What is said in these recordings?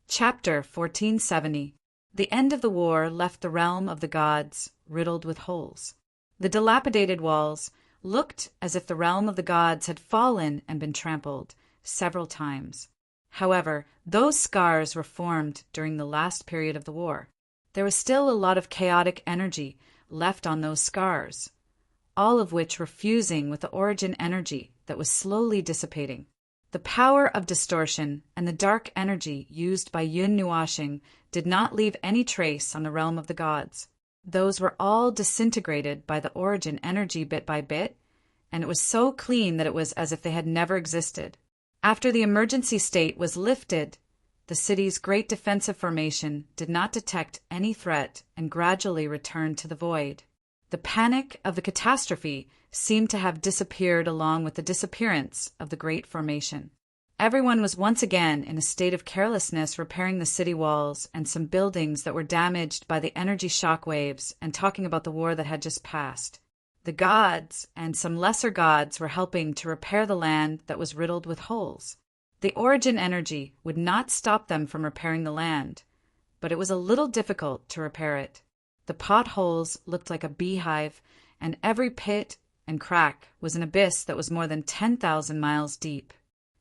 Chapter 1470. The end of the war left the realm of the gods riddled with holes. The dilapidated walls looked as if the realm of the gods had fallen and been trampled several times. However, those scars were formed during the last period of the war. There was still a lot of chaotic energy left on those scars, all of which were fusing with the origin energy that was slowly dissipating. The power of distortion and the dark energy used by Yun Nuashing did not leave any trace on the realm of the gods. Those were all disintegrated by the origin energy bit by bit, and it was so clean that it was as if they had never existed. After the emergency state was lifted, the city's great defensive formation did not detect any threat and gradually returned to the void. The panic of the catastrophe seemed to have disappeared along with the disappearance of the great formation. Everyone was once again in a state of carelessness repairing the city walls and some buildings that were damaged by the energy shock waves and talking about the war that had just passed. The gods and some lesser gods were helping to repair the land that was riddled with holes. The origin energy would not stop them from repairing the land, but it was a little difficult to repair it. The potholes looked like a beehive, and every pit and crack was an abyss that was more than 10,000 miles deep.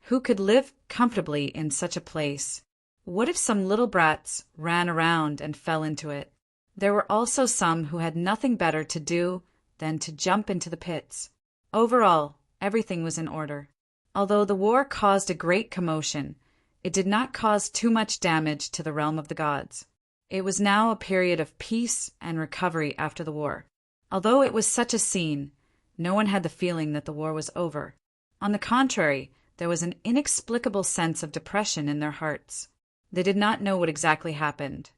Who could live comfortably in such a place? What if some little brats ran around and fell into it? There were also some who had nothing better to do than to jump into the pits. Overall, everything was in order. Although the war caused a great commotion, it did not cause too much damage to the realm of the gods. It was now a period of peace and recovery after the war. Although it was such a scene, no one had the feeling that the war was over. On the contrary, there was an inexplicable sense of depression in their hearts. They did not know what exactly happened,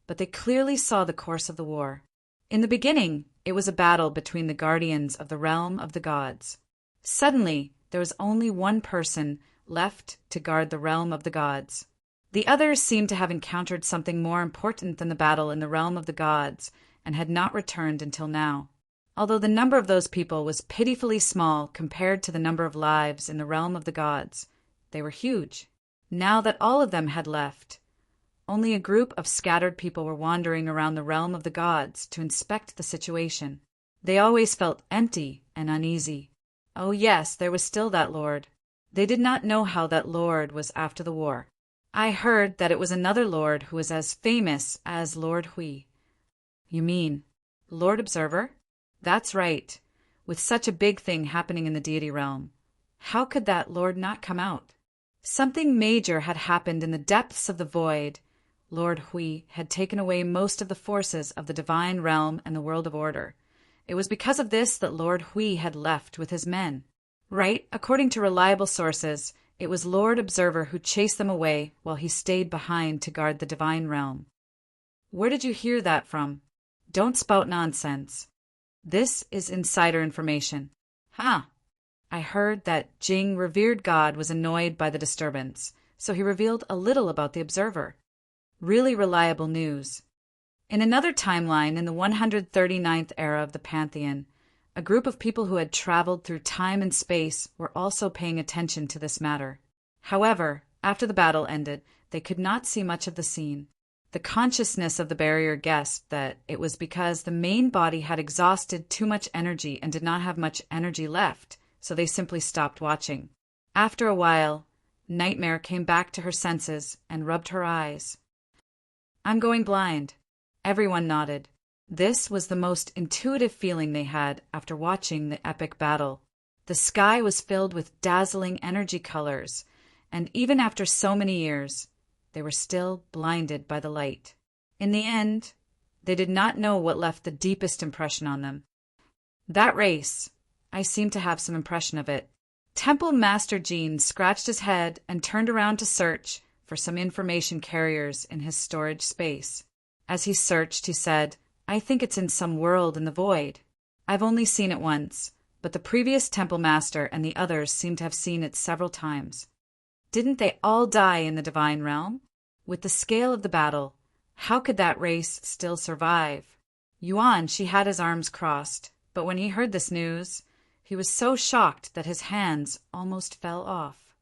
but they clearly saw the course of the war. In the beginning, it was a battle between the guardians of the realm of the gods. Suddenly, there was only one person left to guard the realm of the gods. The others seemed to have encountered something more important than the battle in the realm of the gods and had not returned until now. Although the number of those people was pitifully small compared to the number of lives in the realm of the gods, they were huge. Now that all of them had left, only a group of scattered people were wandering around the realm of the gods to inspect the situation. They always felt empty and uneasy. Oh yes, there was still that lord. They did not know how that lord was after the war. I heard that it was another lord who was as famous as Lord Hui. You mean Lord Observer? That's right. With such a big thing happening in the deity realm, how could that lord not come out? Something major had happened in the depths of the void. Lord Hui had taken away most of the forces of the divine realm and the world of order. It was because of this that Lord Hui had left with his men. Right, according to reliable sources, it was Lord Observer who chased them away while he stayed behind to guard the divine realm. Where did you hear that from? Don't spout nonsense. This is insider information. I heard that Jing, revered god, was annoyed by the disturbance, so he revealed a little about the Observer. Really reliable news. In another timeline, in the 139th era of the Pantheon, a group of people who had traveled through time and space were also paying attention to this matter. However, after the battle ended, they could not see much of the scene. The consciousness of the barrier guessed that it was because the main body had exhausted too much energy and did not have much energy left, so they simply stopped watching. After a while, Nightmare came back to her senses and rubbed her eyes. I'm going blind. Everyone nodded. This was the most intuitive feeling they had after watching the epic battle. The sky was filled with dazzling energy colors, and even after so many years, they were still blinded by the light. In the end, they did not know what left the deepest impression on them. That race, I seem to have some impression of it. Temple Master Jean scratched his head and turned around to search for some information carriers in his storage space. As he searched, he said, I think it's in some world in the void. I've only seen it once, but the previous Temple Master and the others seem to have seen it several times. Didn't they all die in the divine realm? With the scale of the battle, how could that race still survive? Yuan, she had his arms crossed, but when he heard this news, he was so shocked that his hands almost fell off.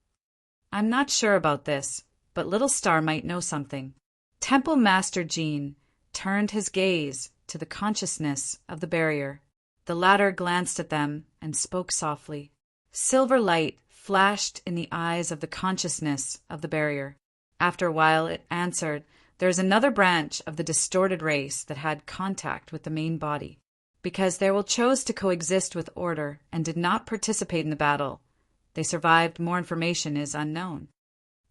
I'm not sure about this, but Little Star might know something. Temple Master Jean turned his gaze to the consciousness of the barrier. The latter glanced at them and spoke softly. Silver light flashed in the eyes of the consciousness of the barrier. After a while it answered, "There is another branch of the distorted race that had contact with the main body. Because they chose to coexist with order and did not participate in the battle, they survived. More information is unknown."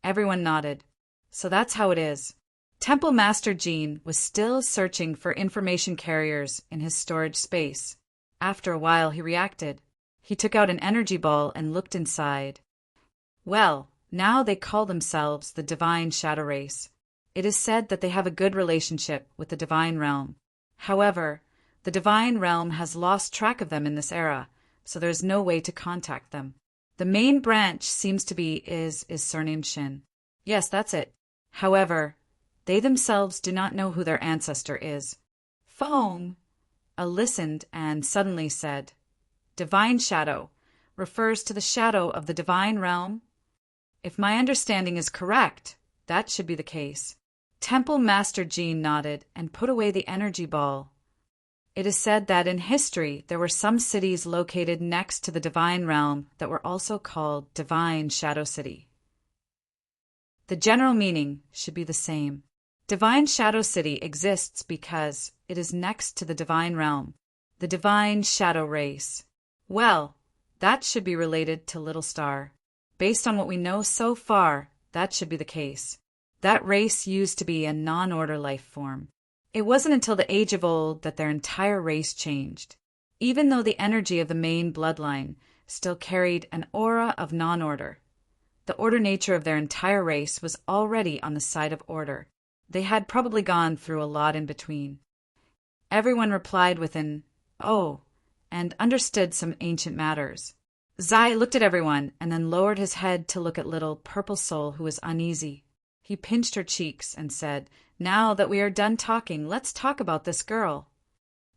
Everyone nodded. So that's how it is. Temple Master Jean was still searching for information carriers in his storage space. After a while he reacted. He took out an energy ball and looked inside. Well, now they call themselves the Divine Shadow Race. It is said that they have a good relationship with the Divine Realm. However, the Divine Realm has lost track of them in this era, so there is no way to contact them. The main branch seems to be is surnamed Shin. Yes, that's it. However, they themselves do not know who their ancestor is. Foam listened and suddenly said, "Divine Shadow refers to the shadow of the Divine Realm? If my understanding is correct, that should be the case." Temple Master Jean nodded and put away the energy ball. It is said that in history there were some cities located next to the Divine Realm that were also called Divine Shadow City. The general meaning should be the same. Divine Shadow City exists because it is next to the Divine Realm, the Divine Shadow Race. Well, that should be related to Little Star. Based on what we know so far, that should be the case. That race used to be a non-order life form. It wasn't until the Age of Old that their entire race changed. Even though the energy of the main bloodline still carried an aura of non-order, the order nature of their entire race was already on the side of order. They had probably gone through a lot in between. Everyone replied with an "oh," and understood some ancient matters. Zai looked at everyone and then lowered his head to look at little Purple Soul, who was uneasy. He pinched her cheeks and said, "Now that we are done talking, let's talk about this girl."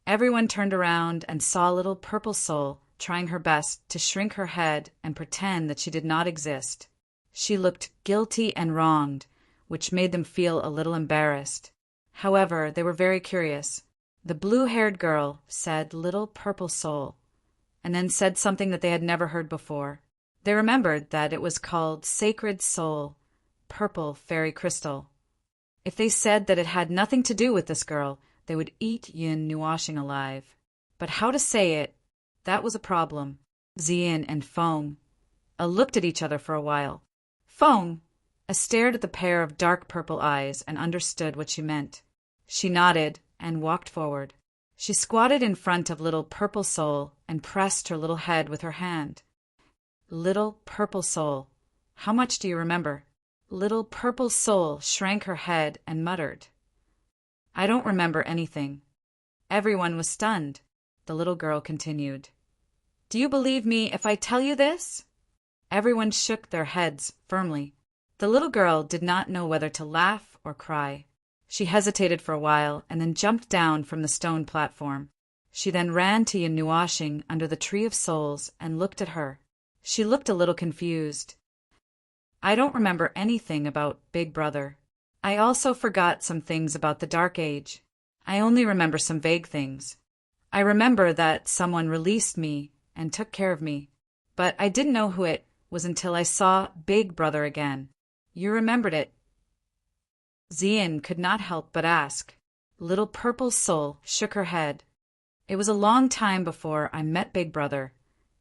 Everyone turned around and saw little Purple Soul trying her best to shrink her head and pretend that she did not exist. She looked guilty and wronged, which made them feel a little embarrassed. However, they were very curious. The blue-haired girl said "Little Purple Soul," and then said something that they had never heard before. They remembered that it was called Sacred Soul, Purple Fairy Crystal. If they said that it had nothing to do with this girl, they would eat Yin Nuashing alive. But how to say it, that was a problem. Zien and Foam looked at each other for a while. Foam stared at the pair of dark purple eyes and understood what she meant. She nodded and walked forward. She squatted in front of Little Purple Soul and pressed her little head with her hand. "Little Purple Soul, how much do you remember?" Little Purple Soul shrank her head and muttered, "I don't remember anything." Everyone was stunned. The little girl continued, "Do you believe me if I tell you this?" Everyone shook their heads firmly. The little girl did not know whether to laugh or cry. She hesitated for a while and then jumped down from the stone platform. She then ran to Yin Nuashing under the Tree of Souls and looked at her. She looked a little confused. "I don't remember anything about Big Brother. I also forgot some things about the Dark Age. I only remember some vague things. I remember that someone released me and took care of me, but I didn't know who it was until I saw Big Brother again." "You remembered it?" Zien could not help but ask. Little Purple Soul shook her head. "It was a long time before I met Big Brother,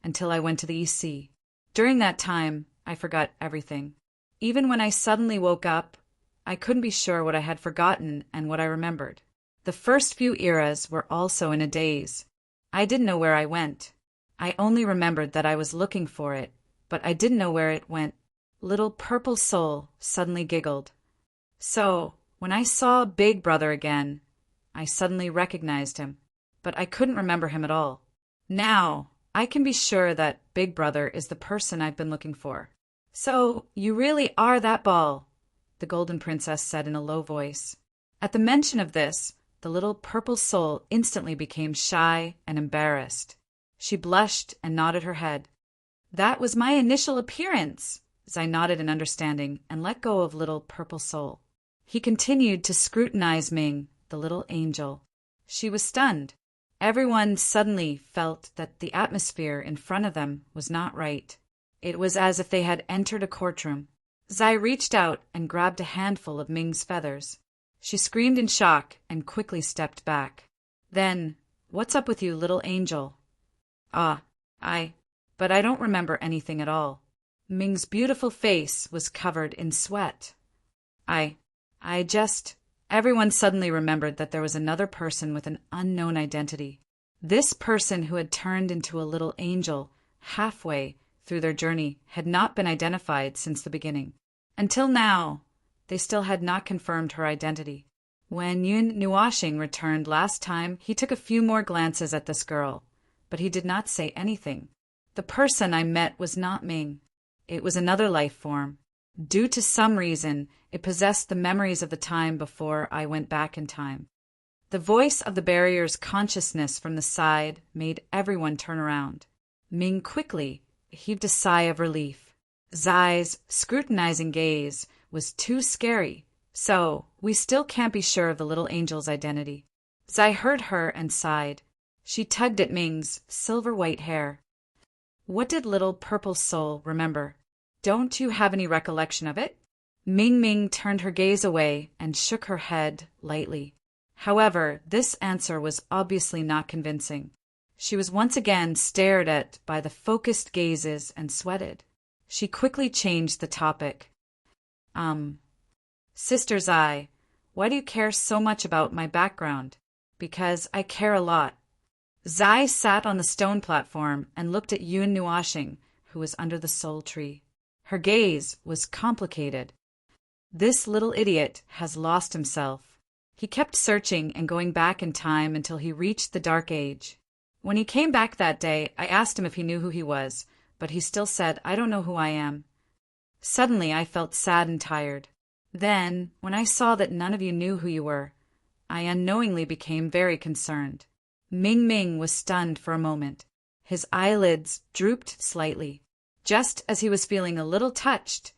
until I went to the East Sea. During that time, I forgot everything. Even when I suddenly woke up, I couldn't be sure what I had forgotten and what I remembered. The first few eras were also in a daze. I didn't know where I went. I only remembered that I was looking for it, but I didn't know where it went." Little Purple Soul suddenly giggled. "So, when I saw Big Brother again, I suddenly recognized him, but I couldn't remember him at all. Now, I can be sure that Big Brother is the person I've been looking for." "So, you really are that ball," the Golden Princess said in a low voice. At the mention of this, the Little Purple Soul instantly became shy and embarrassed. She blushed and nodded her head. "That was my initial appearance," Zai nodded in understanding and let go of little purple soul. He continued to scrutinize Ming, the little angel. She was stunned. Everyone suddenly felt that the atmosphere in front of them was not right. It was as if they had entered a courtroom. Zai reached out and grabbed a handful of Ming's feathers. She screamed in shock and quickly stepped back. Then, "What's up with you, little angel?" But I don't remember anything at all." Ming's beautiful face was covered in sweat. I just... Everyone suddenly remembered that there was another person with an unknown identity. This person who had turned into a little angel halfway through their journey had not been identified since the beginning. Until now, they still had not confirmed her identity. When Yun Nuashing returned last time, he took a few more glances at this girl, but he did not say anything. The person I met was not Ming. It was another life form. Due to some reason, it possessed the memories of the time before I went back in time. The voice of the barrier's consciousness from the side made everyone turn around. Ming quickly heaved a sigh of relief. Zai's scrutinizing gaze was too scary, so we still can't be sure of the little angel's identity. Zai heard her and sighed. She tugged at Ming's silver-white hair. What did little purple soul remember? Don't you have any recollection of it? Ming turned her gaze away and shook her head lightly. However, this answer was obviously not convincing. She was once again stared at by the focused gazes and sweated. She quickly changed the topic. Sister Zai, why do you care so much about my background? Because I care a lot. Zai sat on the stone platform and looked at Yun Nuashing, who was under the soul tree. Her gaze was complicated. This little idiot has lost himself. He kept searching and going back in time until he reached the Dark Age. When he came back that day, I asked him if he knew who he was, but he still said, "I don't know who I am." Suddenly, I felt sad and tired. Then, when I saw that none of you knew who you were, I unknowingly became very concerned. Ming was stunned for a moment. His eyelids drooped slightly. Just as he was feeling a little touched,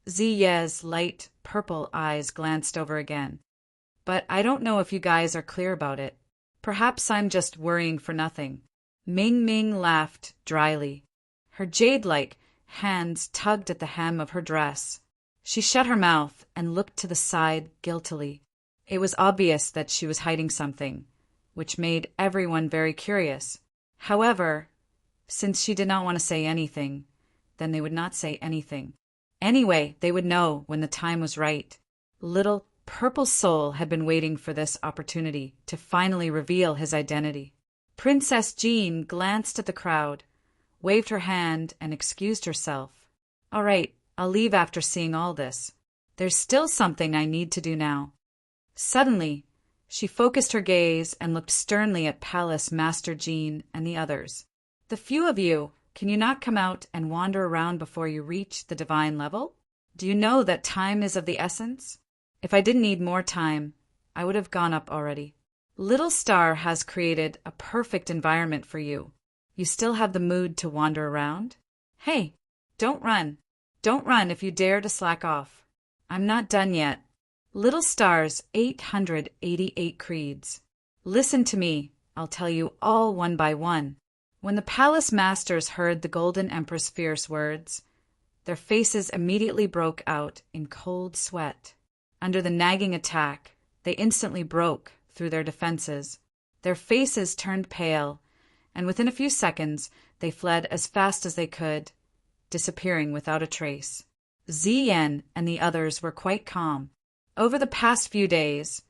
Ziye's light purple eyes glanced over again. But I don't know if you guys are clear about it. Perhaps I'm just worrying for nothing. Ming laughed dryly. Her jade-like hands tugged at the hem of her dress. She shut her mouth and looked to the side guiltily. It was obvious that she was hiding something, which made everyone very curious. However, since she did not want to say anything, then they would not say anything. Anyway, they would know when the time was right. Little purple soul had been waiting for this opportunity to finally reveal his identity. Princess Jean glanced at the crowd, waved her hand, and excused herself. "All right, I'll leave after seeing all this. There's still something I need to do now." Suddenly, she focused her gaze and looked sternly at Palace Master Jean and the others. "The few of you, can you not come out and wander around before you reach the divine level? Do you know that time is of the essence? If I didn't need more time, I would have gone up already. Little Star has created a perfect environment for you. You still have the mood to wander around? Hey, don't run. Don't run if you dare to slack off. I'm not done yet. Little Star's 888 creeds. Listen to me, I'll tell you all one by one." When the palace masters heard the Golden Empress' fierce words, their faces immediately broke out in cold sweat. Under the nagging attack, they instantly broke through their defenses. Their faces turned pale, and within a few seconds they fled as fast as they could, disappearing without a trace. Ziyen and the others were quite calm. Over the past few days,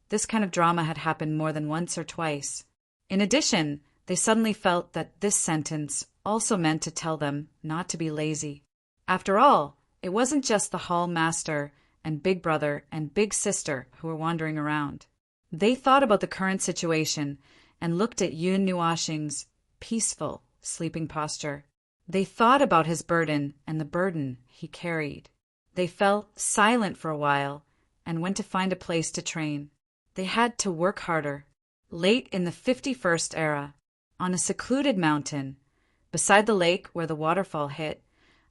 this kind of drama had happened more than once or twice. In addition, they suddenly felt that this sentence also meant to tell them not to be lazy. After all, it wasn't just the hall master and big brother and big sister who were wandering around. They thought about the current situation and looked at Yun Nuashing's peaceful, sleeping posture. They thought about his burden and the burden he carried. They fell silent for a while and went to find a place to train. They had to work harder. Late in the 51st era, on a secluded mountain, beside the lake where the waterfall hit,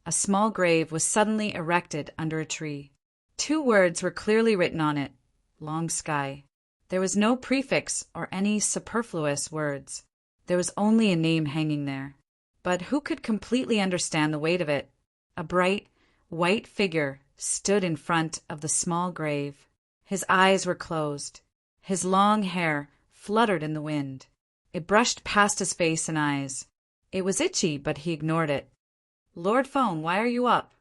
a small grave was suddenly erected under a tree. 2 words were clearly written on it, Long Sky. There was no prefix or any superfluous words. There was only a name hanging there. But who could completely understand the weight of it? A bright, white figure stood in front of the small grave. His eyes were closed. His long hair fluttered in the wind. It brushed past his face and eyes. It was itchy, but he ignored it. "Lord Phone, why are you up?"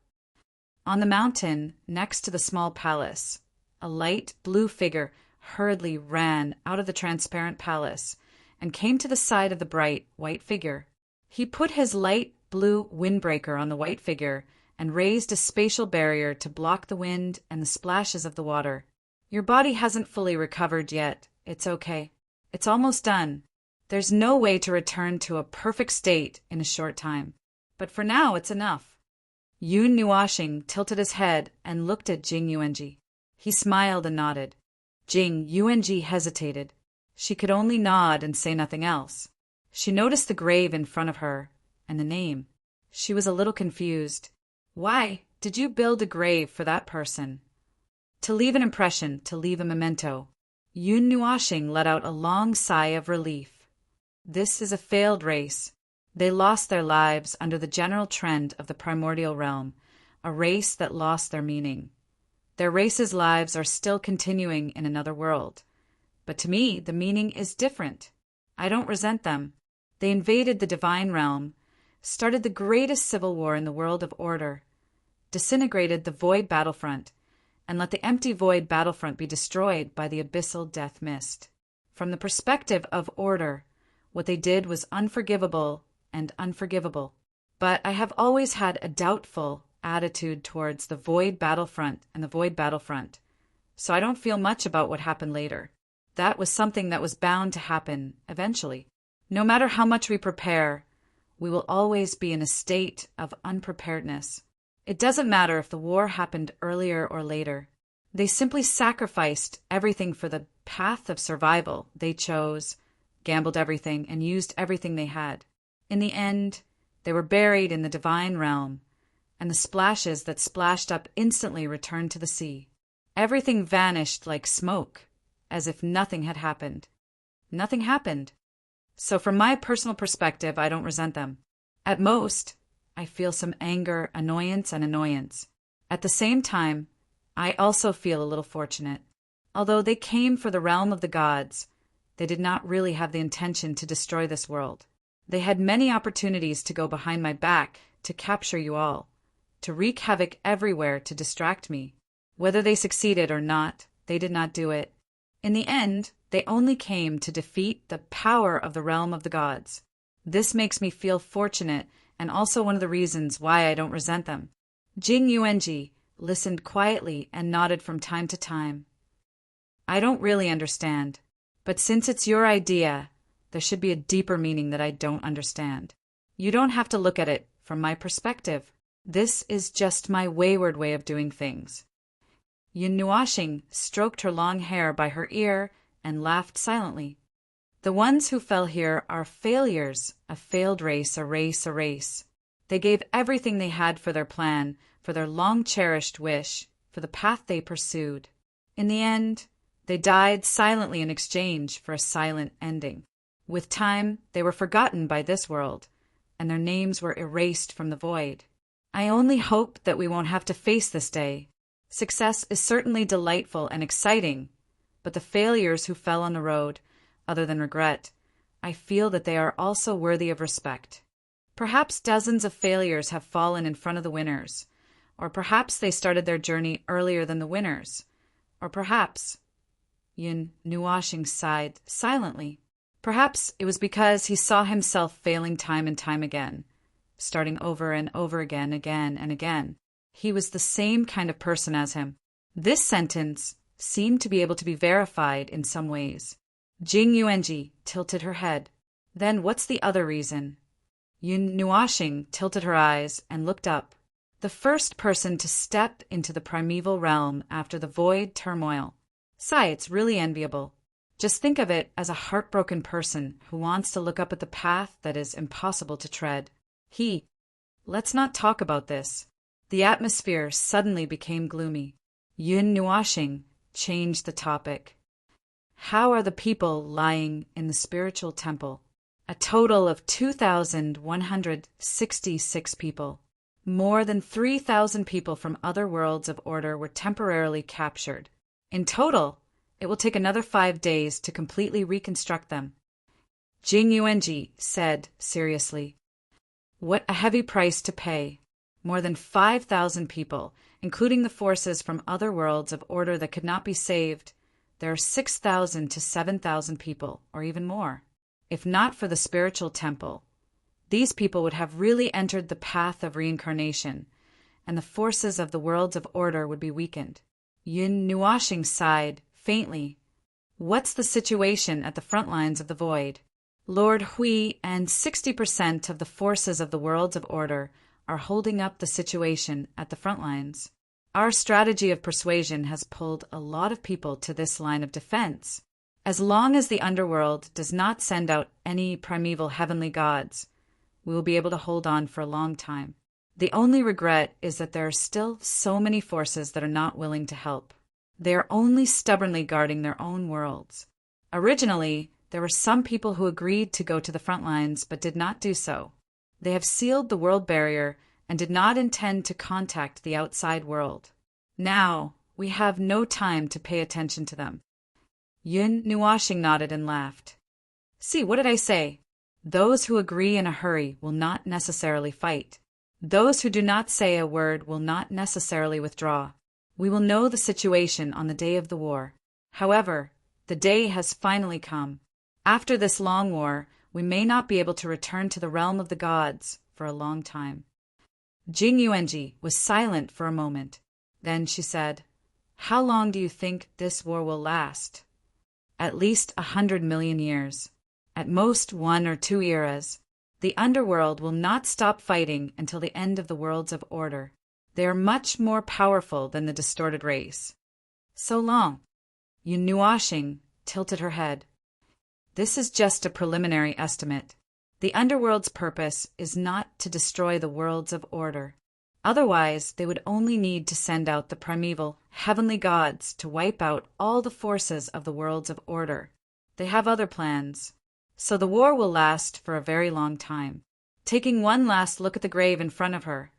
On the mountain, next to the small palace, a light blue figure hurriedly ran out of the transparent palace and came to the side of the bright white figure. He put his light blue windbreaker on the white figure and raised a spatial barrier to block the wind and the splashes of the water. "Your body hasn't fully recovered yet. It's okay. It's almost done. There's no way to return to a perfect state in a short time. But for now, it's enough." Yun Nuashing tilted his head and looked at Jing Yuanji. He smiled and nodded. Jing Yuanji hesitated. She could only nod and say nothing else. She noticed the grave in front of her, and the name. She was a little confused. "Why did you build a grave for that person?" "To leave an impression, to leave a memento." Yun Nuashing let out a long sigh of relief. This is a failed race. They lost their lives under the general trend of the primordial realm, a race that lost their meaning. Their race's lives are still continuing in another world. But to me, the meaning is different. I don't resent them. They invaded the divine realm, started the greatest civil war in the world of order, disintegrated the void battlefront, and let the empty void battlefront be destroyed by the abyssal death mist. From the perspective of order, what they did was unforgivable and unforgivable. But I have always had a doubtful attitude towards the void battlefront and the void battlefront, so I don't feel much about what happened later. That was something that was bound to happen eventually. No matter how much we prepare, we will always be in a state of unpreparedness. It doesn't matter if the war happened earlier or later. They simply sacrificed everything for the path of survival they chose, gambled everything, and used everything they had. In the end, they were buried in the divine realm, and the splashes that splashed up instantly returned to the sea. Everything vanished like smoke, as if nothing had happened. Nothing happened. So from my personal perspective, I don't resent them. At most, I feel some anger, annoyance, and annoyance. At the same time, I also feel a little fortunate. Although they came for the realm of the gods, they did not really have the intention to destroy this world. They had many opportunities to go behind my back, to capture you all, to wreak havoc everywhere to distract me. Whether they succeeded or not, they did not do it. In the end, they only came to defeat the power of the realm of the gods. This makes me feel fortunate and also one of the reasons why I don't resent them. Jing Yuanji listened quietly and nodded from time to time. "I don't really understand, but since it's your idea, there should be a deeper meaning that I don't understand. You don't have to look at it from my perspective. This is just my wayward way of doing things." Yun Nuashing stroked her long hair by her ear and laughed silently. "The ones who fell here are failures, a failed race, a race, a race. They gave everything they had for their plan, for their long-cherished wish, for the path they pursued. In the end, they died silently in exchange for a silent ending. With time, they were forgotten by this world, and their names were erased from the void. I only hope that we won't have to face this day. Success is certainly delightful and exciting, but the failures who fell on the road, other than regret, I feel that they are also worthy of respect. Perhaps dozens of failures have fallen in front of the winners, or perhaps they started their journey earlier than the winners, or perhaps—" Yun Nuashing sighed silently. Perhaps it was because he saw himself failing time and time again, starting over and over again, again and again. He was the same kind of person as him. This sentence seemed to be able to be verified in some ways. Jing Yuanji tilted her head. "Then what's the other reason?" Yun Nuashing tilted her eyes and looked up. "The first person to step into the primeval realm after the void turmoil. Sigh, it's really enviable. Just think of it as a heartbroken person who wants to look up at the path that is impossible to tread. He Let's not talk about this. The atmosphere suddenly became gloomy. Yun Nuashing changed the topic. How are the people lying in the spiritual temple? A total of 2,166 people. More than 3,000 people from other worlds of order were temporarily captured. In total, it will take another 5 days to completely reconstruct them. Jing Yuanji said seriously. What a heavy price to pay. More than 5,000 people, including the forces from other worlds of order that could not be saved. There are 6,000 to 7,000 people, or even more. If not for the spiritual temple, these people would have really entered the path of reincarnation, and the forces of the worlds of order would be weakened. Yun Nuashing sighed, faintly. What's the situation at the front lines of the void? Lord Hui and 60% of the forces of the worlds of order are holding up the situation at the front lines. Our strategy of persuasion has pulled a lot of people to this line of defense. As long as the underworld does not send out any primeval heavenly gods, we will be able to hold on for a long time. The only regret is that there are still so many forces that are not willing to help. They are only stubbornly guarding their own worlds. Originally, there were some people who agreed to go to the front lines but did not do so. They have sealed the world barrier and did not intend to contact the outside world. Now, we have no time to pay attention to them. Yun Nuashing nodded and laughed. See, what did I say? Those who agree in a hurry will not necessarily fight. Those who do not say a word will not necessarily withdraw. We will know the situation on the day of the war. However, the day has finally come. After this long war, we may not be able to return to the realm of the gods for a long time. Jing Yuanji was silent for a moment. Then she said, How long do you think this war will last? At least 100 million years. At most 1 or 2 eras. The underworld will not stop fighting until the end of the worlds of order. They are much more powerful than the distorted race. So long. Yun Nuashing tilted her head. This is just a preliminary estimate. The underworld's purpose is not to destroy the worlds of order. Otherwise, they would only need to send out the primeval heavenly gods to wipe out all the forces of the worlds of order. They have other plans. So the war will last for a very long time. Taking one last look at the grave in front of her,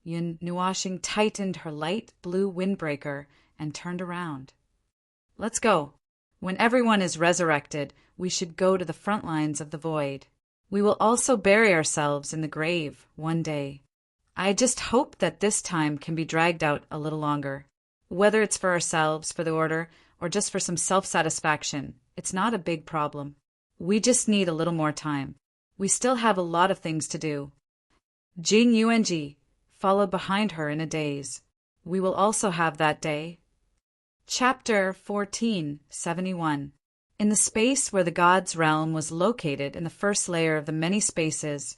Yun Nuashing tightened her light blue windbreaker and turned around. Let's go. When everyone is resurrected, we should go to the front lines of the void. We will also bury ourselves in the grave one day. I just hope that this time can be dragged out a little longer. Whether it's for ourselves, for the order, or just for some self-satisfaction, it's not a big problem. We just need a little more time. We still have a lot of things to do. Jing Yuanji followed behind her in a daze. We will also have that day. Chapter 1471. In the space where the god's realm was located in the first layer of the many spaces,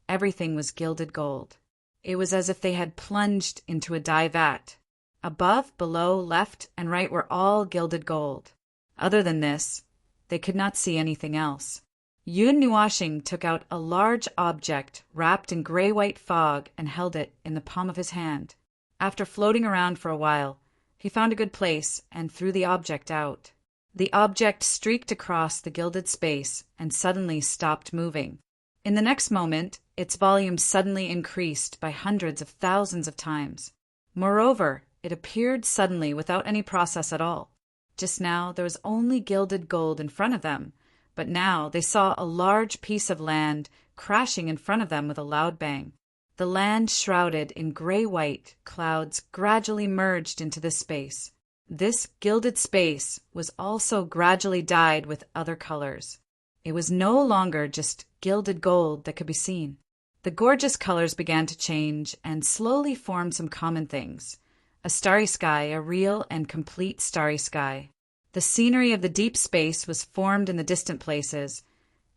everything was gilded gold. It was as if they had plunged into a dye vat. Above, below, left, and right were all gilded gold. Other than this, they could not see anything else. Yun Nuashing took out a large object wrapped in gray-white fog and held it in the palm of his hand. After floating around for a while, he found a good place and threw the object out. The object streaked across the gilded space and suddenly stopped moving. In the next moment, its volume suddenly increased by hundreds of thousands of times. Moreover, it appeared suddenly without any process at all. Just now there was only gilded gold in front of them, but now they saw a large piece of land crashing in front of them with a loud bang. The land shrouded in gray-white clouds gradually merged into this space. This gilded space was also gradually dyed with other colors. It was no longer just gilded gold that could be seen. The gorgeous colors began to change and slowly formed some common things. A starry sky, a real and complete starry sky. The scenery of the deep space was formed in the distant places,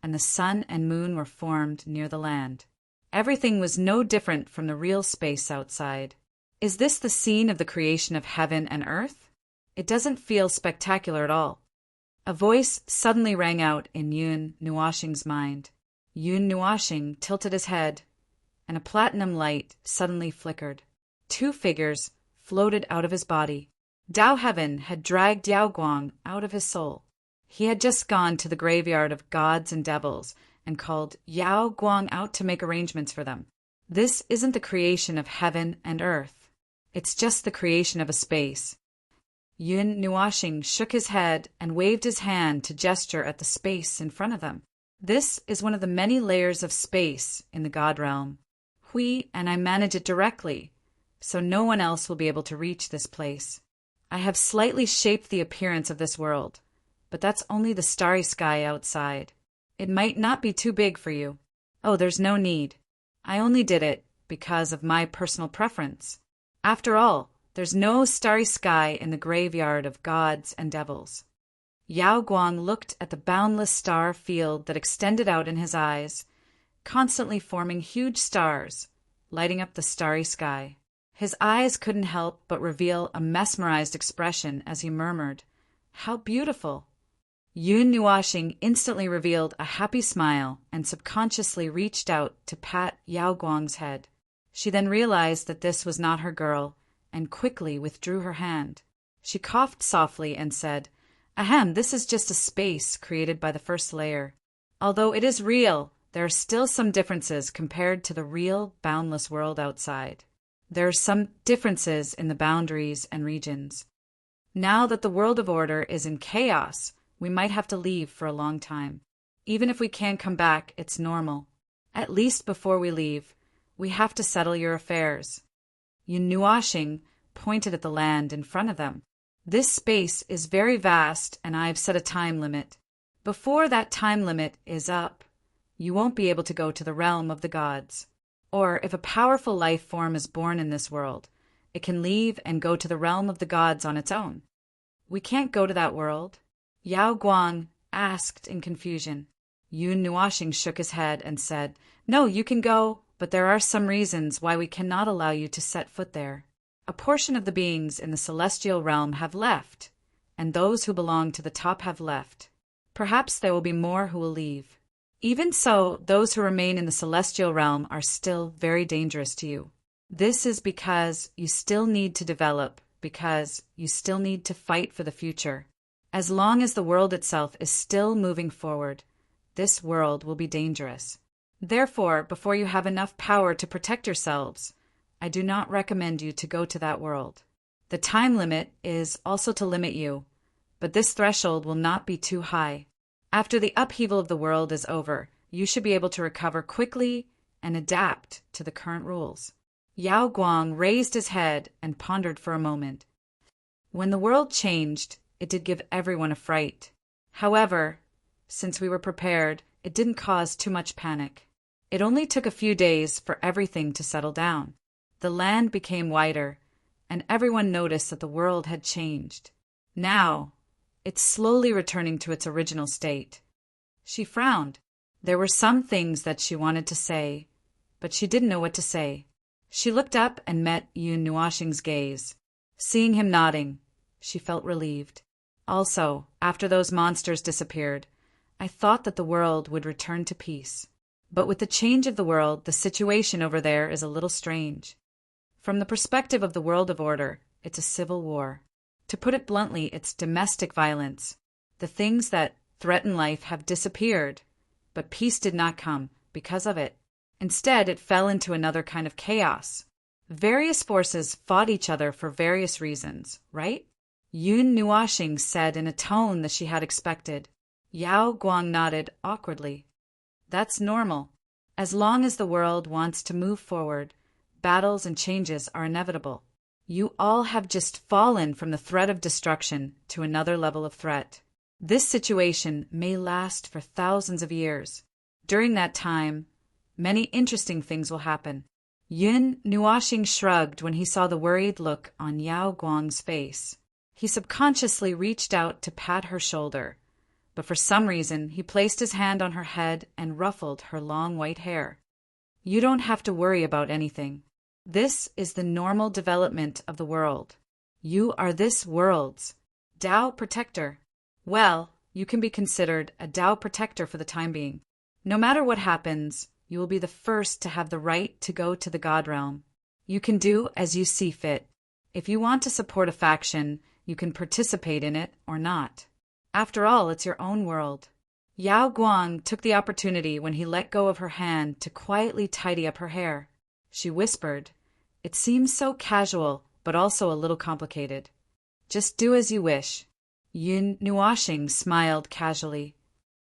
and the sun and moon were formed near the land. Everything was no different from the real space outside. Is this the scene of the creation of heaven and earth? It doesn't feel spectacular at all. A voice suddenly rang out in Yun Nuashing's mind. Yun Nuashing tilted his head, and a platinum light suddenly flickered. Two figures floated out of his body. Dao Heaven had dragged Yao Guang out of his soul. He had just gone to the graveyard of gods and devils and called Yao Guang out to make arrangements for them. This isn't the creation of heaven and earth. It's just the creation of a space. Yun Nuashing shook his head and waved his hand to gesture at the space in front of them. This is one of the many layers of space in the God realm. Hui and I manage it directly, so no one else will be able to reach this place. I have slightly shaped the appearance of this world, but that's only the starry sky outside. It might not be too big for you. Oh, there's no need. I only did it because of my personal preference. After all, there's no starry sky in the graveyard of gods and devils. Yao Guang looked at the boundless star field that extended out in his eyes, constantly forming huge stars, lighting up the starry sky. His eyes couldn't help but reveal a mesmerized expression as he murmured, "How beautiful!" Yun Nuashing instantly revealed a happy smile and subconsciously reached out to pat Yao Guang's head. She then realized that this was not her girl and quickly withdrew her hand. She coughed softly and said, "Ahem, this is just a space created by the first layer. Although it is real, there are still some differences compared to the real, boundless world outside. There are some differences in the boundaries and regions. Now that the world of order is in chaos, we might have to leave for a long time. Even if we can't come back, it's normal. At least before we leave, we have to settle your affairs." Yun Nuashing pointed at the land in front of them. "This space is very vast, and I've set a time limit. Before that time limit is up, you won't be able to go to the realm of the gods. Or if a powerful life form is born in this world, it can leave and go to the realm of the gods on its own. We can't go to that world?" Yao Guang asked in confusion. Yun Nuashing shook his head and said, "No, you can go, but there are some reasons why we cannot allow you to set foot there. A portion of the beings in the celestial realm have left, and those who belong to the top have left. Perhaps there will be more who will leave. Even so, those who remain in the celestial realm are still very dangerous to you. This is because you still need to develop, because you still need to fight for the future. As long as the world itself is still moving forward, this world will be dangerous. Therefore, before you have enough power to protect yourselves, I do not recommend you to go to that world. The time limit is also to limit you, but this threshold will not be too high. After the upheaval of the world is over, you should be able to recover quickly and adapt to the current rules." Yao Guang raised his head and pondered for a moment. When the world changed, it did give everyone a fright. However, since we were prepared, it didn't cause too much panic. It only took a few days for everything to settle down. The land became wider, and everyone noticed that the world had changed. Now, it's slowly returning to its original state. She frowned. There were some things that she wanted to say, but she didn't know what to say. She looked up and met Yun Nuashing's gaze. Seeing him nodding, she felt relieved. Also, after those monsters disappeared, I thought that the world would return to peace. But with the change of the world, the situation over there is a little strange. From the perspective of the world of order, it's a civil war. To put it bluntly, it's domestic violence. The things that threaten life have disappeared, but peace did not come because of it. Instead, it fell into another kind of chaos. Various forces fought each other for various reasons, right? Yun Nuashing said in a tone that she had expected. Yao Guang nodded awkwardly. That's normal. As long as the world wants to move forward, battles and changes are inevitable. You all have just fallen from the threat of destruction to another level of threat. This situation may last for thousands of years. During that time, many interesting things will happen. Yun Nuashing shrugged when he saw the worried look on Yao Guang's face. He subconsciously reached out to pat her shoulder, but for some reason he placed his hand on her head and ruffled her long white hair. You don't have to worry about anything. This is the normal development of the world. You are this world's Tao protector. Well, you can be considered a Tao protector for the time being. No matter what happens, You will be the first to have the right to go to the God realm. You can do as you see fit. If you want to support a faction, you can participate in it or not. After all, it's your own world. Yao Guang took the opportunity when he let go of her hand to quietly tidy up her hair. She whispered, "It seems so casual, but also a little complicated. Just do as you wish." Yun Nuoxing smiled casually.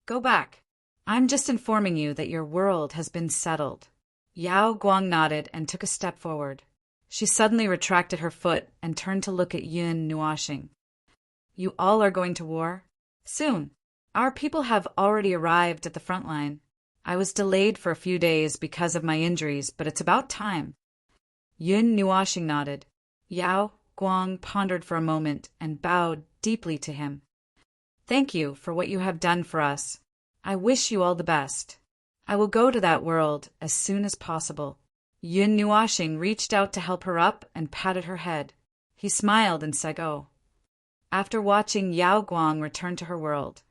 "Go back. I'm just informing you that your world has been settled." Yao Guang nodded and took a step forward. She suddenly retracted her foot and turned to look at Yun Nuoxing. "You all are going to war? Soon. Our people have already arrived at the front line. I was delayed for a few days because of my injuries, but it's about time." Yun Nuoxing nodded. Yao Guang pondered for a moment and bowed deeply to him. "Thank you for what you have done for us. I wish you all the best. I will go to that world as soon as possible." Yun Nuoxing reached out to help her up and patted her head. He smiled and said, "Oh." After watching Yao Guang return to her world,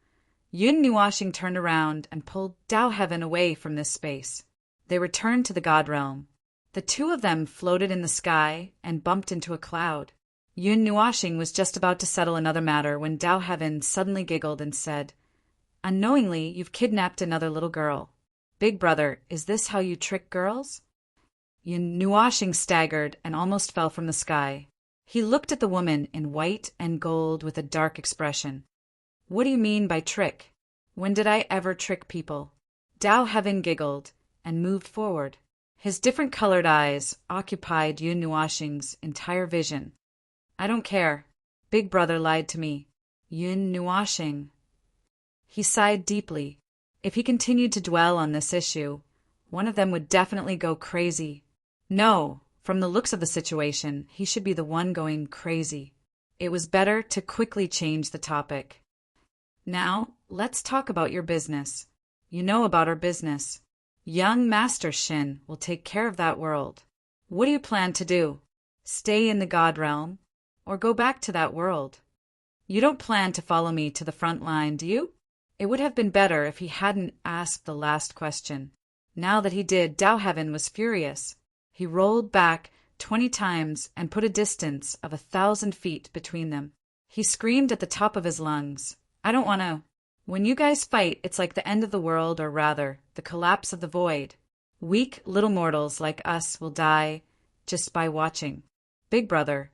Yun Nuoxing turned around and pulled Dao Heaven away from this space. They returned to the God realm. The two of them floated in the sky and bumped into a cloud. Yun Nuoxing was just about to settle another matter when Dao Heaven suddenly giggled and said, "Unknowingly, you've kidnapped another little girl. Big brother, is this how you trick girls?" Yun Nuoxing staggered and almost fell from the sky. He looked at the woman in white and gold with a dark expression. "What do you mean by trick? When did I ever trick people?" Dao Heaven giggled and moved forward. His different colored eyes occupied Yun Nuoxing's entire vision. "I don't care. Big brother lied to me. Yun Nuoxing." He sighed deeply. If he continued to dwell on this issue, one of them would definitely go crazy. No, from the looks of the situation, he should be the one going crazy. It was better to quickly change the topic. "Now, let's talk about your business. You know about our business. Young Master Shin will take care of that world. What do you plan to do? Stay in the God realm? Or go back to that world? You don't plan to follow me to the front line, do you?" It would have been better if he hadn't asked the last question. Now that he did, Dao Heaven was furious. He rolled back 20 times and put a distance of 1,000 feet between them. He screamed at the top of his lungs, "I don't want to. When you guys fight, it's like the end of the world, or rather, the collapse of the void. Weak little mortals like us will die just by watching. Big brother,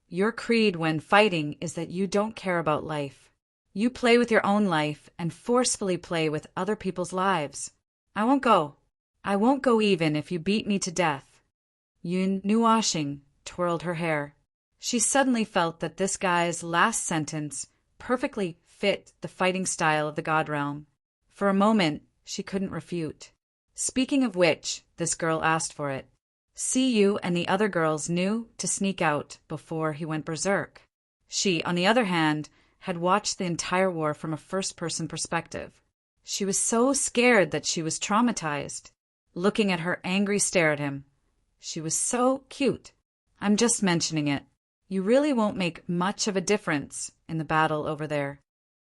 your creed when fighting is that you don't care about life. You play with your own life and forcefully play with other people's lives. I won't go. I won't go even if you beat me to death." Yun Nuoxing twirled her hair. She suddenly felt that this guy's last sentence perfectly fit the fighting style of the God realm. For a moment, she couldn't refute. "Speaking of which," this girl asked for it. "See, you and the other girls knew to sneak out before he went berserk." She, on the other hand, had watched the entire war from a first-person perspective. She was so scared that she was traumatized. Looking at her angry stare at him. She was so cute. "I'm just mentioning it. You really won't make much of a difference in the battle over there."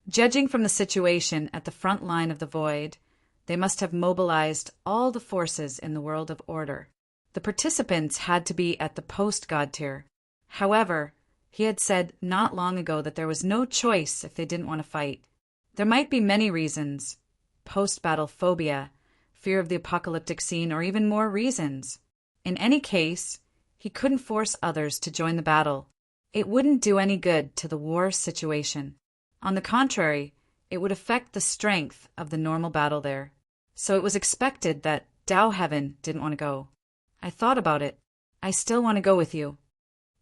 Judging from the situation at the front line of the void, they must have mobilized all the forces in the world of order. The participants had to be at the post-God tier. However, he had said not long ago that there was no choice if they didn't want to fight. There might be many reasons. Post-battle phobia, fear of the apocalyptic scene, or even more reasons. In any case, he couldn't force others to join the battle. It wouldn't do any good to the war situation. On the contrary, it would affect the strength of the normal battle there. So it was expected that Dao Heaven didn't want to go. "I thought about it. I still want to go with you."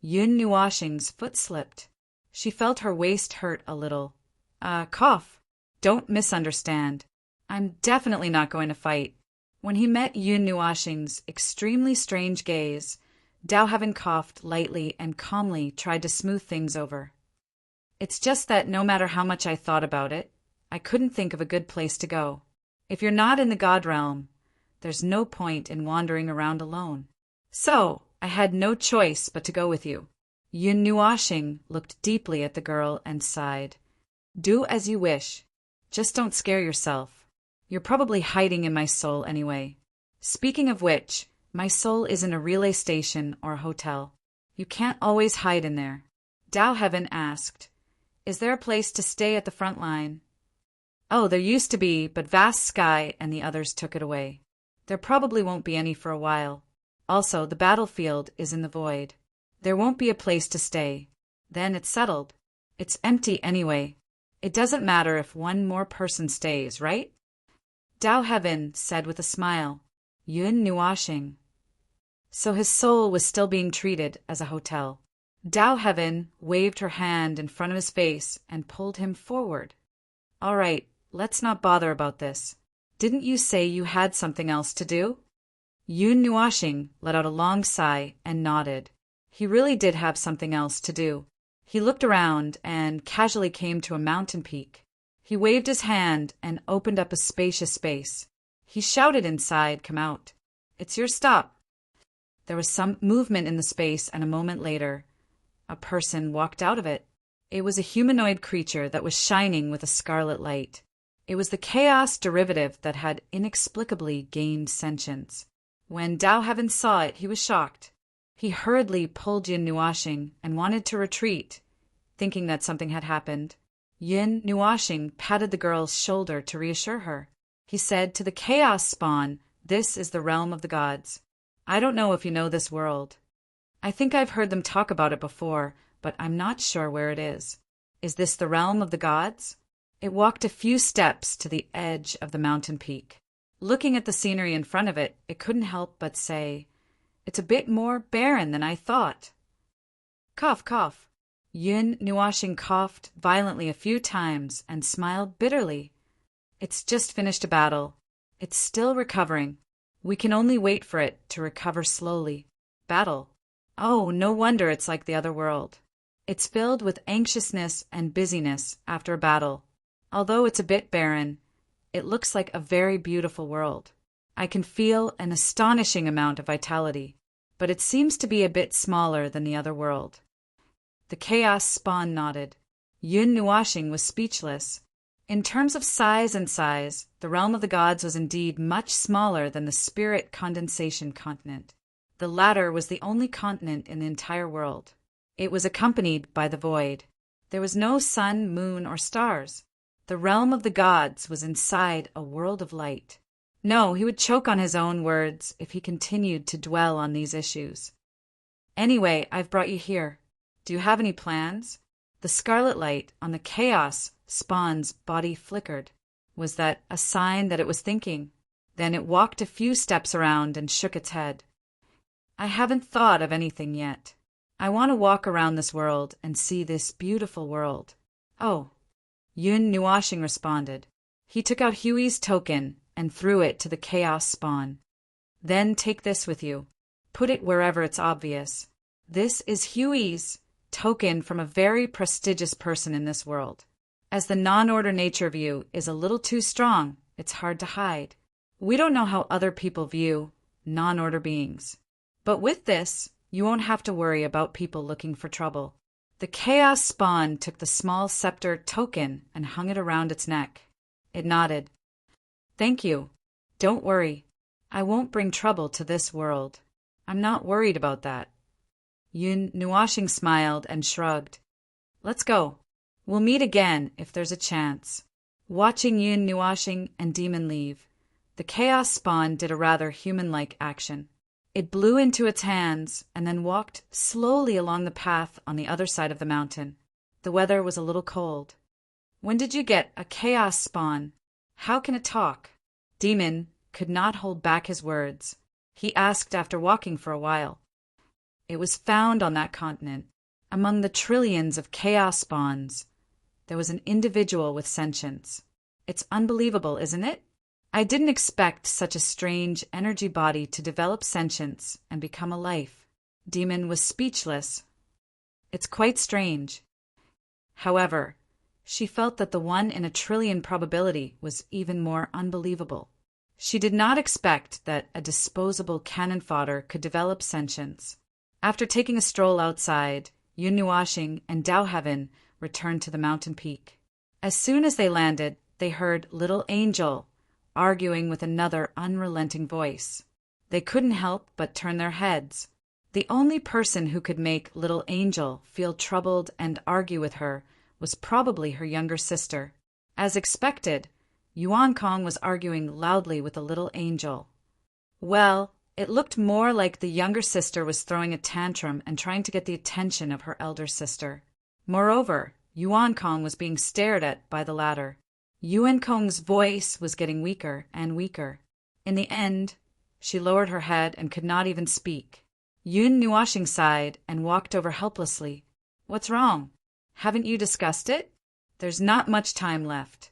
Yun Nuoxing's foot slipped. She felt her waist hurt a little. Cough. Don't misunderstand. I'm definitely not going to fight." When he met Yun Nuoxing's extremely strange gaze, Dao Heaven coughed lightly and calmly tried to smooth things over. "It's just that no matter how much I thought about it, I couldn't think of a good place to go. If you're not in the God realm, there's no point in wandering around alone. So, I had no choice but to go with you." Yun Nuoxing looked deeply at the girl and sighed. "Do as you wish. Just don't scare yourself. You're probably hiding in my soul anyway. Speaking of which, my soul isn't a relay station or a hotel. You can't always hide in there. Dao Heaven asked, "Is there a place to stay at the front line?" "Oh, there used to be, but Vast Sky and the others took it away. There probably won't be any for a while. Also, the battlefield is in the void. There won't be a place to stay. Then it's settled. It's empty anyway. It doesn't matter if one more person stays, right?" Dao Heaven said with a smile, "Yun Nuashing." So his soul was still being treated as a hotel. Dao Heaven waved her hand in front of his face and pulled him forward. "All right, let's not bother about this. Didn't you say you had something else to do?" Yun Nuashing let out a long sigh and nodded. He really did have something else to do. He looked around and casually came to a mountain peak. He waved his hand and opened up a spacious space. He shouted inside, "Come out. It's your stop." There was some movement in the space, and a moment later, a person walked out of it. It was a humanoid creature that was shining with a scarlet light. It was the chaos derivative that had inexplicably gained sentience. When Dao Heaven saw it, he was shocked. He hurriedly pulled Yin Nuashing and wanted to retreat, thinking that something had happened. Yin Nuashing patted the girl's shoulder to reassure her. He said to the chaos spawn, "This is the realm of the gods. I don't know if you know this world. I think I've heard them talk about it before, but I'm not sure where it is. Is this the realm of the gods?" It walked a few steps to the edge of the mountain peak. Looking at the scenery in front of it, it couldn't help but say, "It's a bit more barren than I thought." Cough, cough. Yun Nuashing coughed violently a few times and smiled bitterly. "It's just finished a battle. It's still recovering. We can only wait for it to recover slowly." Battle? Oh, no wonder it's like the other world. It's filled with anxiousness and busyness after a battle. Although it's a bit barren, it looks like a very beautiful world. I can feel an astonishing amount of vitality, but it seems to be a bit smaller than the other world. The chaos spawn nodded. Yun Nuashing was speechless. In terms of size, the realm of the gods was indeed much smaller than the spirit condensation continent. The latter was the only continent in the entire world. It was accompanied by the void. There was no sun, moon, or stars. The realm of the gods was inside a world of light. No, he would choke on his own words if he continued to dwell on these issues. "Anyway, I've brought you here. Do you have any plans?" The scarlet light on the chaos spawn's body flickered. Was that a sign that it was thinking? Then it walked a few steps around and shook its head. "I haven't thought of anything yet. I want to walk around this world and see this beautiful world." "Oh," Yun Nuashing responded. He took out Huey's token and threw it to the chaos spawn. "Then take this with you. Put it wherever it's obvious. This is Huey's token from a very prestigious person in this world. As the non-order nature of you is a little too strong, it's hard to hide. We don't know how other people view non-order beings. But with this, you won't have to worry about people looking for trouble." The chaos spawn took the small scepter token and hung it around its neck. It nodded. "Thank you. Don't worry. I won't bring trouble to this world. I'm not worried about that." Yun Nuashing smiled and shrugged. "Let's go. We'll meet again if there's a chance." Watching Yun Nuashing and Demon leave, the chaos spawn did a rather human-like action. It blew into its hands and then walked slowly along the path on the other side of the mountain. The weather was a little cold. "When did you get a chaos spawn? How can it talk?" Demon could not hold back his words. He asked after walking for a while. "It was found on that continent. Among the trillions of chaos spawns, there was an individual with sentience. It's unbelievable, isn't it? I didn't expect such a strange energy body to develop sentience and become a life." Demon was speechless. "It's quite strange." However, she felt that the 1 in a trillion probability was even more unbelievable. She did not expect that a disposable cannon fodder could develop sentience. After taking a stroll outside, Yun Nuashing and Dao Heaven returned to the mountain peak. As soon as they landed, they heard Little Angel arguing with another unrelenting voice. They couldn't help but turn their heads. The only person who could make little Angel feel troubled and argue with her was probably her younger sister. As expected, Yuan Kong was arguing loudly with the little Angel. Well, it looked more like the younger sister was throwing a tantrum and trying to get the attention of her elder sister. Moreover, Yuan Kong was being stared at by the latter. Yuan Kong's voice was getting weaker and weaker. In the end, she lowered her head and could not even speak. Yun Nuoxing sighed and walked over helplessly. "What's wrong? Haven't you discussed it? There's not much time left."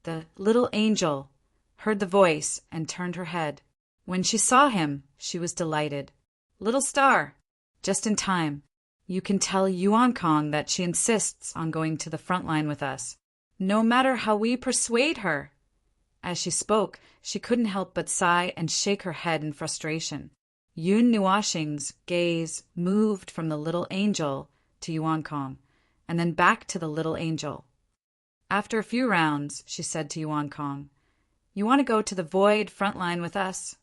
The little Angel heard the voice and turned her head. When she saw him, she was delighted. "Little star, just in time. You can tell Yuan Kong that she insists on going to the front line with us, no matter how we persuade her." As she spoke, she couldn't help but sigh and shake her head in frustration. Yun Nuoxing's gaze moved from the little Angel to Yuan Kong, and then back to the little Angel. After a few rounds, she said to Yuan Kong, "You want to go to the Void front line with us?"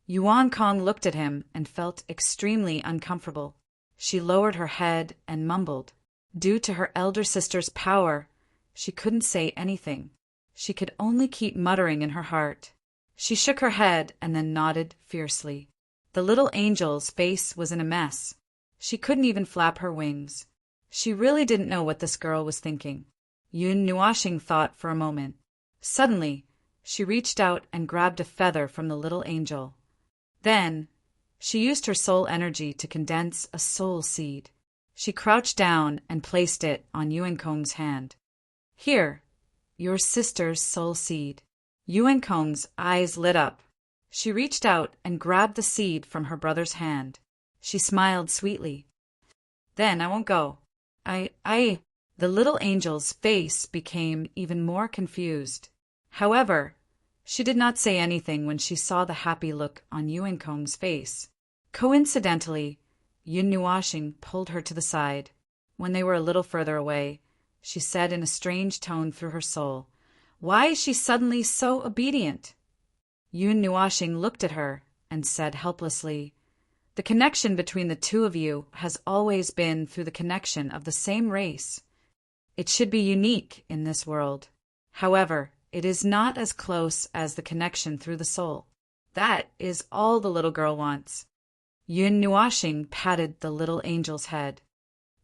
Yuan Kong looked at him and felt extremely uncomfortable. She lowered her head and mumbled. Due to her elder sister's power, she couldn't say anything. She could only keep muttering in her heart. She shook her head and then nodded fiercely. The little Angel's face was in a mess. She couldn't even flap her wings. She really didn't know what this girl was thinking. Yun Nuoxing thought for a moment. Suddenly, she reached out and grabbed a feather from the little Angel. Then, she used her soul energy to condense a soul seed. She crouched down and placed it on Yuan Kong's hand. "Here, your sister's soul seed." Yuan Kong's eyes lit up. She reached out and grabbed the seed from her brother's hand. She smiled sweetly. "Then I won't go. The little Angel's face became even more confused. However, she did not say anything when she saw the happy look on Yuan Kong's face. Coincidentally, Yun Nuoxing pulled her to the side. When they were a little further away, she said in a strange tone through her soul, "Why is she suddenly so obedient?" Yun Nuoxing looked at her and said helplessly, "The connection between the two of you has always been through the connection of the same race. It should be unique in this world. However, it is not as close as the connection through the soul. That is all the little girl wants." Yun Nuoxing patted the little Angel's head.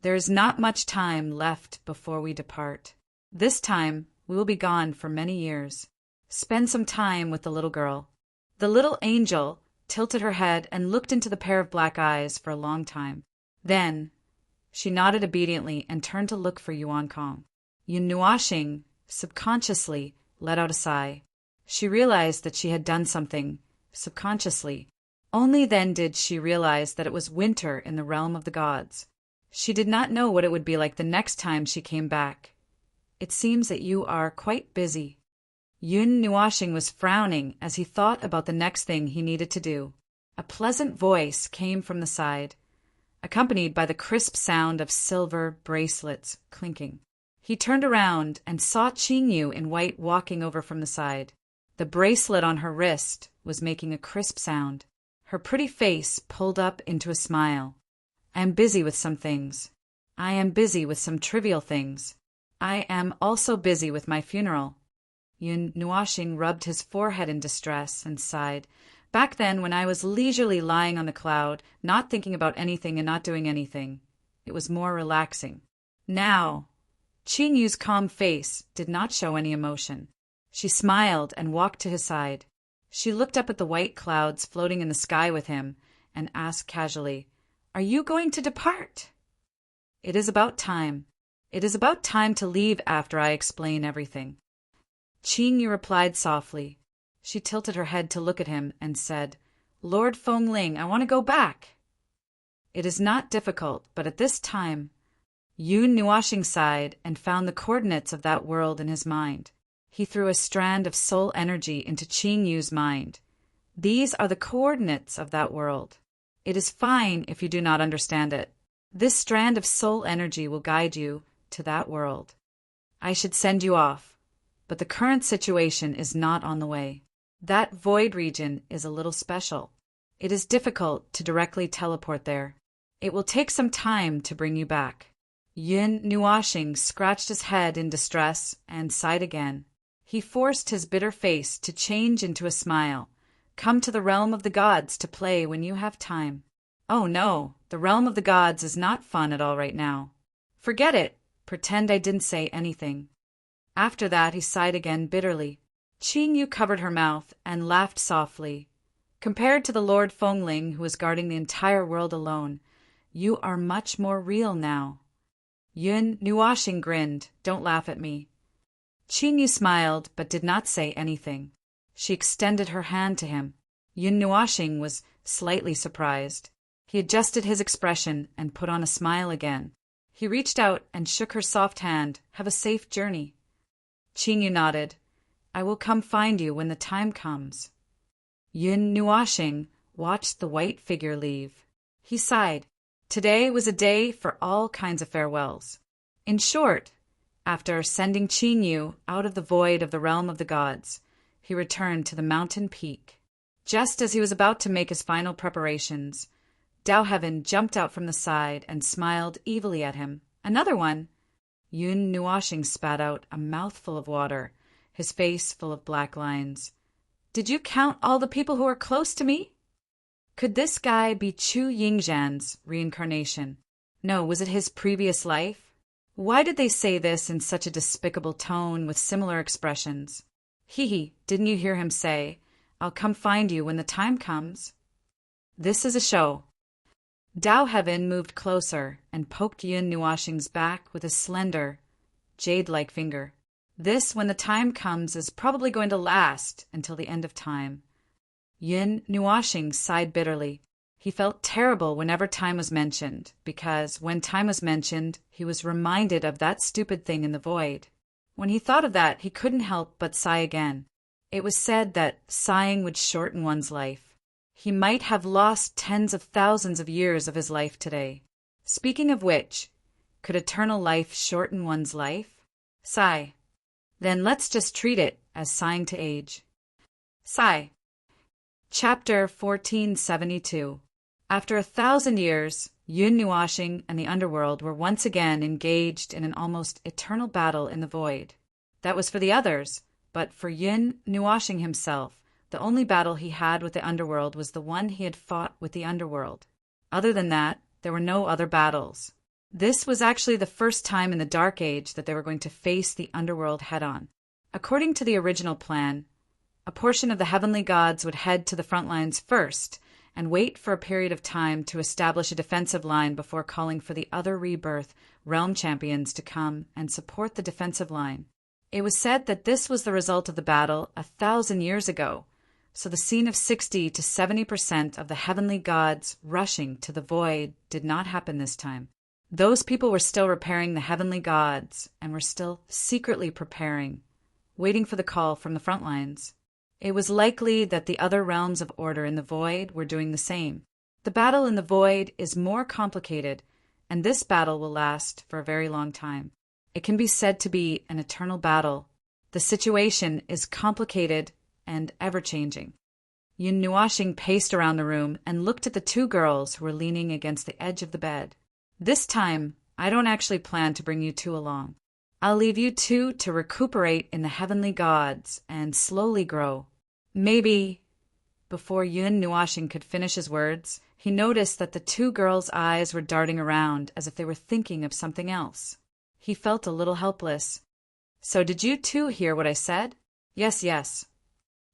"There is not much time left before we depart. This time, we will be gone for many years. Spend some time with the little girl." The little Angel tilted her head and looked into the pair of black eyes for a long time. Then, she nodded obediently and turned to look for Yuan Kong. Yun Nuoxing subconsciously let out a sigh. She realized that she had done something, subconsciously. Only then did she realize that it was winter in the realm of the gods. She did not know what it would be like the next time she came back. "It seems that you are quite busy." Yun Nuoxing was frowning as he thought about the next thing he needed to do. A pleasant voice came from the side, accompanied by the crisp sound of silver bracelets clinking. He turned around and saw Qingyu in white walking over from the side. The bracelet on her wrist was making a crisp sound. Her pretty face pulled up into a smile. "I am busy with some things. I am busy with some trivial things. I am also busy with my funeral." Yun Nuoxing rubbed his forehead in distress and sighed. "Back then, when I was leisurely lying on the cloud, not thinking about anything and not doing anything, it was more relaxing. Now," Qingyu's calm face did not show any emotion. She smiled and walked to his side. She looked up at the white clouds floating in the sky with him and asked casually, "Are you going to depart?" "It is about time. It is about time to leave after I explain everything." Qingyu replied softly. She tilted her head to look at him and said, "Lord Fengling, I want to go back." "It is not difficult, but at this time—" Yun Nuoxing sighed and found the coordinates of that world in his mind. He threw a strand of soul energy into Qingyu's mind. "These are the coordinates of that world. It is fine if you do not understand it. This strand of soul energy will guide you to that world. I should send you off, but the current situation is not on the way. That void region is a little special. It is difficult to directly teleport there. It will take some time to bring you back. Yun Nuashing scratched his head in distress and sighed again. He forced his bitter face to change into a smile. Come to the realm of the gods to play when you have time. Oh no, the realm of the gods is not fun at all right now. Forget it. Pretend I didn't say anything. After that he sighed again bitterly. Qing Yu covered her mouth and laughed softly. Compared to the Lord Fengling, who was guarding the entire world alone, you are much more real now. Yun Nuashing grinned. Don't laugh at me. Qing Yu smiled, but did not say anything. She extended her hand to him. Yun Nuashing was slightly surprised. He adjusted his expression and put on a smile again. He reached out and shook her soft hand. Have a safe journey. Qing Yu nodded. I will come find you when the time comes. Yun Nuashing watched the white figure leave. He sighed. Today was a day for all kinds of farewells. In short, after sending Qing Yu out of the void of the realm of the gods, he returned to the mountain peak. Just as he was about to make his final preparations, Dowheaven jumped out from the side and smiled evilly at him. Another one! Yun Nuashing spat out a mouthful of water, his face full of black lines. Did you count all the people who are close to me? Could this guy be Chu Yingzhan's reincarnation? No, was it his previous life? Why did they say this in such a despicable tone with similar expressions? Hee, didn't you hear him say, I'll come find you when the time comes? This is a show. Dowheaven moved closer and poked Yun Nuashing's back with his slender, jade-like finger. This, when the time comes, is probably going to last until the end of time. Yun Nuashing sighed bitterly. He felt terrible whenever time was mentioned, because when time was mentioned, he was reminded of that stupid thing in the void. When he thought of that, he couldn't help but sigh again. It was said that sighing would shorten one's life. He might have lost tens of thousands of years of his life today. Speaking of which, could eternal life shorten one's life? Sigh. Then let's just treat it as sighing to age. Sigh. Chapter 1472. After 1,000 years, Yun Nuashing and the underworld were once again engaged in an almost eternal battle in the void. That was for the others, but for Yun Nuashing himself, the only battle he had with the underworld was the one he had fought with the underworld. Other than that, there were no other battles. This was actually the first time in the Dark Age that they were going to face the underworld head-on. According to the original plan, a portion of the heavenly gods would head to the front lines first and wait for a period of time to establish a defensive line before calling for the other rebirth realm champions to come and support the defensive line. It was said that this was the result of the battle 1,000 years ago, so the scene of 60 to 70% of the heavenly gods rushing to the void did not happen this time. Those people were still repairing the heavenly gods and were still secretly preparing, waiting for the call from the front lines. It was likely that the other realms of order in the void were doing the same. The battle in the void is more complicated, and this battle will last for a very long time. It can be said to be an eternal battle. The situation is complicated and ever-changing. Yun Nuashing paced around the room and looked at the two girls who were leaning against the edge of the bed. This time, I don't actually plan to bring you two along. I'll leave you two to recuperate in the heavenly gods and slowly grow. Maybe. Before Yun Nuashing could finish his words, he noticed that the two girls' eyes were darting around as if they were thinking of something else. He felt a little helpless. So did you two hear what I said? Yes.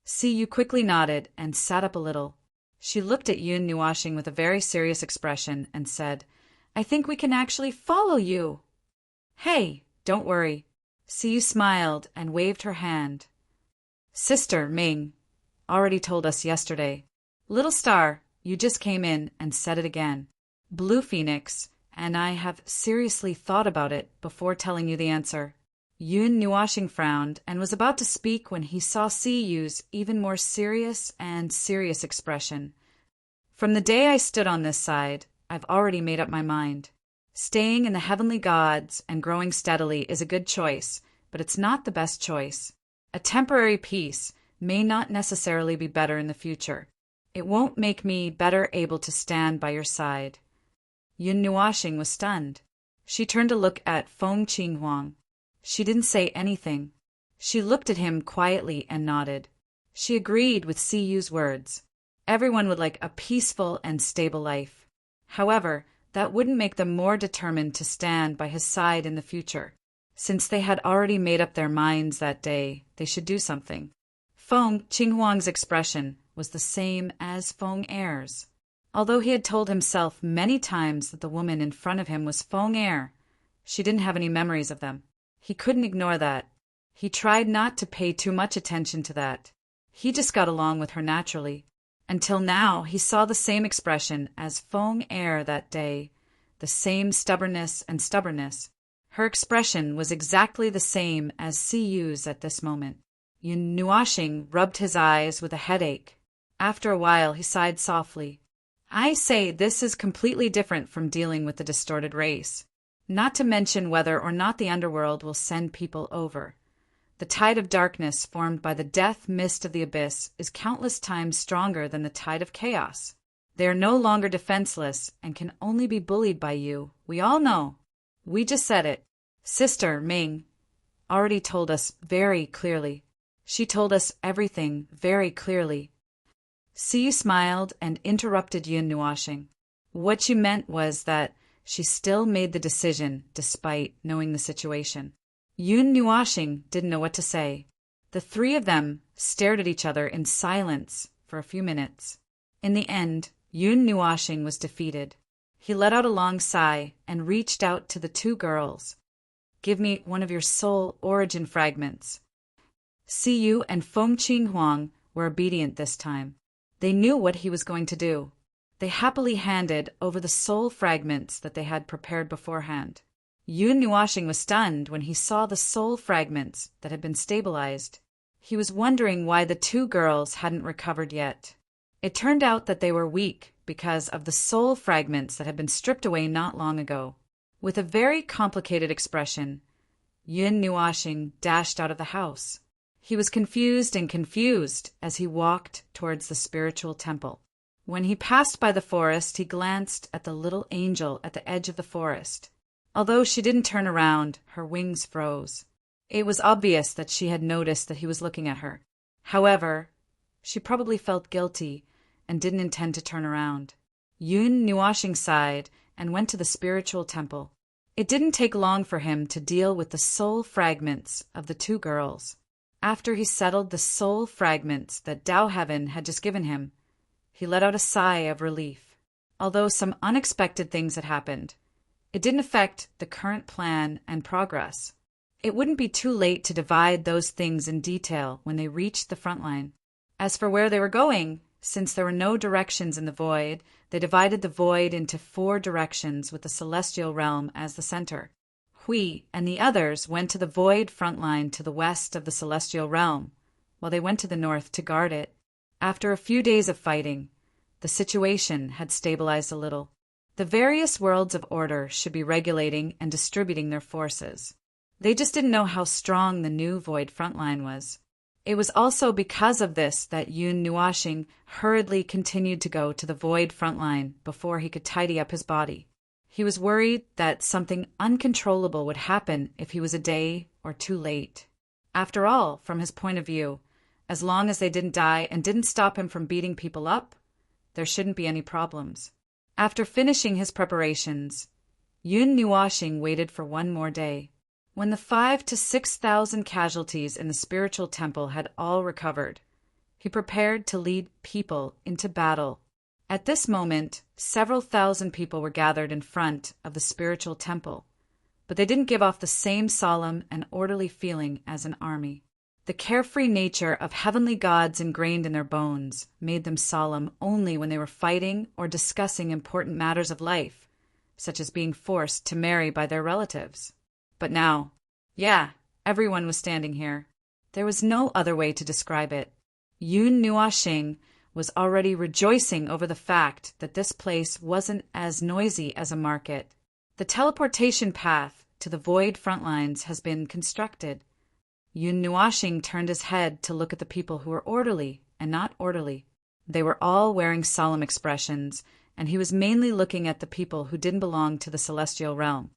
Si Yu quickly nodded and sat up a little. She looked at Yun Nuashing with a very serious expression and said, I think we can actually follow you. Hey, don't worry. Si Yu smiled and waved her hand. Sister Ming already told us yesterday. Little Star, you just came in and said it again. Blue Phoenix, and I have seriously thought about it before telling you the answer. Yun Nuashing frowned and was about to speak when he saw Si Yu's even more serious expression. From the day I stood on this side, I've already made up my mind. Staying in the heavenly gods and growing steadily is a good choice, but it's not the best choice. A temporary peace may not necessarily be better in the future. It won't make me better able to stand by your side." Yun Nuashing was stunned. She turned to look at Feng Qinghuang. She didn't say anything. She looked at him quietly and nodded. She agreed with Si Yu's words. Everyone would like a peaceful and stable life. However, that wouldn't make them more determined to stand by his side in the future. Since they had already made up their minds that day, they should do something. Feng Qinghuang's expression was the same as Feng Er's. Although he had told himself many times that the woman in front of him was Feng Er, she didn't have any memories of them. He couldn't ignore that. He tried not to pay too much attention to that. He just got along with her naturally. Until now, he saw the same expression as Feng Er that day, the same stubbornness. Her expression was exactly the same as Si Yu's at this moment. Yun Nuashing rubbed his eyes with a headache. After a while, he sighed softly. "I say this is completely different from dealing with the distorted race. Not to mention whether or not the underworld will send people over. The tide of darkness formed by the death mist of the abyss is countless times stronger than the tide of chaos. They are no longer defenseless and can only be bullied by you. We all know. We just said it. Sister Ming already told us very clearly. She told us everything very clearly." Si smiled and interrupted Yun Nuashing. What she meant was that she still made the decision despite knowing the situation. Yun Nuashing didn't know what to say. The three of them stared at each other in silence for a few minutes. In the end, Yun Nuashing was defeated. He let out a long sigh and reached out to the two girls. "Give me one of your soul origin fragments." Si Yu and Feng Qinghuang were obedient this time. They knew what he was going to do. They happily handed over the soul fragments that they had prepared beforehand. Yun Nuashing was stunned when he saw the soul fragments that had been stabilized. He was wondering why the two girls hadn't recovered yet. It turned out that they were weak because of the soul fragments that had been stripped away not long ago. With a very complicated expression, Yun Nuashing dashed out of the house. He was confused as he walked towards the spiritual temple. When he passed by the forest, he glanced at the little angel at the edge of the forest. Although she didn't turn around, her wings froze. It was obvious that she had noticed that he was looking at her. However, she probably felt guilty and didn't intend to turn around. Yun Nuashing sighed and went to the spiritual temple. It didn't take long for him to deal with the soul fragments of the two girls. After he settled the soul fragments that Tao Heaven had just given him, he let out a sigh of relief. Although some unexpected things had happened, it didn't affect the current plan and progress. It wouldn't be too late to divide those things in detail when they reached the front line. As for where they were going, since there were no directions in the void, they divided the void into 4 directions with the celestial realm as the center. Hui and the others went to the void front line to the west of the celestial realm, while they went to the north to guard it. After a few days of fighting, the situation had stabilized a little. The various worlds of order should be regulating and distributing their forces. They just didn't know how strong the new void front line was. It was also because of this that Yun Nuashing hurriedly continued to go to the void front line before he could tidy up his body. He was worried that something uncontrollable would happen if he was a day or 2 late. After all, from his point of view, as long as they didn't die and didn't stop him from beating people up, there shouldn't be any problems. After finishing his preparations, Yun Nuashing waited for 1 more day. When the 5,000 to 6,000 casualties in the spiritual temple had all recovered, he prepared to lead people into battle. At this moment, several thousand people were gathered in front of the spiritual temple, but they didn't give off the same solemn and orderly feeling as an army. The carefree nature of heavenly gods ingrained in their bones made them solemn only when they were fighting or discussing important matters of life, such as being forced to marry by their relatives. But now, everyone was standing here. There was no other way to describe it. Yun Nuashing was already rejoicing over the fact that this place wasn't as noisy as a market. The teleportation path to the void front lines has been constructed. Yun Nuashing turned his head to look at the people who were orderly and not orderly. They were all wearing solemn expressions, and he was mainly looking at the people who didn't belong to the celestial realm.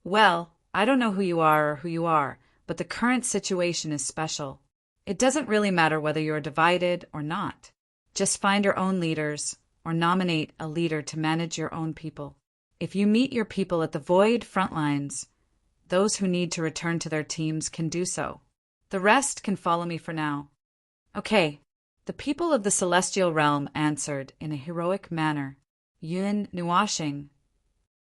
Well, I don't know who you are or who you are, but the current situation is special. It doesn't really matter whether you're divided or not. Just find your own leaders, or nominate a leader to manage your own people. If you meet your people at the void front lines, those who need to return to their teams can do so. The rest can follow me for now. Okay, the people of the celestial realm answered in a heroic manner. Yun Nuashing.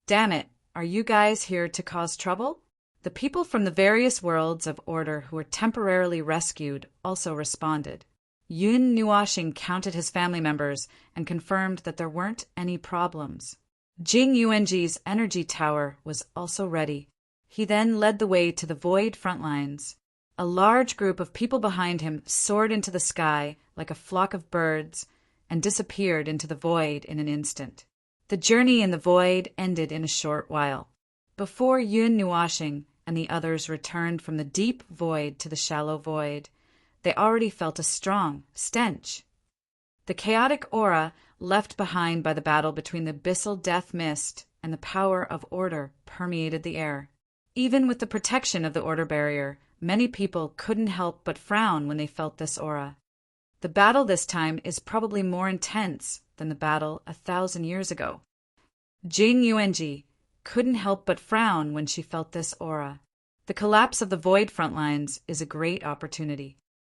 Damn it, are you guys here to cause trouble? The people from the various worlds of order who were temporarily rescued also responded. Yun Nuashing counted his family members and confirmed that there weren't any problems. Jing Yuanji's energy tower was also ready. He then led the way to the void front lines. A large group of people behind him soared into the sky like a flock of birds and disappeared into the void in an instant. The journey in the void ended in a short while. Before Yun Nuashing and the others returned from the deep void to the shallow void, they already felt a strong stench. The chaotic aura left behind by the battle between the abyssal death mist and the power of order permeated the air. Even with the protection of the order barrier, many people couldn't help but frown when they felt this aura. The battle this time is probably more intense than the battle 1,000 years ago. Jing Yuanji couldn't help but frown when she felt this aura. The collapse of the void front lines is a great opportunity.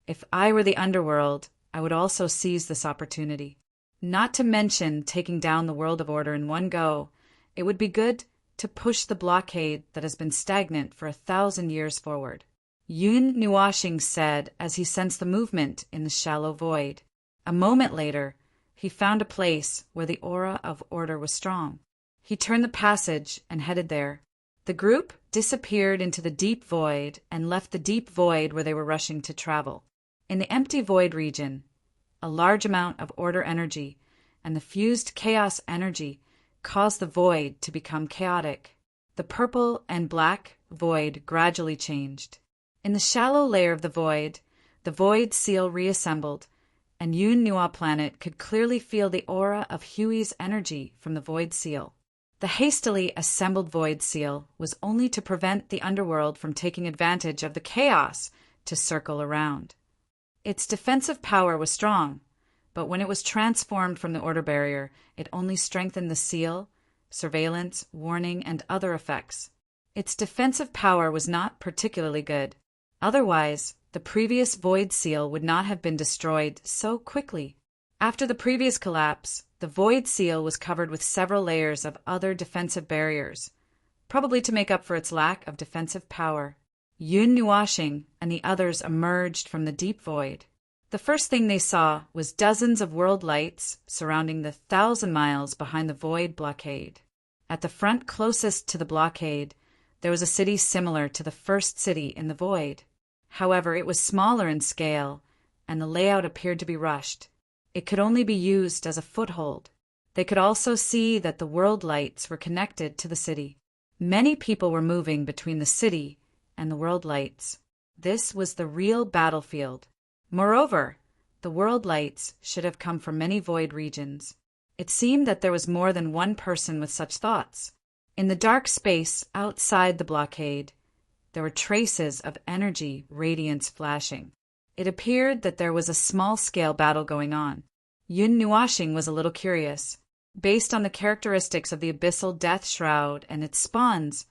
If I were the underworld, I would also seize this opportunity. Not to mention taking down the world of order in one go, it would be good to push the blockade that has been stagnant for 1,000 years forward. Yun Nuashing said as he sensed the movement in the shallow void. A moment later, he found a place where the aura of order was strong. He turned the passage and headed there. The group disappeared into the deep void and left the deep void where they were rushing to travel. In the empty void region, a large amount of order energy and the fused chaos energy caused the void to become chaotic. The purple and black void gradually changed. In the shallow layer of the void seal reassembled, and Yun Nua planet could clearly feel the aura of Huey's energy from the void seal. The hastily assembled void seal was only to prevent the underworld from taking advantage of the chaos to circle around. Its defensive power was strong, but when it was transformed from the order barrier, it only strengthened the seal, surveillance, warning, and other effects. Its defensive power was not particularly good. Otherwise, the previous void seal would not have been destroyed so quickly. After the previous collapse, the void seal was covered with several layers of other defensive barriers, probably to make up for its lack of defensive power. Yun Nuashing and the others emerged from the deep void. The first thing they saw was dozens of world lights surrounding the 1,000 miles behind the void blockade. At the front closest to the blockade, there was a city similar to the first city in the void. However, it was smaller in scale, and the layout appeared to be rushed. It could only be used as a foothold. They could also see that the world lights were connected to the city. Many people were moving between the city and the world lights. This was the real battlefield. Moreover, the world lights should have come from many void regions. It seemed that there was more than one person with such thoughts. In the dark space outside the blockade, there were traces of energy radiance flashing. It appeared that there was a small-scale battle going on. Yun Nuashing was a little curious. Based on the characteristics of the abyssal death shroud and its spawns,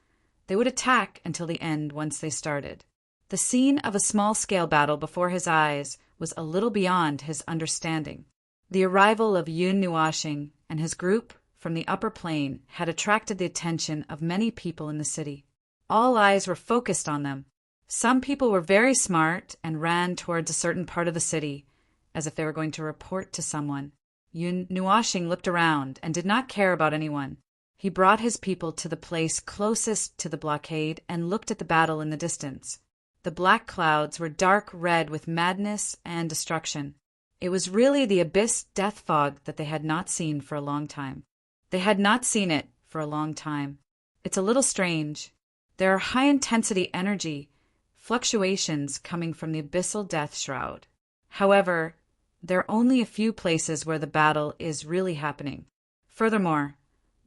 they would attack until the end once they started. The scene of a small-scale battle before his eyes was a little beyond his understanding. The arrival of Yun Nuashing and his group from the upper plane had attracted the attention of many people in the city. All eyes were focused on them. Some people were very smart and ran towards a certain part of the city, as if they were going to report to someone. Yun Nuashing looked around and did not care about anyone. He brought his people to the place closest to the blockade and looked at the battle in the distance. The black clouds were dark red with madness and destruction. It was really the abyss death fog that they had not seen for a long time. They had not seen it for a long time. It's a little strange. There are high-intensity energy fluctuations coming from the abyssal death shroud. However, There are only a few places where the battle is really happening. Furthermore,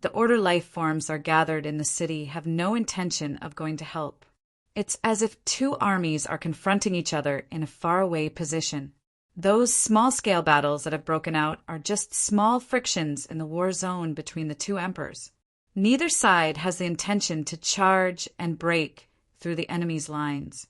the Order life forms are gathered in the city have no intention of going to help. It's as if two armies are confronting each other in a faraway position. Those small-scale battles that have broken out are just small frictions in the war zone between the two emperors. Neither side has the intention to charge and break through the enemy's lines.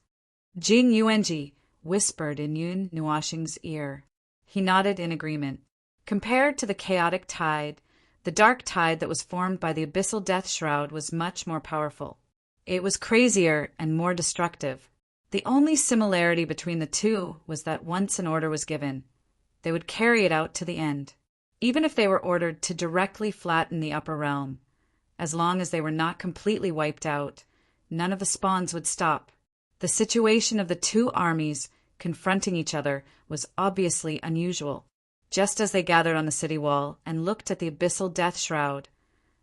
Jing Yuanji whispered in Yun Nuoxing's ear. He nodded in agreement. Compared to the chaotic tide, the dark tide that was formed by the abyssal death shroud was much more powerful. It was crazier and more destructive. The only similarity between the two was that once an order was given, they would carry it out to the end. Even if they were ordered to directly flatten the upper realm, as long as they were not completely wiped out, none of the spawns would stop. The situation of the two armies confronting each other was obviously unusual. Just as they gathered on the city wall and looked at the abyssal death shroud,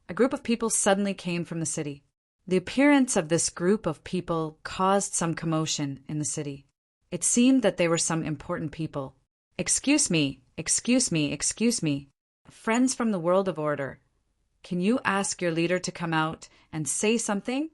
a group of people suddenly came from the city. The appearance of this group of people caused some commotion in the city. It seemed that they were some important people. Excuse me, excuse me, excuse me. Friends from the world of order, can you ask your leader to come out and say something?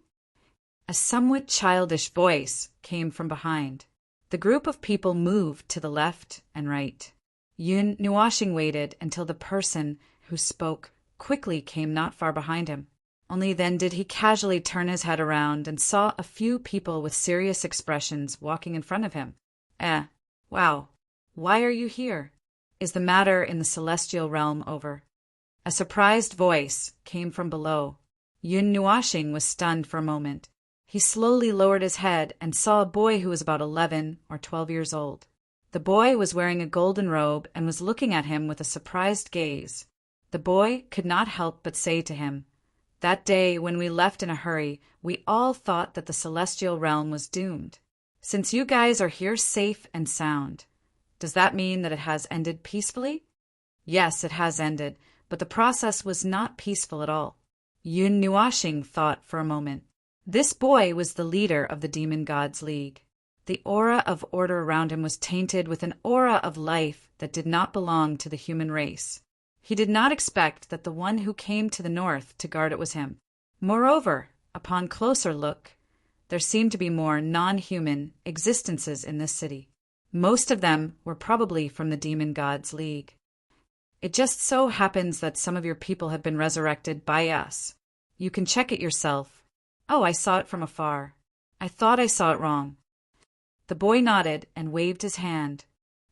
A somewhat childish voice came from behind. The group of people moved to the left and right. Yun Nuoxing waited until the person who spoke quickly came not far behind him. Only then did he casually turn his head around and saw a few people with serious expressions walking in front of him. Wow. Why are you here? Is the matter in the celestial realm over? A surprised voice came from below. Yun Nuoxing was stunned for a moment. He slowly lowered his head and saw a boy who was about 11 or 12 years old. The boy was wearing a golden robe and was looking at him with a surprised gaze. The boy could not help but say to him, "That day when we left in a hurry, we all thought that the celestial realm was doomed. Since you guys are here safe and sound, does that mean that it has ended peacefully?" Yes, it has ended, but the process was not peaceful at all. Yun Nuoxing thought for a moment. This boy was the leader of the Demon Gods League. The aura of order around him was tainted with an aura of life that did not belong to the human race. He did not expect that the one who came to the north to guard it was him. Moreover, upon closer look, there seemed to be more non-human existences in this city. Most of them were probably from the Demon Gods League. It just so happens that some of your people have been resurrected by us. You can check it yourself. Oh, I saw it from afar. I thought I saw it wrong. The boy nodded and waved his hand.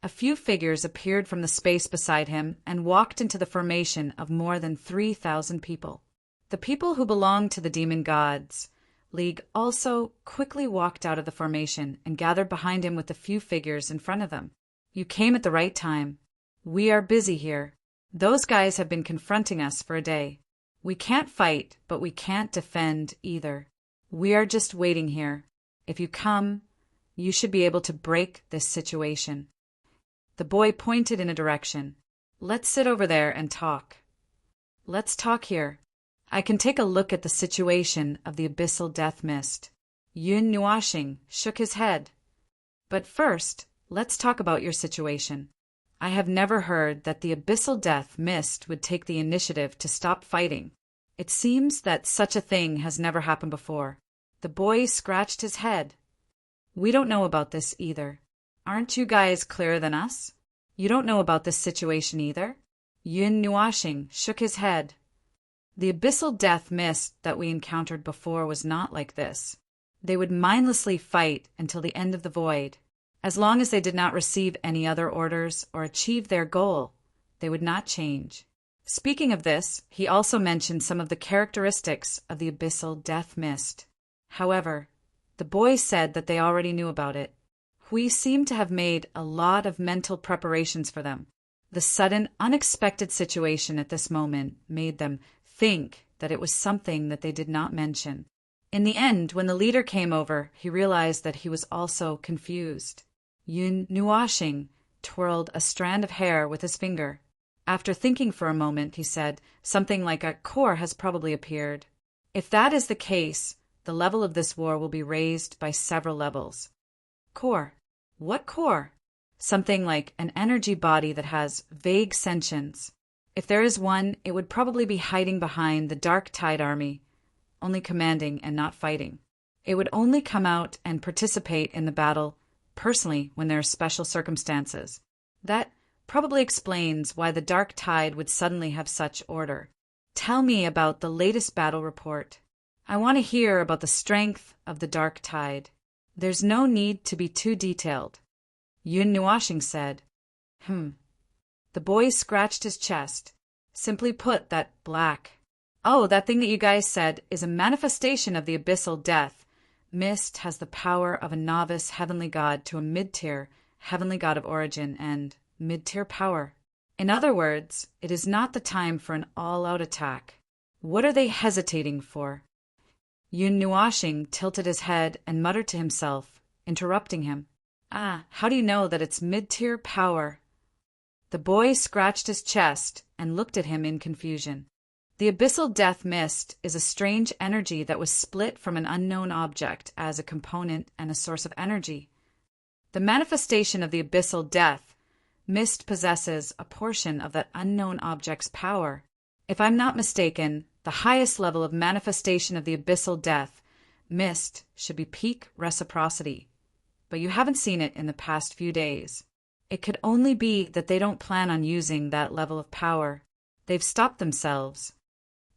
A few figures appeared from the space beside him and walked into the formation of more than 3,000 people. The people who belonged to the Demon Gods League also quickly walked out of the formation and gathered behind him with the few figures in front of them. You came at the right time. We are busy here. Those guys have been confronting us for a day. We can't fight, but we can't defend either. We are just waiting here. If you come, you should be able to break this situation. The boy pointed in a direction. Let's sit over there and talk. Let's talk here. I can take a look at the situation of the abyssal death mist. Yun Nuoxing shook his head. But first, let's talk about your situation. I have never heard that the abyssal death mist would take the initiative to stop fighting. It seems that such a thing has never happened before. The boy scratched his head. We don't know about this either. Aren't you guys clearer than us? You don't know about this situation either? Yun Nuoxing shook his head. The abyssal death mist that we encountered before was not like this. They would mindlessly fight until the end of the void. As long as they did not receive any other orders or achieve their goal, they would not change. Speaking of this, he also mentioned some of the characteristics of the abyssal death mist. However, the boy said that they already knew about it. We seem to have made a lot of mental preparations for them. The sudden, unexpected situation at this moment made them think that it was something that they did not mention. In the end, when the leader came over, he realized that he was also confused. Yun Nuoxing twirled a strand of hair with his finger. After thinking for a moment, he said, something like a core has probably appeared. If that is the case, the level of this war will be raised by several levels. Core? What core? Something like an energy body that has vague sentience. If there is one, it would probably be hiding behind the Dark Tide army, only commanding and not fighting. It would only come out and participate in the battle personally when there are special circumstances. That probably explains why the Dark Tide would suddenly have such order. Tell me about the latest battle report. I want to hear about the strength of the Dark Tide. There's no need to be too detailed. Yun Nuashing said. The boy scratched his chest. Simply put, that black. Oh, that thing that you guys said is a manifestation of the abyssal death. Mist has the power of a novice heavenly god to a mid-tier heavenly god of origin and mid-tier power. In other words, it is not the time for an all-out attack. What are they hesitating for? Yun Nuashing tilted his head and muttered to himself, interrupting him. How do you know that it's mid-tier power? The boy scratched his chest and looked at him in confusion. The abyssal death mist is a strange energy that was split from an unknown object as a component and a source of energy. The manifestation of the abyssal death mist possesses a portion of that unknown object's power. If I'm not mistaken, the highest level of manifestation of the abyssal death mist should be peak reciprocity. But you haven't seen it in the past few days. It could only be that they don't plan on using that level of power. They've stopped themselves.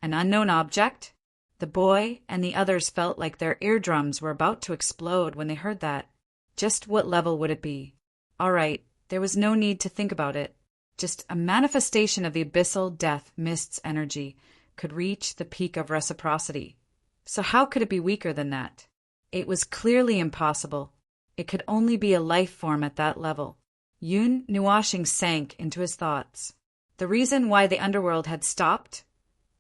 An unknown object? The boy and the others felt like their eardrums were about to explode when they heard that. Just what level would it be? All right, there was no need to think about it. Just a manifestation of the abyssal death mist's energy could reach the peak of reciprocity. So how could it be weaker than that? It was clearly impossible. It could only be a life form at that level. Yun Nuashing sank into his thoughts. The reason why the underworld had stopped,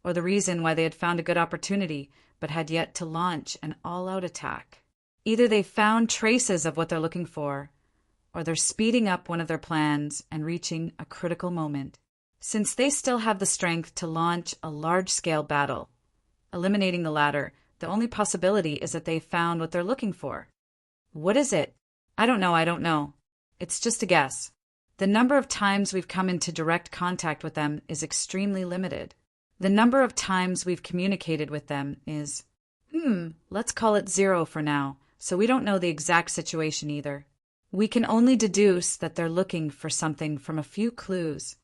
or the reason why they had found a good opportunity but had yet to launch an all-out attack. Either they found traces of what they're looking for, or they're speeding up one of their plans and reaching a critical moment. Since they still have the strength to launch a large-scale battle, eliminating the latter, the only possibility is that they've found what they're looking for. What is it? I don't know. It's just a guess. The number of times we've come into direct contact with them is extremely limited. The number of times we've communicated with them is, let's call it 0 for now, so we don't know the exact situation either. We can only deduce that they're looking for something from a few clues.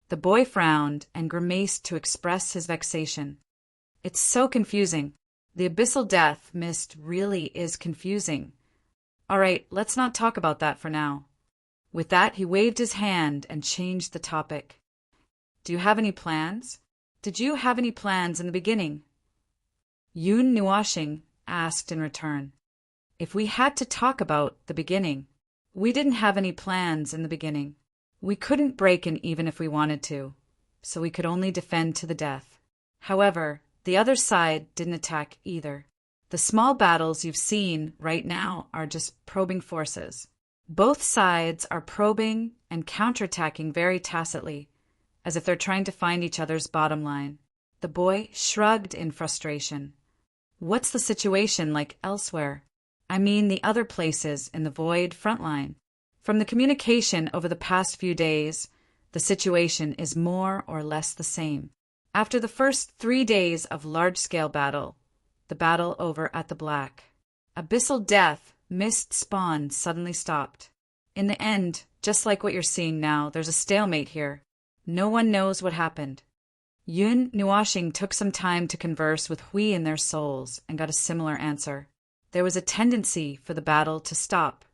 The boy frowned and grimaced to express his vexation. It's so confusing. The abyssal death mist really is confusing. All right, let's not talk about that for now. With that, he waved his hand and changed the topic. Do you have any plans? Did you have any plans in the beginning? Yun Nuashing asked in return. If we had to talk about the beginning, we didn't have any plans in the beginning. We couldn't break in even if we wanted to, so we could only defend to the death. However, the other side didn't attack either. The small battles you've seen right now are just probing forces. Both sides are probing and counterattacking very tacitly, as if they're trying to find each other's bottom line. The boy shrugged in frustration. What's the situation like elsewhere? I mean the other places in the Void frontline. From the communication over the past few days, the situation is more or less the same. After the first 3 days of large-scale battle, the battle over at the Black, abyssal death, mist spawn suddenly stopped. In the end, just like what you're seeing now, there's a stalemate here. No one knows what happened. Yun Nuashing took some time to converse with Hui in their souls and got a similar answer. There was a tendency for the battle to stop.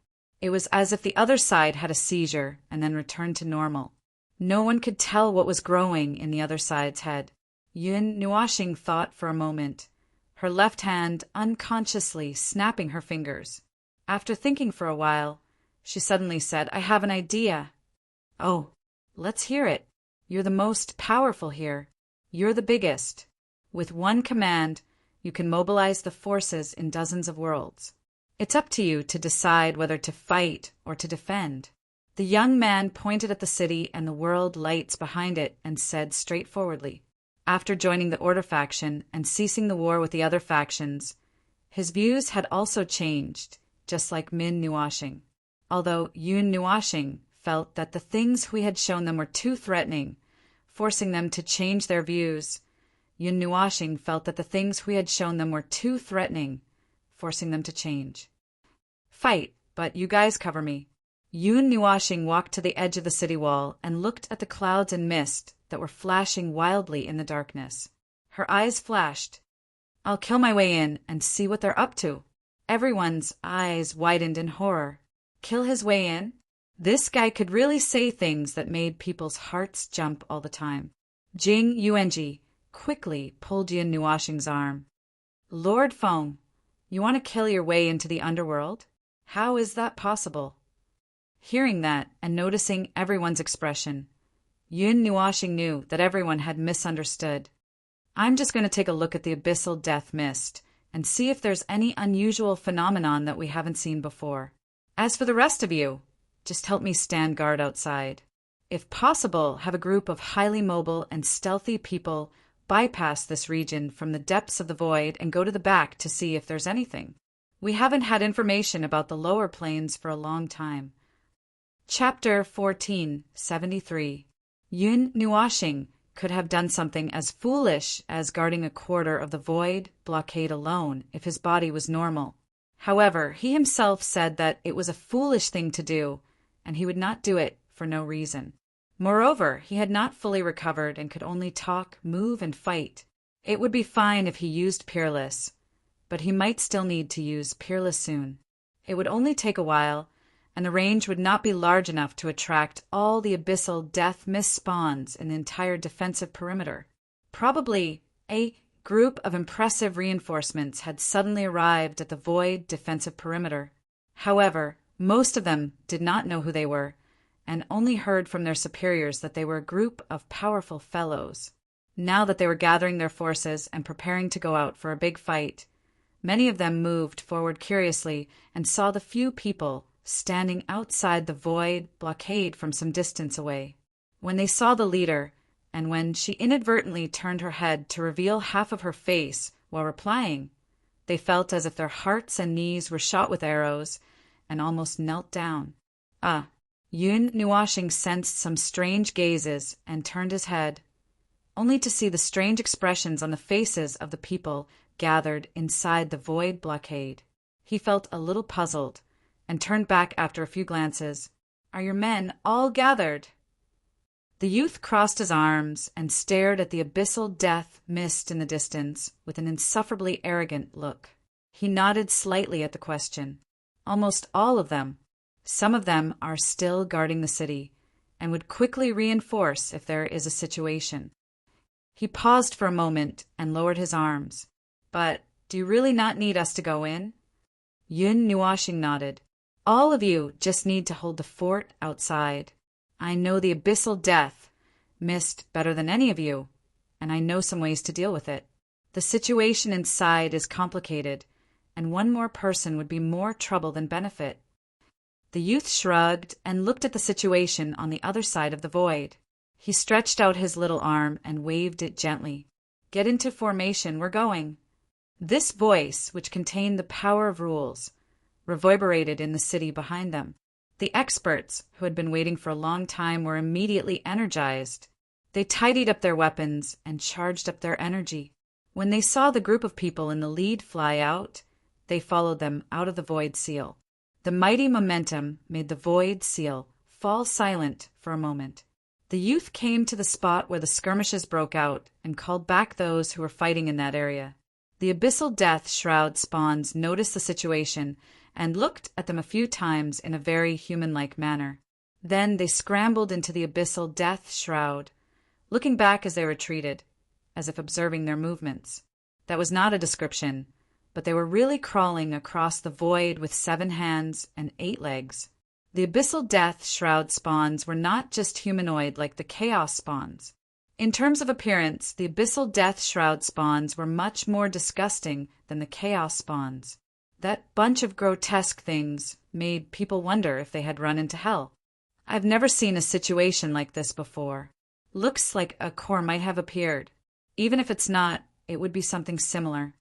It was as if the other side had a seizure and then returned to normal. No one could tell what was growing in the other side's head. Yun Nuashing thought for a moment, her left hand unconsciously snapping her fingers. After thinking for a while, she suddenly said, I have an idea. Oh, let's hear it. You're the most powerful here. You're the biggest. With one command, you can mobilize the forces in dozens of worlds. It's up to you to decide whether to fight or to defend. The young man pointed at the city and the world lights behind it and said straightforwardly, after joining the Order faction and ceasing the war with the other factions, his views had also changed, just like Min Nuashing. although Yun Nuashing felt that the things we had shown them were too threatening, forcing them to change their views. Yun Nuashing felt that the things we had shown them were too threatening, forcing them to change. Fight, but you guys cover me. Yun Nuashing walked to the edge of the city wall and looked at the clouds and mist that were flashing wildly in the darkness. Her eyes flashed. I'll kill my way in and see what they're up to. Everyone's eyes widened in horror. Kill his way in? This guy could really say things that made people's hearts jump all the time. Jing Yuanji quickly pulled Yun Nuashing's arm. Lord Feng, you want to kill your way into the underworld? How is that possible? Hearing that and noticing everyone's expression, Yun Nuashing knew that everyone had misunderstood. I'm just going to take a look at the abyssal death mist and see if there's any unusual phenomenon that we haven't seen before. As for the rest of you, just help me stand guard outside. If possible, have a group of highly mobile and stealthy people bypass this region from the depths of the void and go to the back to see if there's anything. We haven't had information about the lower planes for a long time. Chapter 1473. Yun Nuashing could have done something as foolish as guarding a quarter of the void blockade alone if his body was normal. However, he himself said that it was a foolish thing to do, and he would not do it for no reason. Moreover, he had not fully recovered and could only talk, move, and fight. It would be fine if he used Peerless, but he might still need to use Peerless soon. It would only take a while, and the range would not be large enough to attract all the abyssal death mist spawns in the entire defensive perimeter. Probably a group of impressive reinforcements had suddenly arrived at the void defensive perimeter. However, most of them did not know who they were, and only heard from their superiors that they were a group of powerful fellows. Now that they were gathering their forces and preparing to go out for a big fight, many of them moved forward curiously and saw the few people standing outside the void blockade from some distance away. When they saw the leader, and when she inadvertently turned her head to reveal half of her face while replying, they felt as if their hearts and knees were shot with arrows and almost knelt down. Yun Nuashing sensed some strange gazes and turned his head, only to see the strange expressions on the faces of the people gathered inside the void blockade. He felt a little puzzled and turned back after a few glances. Are your men all gathered? The youth crossed his arms and stared at the abyssal death mist in the distance with an insufferably arrogant look. He nodded slightly at the question. Almost all of them. Some of them are still guarding the city and would quickly reinforce if there is a situation. He paused for a moment and lowered his arms. But do you really not need us to go in? Yun Nuashing nodded. All of you just need to hold the fort outside. I know the abyssal death mist better than any of you, and I know some ways to deal with it. The situation inside is complicated, and one more person would be more trouble than benefit. The youth shrugged and looked at the situation on the other side of the void. He stretched out his little arm and waved it gently. Get into formation, we're going. This voice, which contained the power of rules, reverberated in the city behind them. The experts, who had been waiting for a long time, were immediately energized. They tidied up their weapons and charged up their energy. When they saw the group of people in the lead fly out, they followed them out of the void seal. The mighty momentum made the void seal fall silent for a moment. The youth came to the spot where the skirmishes broke out and called back those who were fighting in that area. The abyssal death shroud spawns noticed the situation and looked at them a few times in a very human-like manner. Then they scrambled into the abyssal death shroud, looking back as they retreated, as if observing their movements. That was not a description, but they were really crawling across the void with 7 hands and 8 legs. The abyssal death shroud spawns were not just humanoid like the chaos spawns. In terms of appearance, the abyssal death shroud spawns were much more disgusting than the chaos spawns. That bunch of grotesque things made people wonder if they had run into hell. I've never seen a situation like this before. Looks like a core might have appeared. Even if it's not, it would be something similar.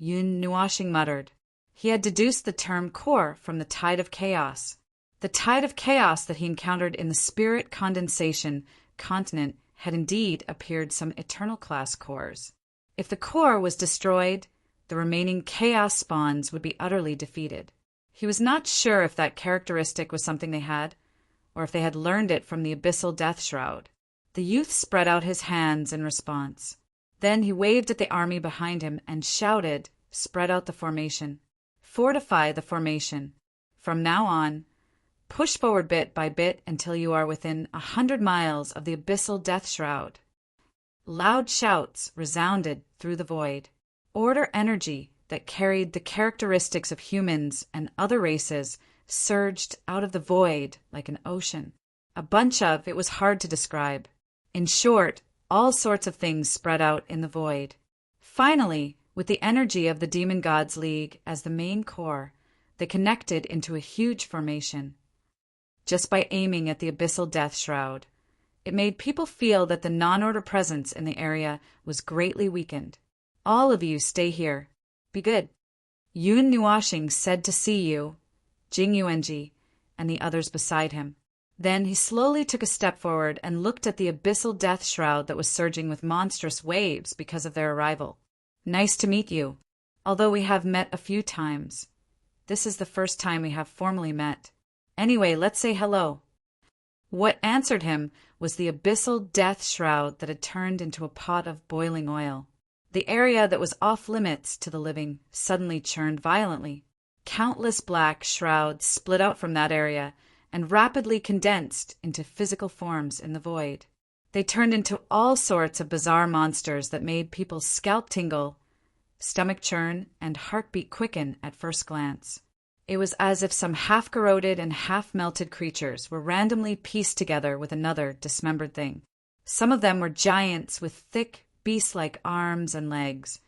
Yun Nuashing muttered. He had deduced the term core from the tide of chaos. The tide of chaos that he encountered in the spirit condensation continent had indeed appeared some eternal class cores. If the core was destroyed, the remaining chaos spawns would be utterly defeated. He was not sure if that characteristic was something they had, or if they had learned it from the abyssal death shroud. The youth spread out his hands in response. Then he waved at the army behind him and shouted, "Spread out the formation. Fortify the formation. From now on, push forward bit by bit until you are within 100 miles of the abyssal death shroud." Loud shouts resounded through the void. Order energy that carried the characteristics of humans and other races surged out of the void like an ocean. A bunch of it was hard to describe. In short, all sorts of things spread out in the void. Finally, with the energy of the Demon Gods League as the main core, they connected into a huge formation. Just by aiming at the abyssal death shroud, it made people feel that the non-order presence in the area was greatly weakened. "All of you stay here. Be good." Yun Nuashing said to see you, Jing Yuanji, and the others beside him. Then he slowly took a step forward and looked at the abyssal death shroud that was surging with monstrous waves because of their arrival. "Nice to meet you. Although we have met a few times, this is the first time we have formally met. Anyway, let's say hello." What answered him was the abyssal death shroud that had turned into a pot of boiling oil. The area that was off limits to the living suddenly churned violently. Countless black shrouds split out from that area and rapidly condensed into physical forms in the void. They turned into all sorts of bizarre monsters that made people's scalp tingle, stomach churn, and heartbeat quicken at first glance. It was as if some half-corroded and half-melted creatures were randomly pieced together with another dismembered thing. Some of them were giants with thick, beast-like arms and legs,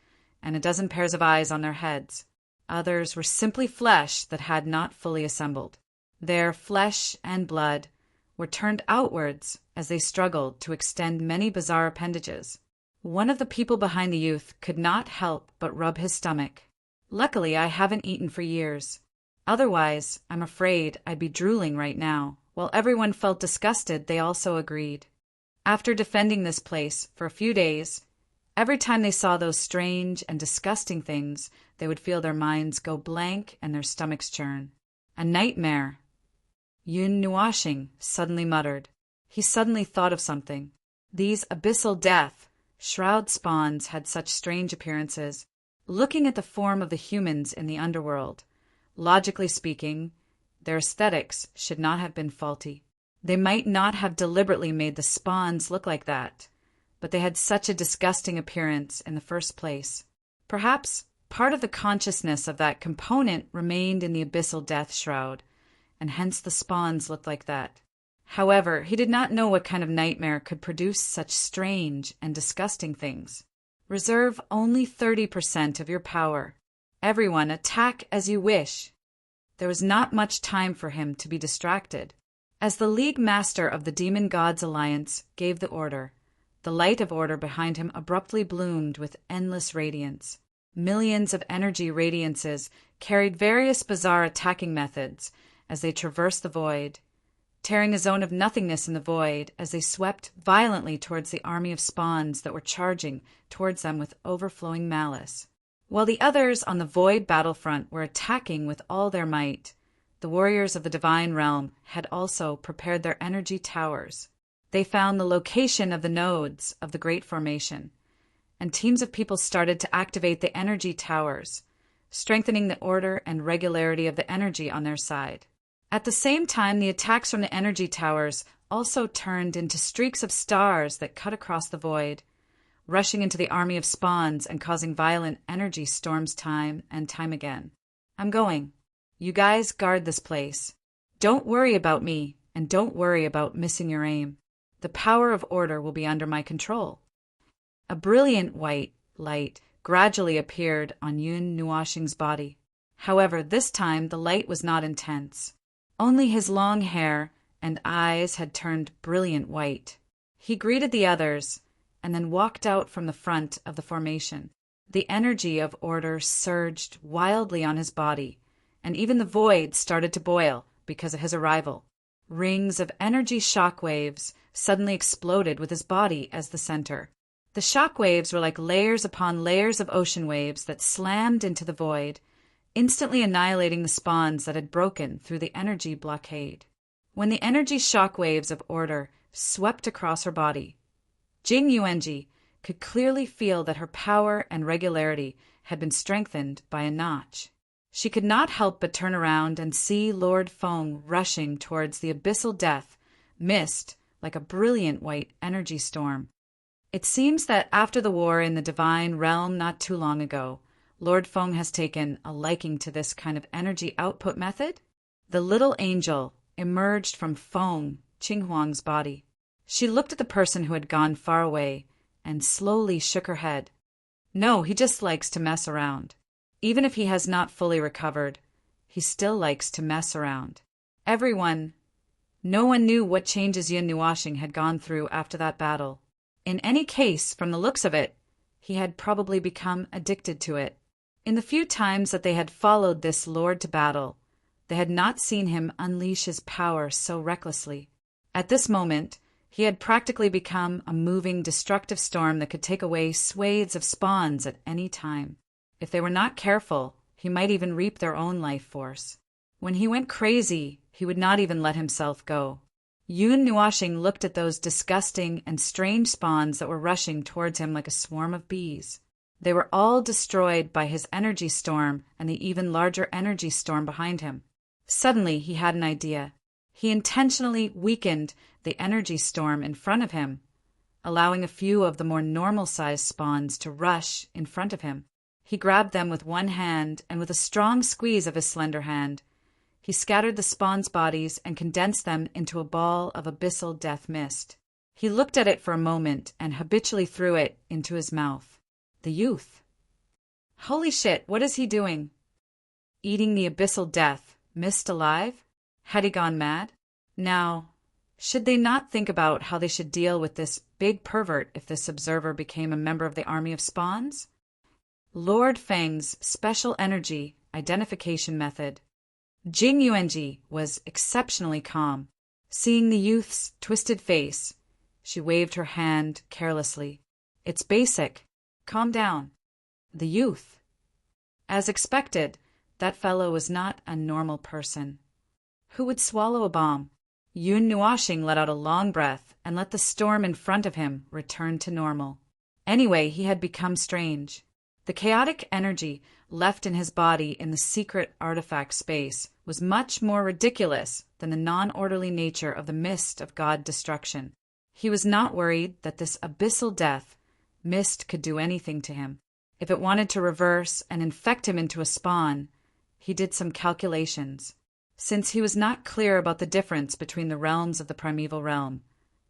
and a dozen pairs of eyes on their heads. Others were simply flesh that had not fully assembled. Their flesh and blood were turned outwards as they struggled to extend many bizarre appendages. One of the people behind the youth could not help but rub his stomach. "Luckily, I haven't eaten for years. Otherwise, I'm afraid I'd be drooling right now." While everyone felt disgusted, they also agreed. After defending this place for a few days, every time they saw those strange and disgusting things, they would feel their minds go blank and their stomachs churn. "A nightmare," Yun Nuashing suddenly muttered. He suddenly thought of something. These abyssal death shroud spawns had such strange appearances. Looking at the form of the humans in the underworld, logically speaking, their aesthetics should not have been faulty. They might not have deliberately made the spawns look like that, but they had such a disgusting appearance in the first place. Perhaps part of the consciousness of that component remained in the abyssal death shroud, and hence the spawns looked like that. However, he did not know what kind of nightmare could produce such strange and disgusting things. Reserve only 30% of your power. Everyone attack as you wish. There was not much time for him to be distracted. As the League Master of the Demon Gods Alliance gave the order, the light of order behind him abruptly bloomed with endless radiance. Millions of energy radiances carried various bizarre attacking methods as they traversed the void, tearing a zone of nothingness in the void as they swept violently towards the army of spawns that were charging towards them with overflowing malice. While the others on the void battlefront were attacking with all their might, the warriors of the divine realm had also prepared their energy towers. They found the location of the nodes of the Great Formation, and teams of people started to activate the energy towers, strengthening the order and regularity of the energy on their side. At the same time, the attacks from the energy towers also turned into streaks of stars that cut across the void, rushing into the army of spawns and causing violent energy storms time and time again. "I'm going. You guys guard this place. Don't worry about me, and don't worry about missing your aim. The power of order will be under my control." A brilliant white light gradually appeared on Yun Nuashing's body. However, this time the light was not intense. Only his long hair and eyes had turned brilliant white. He greeted the others and then walked out from the front of the formation. The energy of order surged wildly on his body, and even the void started to boil because of his arrival. Rings of energy shock waves suddenly exploded with his body as the center. The shock waves were like layers upon layers of ocean waves that slammed into the void, instantly annihilating the spawns that had broken through the energy blockade. When the energy shock waves of order swept across her body, Jing Yuanji could clearly feel that her power and regularity had been strengthened by a notch. She could not help but turn around and see Lord Feng rushing towards the abyssal death mist like a brilliant white energy storm. It seems that after the war in the divine realm not too long ago, Lord Feng has taken a liking to this kind of energy output method. The little angel emerged from Feng Qinghuang's body. She looked at the person who had gone far away and slowly shook her head. No, he just likes to mess around. Even if he has not fully recovered, he still likes to mess around. No one knew what changes Yun Nuoxing had gone through after that battle. In any case, from the looks of it, he had probably become addicted to it. In the few times that they had followed this lord to battle, they had not seen him unleash his power so recklessly. At this moment, he had practically become a moving, destructive storm that could take away swathes of spawns at any time. If they were not careful, he might even reap their own life force. When he went crazy, he would not even let himself go. Yun Nuoxing looked at those disgusting and strange spawns that were rushing towards him like a swarm of bees. They were all destroyed by his energy storm and the even larger energy storm behind him. Suddenly, he had an idea. He intentionally weakened the energy storm in front of him, allowing a few of the more normal-sized spawns to rush in front of him. He grabbed them with one hand, and with a strong squeeze of his slender hand, he scattered the spawns' bodies and condensed them into a ball of abyssal death mist. He looked at it for a moment and habitually threw it into his mouth. The youth. Holy shit, what is he doing? Eating the abyssal death mist alive? Had he gone mad? Now, should they not think about how they should deal with this big pervert if this observer became a member of the army of spawns? Lord Feng's special energy identification method. Jing Yuanji was exceptionally calm. Seeing the youth's twisted face, she waved her hand carelessly. It's basic. Calm down. The youth. As expected, that fellow was not a normal person. Who would swallow a bomb? Yun Nuoxing let out a long breath and let the storm in front of him return to normal. Anyway, he had become strange. The chaotic energy left in his body in the secret artifact space was much more ridiculous than the non-orderly nature of the mist of God destruction. He was not worried that this abyssal death mist could do anything to him. If it wanted to reverse and infect him into a spawn, he did some calculations. Since he was not clear about the difference between the realms of the primeval realm,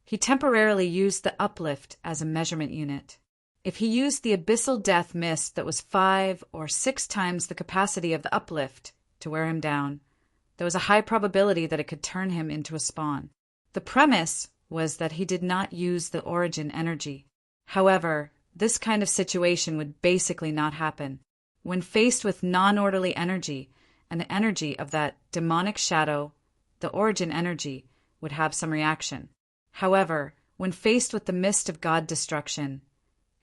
he temporarily used the uplift as a measurement unit. If he used the abyssal death mist that was 5 or 6 times the capacity of the uplift to wear him down, there was a high probability that it could turn him into a spawn. The premise was that he did not use the origin energy. However, this kind of situation would basically not happen. When faced with non-orderly energy and the energy of that demonic shadow, the origin energy would have some reaction. However, when faced with the mist of God destruction,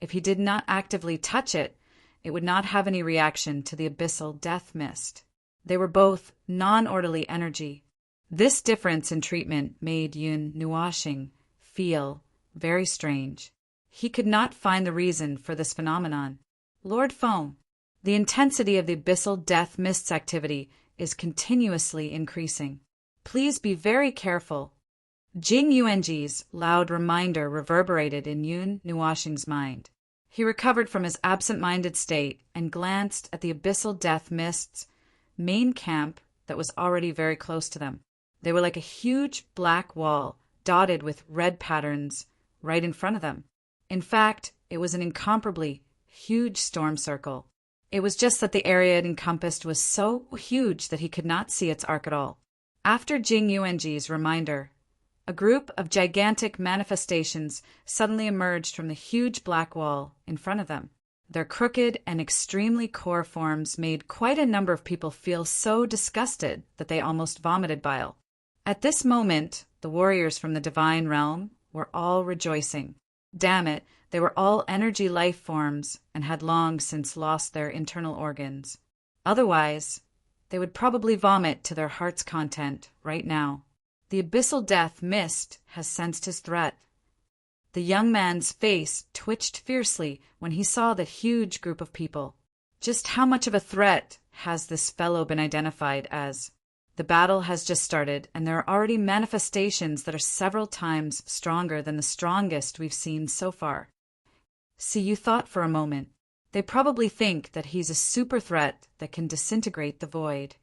if he did not actively touch it, it would not have any reaction to the abyssal death mist. They were both non-orderly energy. This difference in treatment made Yun Nuoxing feel very strange. He could not find the reason for this phenomenon. Lord Feng, the intensity of the abyssal death mist's activity is continuously increasing. Please be very careful. Jing Yuanji's loud reminder reverberated in Yun Nuoxing's mind. He recovered from his absent-minded state and glanced at the abyssal death mist's main camp that was already very close to them. They were like a huge black wall dotted with red patterns right in front of them. In fact, it was an incomparably huge storm circle. It was just that the area it encompassed was so huge that he could not see its arc at all. After Jing Yuanji's reminder, a group of gigantic manifestations suddenly emerged from the huge black wall in front of them. Their crooked and extremely core forms made quite a number of people feel so disgusted that they almost vomited bile. At this moment, the warriors from the divine realm were all rejoicing. Damn it, they were all energy life forms and had long since lost their internal organs. Otherwise, they would probably vomit to their heart's content right now. The abyssal death mist has sensed his threat. The young man's face twitched fiercely when he saw the huge group of people. Just how much of a threat has this fellow been identified as? The battle has just started, and there are already manifestations that are several times stronger than the strongest we've seen so far. See, you thought for a moment. They probably think that he's a super threat that can disintegrate the void.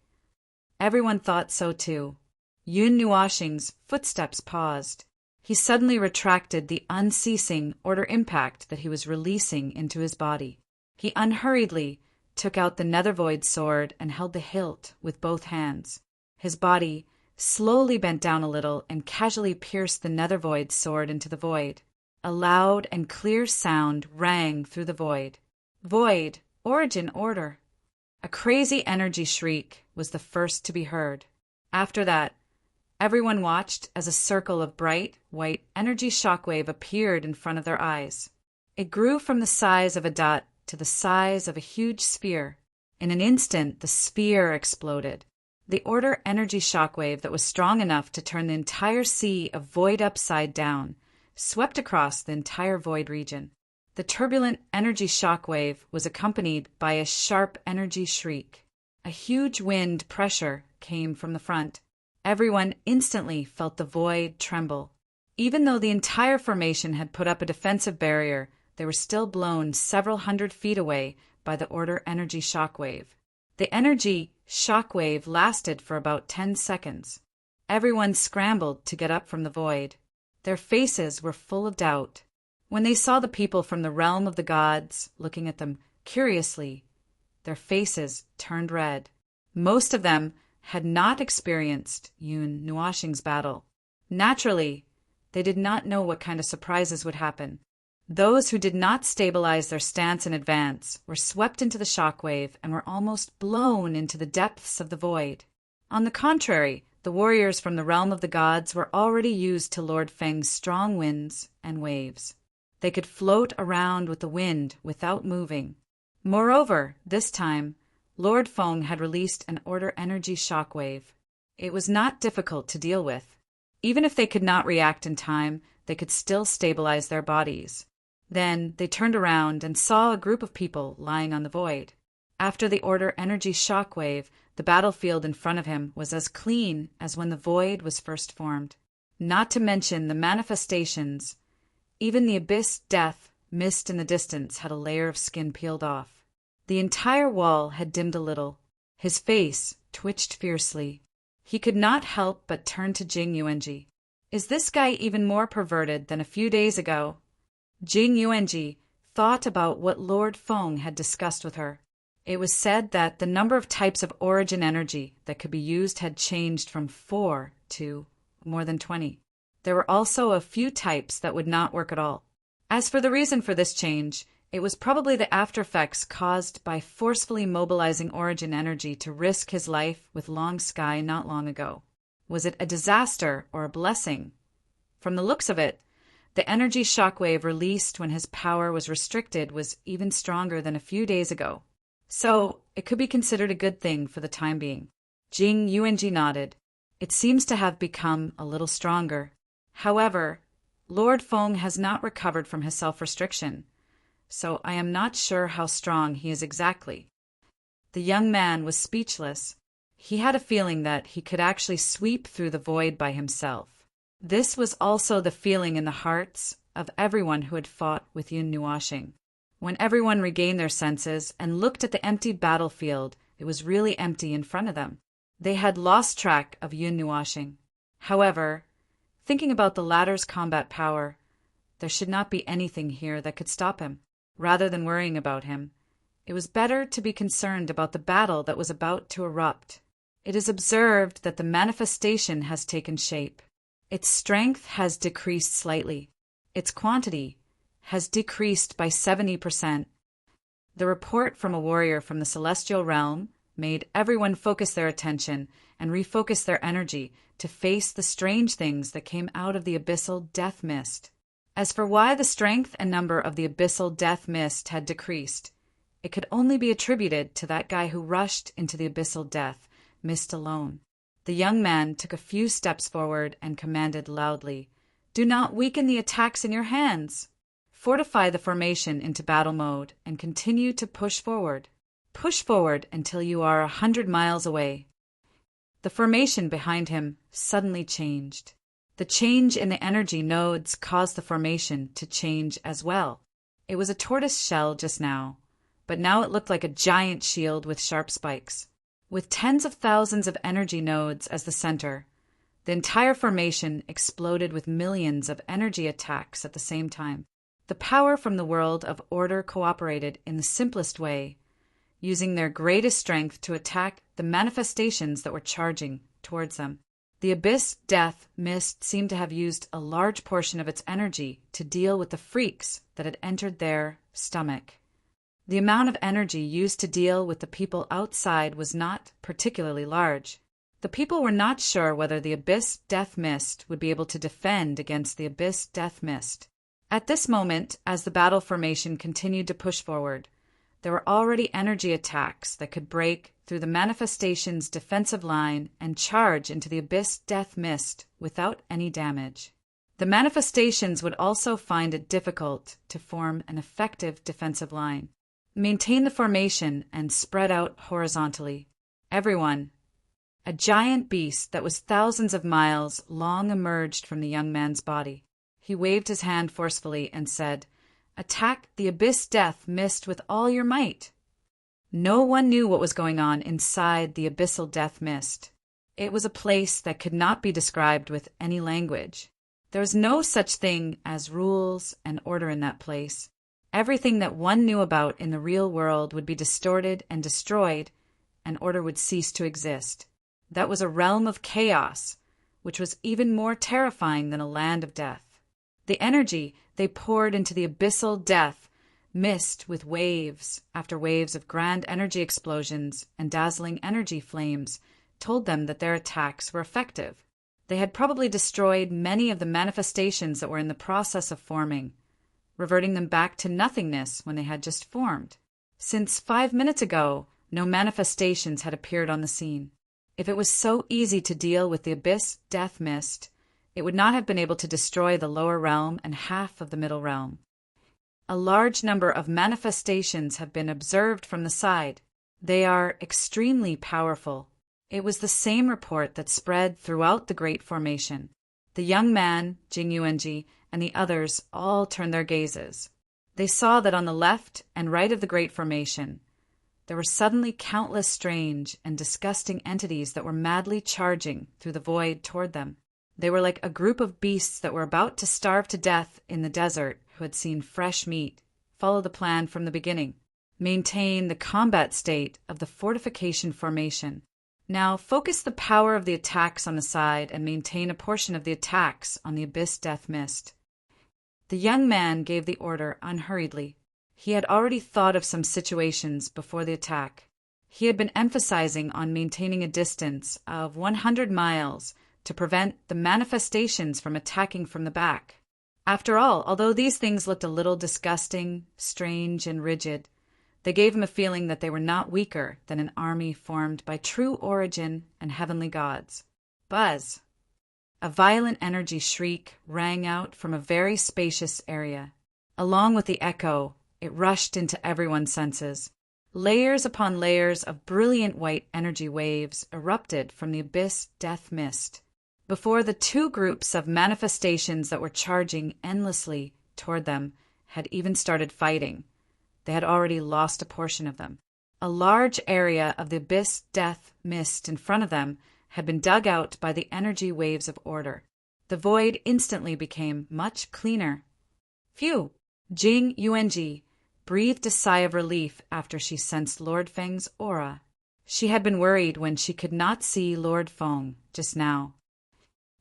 Everyone thought so too. Yun Nuashing's footsteps paused. He suddenly retracted the unceasing order impact that he was releasing into his body. He unhurriedly took out the nether void sword and held the hilt with both hands. His body slowly bent down a little and casually pierced the nether void sword into the void. A loud and clear sound rang through the void. Void, origin, order. A crazy energy shriek was the first to be heard. After that, everyone watched as a circle of bright, white energy shockwave appeared in front of their eyes. It grew from the size of a dot to the size of a huge sphere. In an instant, the sphere exploded. The order energy shockwave that was strong enough to turn the entire sea of void upside down swept across the entire void region. The turbulent energy shockwave was accompanied by a sharp energy shriek. A huge wind pressure came from the front. Everyone instantly felt the void tremble. Even though the entire formation had put up a defensive barrier, they were still blown several hundred feet away by the order energy shockwave. The energy shockwave lasted for about 10 seconds. Everyone scrambled to get up from the void. Their faces were full of doubt. When they saw the people from the realm of the gods looking at them curiously, their faces turned red. Most of them had not experienced Yun Nuashing's battle. Naturally, they did not know what kind of surprises would happen. Those who did not stabilize their stance in advance were swept into the shockwave and were almost blown into the depths of the void. On the contrary, the warriors from the realm of the gods were already used to Lord Feng's strong winds and waves. They could float around with the wind without moving. Moreover, this time, Lord Feng had released an order energy shockwave. It was not difficult to deal with. Even if they could not react in time, they could still stabilize their bodies. Then they turned around and saw a group of people lying on the void. After the order energy shockwave, the battlefield in front of him was as clean as when the void was first formed. Not to mention the manifestations. Even the abyss death mist in the distance had a layer of skin peeled off. The entire wall had dimmed a little. His face twitched fiercely. He could not help but turn to Jing Yuanji. Is this guy even more perverted than a few days ago? Jing Yuanji thought about what Lord Feng had discussed with her. It was said that the number of types of origin energy that could be used had changed from 4 to more than 20. There were also a few types that would not work at all. As for the reason for this change, it was probably the aftereffects caused by forcefully mobilizing origin energy to risk his life with Long Sky not long ago. Was it a disaster or a blessing? From the looks of it, the energy shockwave released when his power was restricted was even stronger than a few days ago. So, it could be considered a good thing for the time being. Jing Yuanji nodded. It seems to have become a little stronger. However, Lord Feng has not recovered from his self-restriction, so I am not sure how strong he is exactly. The young man was speechless. He had a feeling that he could actually sweep through the void by himself. This was also the feeling in the hearts of everyone who had fought with Yun Nuashing. When everyone regained their senses and looked at the empty battlefield, it was really empty in front of them. They had lost track of Yun Nuashing. However, thinking about the latter's combat power, there should not be anything here that could stop him. Rather than worrying about him, it was better to be concerned about the battle that was about to erupt. It is observed that the manifestation has taken shape. Its strength has decreased slightly. Its quantity has decreased by 70%. The report from a warrior from the celestial realm made everyone focus their attention and refocus their energy to face the strange things that came out of the abyssal death mist. As for why the strength and number of the abyssal death mist had decreased, it could only be attributed to that guy who rushed into the abyssal death mist alone. The young man took a few steps forward and commanded loudly, "Do not weaken the attacks in your hands. Fortify the formation into battle mode and continue to push forward. Push forward until you are 100 miles away." The formation behind him suddenly changed. The change in the energy nodes caused the formation to change as well. It was a tortoise shell just now, but now it looked like a giant shield with sharp spikes. With tens of thousands of energy nodes as the center, the entire formation exploded with millions of energy attacks at the same time. The power from the world of order cooperated in the simplest way, using their greatest strength to attack the manifestations that were charging towards them. The abyss death mist seemed to have used a large portion of its energy to deal with the freaks that had entered their stomach. The amount of energy used to deal with the people outside was not particularly large. The people were not sure whether the abyss death mist would be able to defend against the abyss death mist. At this moment, as the battle formation continued to push forward, there were already energy attacks that could break through the manifestation's defensive line and charge into the abyss death mist without any damage. The manifestations would also find it difficult to form an effective defensive line, maintain the formation, and spread out horizontally. Everyone, a giant beast that was thousands of miles long, emerged from the young man's body. He waved his hand forcefully and said, "Attack the abyss death mist with all your might." No one knew what was going on inside the abyssal death mist. It was a place that could not be described with any language. There was no such thing as rules and order in that place. Everything that one knew about in the real world would be distorted and destroyed, and order would cease to exist. That was a realm of chaos, which was even more terrifying than a land of death. The energy they poured into the abyssal death mist with waves after waves of grand energy explosions and dazzling energy flames told them that their attacks were effective. They had probably destroyed many of the manifestations that were in the process of forming, reverting them back to nothingness when they had just formed. Since 5 minutes ago, no manifestations had appeared on the scene. If it was so easy to deal with the abyss death mist, it would not have been able to destroy the lower realm and half of the middle realm. A large number of manifestations have been observed from the side. They are extremely powerful. It was the same report that spread throughout the Great Formation. The young man, Jing Yuanji, and the others all turned their gazes. They saw that on the left and right of the Great Formation, there were suddenly countless strange and disgusting entities that were madly charging through the void toward them. They were like a group of beasts that were about to starve to death in the desert who had seen fresh meat. Follow the plan from the beginning. Maintain the combat state of the fortification formation. Now focus the power of the attacks on the side and maintain a portion of the attacks on the abyss death mist. The young man gave the order unhurriedly. He had already thought of some situations before the attack. He had been emphasizing on maintaining a distance of 100 miles to prevent the manifestations from attacking from the back. After all, although these things looked a little disgusting, strange, and rigid, they gave him a feeling that they were not weaker than an army formed by true origin and heavenly gods. Buzz! A violent energy shriek rang out from a very spacious area. Along with the echo, it rushed into everyone's senses. Layers upon layers of brilliant white energy waves erupted from the abyss death mist. Before the two groups of manifestations that were charging endlessly toward them had even started fighting, they had already lost a portion of them. A large area of the abyss death mist in front of them had been dug out by the energy waves of order. The void instantly became much cleaner. Phew! Jing Yuanji breathed a sigh of relief after she sensed Lord Feng's aura. She had been worried when she could not see Lord Feng just now.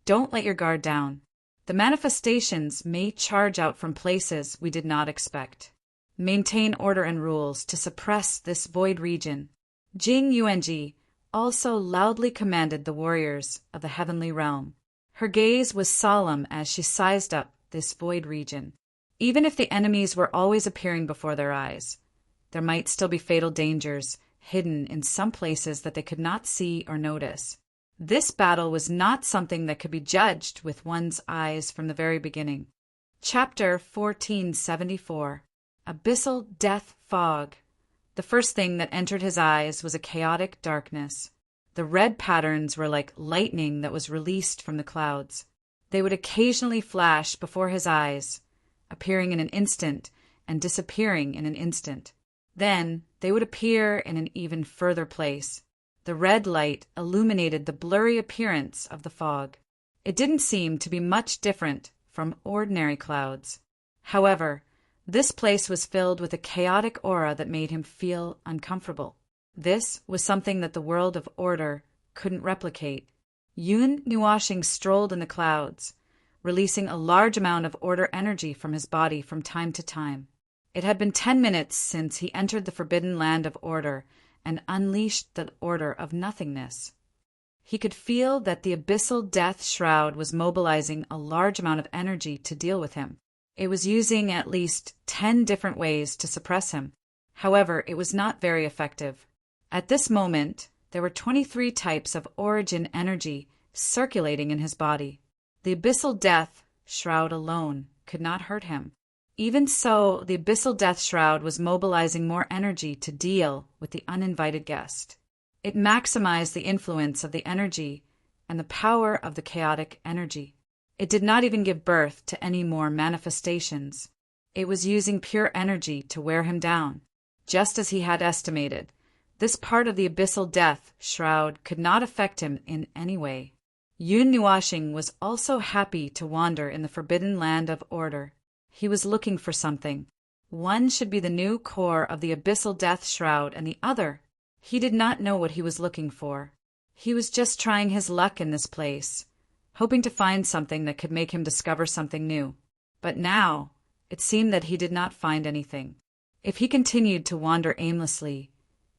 Don't let your guard down. The manifestations may charge out from places we did not expect. maintain order and rules to suppress this void region. Jing Yuanji also loudly commanded the warriors of the heavenly realm. Her gaze was solemn as she sized up this void region. Even if the enemies were always appearing before their eyes, there might still be fatal dangers hidden in some places that they could not see or notice. This battle was not something that could be judged with one's eyes from the very beginning. Chapter 1474. Abyssal Death Fog. The first thing that entered his eyes was a chaotic darkness. The red patterns were like lightning that was released from the clouds. They would occasionally flash before his eyes, appearing in an instant and disappearing in an instant. Then they would appear in an even further place. The red light illuminated the blurry appearance of the fog. It didn't seem to be much different from ordinary clouds. However, this place was filled with a chaotic aura that made him feel uncomfortable. This was something that the world of order couldn't replicate. Yun Nuashing strolled in the clouds, releasing a large amount of order energy from his body from time to time. It had been 10 minutes since he entered the forbidden land of order and unleashed the order of nothingness. He could feel that the abyssal death shroud was mobilizing a large amount of energy to deal with him. It was using at least 10 different ways to suppress him. However, it was not very effective. At this moment, there were 23 types of origin energy circulating in his body. The abyssal death shroud alone could not hurt him. Even so, the abyssal death shroud was mobilizing more energy to deal with the uninvited guest. It maximized the influence of the energy and the power of the chaotic energy. It did not even give birth to any more manifestations. It was using pure energy to wear him down. Just as he had estimated, this part of the abyssal death shroud could not affect him in any way. Yun Nuashing was also happy to wander in the forbidden land of order. He was looking for something. One should be the new core of the abyssal death shroud, and the other, he did not know what he was looking for. He was just trying his luck in this place, hoping to find something that could make him discover something new. But now, it seemed that he did not find anything. If he continued to wander aimlessly,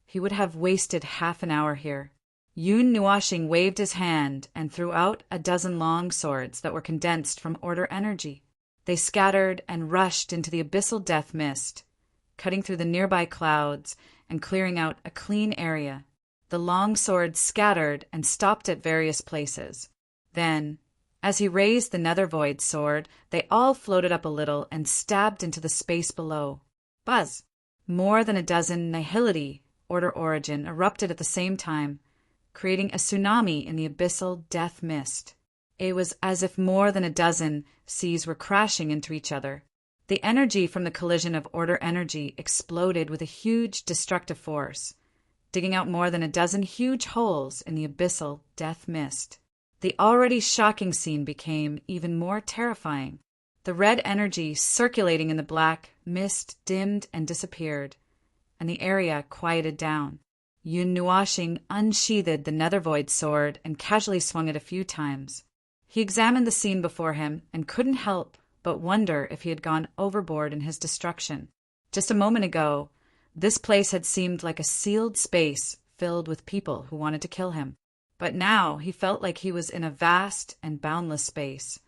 he would have wasted half an hour here. Yun Nuashing waved his hand and threw out a dozen long swords that were condensed from order energy. They scattered and rushed into the abyssal death mist, cutting through the nearby clouds and clearing out a clean area. The long swords scattered and stopped at various places. Then, as he raised the nether void sword, they all floated up a little and stabbed into the space below. Buzz! More than a dozen nihility, order origin, erupted at the same time, creating a tsunami in the abyssal death mist. It was as if more than a dozen seas were crashing into each other. The energy from the collision of order energy exploded with a huge destructive force, digging out more than a dozen huge holes in the abyssal death mist. The already shocking scene became even more terrifying. The red energy circulating in the black mist dimmed and disappeared, and the area quieted down. Yun Nuashing unsheathed the nether void sword and casually swung it a few times. He examined the scene before him and couldn't help but wonder if he had gone overboard in his destruction. Just a moment ago, this place had seemed like a sealed space filled with people who wanted to kill him. But now he felt like he was in a vast and boundless space.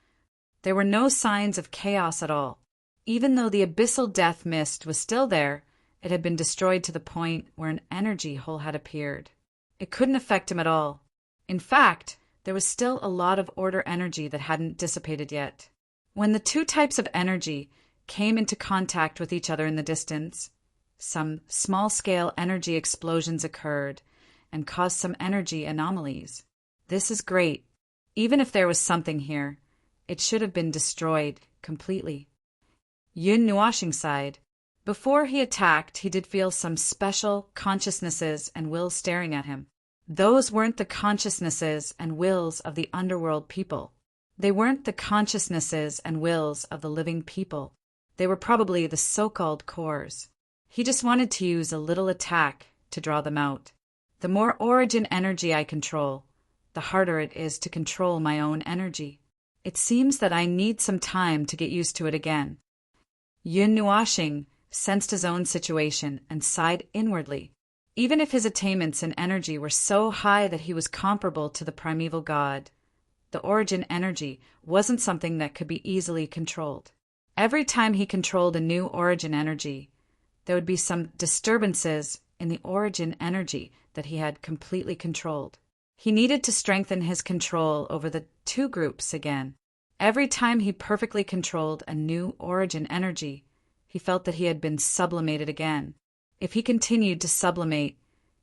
There were no signs of chaos at all. Even though the abyssal death mist was still there, it had been destroyed to the point where an energy hole had appeared. It couldn't affect him at all. In fact, there was still a lot of order energy that hadn't dissipated yet. When the two types of energy came into contact with each other in the distance, some small-scale energy explosions occurred and caused some energy anomalies. This is great. Even if there was something here, it should have been destroyed completely. Yun Nuashing sighed. Before he attacked, he did feel some special consciousnesses and wills staring at him. Those weren't the consciousnesses and wills of the underworld people. They weren't the consciousnesses and wills of the living people. They were probably the so-called cores. He just wanted to use a little attack to draw them out. The more origin energy I control, the harder it is to control my own energy. It seems that I need some time to get used to it again. Yun Nuashing sensed his own situation, and sighed inwardly. Even if his attainments in energy were so high that he was comparable to the primeval god, the origin energy wasn't something that could be easily controlled. Every time he controlled a new origin energy, there would be some disturbances in the origin energy that he had completely controlled. He needed to strengthen his control over the two groups again. Every time he perfectly controlled a new origin energy, he felt that he had been sublimated again. If he continued to sublimate,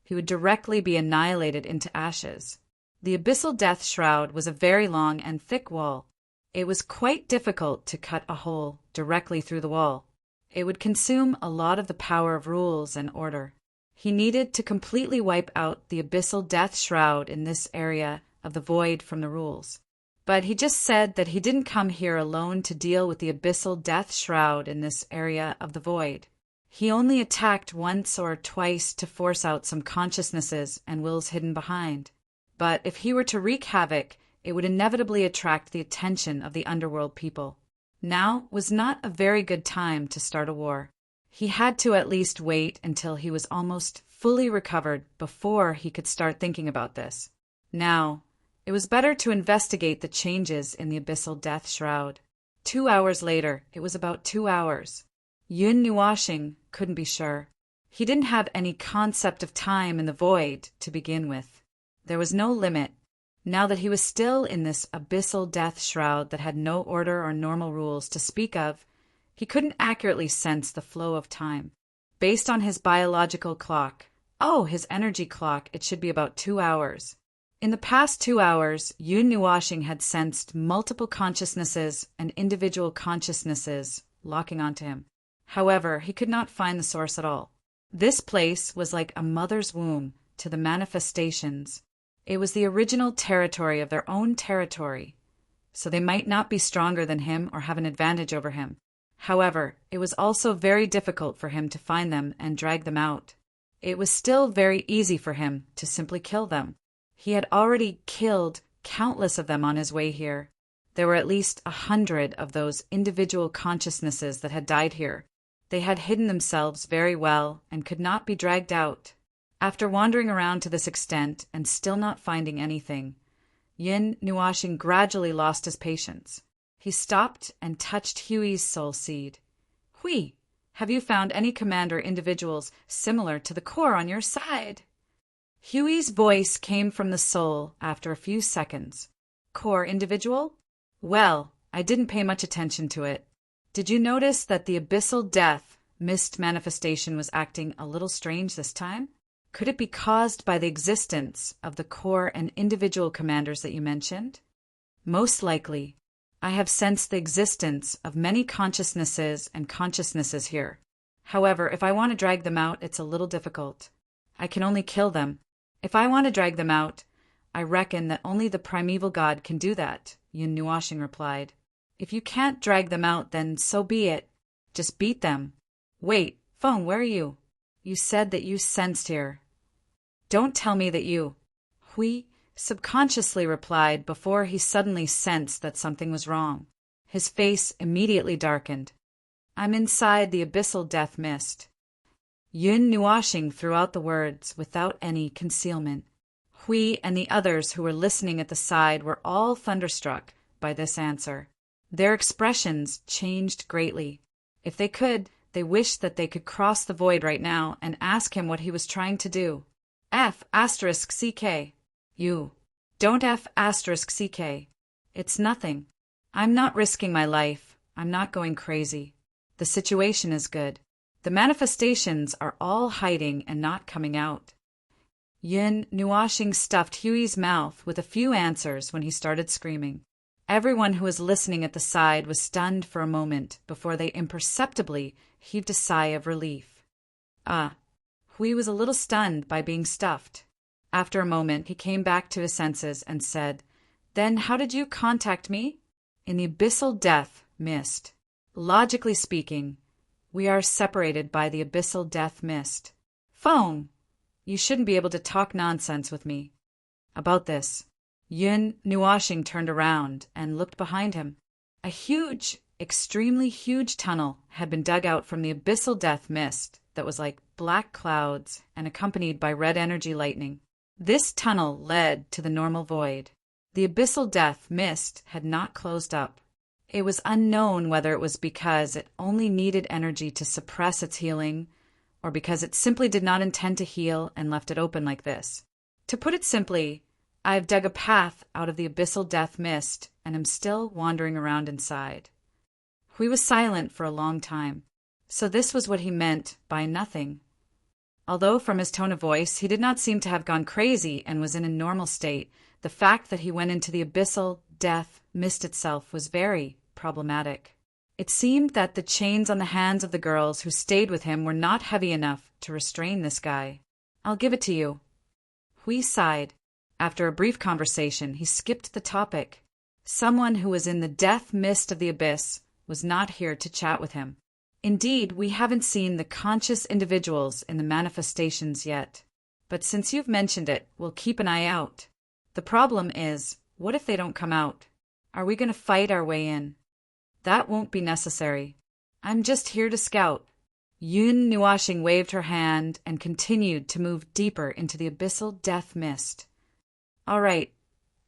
he would directly be annihilated into ashes. The abyssal death shroud was a very long and thick wall. It was quite difficult to cut a hole directly through the wall. It would consume a lot of the power of rules and order. He needed to completely wipe out the abyssal death shroud in this area of the void from the rules. But he just said that he didn't come here alone to deal with the abyssal death shroud in this area of the void. He only attacked once or twice to force out some consciousnesses and wills hidden behind. But if he were to wreak havoc, it would inevitably attract the attention of the underworld people. Now was not a very good time to start a war. He had to at least wait until he was almost fully recovered before he could start thinking about this. Now, it was better to investigate the changes in the abyssal death shroud. 2 hours later, it was about 2 hours. Yun Nuashing couldn't be sure. He didn't have any concept of time in the void to begin with. There was no limit. Now that he was still in this abyssal death shroud that had no order or normal rules to speak of, he couldn't accurately sense the flow of time. Based on his biological clock, his energy clock, it should be about 2 hours. In the past 2 hours, Yun Nuashing had sensed multiple consciousnesses and individual consciousnesses locking onto him. However, he could not find the source at all. This place was like a mother's womb to the manifestations. It was the original territory of their own territory, so they might not be stronger than him or have an advantage over him. However, it was also very difficult for him to find them and drag them out. It was still very easy for him to simply kill them. He had already killed countless of them on his way here. There were at least 100 of those individual consciousnesses that had died here. They had hidden themselves very well and could not be dragged out. After wandering around to this extent and still not finding anything, Yun Nuashing gradually lost his patience. He stopped and touched Huey's soul seed. Hui, have you found any commander individuals similar to the core on your side? Huey's voice came from the soul after a few seconds. Core individual? Well, I didn't pay much attention to it. Did you notice that the abyssal death mist manifestation was acting a little strange this time? Could it be caused by the existence of the core and individual commanders that you mentioned? Most likely. I have sensed the existence of many consciousnesses and consciousnesses here. However, if I want to drag them out, it's a little difficult. I can only kill them. If I want to drag them out, I reckon that only the primeval god can do that, Yun Nuashing replied. If you can't drag them out, then so be it. Just beat them. Wait, Phone, where are you? You said that you sensed here. Don't tell me that you... Hui subconsciously replied before he suddenly sensed that something was wrong. His face immediately darkened. I'm inside the abyssal death mist. Yun Nuashing threw out the words without any concealment. Hui and the others who were listening at the side were all thunderstruck by this answer. Their expressions changed greatly. If they could, they wished that they could cross the void right now and ask him what he was trying to do. F***CK. You. Don't F***CK. It's nothing. I'm not risking my life. I'm not going crazy. The situation is good. The manifestations are all hiding and not coming out. Yun Nuashing stuffed Huey's mouth with a few answers when he started screaming. Everyone who was listening at the side was stunned for a moment before they imperceptibly heaved a sigh of relief. Hui was a little stunned by being stuffed. After a moment, he came back to his senses and said, Then how did you contact me? In the abyssal death mist. Logically speaking, we are separated by the abyssal death mist. Phone! You shouldn't be able to talk nonsense with me. About this, Yun Nuashing turned around and looked behind him. A huge extremely huge tunnel had been dug out from the abyssal death mist that was like black clouds and accompanied by red energy lightning. This tunnel led to the normal void. The abyssal death mist had not closed up. It was unknown whether it was because it only needed energy to suppress its healing, or because it simply did not intend to heal and left it open like this. To put it simply, I've dug a path out of the abyssal death mist and am still wandering around inside. Hui was silent for a long time, so this was what he meant by nothing. Although from his tone of voice he did not seem to have gone crazy and was in a normal state, the fact that he went into the abyssal death mist itself was very problematic. It seemed that the chains on the hands of the girls who stayed with him were not heavy enough to restrain this guy. I'll give it to you. Hui sighed. After a brief conversation, he skipped the topic. Someone who was in the death mist of the abyss was not here to chat with him. Indeed, we haven't seen the conscious individuals in the manifestations yet. But since you've mentioned it, we'll keep an eye out. The problem is, what if they don't come out? Are we going to fight our way in? That won't be necessary. I'm just here to scout. Yun Nuashing waved her hand and continued to move deeper into the abyssal death mist. All right,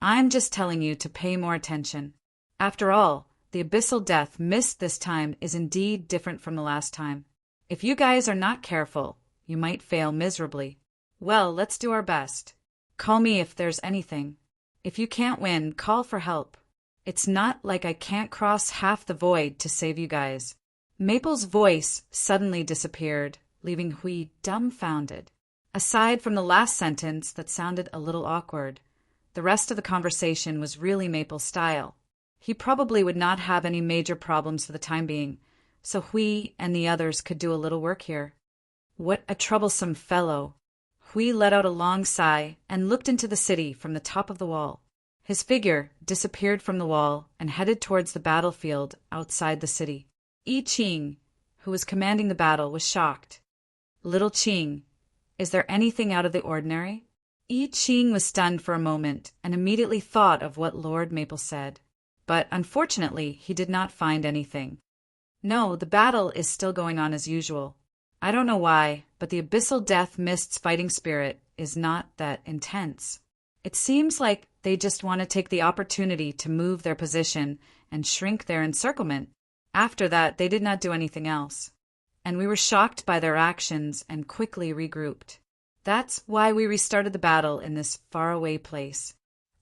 I'm just telling you to pay more attention. After all, the abyssal death mist this time is indeed different from the last time. If you guys are not careful, you might fail miserably. Well, let's do our best. Call me if there's anything. If you can't win, call for help. It's not like I can't cross half the void to save you guys. Maple's voice suddenly disappeared, leaving Hui dumbfounded. Aside from the last sentence that sounded a little awkward, the rest of the conversation was really Maple's style. He probably would not have any major problems for the time being, so Hui and the others could do a little work here. What a troublesome fellow. Hui let out a long sigh and looked into the city from the top of the wall. His figure disappeared from the wall and headed towards the battlefield outside the city. Yi Qing, who was commanding the battle, was shocked. Little Qing, is there anything out of the ordinary? Yi Qing was stunned for a moment and immediately thought of what Lord Maple said. But unfortunately, he did not find anything. No, the battle is still going on as usual. I don't know why, but the abyssal death mist's fighting spirit is not that intense. It seems like they just want to take the opportunity to move their position and shrink their encirclement. After that, they did not do anything else. And we were shocked by their actions and quickly regrouped. That's why we restarted the battle in this faraway place.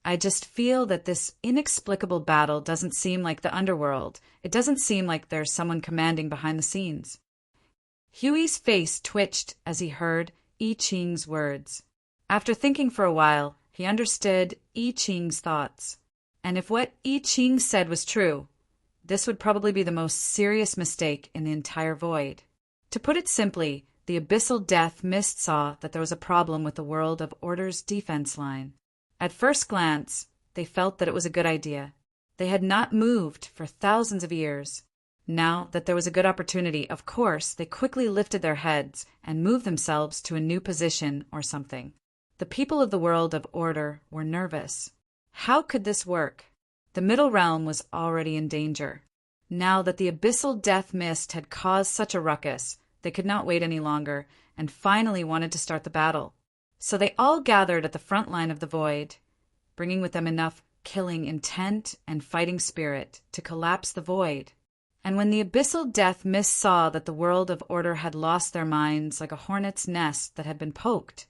I just feel that this inexplicable battle doesn't seem like the underworld. It doesn't seem like there's someone commanding behind the scenes. Huey's face twitched as he heard Yi Qing's words. After thinking for a while, he understood Yi Qing's thoughts. And if what Yi Qing said was true, this would probably be the most serious mistake in the entire void. To put it simply, the abyssal death mist saw that there was a problem with the World of Order's defense line. At first glance, they felt that it was a good idea. They had not moved for thousands of years. Now that there was a good opportunity, of course, they quickly lifted their heads and moved themselves to a new position or something. The people of the World of Order were nervous. How could this work? The Middle Realm was already in danger. Now that the abyssal death mist had caused such a ruckus, they could not wait any longer and finally wanted to start the battle. So they all gathered at the front line of the void, bringing with them enough killing intent and fighting spirit to collapse the void. And when the abyssal death mist saw that the World of Order had lost their minds like a hornet's nest that had been poked,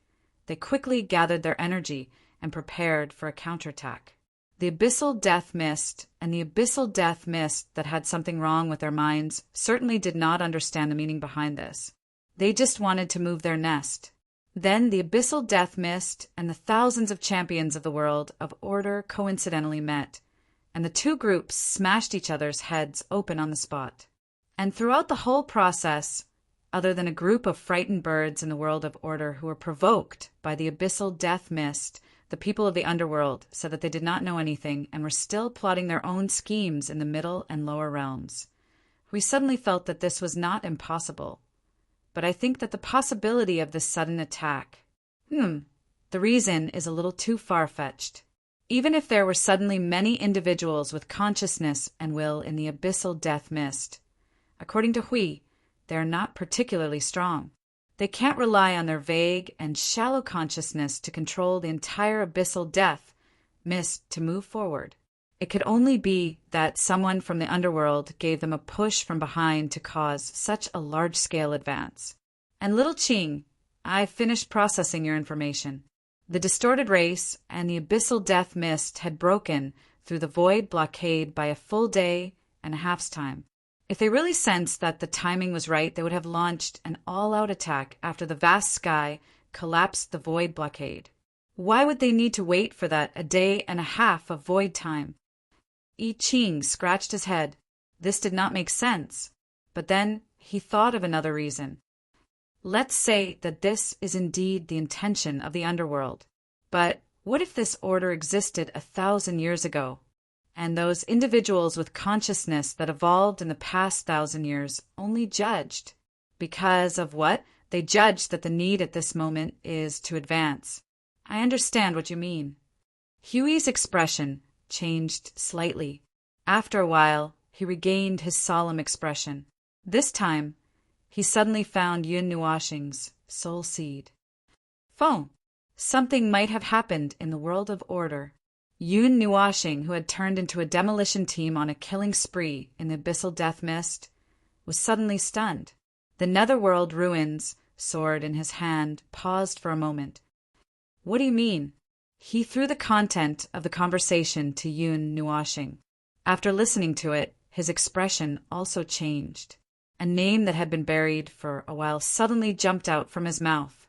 they quickly gathered their energy and prepared for a counterattack. The abyssal death mist and the abyssal death mist that had something wrong with their minds certainly did not understand the meaning behind this. They just wanted to move their nest. Then the abyssal death mist and the thousands of champions of the World of Order coincidentally met, and the two groups smashed each other's heads open on the spot. And throughout the whole process, other than a group of frightened birds in the World of Order who were provoked by the abyssal death mist, the people of the underworld said that they did not know anything and were still plotting their own schemes in the middle and lower realms. We suddenly felt that this was not impossible. But I think that the possibility of this sudden attack, the reason is a little too far-fetched. Even if there were suddenly many individuals with consciousness and will in the abyssal death mist, according to Hui, they are not particularly strong. They can't rely on their vague and shallow consciousness to control the entire abyssal death mist to move forward. It could only be that someone from the underworld gave them a push from behind to cause such a large-scale advance. And little Qing, I've finished processing your information. The distorted race and the abyssal death mist had broken through the void blockade by a full day and a half's time. If they really sensed that the timing was right, they would have launched an all-out attack after the vast sky collapsed the void blockade. Why would they need to wait for that a day and a half of void time? I Ching scratched his head. This did not make sense. But then he thought of another reason. Let's say that this is indeed the intention of the underworld. But what if this order existed 1,000 years ago, and those individuals with consciousness that evolved in the past 1,000 years only judged? Because of what? They judged that the need at this moment is to advance. I understand what you mean. Huey's expression changed slightly. After a while, he regained his solemn expression. This time, he suddenly found Yun Nuoxing's soul seed. Phone. Something might have happened in the world of order. Yun Nuoxing, who had turned into a demolition team on a killing spree in the abyssal death mist, was suddenly stunned. The netherworld ruins, sword in his hand, paused for a moment. What do you mean? He threw the content of the conversation to Yun Nuoxing. After listening to it, his expression also changed. A name that had been buried for a while suddenly jumped out from his mouth.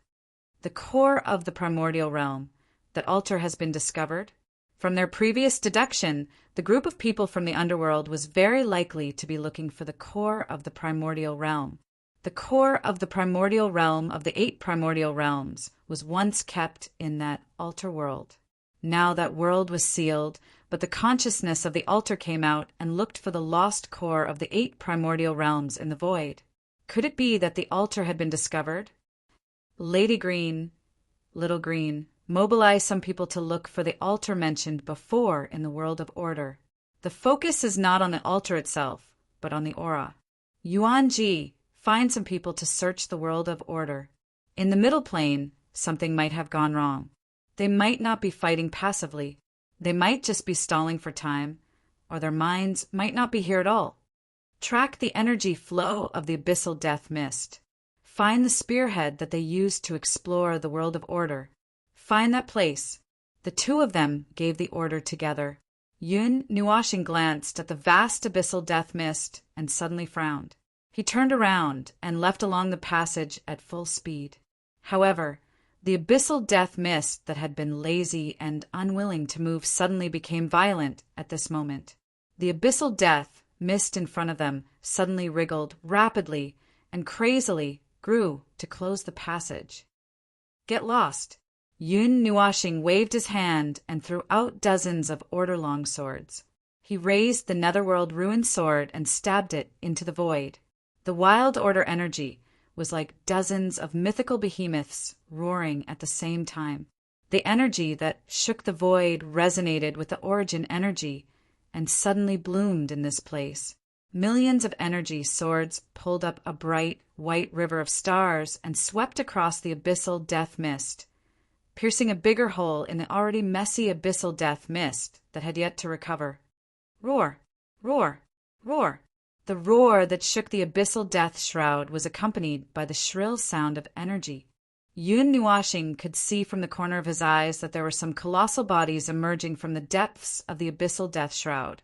The core of the primordial realm. That altar has been discovered. From their previous deduction, the group of people from the underworld was very likely to be looking for the core of the primordial realm. The core of the primordial realm of the 8 primordial realms was once kept in that altar world. Now that world was sealed, but the consciousness of the altar came out and looked for the lost core of the 8 primordial realms in the void. Could it be that the altar had been discovered? Lady Green, Little Green, mobilize some people to look for the altar mentioned before in the world of order. The focus is not on the altar itself, but on the aura. Yuan Ji, find some people to search the world of order. In the middle plane, something might have gone wrong. They might not be fighting passively. They might just be stalling for time, or their minds might not be here at all. Track the energy flow of the abyssal death mist. Find the spearhead that they used to explore the world of order. Find that place. The 2 of them gave the order together. Yun Nuoxing glanced at the vast abyssal death mist and suddenly frowned. He turned around and left along the passage at full speed. However, the abyssal death mist that had been lazy and unwilling to move suddenly became violent at this moment. The abyssal death mist in front of them suddenly wriggled rapidly and crazily grew to close the passage. Get lost. Yun Nuoxing waved his hand and threw out dozens of order longswords. He raised the netherworld ruined sword and stabbed it into the void. The wild order energy was like dozens of mythical behemoths roaring at the same time. The energy that shook the void resonated with the origin energy and suddenly bloomed in this place. Millions of energy swords pulled up a bright, white river of stars and swept across the abyssal death mist, piercing a bigger hole in the already messy abyssal death mist that had yet to recover. Roar! Roar! Roar! The roar that shook the abyssal death shroud was accompanied by the shrill sound of energy. Yun Nuoxing could see from the corner of his eyes that there were some colossal bodies emerging from the depths of the abyssal death shroud,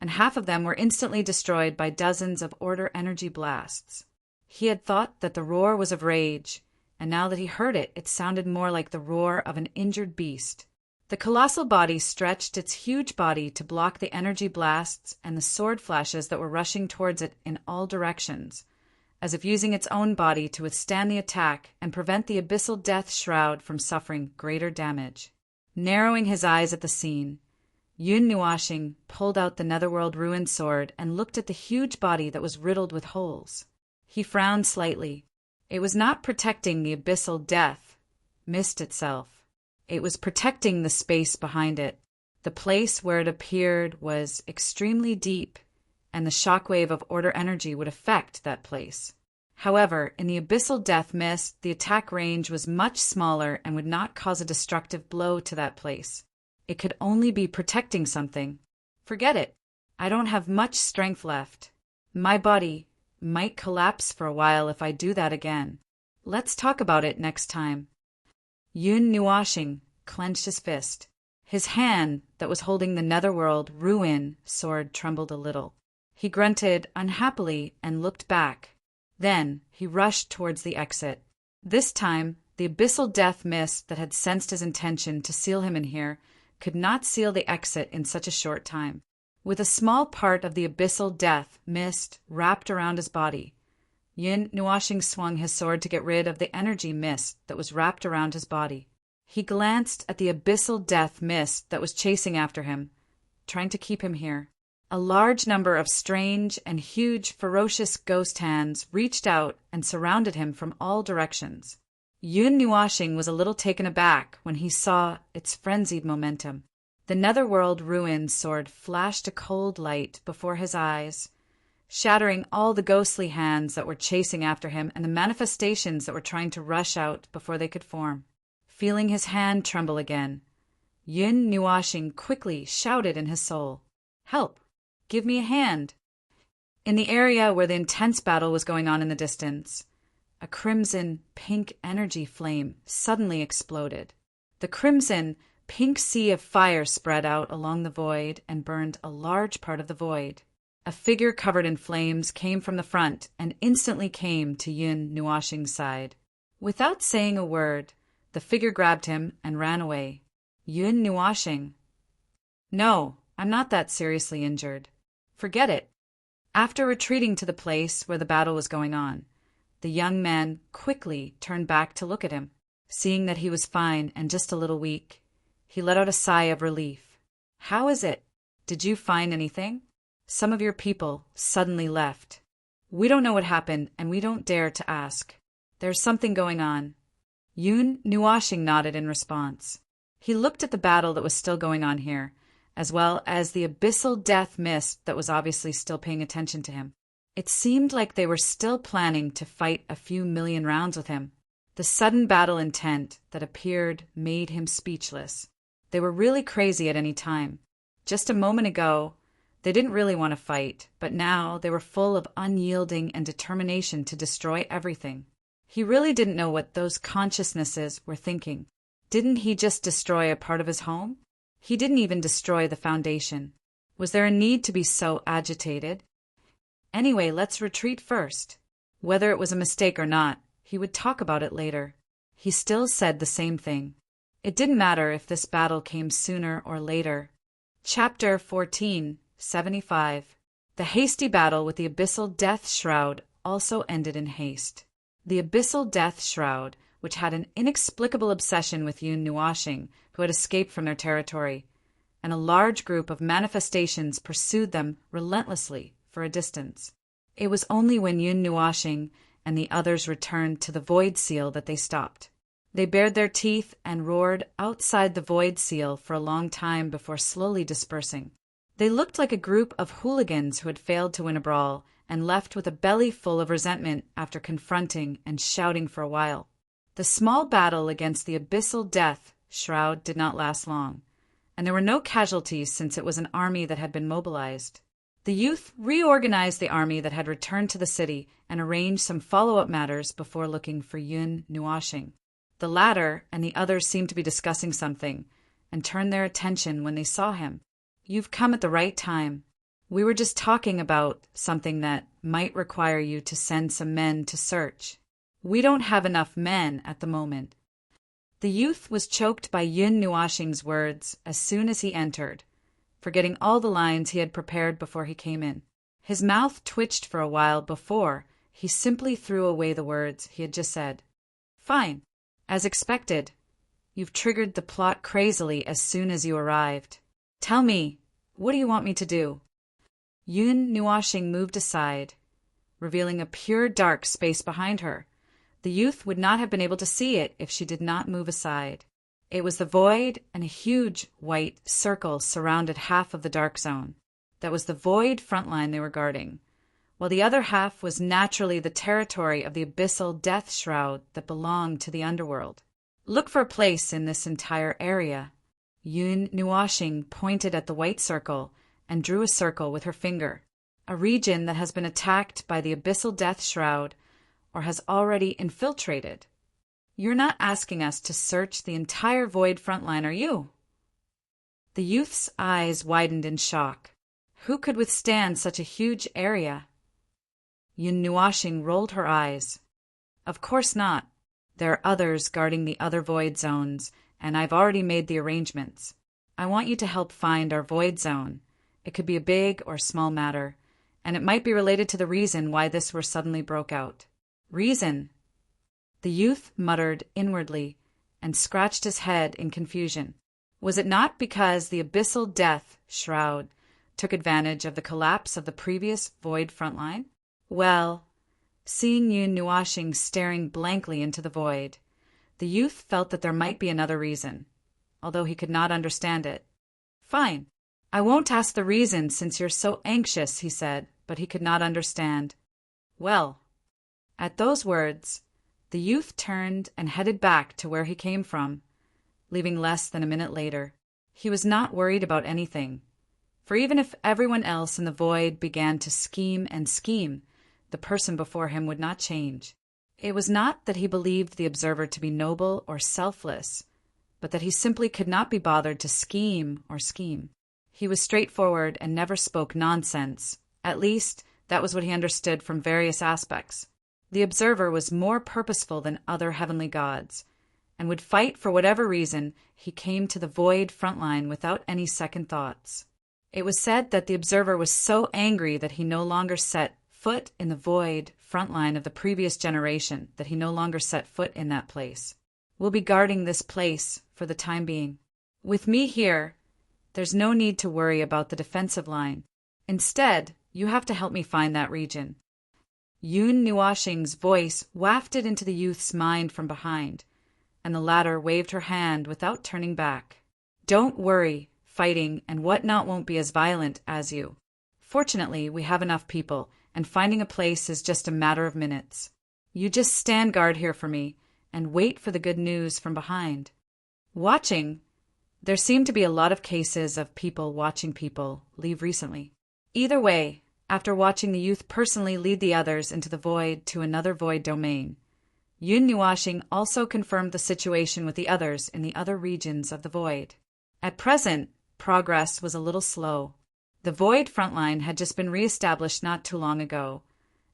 and half of them were instantly destroyed by dozens of order energy blasts. He had thought that the roar was of rage, and now that he heard it, it sounded more like the roar of an injured beast. The colossal body stretched its huge body to block the energy blasts and the sword flashes that were rushing towards it in all directions, as if using its own body to withstand the attack and prevent the abyssal death shroud from suffering greater damage. Narrowing his eyes at the scene, Yun Nuoxing pulled out the netherworld ruined sword and looked at the huge body that was riddled with holes. He frowned slightly. It was not protecting the abyssal death mist itself. It was protecting the space behind it. The place where it appeared was extremely deep, and the shockwave of order energy would affect that place. However, in the abyssal death mist, the attack range was much smaller and would not cause a destructive blow to that place. It could only be protecting something. Forget it. I don't have much strength left. My body might collapse for a while if I do that again. Let's talk about it next time. Yun Nuashing clenched his fist. His hand that was holding the netherworld ruin sword trembled a little. He grunted unhappily and looked back. Then he rushed towards the exit. This time, the abyssal death mist that had sensed his intention to seal him in here could not seal the exit in such a short time. With a small part of the abyssal death mist wrapped around his body, Yun Nuashing swung his sword to get rid of the energy mist that was wrapped around his body. He glanced at the abyssal death mist that was chasing after him, trying to keep him here. A large number of strange and huge ferocious ghost hands reached out and surrounded him from all directions. Yun Nuashing was a little taken aback when he saw its frenzied momentum. The netherworld ruin sword flashed a cold light before his eyes, shattering all the ghostly hands that were chasing after him and the manifestations that were trying to rush out before they could form. Feeling his hand tremble again, Yun Nuashing quickly shouted in his soul, "Help! Give me a hand!" In the area where the intense battle was going on in the distance, a crimson-pink energy flame suddenly exploded. The crimson-pink sea of fire spread out along the void and burned a large part of the void. A figure covered in flames came from the front and instantly came to Yun Nuashing's side. Without saying a word, the figure grabbed him and ran away. Yun Nuashing. "No, I'm not that seriously injured. Forget it." After retreating to the place where the battle was going on, the young man quickly turned back to look at him. Seeing that he was fine and just a little weak, he let out a sigh of relief. "How is it? Did you find anything? Some of your people suddenly left. We don't know what happened, and we don't dare to ask. There's something going on." Yun Nuashing nodded in response. He looked at the battle that was still going on here, as well as the abyssal death mist that was obviously still paying attention to him. It seemed like they were still planning to fight a few million rounds with him. The sudden battle intent that appeared made him speechless. They were really crazy at any time. Just a moment ago, they didn't really want to fight, but now they were full of unyielding and determination to destroy everything. He really didn't know what those consciousnesses were thinking. Didn't he just destroy a part of his home? He didn't even destroy the foundation. Was there a need to be so agitated? Anyway, let's retreat first. Whether it was a mistake or not, he would talk about it later. He still said the same thing. It didn't matter if this battle came sooner or later. Chapter 14, 75. The hasty battle with the abyssal death shroud also ended in haste. The abyssal death shroud, which had an inexplicable obsession with Yun Nuashing, who had escaped from their territory, and a large group of manifestations pursued them relentlessly for a distance. It was only when Yun Nuashing and the others returned to the void seal that they stopped. They bared their teeth and roared outside the void seal for a long time before slowly dispersing. They looked like a group of hooligans who had failed to win a brawl and left with a belly full of resentment after confronting and shouting for a while. The small battle against the abyssal death shroud did not last long, and there were no casualties since it was an army that had been mobilized. The youth reorganized the army that had returned to the city and arranged some follow-up matters before looking for Yun Nuashing. The latter and the others seemed to be discussing something and turned their attention when they saw him. "You've come at the right time. We were just talking about something that might require you to send some men to search. We don't have enough men at the moment." The youth was choked by Yun Nuashing's words as soon as he entered, forgetting all the lines he had prepared before he came in. His mouth twitched for a while before he simply threw away the words he had just said. "Fine. As expected. You've triggered the plot crazily as soon as you arrived. Tell me, what do you want me to do?" Yun Nuashing moved aside, revealing a pure dark space behind her. The youth would not have been able to see it if she did not move aside. It was the void, and a huge white circle surrounded half of the dark zone. That was the void front line they were guarding, while the other half was naturally the territory of the abyssal death shroud that belonged to the underworld. Look for a place in this entire area. Yun Nuashing pointed at the white circle and drew a circle with her finger. A region that has been attacked by the abyssal death shroud or has already infiltrated. You're not asking us to search the entire void frontline, are you? The youth's eyes widened in shock. Who could withstand such a huge area? Yun Nuashing rolled her eyes. Of course not. There are others guarding the other void zones, and I've already made the arrangements. I want you to help find our void zone. It could be a big or small matter, and it might be related to the reason why this war suddenly broke out. Reason? The youth muttered inwardly and scratched his head in confusion. Was it not because the abyssal death shroud took advantage of the collapse of the previous void frontline? Well, seeing Yun Nuashing staring blankly into the void, the youth felt that there might be another reason, although he could not understand it. Fine. I won't ask the reason since you're so anxious, he said, but he could not understand. Well, at those words, the youth turned and headed back to where he came from, leaving less than a minute later. He was not worried about anything, for even if everyone else in the void began to scheme and scheme, the person before him would not change. It was not that he believed the observer to be noble or selfless, but that he simply could not be bothered to scheme or scheme. He was straightforward and never spoke nonsense. At least, that was what he understood from various aspects. The observer was more purposeful than other heavenly gods, and would fight for whatever reason he came to the void frontline without any second thoughts. It was said that the observer was so angry that he no longer set foot in the void frontline of the previous generation, that he no longer set foot in that place. We'll be guarding this place for the time being. With me here, there's no need to worry about the defensive line. Instead, you have to help me find that region. Yun Nuashing's voice wafted into the youth's mind from behind, and the latter waved her hand without turning back. Don't worry, fighting and whatnot won't be as violent as you. Fortunately, we have enough people, and finding a place is just a matter of minutes. You just stand guard here for me, and wait for the good news from behind. Watching? There seem to be a lot of cases of people watching people leave recently. Either way, after watching the youth personally lead the others into the void to another void domain, Yun Nuashing also confirmed the situation with the others in the other regions of the void. At present, progress was a little slow. The void frontline had just been re-established not too long ago.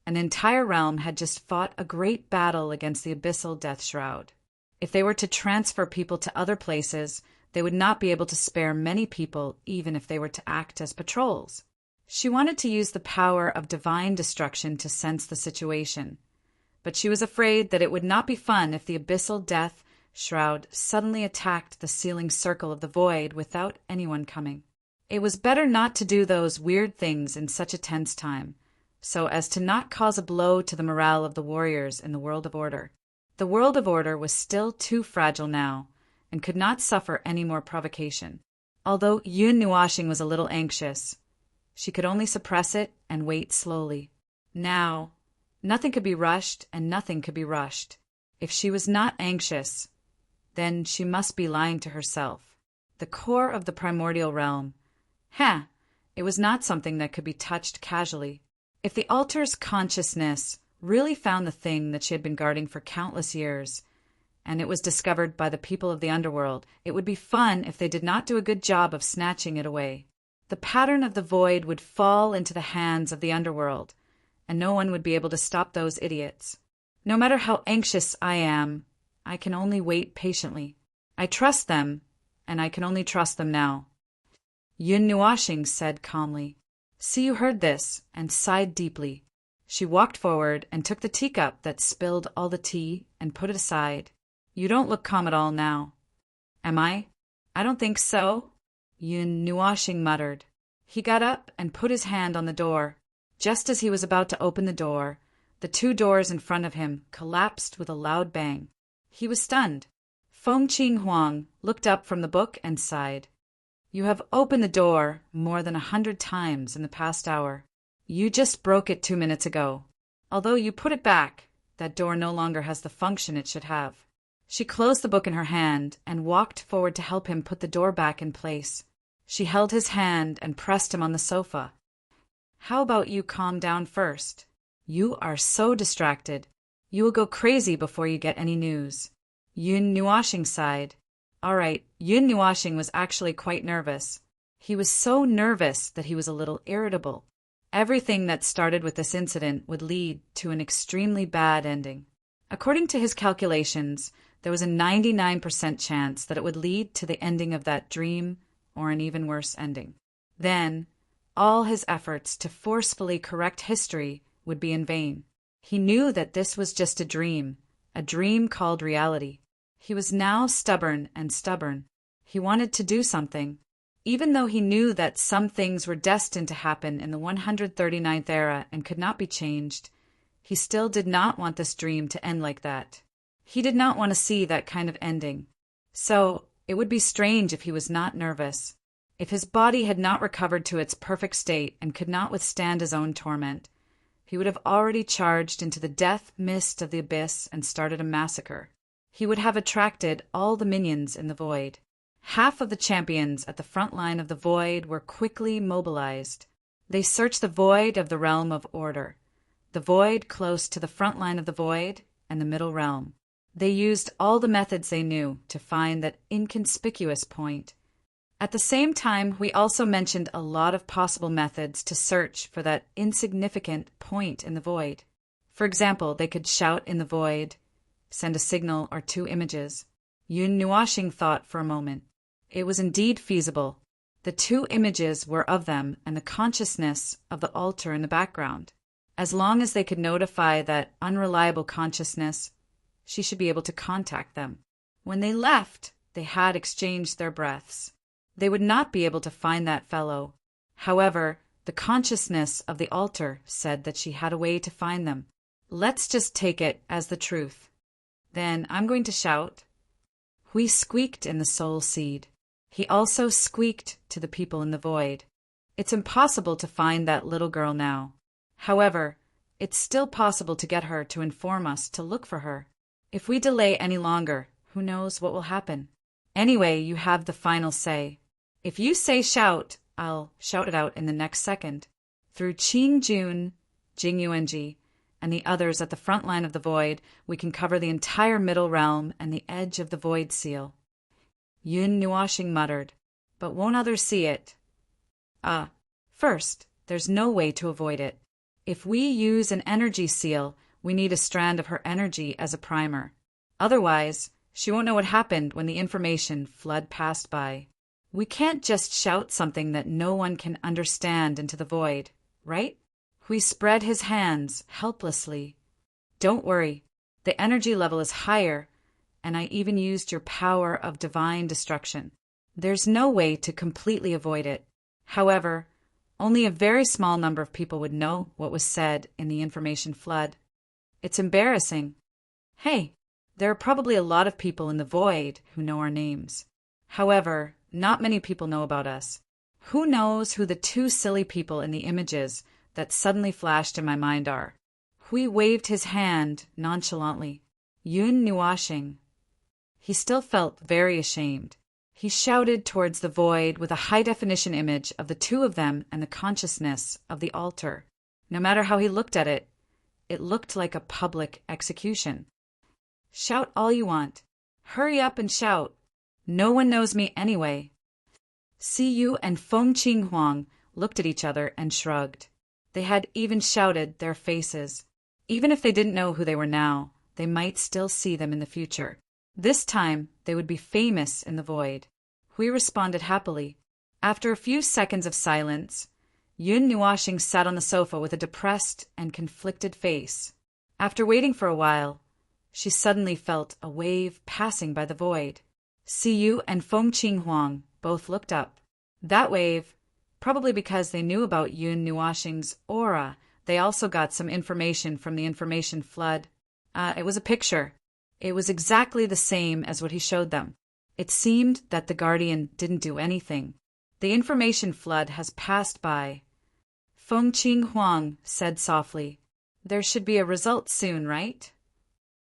An entire realm had just fought a great battle against the abyssal death shroud. If they were to transfer people to other places, they would not be able to spare many people even if they were to act as patrols. She wanted to use the power of divine destruction to sense the situation, but she was afraid that it would not be fun if the abyssal death shroud suddenly attacked the sealing circle of the void without anyone coming. It was better not to do those weird things in such a tense time, so as to not cause a blow to the morale of the warriors in the world of order. The world of order was still too fragile now, and could not suffer any more provocation. Although Yun Nuashing was a little anxious, she could only suppress it and wait slowly. Now, nothing could be rushed and nothing could be rushed. If she was not anxious, then she must be lying to herself. The core of the primordial realm. It was not something that could be touched casually. If the altar's consciousness really found the thing that she had been guarding for countless years, and it was discovered by the people of the underworld, it would be fun if they did not do a good job of snatching it away. The pattern of the void would fall into the hands of the underworld, and no one would be able to stop those idiots. No matter how anxious I am, I can only wait patiently. I trust them, and I can only trust them now. Yun Nuashing said calmly. Siyu heard this and sighed deeply. She walked forward and took the teacup that spilled all the tea and put it aside. You don't look calm at all now. Am I? I don't think so, Yun Nuashing muttered. He got up and put his hand on the door. Just as he was about to open the door, the two doors in front of him collapsed with a loud bang. He was stunned. Feng Qing Huang looked up from the book and sighed. You have opened the door more than 100 times in the past hour. You just broke it 2 minutes ago. Although you put it back, that door no longer has the function it should have. She closed the book in her hand and walked forward to help him put the door back in place. She held his hand and pressed him on the sofa. How about you calm down first? You are so distracted. You will go crazy before you get any news. Yun Nuashing sighed. All right, Yun Nuashing was actually quite nervous. He was so nervous that he was a little irritable. Everything that started with this incident would lead to an extremely bad ending. According to his calculations, there was a 99% chance that it would lead to the ending of that dream or an even worse ending. Then, all his efforts to forcefully correct history would be in vain. He knew that this was just a dream called reality. He was now stubborn. He wanted to do something. Even though he knew that some things were destined to happen in the 139th era and could not be changed, he still did not want this dream to end like that. He did not want to see that kind of ending. So, it would be strange if he was not nervous. If his body had not recovered to its perfect state and could not withstand his own torment, he would have already charged into the death mist of the abyss and started a massacre. He would have attracted all the minions in the void. Half of the champions at the front line of the void were quickly mobilized. They searched the void of the realm of order, the void close to the front line of the void, and the middle realm. They used all the methods they knew to find that inconspicuous point. At the same time, we also mentioned a lot of possible methods to search for that insignificant point in the void. For example, they could shout in the void, send a signal or 2 images. Yun Nuashing thought for a moment. It was indeed feasible. The 2 images were of them and the consciousness of the altar in the background. As long as they could notify that unreliable consciousness, she should be able to contact them. When they left, they had exchanged their breaths. They would not be able to find that fellow. However, the consciousness of the altar said that she had a way to find them. Let's just take it as the truth. Then I'm going to shout. Hui squeaked in the soul seed. He also squeaked to the people in the void. It's impossible to find that little girl now. However, it's still possible to get her to inform us to look for her. If we delay any longer, who knows what will happen? Anyway, you have the final say. If you say shout, I'll shout it out in the next second. Through Qing Jun, Jing Yuanji, and the others at the front line of the void, we can cover the entire middle realm and the edge of the void seal. Yun Nuashing muttered, but won't others see it? First, there's no way to avoid it. If we use an energy seal, we need a strand of her energy as a primer. Otherwise, she won't know what happened when the information flood passed by. We can't just shout something that no one can understand into the void, right? Hui spread his hands helplessly. Don't worry, the energy level is higher, and I even used your power of divine destruction. There's no way to completely avoid it. However, only a very small number of people would know what was said in the information flood. It's embarrassing. Hey, there are probably a lot of people in the void who know our names. However, not many people know about us. Who knows who the 2 silly people in the images that suddenly flashed in my mind are? Hui waved his hand nonchalantly. Yun Nuashing. He still felt very ashamed. He shouted towards the void with a high-definition image of the 2 of them and the consciousness of the altar. No matter how he looked at it, it looked like a public execution. Shout all you want. Hurry up and shout. No one knows me anyway. Siyu and Feng Qing Huang looked at each other and shrugged. They had even shouted their faces. Even if they didn't know who they were now, they might still see them in the future. This time, they would be famous in the void. Hui responded happily. After a few seconds of silence, Yun Nuashing sat on the sofa with a depressed and conflicted face. After waiting for a while, she suddenly felt a wave passing by the void. Siyu and Feng Qing Huang both looked up. That wave, probably because they knew about Yun Nuashing's aura, they also got some information from the information flood. It was a picture. It was exactly the same as what he showed them. It seemed that the guardian didn't do anything. The information flood has passed by. Feng Qing Huang said softly, "There should be a result soon, right?"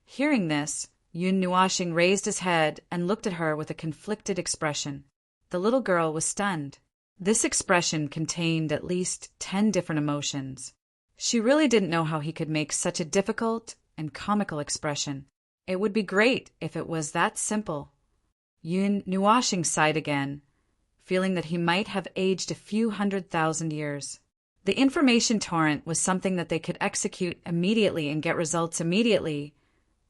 Hearing this, Yun Nuoxing raised his head and looked at her with a conflicted expression. The little girl was stunned. This expression contained at least 10 different emotions. She really didn't know how he could make such a difficult and comical expression. It would be great if it was that simple. Yun Nuoxing sighed again, feeling that he might have aged a few 100,000 years. The information torrent was something that they could execute immediately and get results immediately,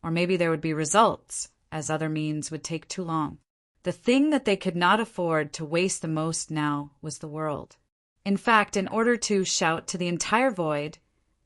or maybe there would be results, as other means would take too long. The thing that they could not afford to waste the most now was the world. In fact, in order to shout to the entire void,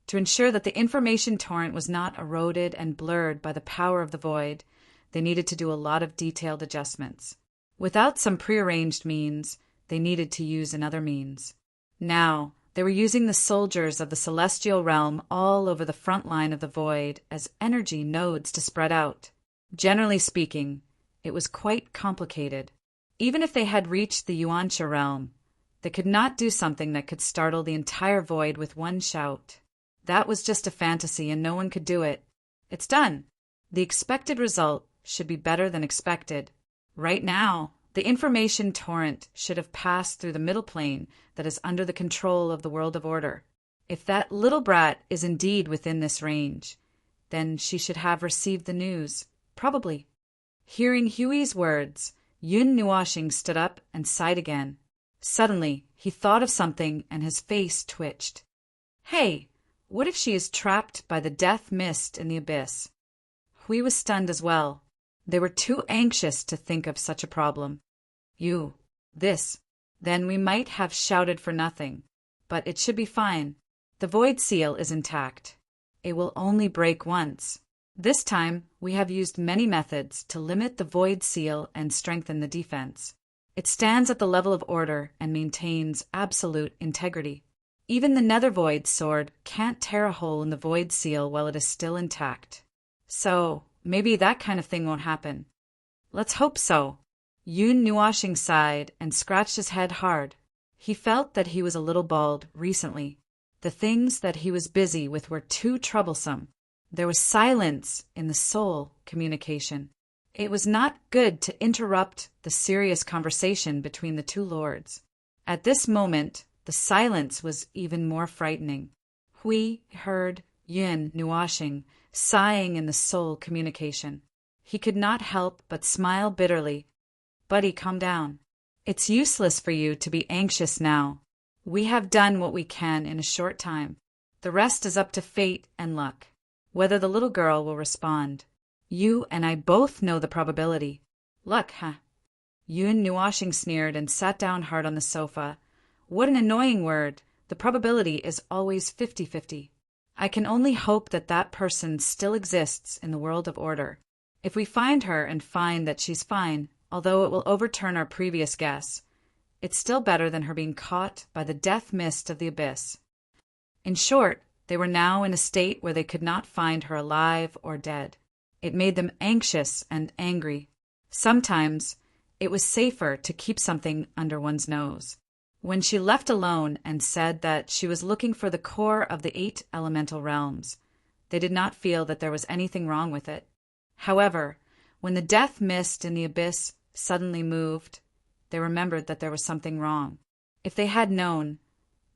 to ensure that the information torrent was not eroded and blurred by the power of the void, they needed to do a lot of detailed adjustments. Without some prearranged means, they needed to use another means. Now, they were using the soldiers of the celestial realm all over the front line of the void as energy nodes to spread out. Generally speaking, it was quite complicated. Even if they had reached the Yuansha realm, they could not do something that could startle the entire void with one shout. That was just a fantasy and no one could do it. It's done. The expected result should be better than expected. Right now, the information torrent should have passed through the middle plane that is under the control of the world of order. If that little brat is indeed within this range, then she should have received the news, probably. Hearing Hui's words, Yun Nuoxing stood up and sighed again. Suddenly, he thought of something and his face twitched. Hey, what if she is trapped by the death mist in the abyss? Hui was stunned as well. They were too anxious to think of such a problem. Then we might have shouted for nothing. But it should be fine. The void seal is intact. It will only break once. This time, we have used many methods to limit the void seal and strengthen the defense. It stands at the level of order and maintains absolute integrity. Even the nether void sword can't tear a hole in the void seal while it is still intact. So, maybe that kind of thing won't happen. Let's hope so. Yun Nuoxing sighed and scratched his head hard. He felt that he was a little bald recently. The things that he was busy with were too troublesome. There was silence in the soul communication. It was not good to interrupt the serious conversation between the two lords. At this moment, the silence was even more frightening. Hui heard Yun Nuoxing sighing in the soul communication. He could not help but smile bitterly. Buddy, calm down. It's useless for you to be anxious now. We have done what we can in a short time. The rest is up to fate and luck. Whether the little girl will respond. You and I both know the probability. Luck, huh? Yun Nuoxing sneered and sat down hard on the sofa. What an annoying word. The probability is always 50-50. I can only hope that that person still exists in the world of order. If we find her and find that she's fine, although it will overturn our previous guess, it's still better than her being caught by the death mist of the abyss. In short, they were now in a state where they could not find her alive or dead. It made them anxious and angry. Sometimes it was safer to keep something under one's nose. When she left alone and said that she was looking for the core of the 8 elemental realms, they did not feel that there was anything wrong with it. However, when the death mist in the abyss suddenly moved, they remembered that there was something wrong. If they had known,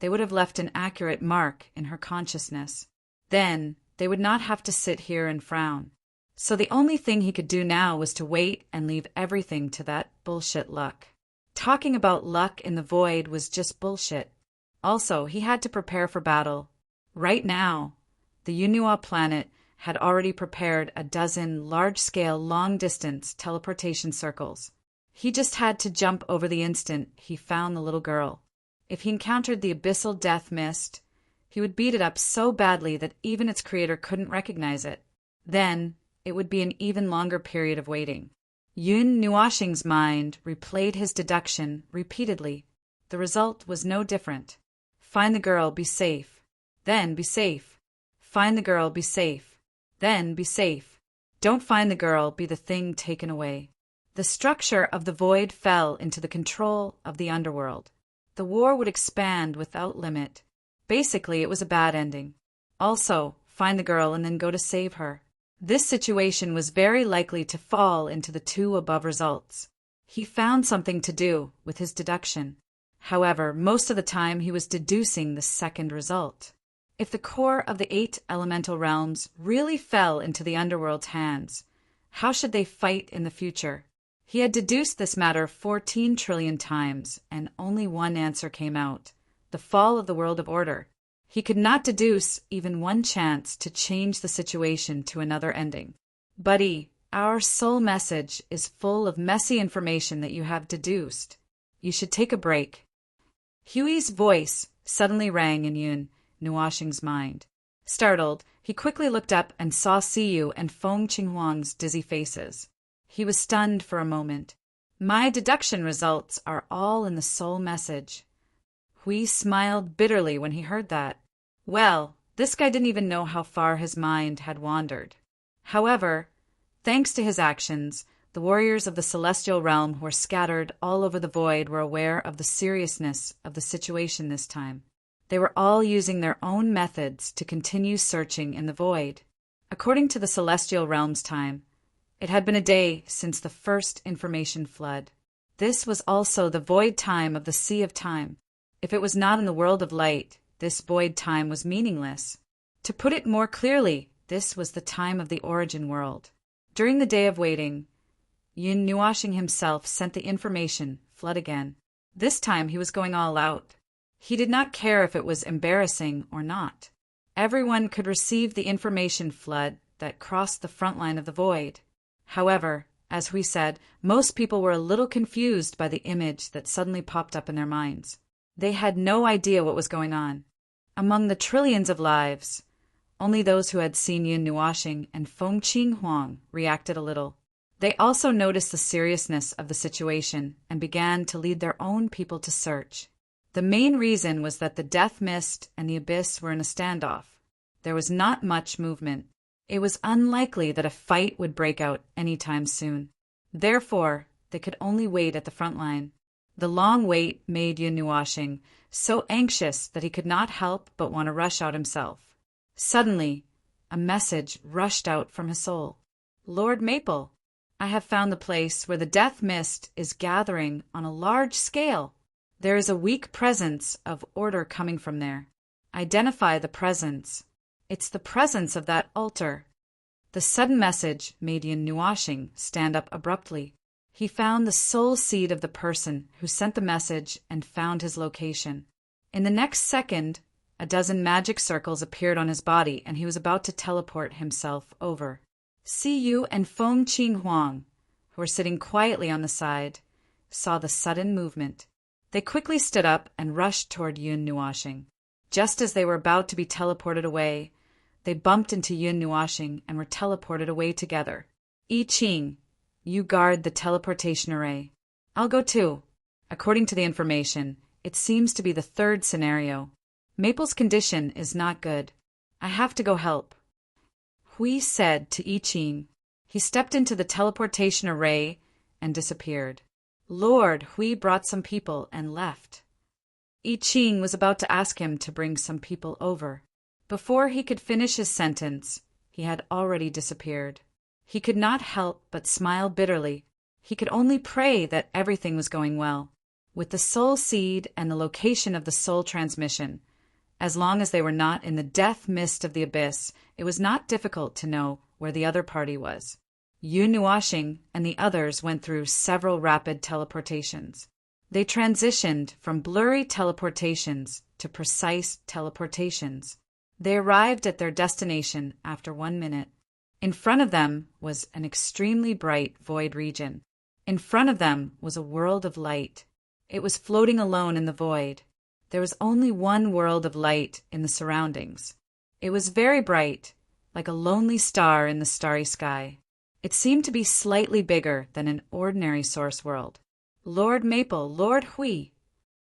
they would have left an accurate mark in her consciousness. Then they would not have to sit here and frown. So the only thing he could do now was to wait and leave everything to that bullshit luck. Talking about luck in the void was just bullshit. Also, he had to prepare for battle. Right now, the Yunhua planet had already prepared a dozen large-scale, long-distance teleportation circles. He just had to jump over the instant he found the little girl. If he encountered the abyssal death mist, he would beat it up so badly that even its creator couldn't recognize it. Then, it would be an even longer period of waiting. Yun Nuoxing's mind replayed his deduction repeatedly. The result was no different. Find the girl, be safe. Then be safe. Find the girl, be safe. Then be safe. Don't find the girl, be the thing taken away. The structure of the void fell into the control of the underworld. The war would expand without limit. Basically, it was a bad ending. Also, find the girl and then go to save her. This situation was very likely to fall into the two above results. He found something to do with his deduction. However, most of the time he was deducing the second result. If the core of the 8 elemental realms really fell into the underworld's hands, how should they fight in the future? He had deduced this matter 14 trillion times, and only one answer came out: the fall of the world of order. He could not deduce even one chance to change the situation to another ending. Buddy, our soul message is full of messy information that you have deduced. You should take a break. Huey's voice suddenly rang in Yun Nuoshing's mind. Startled, he quickly looked up and saw Siyu and Feng Qinghuang's dizzy faces. He was stunned for a moment. My deduction results are all in the soul message. Hui smiled bitterly when he heard that. Well, this guy didn't even know how far his mind had wandered. However, thanks to his actions, the warriors of the celestial realm who were scattered all over the void were aware of the seriousness of the situation this time. They were all using their own methods to continue searching in the void. According to the celestial realm's time, it had been a day since the first information flood. This was also the void time of the Sea of Time. If it was not in the world of light, this void time was meaningless. To put it more clearly, this was the time of the origin world. During the day of waiting, Yun Nuoshing himself sent the information flood again. This time he was going all out. He did not care if it was embarrassing or not. Everyone could receive the information flood that crossed the front line of the void. However, as Hui said, most people were a little confused by the image that suddenly popped up in their minds. They had no idea what was going on. Among the trillions of lives, only those who had seen Yun Nuoshing and Feng Qinghuang reacted a little. They also noticed the seriousness of the situation and began to lead their own people to search. The main reason was that the death mist and the abyss were in a standoff. There was not much movement. It was unlikely that a fight would break out anytime soon. Therefore, they could only wait at the front line. The long wait made Yun Nuoshing so anxious that he could not help but want to rush out himself. Suddenly, a message rushed out from his soul. Lord Maple, I have found the place where the death mist is gathering on a large scale. There is a weak presence of order coming from there. Identify the presence. It's the presence of that altar. The sudden message made Yun Nuoshing stand up abruptly. He found the soul seed of the person who sent the message and found his location. In the next second, a dozen magic circles appeared on his body and he was about to teleport himself over. Siyu and Feng Qinghuang, who were sitting quietly on the side, saw the sudden movement. They quickly stood up and rushed toward Yun Nuoshing. Just as they were about to be teleported away, they bumped into Yun Nuoshing and were teleported away together. I Ching, you guard the teleportation array. I'll go too. According to the information, it seems to be the third scenario. Maple's condition is not good. I have to go help. Hui said to I Ching. He stepped into the teleportation array and disappeared. Lord Hui brought some people and left. I Ching was about to ask him to bring some people over. Before he could finish his sentence, he had already disappeared. He could not help but smile bitterly. He could only pray that everything was going well. With the soul seed and the location of the soul transmission, as long as they were not in the death mist of the abyss, it was not difficult to know where the other party was. Yun Nuoshing and the others went through several rapid teleportations. They transitioned from blurry teleportations to precise teleportations. They arrived at their destination after 1 minute. In front of them was an extremely bright void region. In front of them was a world of light. It was floating alone in the void. There was only one world of light in the surroundings. It was very bright, like a lonely star in the starry sky. It seemed to be slightly bigger than an ordinary source world. Lord Maple, Lord Hui,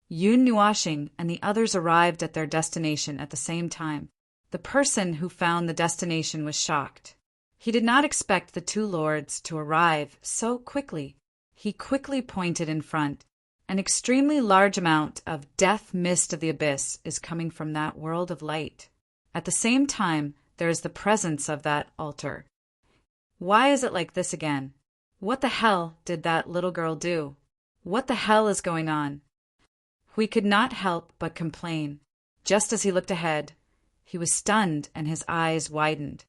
Yun Nuoshing, and the others arrived at their destination at the same time. The person who found the destination was shocked. He did not expect the two lords to arrive so quickly. He quickly pointed in front. An extremely large amount of death mist of the abyss is coming from that world of light. At the same time, there is the presence of that altar. Why is it like this again? What the hell did that little girl do? What the hell is going on? Hui could not help but complain. Just as he looked ahead, he was stunned and his eyes widened.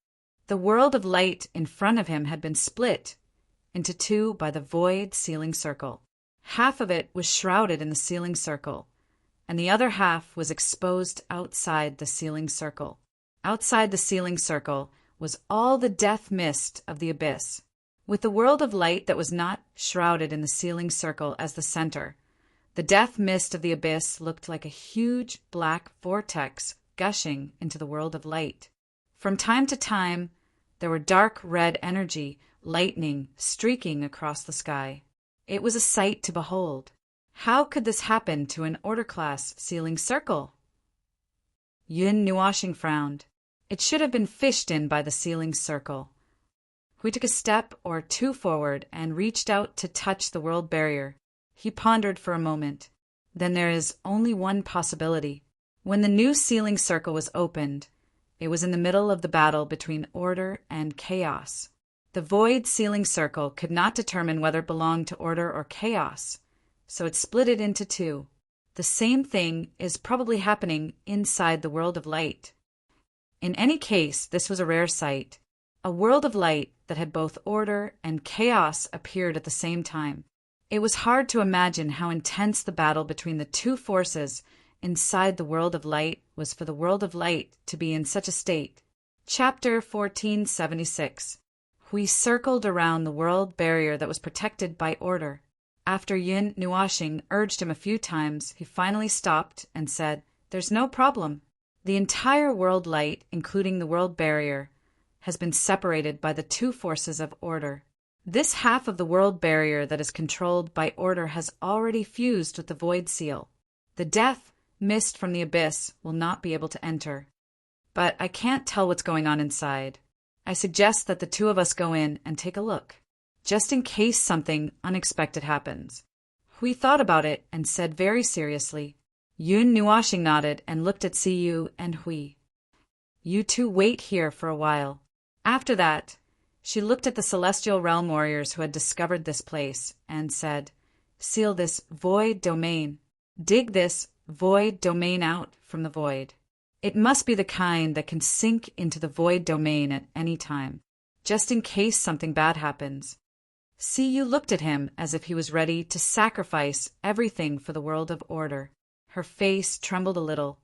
The world of light in front of him had been split into two by the void sealing circle. Half of it was shrouded in the sealing circle, and the other half was exposed outside the sealing circle. Outside the sealing circle was all the death mist of the abyss, with the world of light that was not shrouded in the sealing circle as the center. The death mist of the abyss looked like a huge black vortex gushing into the world of light. From time to time, there were dark red energy, lightning streaking across the sky. It was a sight to behold. How could this happen to an order-class sealing circle? Yun Nuashing frowned. It should have been fished in by the sealing circle. Hui took a step or two forward and reached out to touch the world barrier. He pondered for a moment. Then there is only one possibility. When the new sealing circle was opened, it was in the middle of the battle between order and chaos. The void sealing circle could not determine whether it belonged to order or chaos, so it split it into two. The same thing is probably happening inside the world of light. In any case, this was a rare sight. A world of light that had both order and chaos appeared at the same time. It was hard to imagine how intense the battle between the two forces inside the world of light was for the world of light to be in such a state. Chapter 1476. Hui circled around the world barrier that was protected by order. After Yun Nuashing urged him a few times, he finally stopped and said, "There's no problem. The entire world light, including the world barrier, has been separated by the two forces of order. This half of the world barrier that is controlled by order has already fused with the void seal. The death mist from the abyss will not be able to enter. But I can't tell what's going on inside. I suggest that the two of us go in and take a look, just in case something unexpected happens." Hui thought about it and said very seriously. Yun Nuashing nodded and looked at Siyu and Hui. "You two wait here for a while." After that, she looked at the celestial realm warriors who had discovered this place and said, "Seal this void domain. Dig this void domain out from the void. It must be the kind that can sink into the void domain at any time, just in case something bad happens." Siyu looked at him as if he was ready to sacrifice everything for the world of order. Her face trembled a little,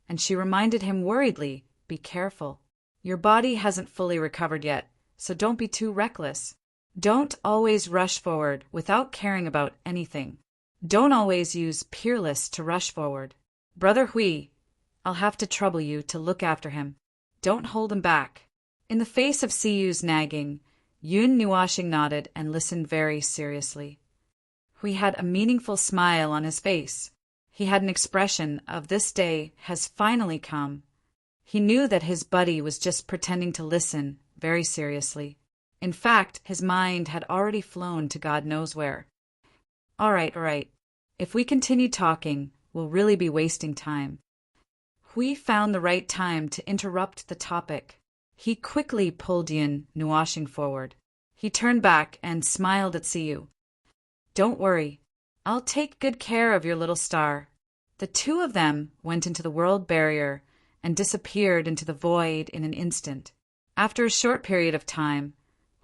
and she reminded him worriedly, "Be careful. Your body hasn't fully recovered yet, so don't be too reckless. Don't always rush forward without caring about anything. Don't always use peerless to rush forward. Brother Hui, I'll have to trouble you to look after him. Don't hold him back." In the face of Siyu's nagging, Yun Nuashing nodded and listened very seriously. Hui had a meaningful smile on his face. He had an expression of this day has finally come. He knew that his buddy was just pretending to listen very seriously. In fact, his mind had already flown to God knows where. All right. If we continue talking, we'll really be wasting time." Hui found the right time to interrupt the topic. He quickly pulled Yun Nuashing forward. He turned back and smiled at Siyu. "Don't worry. I'll take good care of your little star." The two of them went into the world barrier and disappeared into the void in an instant. After a short period of time,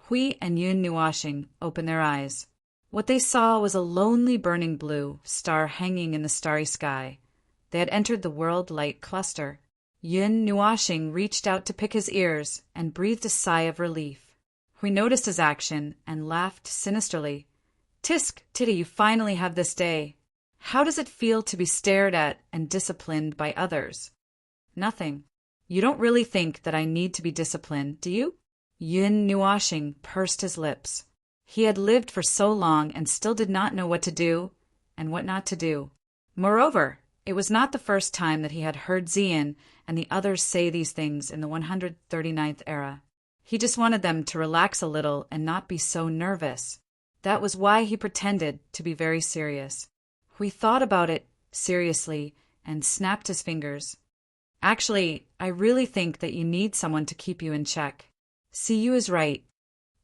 Hui and Yun Nuashing opened their eyes. What they saw was a lonely burning blue star hanging in the starry sky. They had entered the world light cluster. Yun Nuashing reached out to pick his ears and breathed a sigh of relief. Hui noticed his action and laughed sinisterly. "Tisk, Titty, you finally have this day. How does it feel to be stared at and disciplined by others?" "Nothing. You don't really think that I need to be disciplined, do you?" Yun Nuashing pursed his lips. He had lived for so long and still did not know what to do and what not to do. Moreover, it was not the first time that he had heard Zian and the others say these things in the 139th era. He just wanted them to relax a little and not be so nervous. That was why he pretended to be very serious. Hui thought about it seriously and snapped his fingers. Actually, I really think that you need someone to keep you in check. Siyu is right.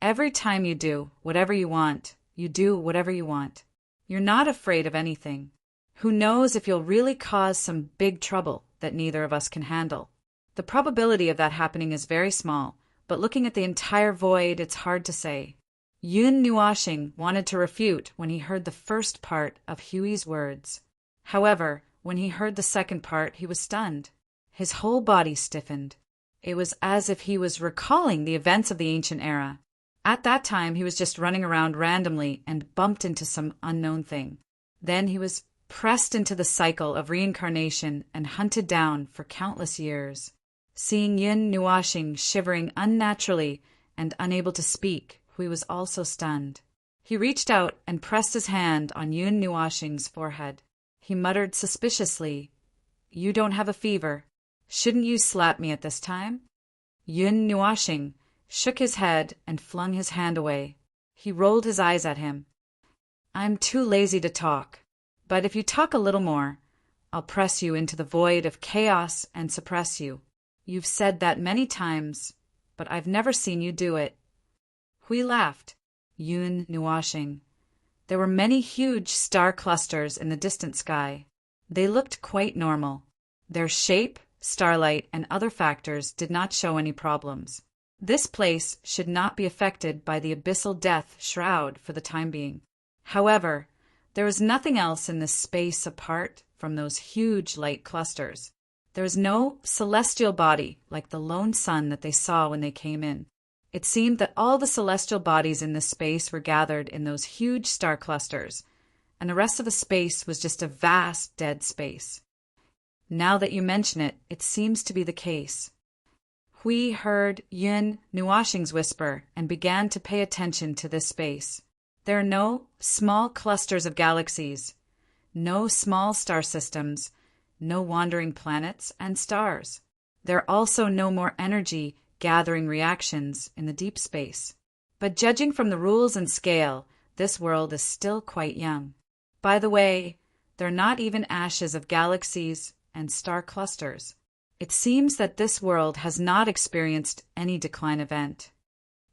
Every time you do whatever you want, you do whatever you want. You're not afraid of anything. Who knows if you'll really cause some big trouble that neither of us can handle. The probability of that happening is very small, but looking at the entire void, it's hard to say. Yun Nuashing wanted to refute when he heard the first part of Hui's words. However, when he heard the second part, he was stunned. His whole body stiffened. It was as if he was recalling the events of the ancient era. At that time, he was just running around randomly and bumped into some unknown thing. Then he was pressed into the cycle of reincarnation and hunted down for countless years. Seeing Yun Nuashing shivering unnaturally and unable to speak, Hui was also stunned. He reached out and pressed his hand on Yun Nuashing's forehead. He muttered suspiciously, "You don't have a fever. Shouldn't you slap me at this time?" Yun Nuashing shook his head and flung his hand away. He rolled his eyes at him. "I'm too lazy to talk, but if you talk a little more, I'll press you into the void of chaos and suppress you. You've said that many times, but I've never seen you do it." Hui laughed. Yun Nuashing. There were many huge star clusters in the distant sky. They looked quite normal. Their shape, starlight, and other factors did not show any problems. This place should not be affected by the abyssal death shroud for the time being. However, there was nothing else in this space apart from those huge light clusters. There was no celestial body like the lone sun that they saw when they came in. It seemed that all the celestial bodies in this space were gathered in those huge star clusters, and the rest of the space was just a vast dead space. Now that you mention it, it seems to be the case. Hui heard Yun Nuashing's whisper and began to pay attention to this space. There are no small clusters of galaxies, no small star systems, no wandering planets and stars. There are also no more energy gathering reactions in the deep space. But judging from the rules and scale, this world is still quite young. By the way, there are not even ashes of galaxies and star clusters. It seems that this world has not experienced any decline event.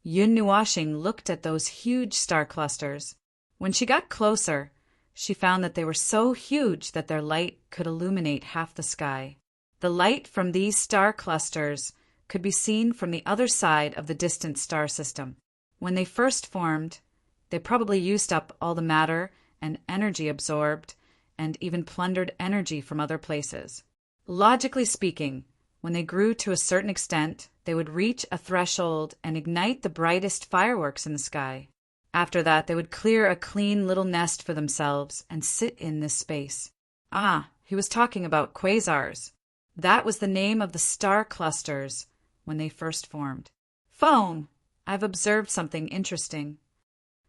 Yun Nuashing looked at those huge star clusters. When she got closer, she found that they were so huge that their light could illuminate half the sky. The light from these star clusters could be seen from the other side of the distant star system. When they first formed, they probably used up all the matter and energy absorbed, and even plundered energy from other places. Logically speaking, when they grew to a certain extent, they would reach a threshold and ignite the brightest fireworks in the sky. After that, they would clear a clean little nest for themselves and sit in this space. Ah, he was talking about quasars. That was the name of the star clusters when they first formed. Phone! I've observed something interesting.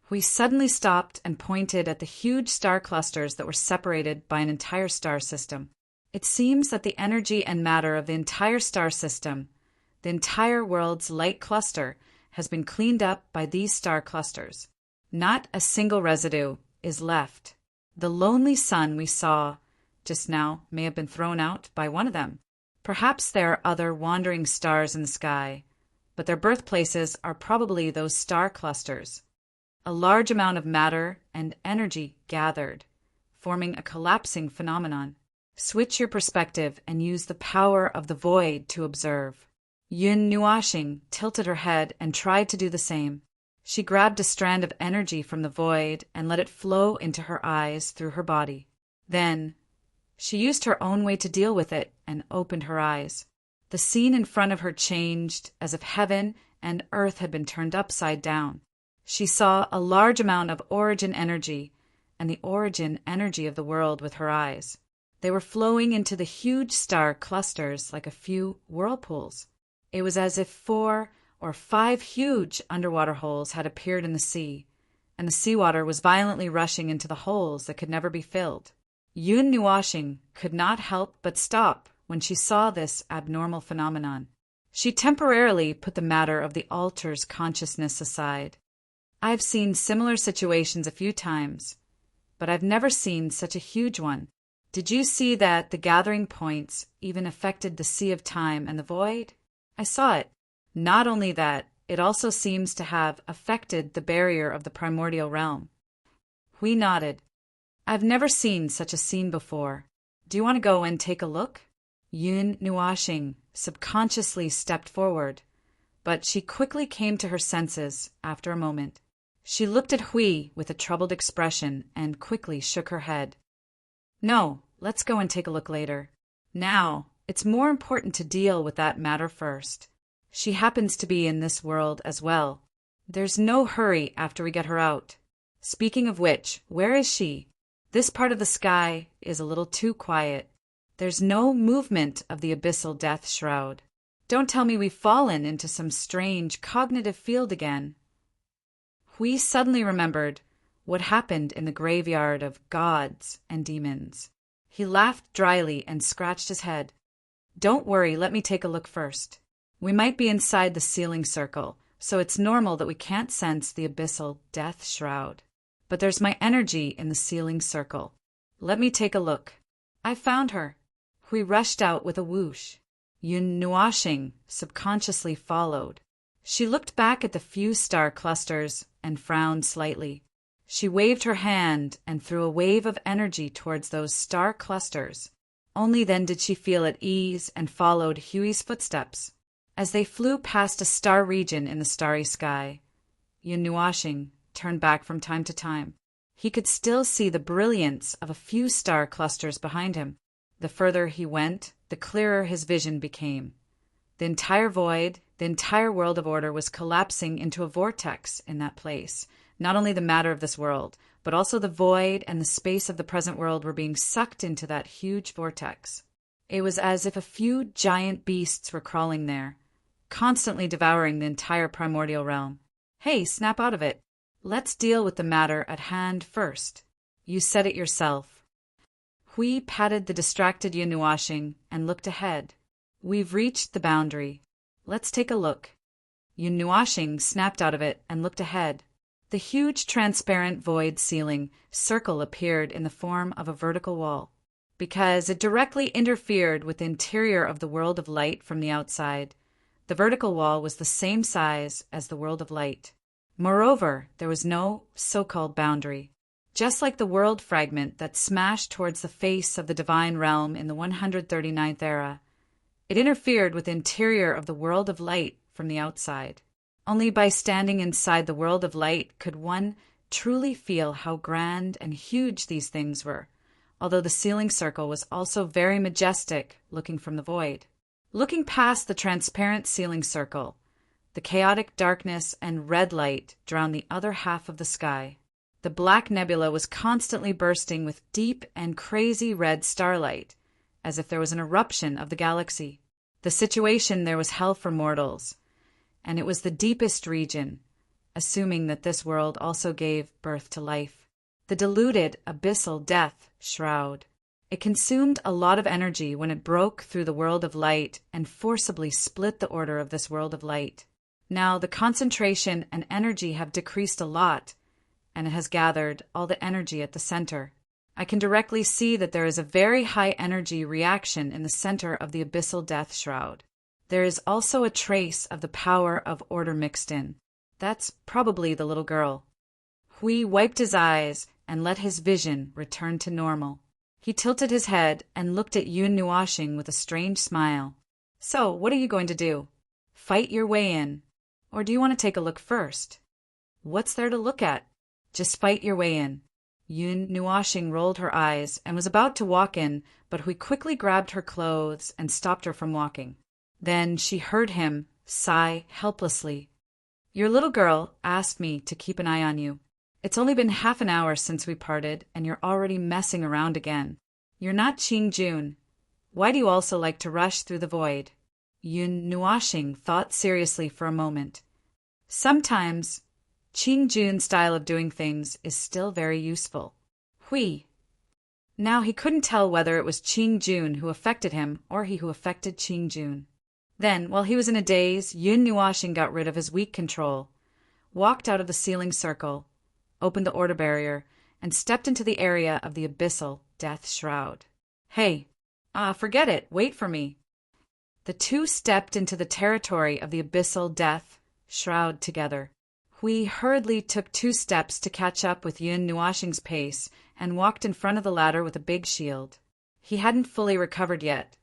We suddenly stopped and pointed at the huge star clusters that were separated by an entire star system. It seems that the energy and matter of the entire star system, the entire world's light cluster, has been cleaned up by these star clusters. Not a single residue is left. The lonely sun we saw just now may have been thrown out by one of them. Perhaps there are other wandering stars in the sky, but their birthplaces are probably those star clusters. A large amount of matter and energy gathered, forming a collapsing phenomenon. Switch your perspective and use the power of the void to observe. Yun Nuashing tilted her head and tried to do the same. She grabbed a strand of energy from the void and let it flow into her eyes through her body. Then, she used her own way to deal with it and opened her eyes. The scene in front of her changed as if heaven and earth had been turned upside down. She saw a large amount of origin energy and the origin energy of the world with her eyes. They were flowing into the huge star clusters like a few whirlpools. It was as if 4 or 5 huge underwater holes had appeared in the sea, and the seawater was violently rushing into the holes that could never be filled. Yun Nuashing could not help but stop when she saw this abnormal phenomenon. She temporarily put the matter of the altar's consciousness aside. I've seen similar situations a few times, but I've never seen such a huge one. Did you see that the gathering points even affected the sea of time and the void? I saw it. Not only that, it also seems to have affected the barrier of the primordial realm. Hui nodded. I've never seen such a scene before. Do you want to go and take a look? Yun Nuashing subconsciously stepped forward, but she quickly came to her senses after a moment. She looked at Hui with a troubled expression and quickly shook her head. No, let's go and take a look later. Now, it's more important to deal with that matter first. She happens to be in this world as well. There's no hurry after we get her out. Speaking of which, where is she? This part of the sky is a little too quiet. There's no movement of the abyssal death shroud. Don't tell me we've fallen into some strange cognitive field again. Hui suddenly remembered what happened in the graveyard of gods and demons. He laughed dryly and scratched his head. Don't worry, let me take a look first. We might be inside the sealing circle, so it's normal that we can't sense the abyssal death shroud. But there's my energy in the sealing circle. Let me take a look. I found her. Hui rushed out with a whoosh. Yun Nuashing subconsciously followed. She looked back at the few star clusters and frowned slightly. She waved her hand and threw a wave of energy towards those star clusters. Only then did she feel at ease and followed Hui's footsteps. As they flew past a star region in the starry sky, Yun Nuashing turned back from time to time. He could still see the brilliance of a few star clusters behind him. The further he went, the clearer his vision became. The entire void, the entire world of order was collapsing into a vortex in that place. Not only the matter of this world, but also the void and the space of the present world were being sucked into that huge vortex. It was as if a few giant beasts were crawling there, constantly devouring the entire primordial realm. Hey, snap out of it. Let's deal with the matter at hand first. You said it yourself. Hui patted the distracted Yun Nuashing and looked ahead. We've reached the boundary. Let's take a look. Yun Nuashing snapped out of it and looked ahead. The huge transparent void ceiling circle appeared in the form of a vertical wall. Because it directly interfered with the interior of the world of light from the outside, the vertical wall was the same size as the world of light. Moreover, there was no so-called boundary. Just like the world fragment that smashed towards the face of the divine realm in the 139th era, it interfered with the interior of the world of light from the outside. Only by standing inside the world of light could one truly feel how grand and huge these things were, although the sealing circle was also very majestic looking from the void. Looking past the transparent sealing circle, the chaotic darkness and red light drowned the other half of the sky. The black nebula was constantly bursting with deep and crazy red starlight, as if there was an eruption of the galaxy. The situation there was hell for mortals, and it was the deepest region, assuming that this world also gave birth to life. The diluted abyssal death shroud. It consumed a lot of energy when it broke through the world of light and forcibly split the order of this world of light. Now the concentration and energy have decreased a lot, and it has gathered all the energy at the center. I can directly see that there is a very high energy reaction in the center of the abyssal death shroud. There is also a trace of the power of order mixed in. That's probably the little girl. Hui wiped his eyes and let his vision return to normal. He tilted his head and looked at Yun Nuashing with a strange smile. So, what are you going to do? Fight your way in? Or do you want to take a look first? What's there to look at? Just fight your way in. Yun Nuashing rolled her eyes and was about to walk in, but Hui quickly grabbed her clothes and stopped her from walking. Then she heard him sigh helplessly. Your little girl asked me to keep an eye on you. It's only been half an hour since we parted, and you're already messing around again. You're not Qing Jun. Why do you also like to rush through the void? Yun Nuashing thought seriously for a moment. Sometimes Qing Jun's style of doing things is still very useful. Hui. Now he couldn't tell whether it was Qing Jun who affected him or he who affected Qing Jun. Then, while he was in a daze, Yun Nuashing got rid of his weak control, walked out of the sealing circle, opened the order barrier, and stepped into the area of the abyssal death shroud. Hey, forget it, wait for me. The two stepped into the territory of the abyssal death shroud together. Hui hurriedly took 2 steps to catch up with Yun Nuashing's pace and walked in front of the ladder with a big shield. He hadn't fully recovered yet,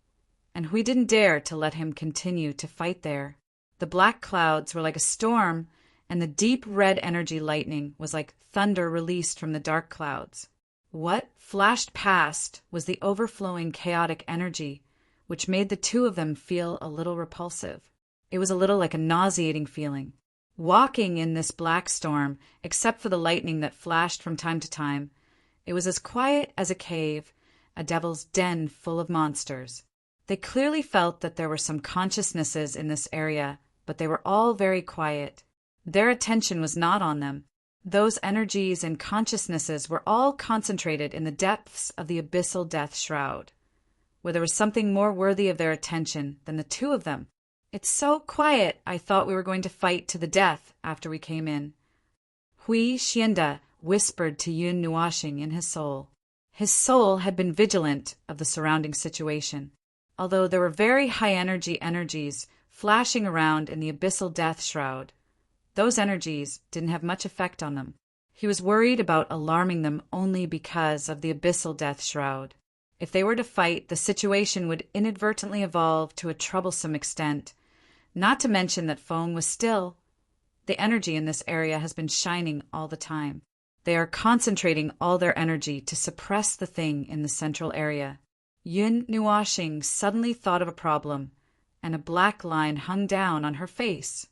and Hui didn't dare to let him continue to fight there. The black clouds were like a storm, and the deep red energy lightning was like thunder released from the dark clouds. What flashed past was the overflowing chaotic energy, which made the two of them feel a little repulsive. It was a little like a nauseating feeling. Walking in this black storm, except for the lightning that flashed from time to time, it was as quiet as a cave, a devil's den full of monsters. They clearly felt that there were some consciousnesses in this area, but they were all very quiet. Their attention was not on them. Those energies and consciousnesses were all concentrated in the depths of the abyssal death shroud, where there was something more worthy of their attention than the two of them. It's so quiet, I thought we were going to fight to the death after we came in. Hui Xianda whispered to Yun Nuashing in his soul. His soul had been vigilant of the surrounding situation, although there were very high-energy energies flashing around in the abyssal death shroud. Those energies didn't have much effect on them. He was worried about alarming them only because of the abyssal death shroud. If they were to fight, the situation would inadvertently evolve to a troublesome extent, not to mention that Feng was still. The energy in this area has been shining all the time. They are concentrating all their energy to suppress the thing in the central area. Yun Nuashing suddenly thought of a problem, and a black line hung down on her face.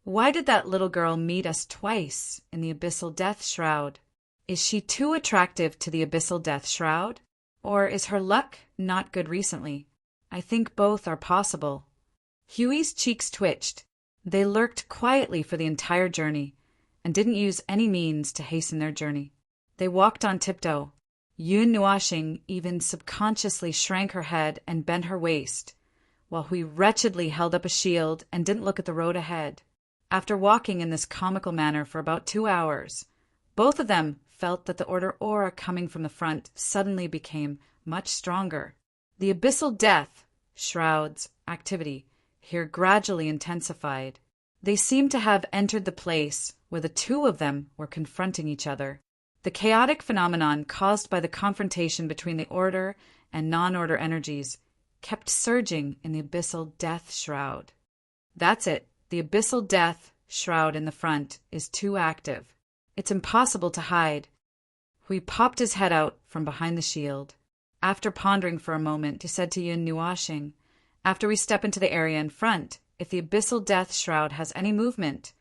Why did that little girl meet us twice in the abyssal death shroud? Is she too attractive to the abyssal death shroud? Or is her luck not good recently? I think both are possible. Huey's cheeks twitched. They lurked quietly for the entire journey, and didn't use any means to hasten their journey. They walked on tiptoe. Yun Nuashing even subconsciously shrank her head and bent her waist, while Hui wretchedly held up a shield and didn't look at the road ahead. After walking in this comical manner for about 2 hours, both of them felt that the order aura coming from the front suddenly became much stronger. The abyssal death shroud's activity here gradually intensified. They seemed to have entered the place where the two of them were confronting each other. The chaotic phenomenon caused by the confrontation between the order and non-order energies kept surging in the abyssal death shroud. That's it. The abyssal death shroud in the front is too active. It's impossible to hide. Hui popped his head out from behind the shield. After pondering for a moment, he said to Yun Nuashing, after we step into the area in front, if the abyssal death shroud has any movement,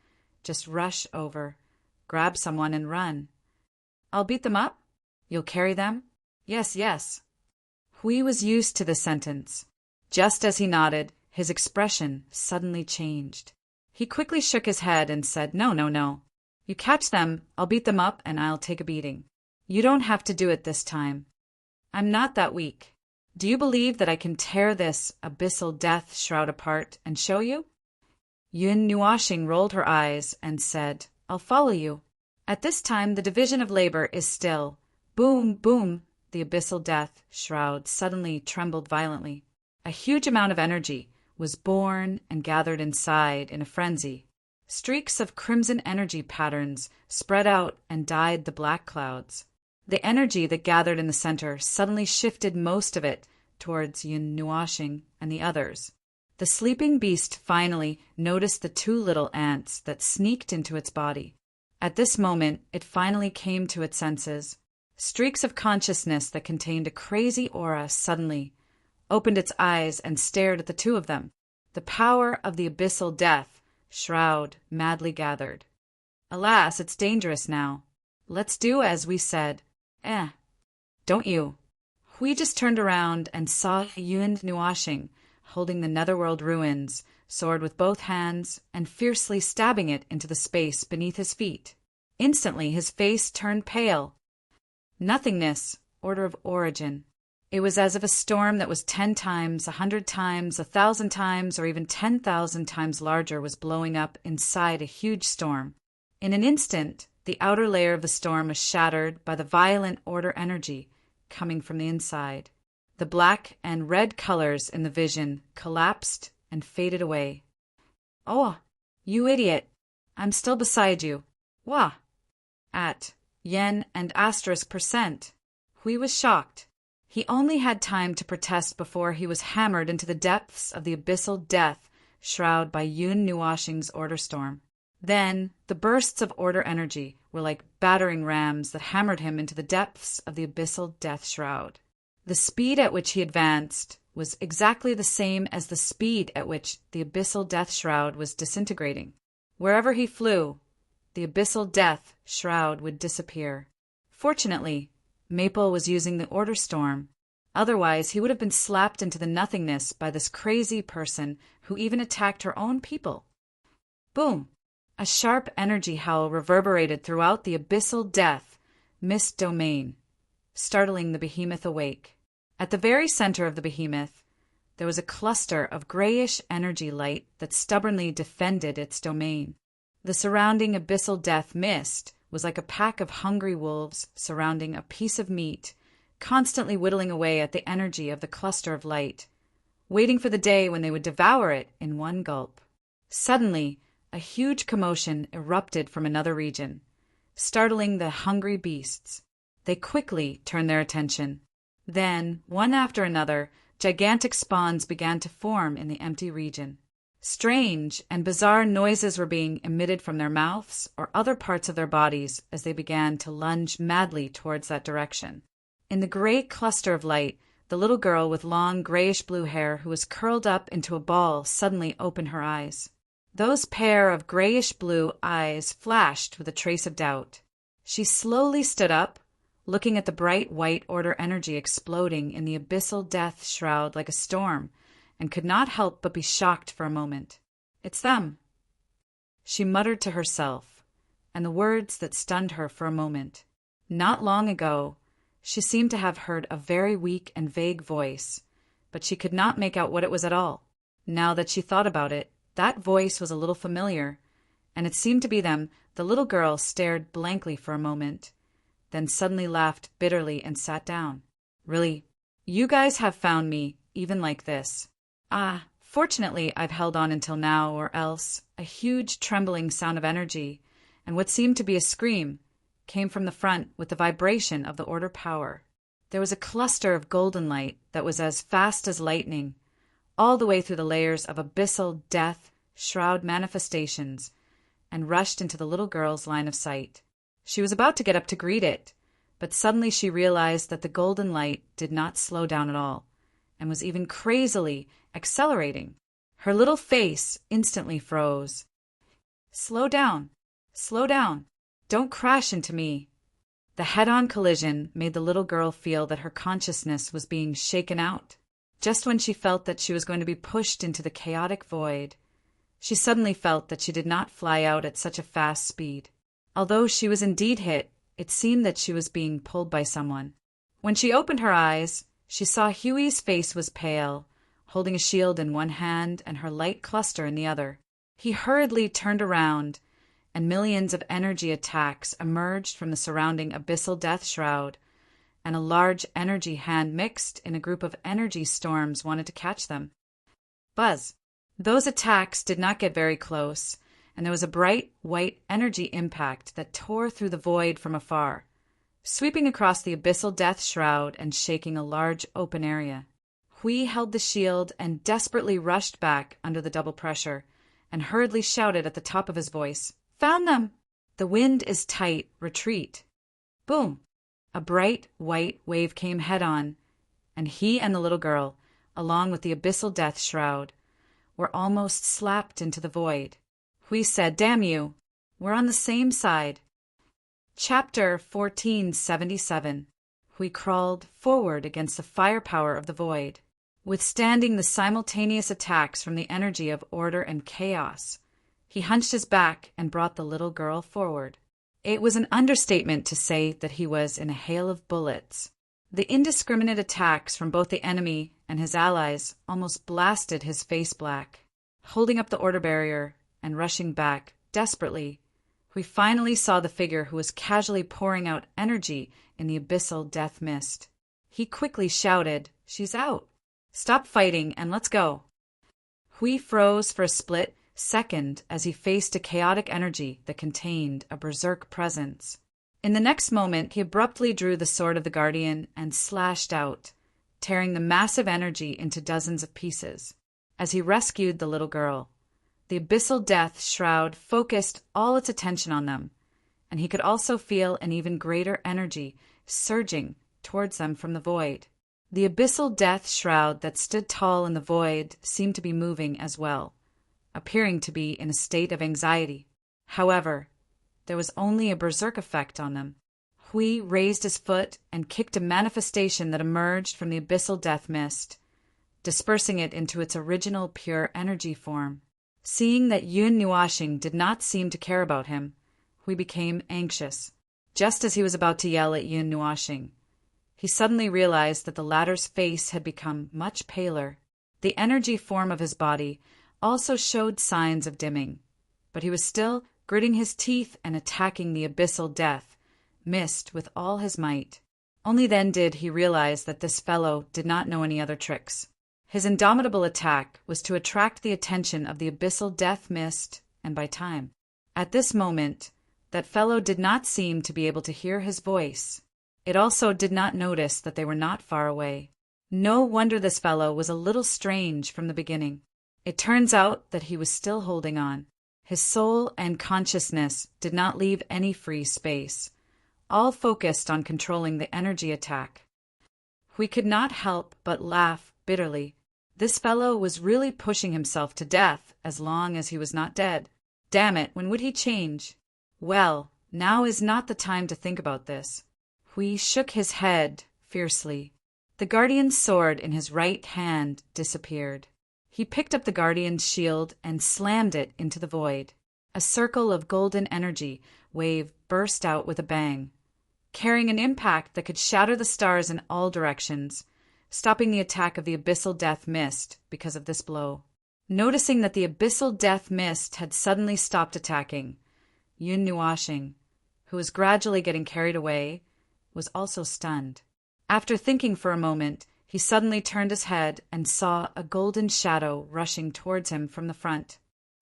just rush over, grab someone and run. I'll beat them up? You'll carry them? Yes, yes. Hui was used to this sentence. Just as he nodded, his expression suddenly changed. He quickly shook his head and said, No, no, no. You catch them, I'll beat them up, and I'll take a beating. You don't have to do it this time. I'm not that weak. Do you believe that I can tear this abyssal death shroud apart and show you? Yun Nuashing rolled her eyes and said, I'll follow you. At this time, the division of labor is still. Boom, boom. The abyssal death shroud suddenly trembled violently. A huge amount of energy was born and gathered inside in a frenzy. Streaks of crimson energy patterns spread out and dyed the black clouds. The energy that gathered in the center suddenly shifted most of it towards Yun Nuashing and the others. The sleeping beast finally noticed the 2 little ants that sneaked into its body. At this moment, it finally came to its senses. Streaks of consciousness that contained a crazy aura suddenly opened its eyes and stared at the 2 of them. The power of the abyssal death shroud madly gathered. Alas, it's dangerous now. Let's do as we said. Don't you? Hui just turned around and saw Yun Nuashing holding the netherworld ruins, sword with both hands, and fiercely stabbing it into the space beneath his feet. Instantly his face turned pale. Nothingness, order of origin. It was as if a storm that was 10 times, 100 times, 1,000 times, or even 10,000 times larger was blowing up inside a huge storm. In an instant, the outer layer of the storm was shattered by the violent order energy coming from the inside. The black and red colors in the vision collapsed and faded away. "Oh, you idiot! I'm still beside you. Wah!" At yen and %. Hui was shocked. He only had time to protest before he was hammered into the depths of the abyssal death shroud by Yun Nuoxing's order storm. Then, the bursts of order energy were like battering rams that hammered him into the depths of the abyssal death shroud. The speed at which he advanced was exactly the same as the speed at which the abyssal death shroud was disintegrating. Wherever he flew, the abyssal death shroud would disappear. Fortunately, Maple was using the order storm. Otherwise, he would have been slapped into the nothingness by this crazy person who even attacked her own people. Boom! A sharp energy howl reverberated throughout the abyssal death mist domain, startling the behemoth awake. At the very center of the behemoth, there was a cluster of grayish energy light that stubbornly defended its domain. The surrounding abyssal death mist was like a pack of hungry wolves surrounding a piece of meat, constantly whittling away at the energy of the cluster of light, waiting for the day when they would devour it in one gulp. Suddenly, a huge commotion erupted from another region, startling the hungry beasts. They quickly turned their attention. Then, one after another, gigantic spawns began to form in the empty region. Strange and bizarre noises were being emitted from their mouths or other parts of their bodies as they began to lunge madly towards that direction. In the gray cluster of light, the little girl with long grayish-blue hair who was curled up into a ball suddenly opened her eyes. Those pair of grayish-blue eyes flashed with a trace of doubt. She slowly stood up, looking at the bright white order energy exploding in the abyssal death shroud like a storm, and could not help but be shocked for a moment. "It's them," she muttered to herself, and the words that stunned her for a moment. Not long ago, she seemed to have heard a very weak and vague voice, but she could not make out what it was at all. Now that she thought about it, that voice was a little familiar, and it seemed to be them. The little girl stared blankly for a moment, then suddenly laughed bitterly and sat down. "Really, you guys have found me, even like this. Fortunately I've held on until now, or else." A huge trembling sound of energy, and what seemed to be a scream, came from the front with the vibration of the order power. There was a cluster of golden light that was as fast as lightning, all the way through the layers of abyssal death shroud manifestations, and rushed into the little girl's line of sight. She was about to get up to greet it, but suddenly she realized that the golden light did not slow down at all, and was even crazily accelerating. Her little face instantly froze. Slow down. Don't crash into me." The head-on collision made the little girl feel that her consciousness was being shaken out. Just when she felt that she was going to be pushed into the chaotic void, she suddenly felt that she did not fly out at such a fast speed. Although she was indeed hit, it seemed that she was being pulled by someone. When she opened her eyes, she saw Huey's face was pale, holding a shield in one hand and her light cluster in the other. He hurriedly turned around, and millions of energy attacks emerged from the surrounding abyssal death shroud, and a large energy hand mixed in a group of energy storms wanted to catch them. Buzz! Those attacks did not get very close, and there was a bright white energy impact that tore through the void from afar, sweeping across the abyssal death shroud and shaking a large open area. Hui held the shield and desperately rushed back under the double pressure, and hurriedly shouted at the top of his voice, "Found them! The wind is tight. Retreat." Boom! A bright white wave came head-on, and he and the little girl, along with the abyssal death shroud, were almost slapped into the void. Hui said, "Damn you! We're on the same side." Chapter 1477. Hui crawled forward against the firepower of the void, withstanding the simultaneous attacks from the energy of order and chaos. He hunched his back and brought the little girl forward. It was an understatement to say that he was in a hail of bullets. The indiscriminate attacks from both the enemy and his allies almost blasted his face black. Holding up the order barrier and rushing back desperately, we finally saw the figure who was casually pouring out energy in the abyssal death mist. He quickly shouted, "She's out! Stop fighting and let's go!" Hui froze for a split second as he faced a chaotic energy that contained a berserk presence. In the next moment, he abruptly drew the sword of the Guardian and slashed out, tearing the massive energy into dozens of pieces. As he rescued the little girl, the abyssal death shroud focused all its attention on them, and he could also feel an even greater energy surging towards them from the void. The abyssal death shroud that stood tall in the void seemed to be moving as well, appearing to be in a state of anxiety. However, there was only a berserk effect on them. Hui raised his foot and kicked a manifestation that emerged from the abyssal death mist, dispersing it into its original pure energy form. Seeing that Yun Nuashing did not seem to care about him, Hui became anxious. Just as he was about to yell at Yun Nuashing, he suddenly realized that the latter's face had become much paler. The energy form of his body also showed signs of dimming, but he was still gritting his teeth and attacking the abyssal death mist with all his might. Only then did he realize that this fellow did not know any other tricks. His indomitable attack was to attract the attention of the abyssal death mist and buy time. At this moment, that fellow did not seem to be able to hear his voice. It also did not notice that they were not far away. No wonder this fellow was a little strange from the beginning. It turns out that he was still holding on. His soul and consciousness did not leave any free space, all focused on controlling the energy attack. We could not help but laugh bitterly. This fellow was really pushing himself to death as long as he was not dead. Damn it, when would he change? Well, now is not the time to think about this. Hui shook his head fiercely. The Guardian's sword in his right hand disappeared. He picked up the Guardian's shield and slammed it into the void. A circle of golden energy wave burst out with a bang, carrying an impact that could shatter the stars in all directions, stopping the attack of the abyssal death mist because of this blow. Noticing that the abyssal death mist had suddenly stopped attacking, Yun Nuashing, who was gradually getting carried away, was also stunned. After thinking for a moment, he suddenly turned his head and saw a golden shadow rushing towards him from the front.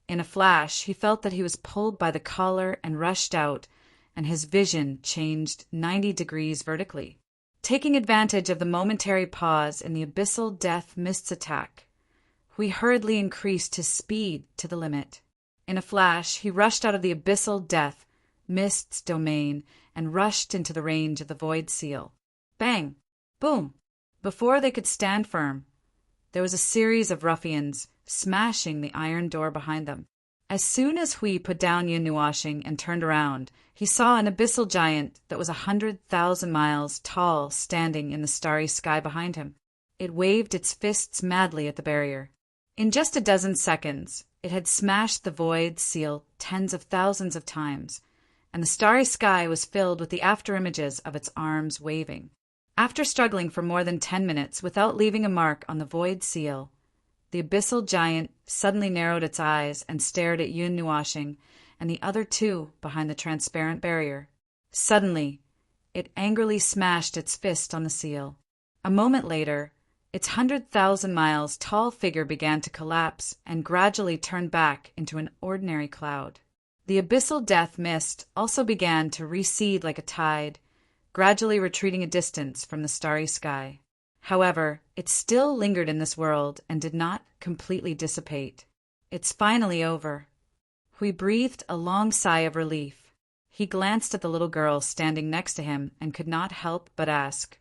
In a flash, he felt that he was pulled by the collar and rushed out, and his vision changed 90 degrees vertically. Taking advantage of the momentary pause in the abyssal death mist's attack, Hui hurriedly increased his speed to the limit. In a flash, he rushed out of the abyssal death mist's domain and rushed into the range of the void seal. Bang! Boom! Before they could stand firm, there was a series of ruffians smashing the iron door behind them. As soon as Hui put down Yun Nuashing and turned around, he saw an abyssal giant that was 100,000 miles tall standing in the starry sky behind him. It waved its fists madly at the barrier. In just a dozen seconds, it had smashed the void seal tens of thousands of times, and the starry sky was filled with the afterimages of its arms waving. After struggling for more than 10 minutes without leaving a mark on the void seal, the abyssal giant suddenly narrowed its eyes and stared at Yun Nuashing and the other two behind the transparent barrier. Suddenly, it angrily smashed its fist on the seal. A moment later, its 100,000 miles tall figure began to collapse and gradually turned back into an ordinary cloud. The abyssal death mist also began to recede like a tide, gradually retreating a distance from the starry sky. However, it still lingered in this world and did not completely dissipate. It's finally over. Hui breathed a long sigh of relief. He glanced at the little girl standing next to him and could not help but ask,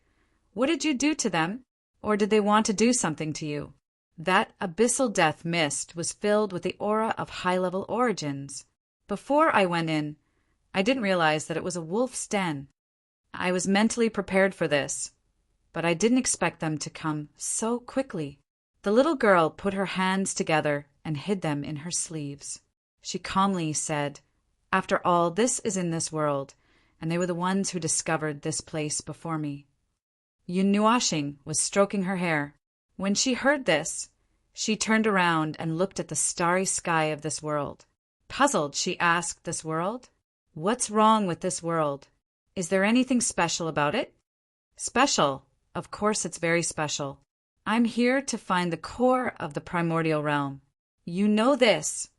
"What did you do to them? Or did they want to do something to you?" That abyssal death mist was filled with the aura of high-level origins. Before I went in, I didn't realize that it was a wolf's den. I was mentally prepared for this, but I didn't expect them to come so quickly. The little girl put her hands together and hid them in her sleeves. She calmly said, "After all, this is in this world, and they were the ones who discovered this place before me." Yun Nuashing was stroking her hair. When she heard this, she turned around and looked at the starry sky of this world. Puzzled, she asked this world, "What's wrong with this world? Is there anything special about it?" "Special? Of course it's very special. I'm here to find the core of the primordial realm. You know this."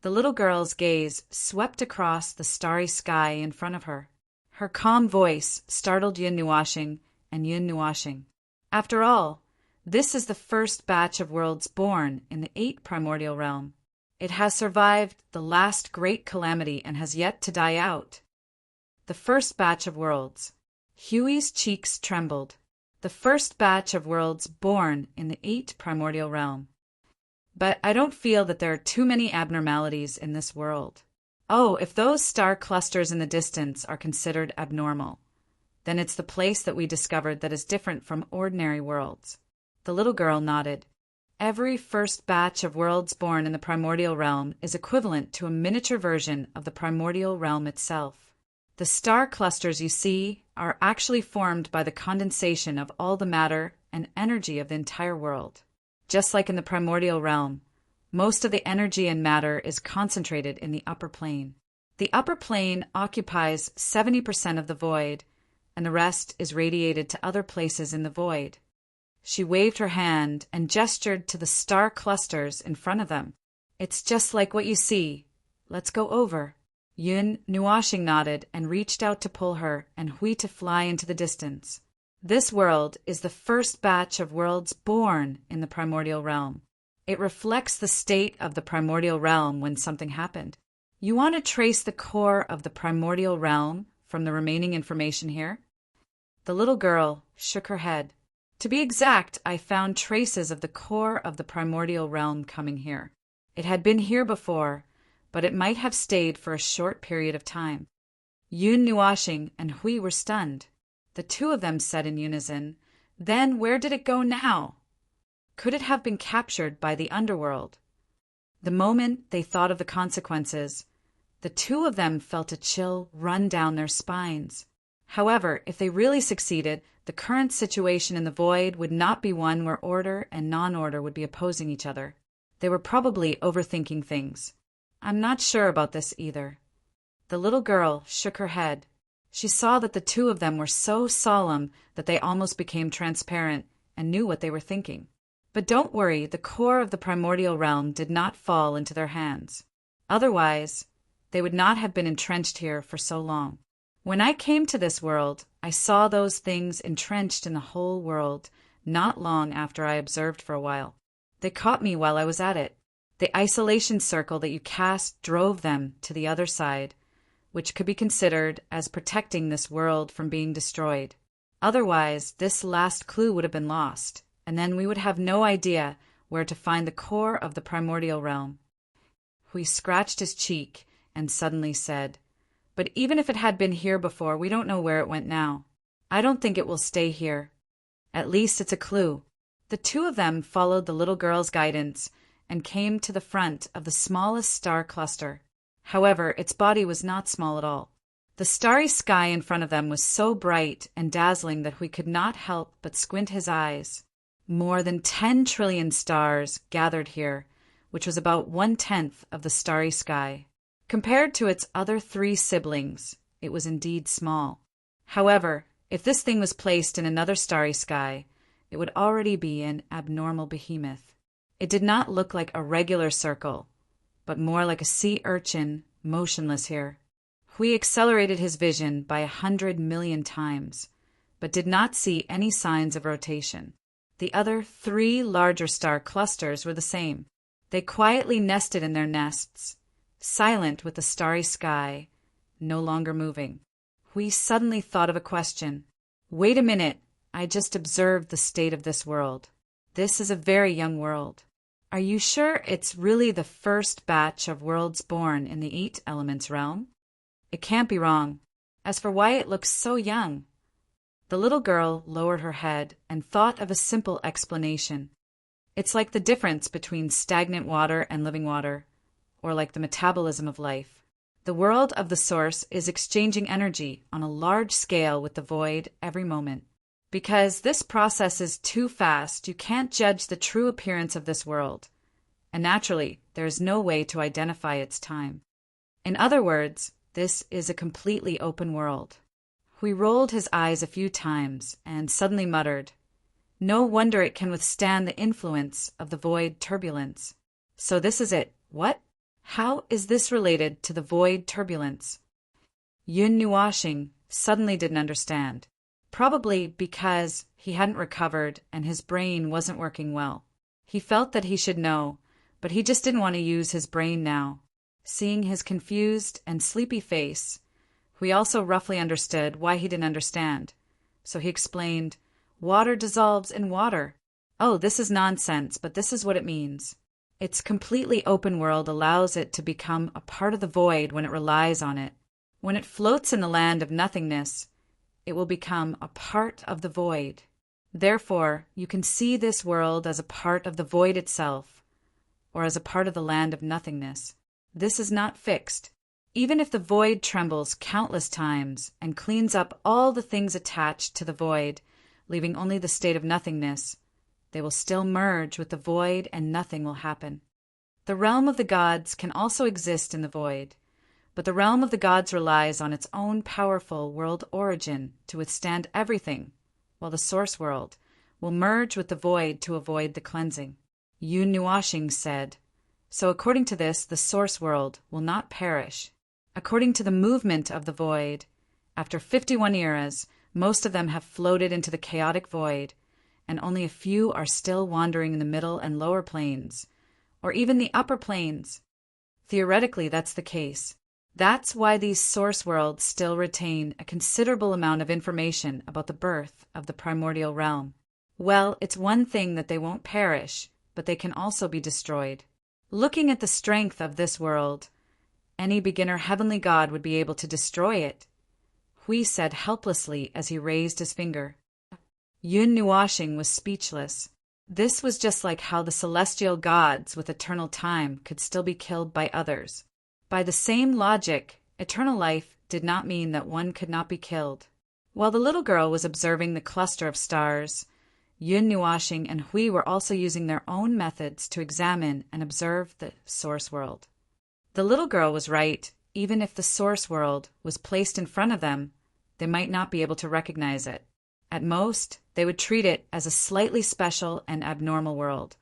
The little girl's gaze swept across the starry sky in front of her. Her calm voice startled Yun Nuashing and Yun Nuashing. After all, this is the first batch of worlds born in the 8 primordial realm. It has survived the last great calamity and has yet to die out. The first batch of worlds. Huey's cheeks trembled. The first batch of worlds born in the 8 primordial realm. But I don't feel that there are too many abnormalities in this world. Oh, if those star clusters in the distance are considered abnormal, then it's the place that we discovered that is different from ordinary worlds. The little girl nodded. Every first batch of worlds born in the primordial realm is equivalent to a miniature version of the primordial realm itself. The star clusters you see are actually formed by the condensation of all the matter and energy of the entire world. Just like in the primordial realm, most of the energy and matter is concentrated in the upper plane. The upper plane occupies 70% of the void, and the rest is radiated to other places in the void. She waved her hand and gestured to the star clusters in front of them. "It's just like what you see. Let's go over." Yun Nuashing nodded and reached out to pull her and Hui to fly into the distance. This world is the first batch of worlds born in the primordial realm. It reflects the state of the primordial realm when something happened. You want to trace the core of the primordial realm from the remaining information here? The little girl shook her head. To be exact, I found traces of the core of the primordial realm coming here. It had been here before, but it might have stayed for a short period of time. Yun Nuashing and Hui were stunned. The two of them said in unison, "Then where did it go now? Could it have been captured by the underworld?" The moment they thought of the consequences, the two of them felt a chill run down their spines. However, if they really succeeded, the current situation in the void would not be one where order and non-order would be opposing each other. They were probably overthinking things. "I'm not sure about this either." The little girl shook her head. She saw that the two of them were so solemn that they almost became transparent and knew what they were thinking. But don't worry, the core of the primordial realm did not fall into their hands. Otherwise, they would not have been entrenched here for so long. When I came to this world, I saw those things entrenched in the whole world not long after I observed for a while. They caught me while I was at it. The isolation circle that you cast drove them to the other side, which could be considered as protecting this world from being destroyed. Otherwise, this last clue would have been lost, and then we would have no idea where to find the core of the primordial realm. Hui scratched his cheek and suddenly said, "But even if it had been here before, we don't know where it went now. I don't think it will stay here. At least it's a clue." The two of them followed the little girl's guidance and came to the front of the smallest star cluster. However, its body was not small at all. The starry sky in front of them was so bright and dazzling that Hui could not help but squint his eyes. More than 10 trillion stars gathered here, which was about 1/10 of the starry sky. Compared to its other 3 siblings, it was indeed small. However, if this thing was placed in another starry sky, it would already be an abnormal behemoth. It did not look like a regular circle, but more like a sea urchin, motionless here. Hui accelerated his vision by 100 million times, but did not see any signs of rotation. The other 3 larger star clusters were the same. They quietly nested in their nests, silent with the starry sky, no longer moving. Hui suddenly thought of a question. "Wait a minute, I just observed the state of this world. This is a very young world. Are you sure it's really the first batch of worlds born in the 8 elements realm? It can't be wrong. As for why it looks so young..." The little girl lowered her head and thought of a simple explanation. It's like the difference between stagnant water and living water, or like the metabolism of life. The world of the source is exchanging energy on a large scale with the void every moment. Because this process is too fast, you can't judge the true appearance of this world, and naturally, there is no way to identify its time. In other words, this is a completely open world. Hui rolled his eyes a few times and suddenly muttered, "No wonder it can withstand the influence of the void turbulence. So this is it. What? How is this related to the void turbulence?" Yun Nuashing suddenly didn't understand, probably because he hadn't recovered and his brain wasn't working well. He felt that he should know, but he just didn't want to use his brain now. Seeing his confused and sleepy face, Hui also roughly understood why he didn't understand. So he explained, "Water dissolves in water." "Oh, this is nonsense, but this is what it means. Its completely open world allows it to become a part of the void when it relies on it. When it floats in the land of nothingness, it will become a part of the void. Therefore, you can see this world as a part of the void itself, or as a part of the land of nothingness. This is not fixed. Even if the void trembles countless times and cleans up all the things attached to the void, leaving only the state of nothingness, they will still merge with the void and nothing will happen. The realm of the gods can also exist in the void, but the realm of the gods relies on its own powerful world origin to withstand everything, while the source world will merge with the void to avoid the cleansing." Yun Nuashing said, "So according to this, the source world will not perish. According to the movement of the void, after 51 eras, most of them have floated into the chaotic void, and only a few are still wandering in the middle and lower planes, or even the upper planes. Theoretically, that's the case. That's why these source worlds still retain a considerable amount of information about the birth of the primordial realm. Well, it's one thing that they won't perish, but they can also be destroyed. Looking at the strength of this world, any beginner heavenly god would be able to destroy it," Hui said helplessly as he raised his finger. Yun Nuashing was speechless. This was just like how the celestial gods with eternal time could still be killed by others. By the same logic, eternal life did not mean that one could not be killed. While the little girl was observing the cluster of stars, Yun Nuashing and Hui were also using their own methods to examine and observe the source world. The little girl was right. Even if the source world was placed in front of them, they might not be able to recognize it. At most, they would treat it as a slightly special and abnormal world,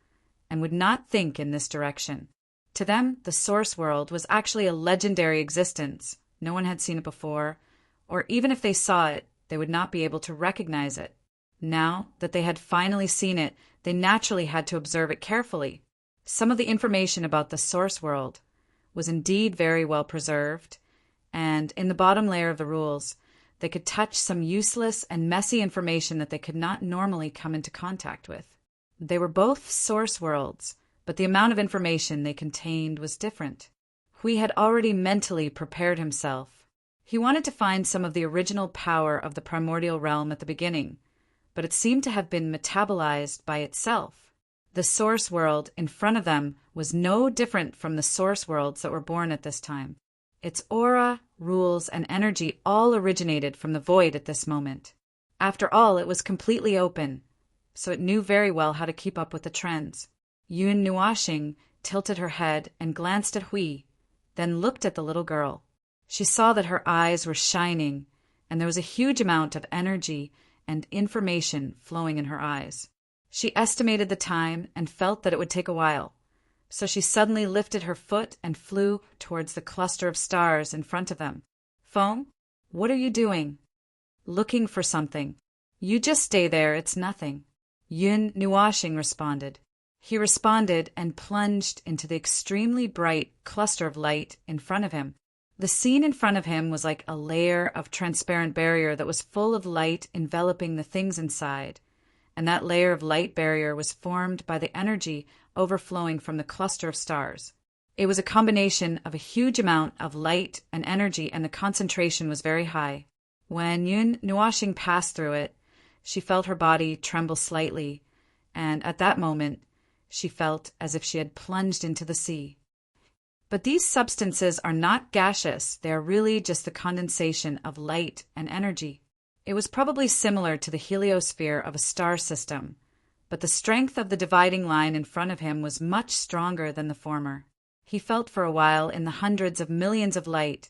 and would not think in this direction. To them, the source world was actually a legendary existence. No one had seen it before, or even if they saw it, they would not be able to recognize it. Now that they had finally seen it, they naturally had to observe it carefully. Some of the information about the source world was indeed very well preserved, and in the bottom layer of the rules, they could touch some useless and messy information that they could not normally come into contact with. They were both source worlds, but the amount of information they contained was different. Hui had already mentally prepared himself. He wanted to find some of the original power of the primordial realm at the beginning, but it seemed to have been metabolized by itself. The source world in front of them was no different from the source worlds that were born at this time. Its aura, rules, and energy all originated from the void at this moment. After all, it was completely open, so it knew very well how to keep up with the trends. Yun Nuashing tilted her head and glanced at Hui, then looked at the little girl. She saw that her eyes were shining, and there was a huge amount of energy and information flowing in her eyes. She estimated the time and felt that it would take a while, so she suddenly lifted her foot and flew towards the cluster of stars in front of them. "Foam, what are you doing?" "Looking for something." "You just stay there, it's nothing." Yun Nuashing responded. He responded and plunged into the extremely bright cluster of light in front of him. The scene in front of him was like a layer of transparent barrier that was full of light enveloping the things inside, and that layer of light barrier was formed by the energy overflowing from the cluster of stars. It was a combination of a huge amount of light and energy, and the concentration was very high. When Yun Nuashing passed through it, she felt her body tremble slightly, and at that moment, she felt as if she had plunged into the sea. But these substances are not gaseous. They are really just the condensation of light and energy. It was probably similar to the heliosphere of a star system, but the strength of the dividing line in front of him was much stronger than the former. He felt for a while in the hundreds of millions of light,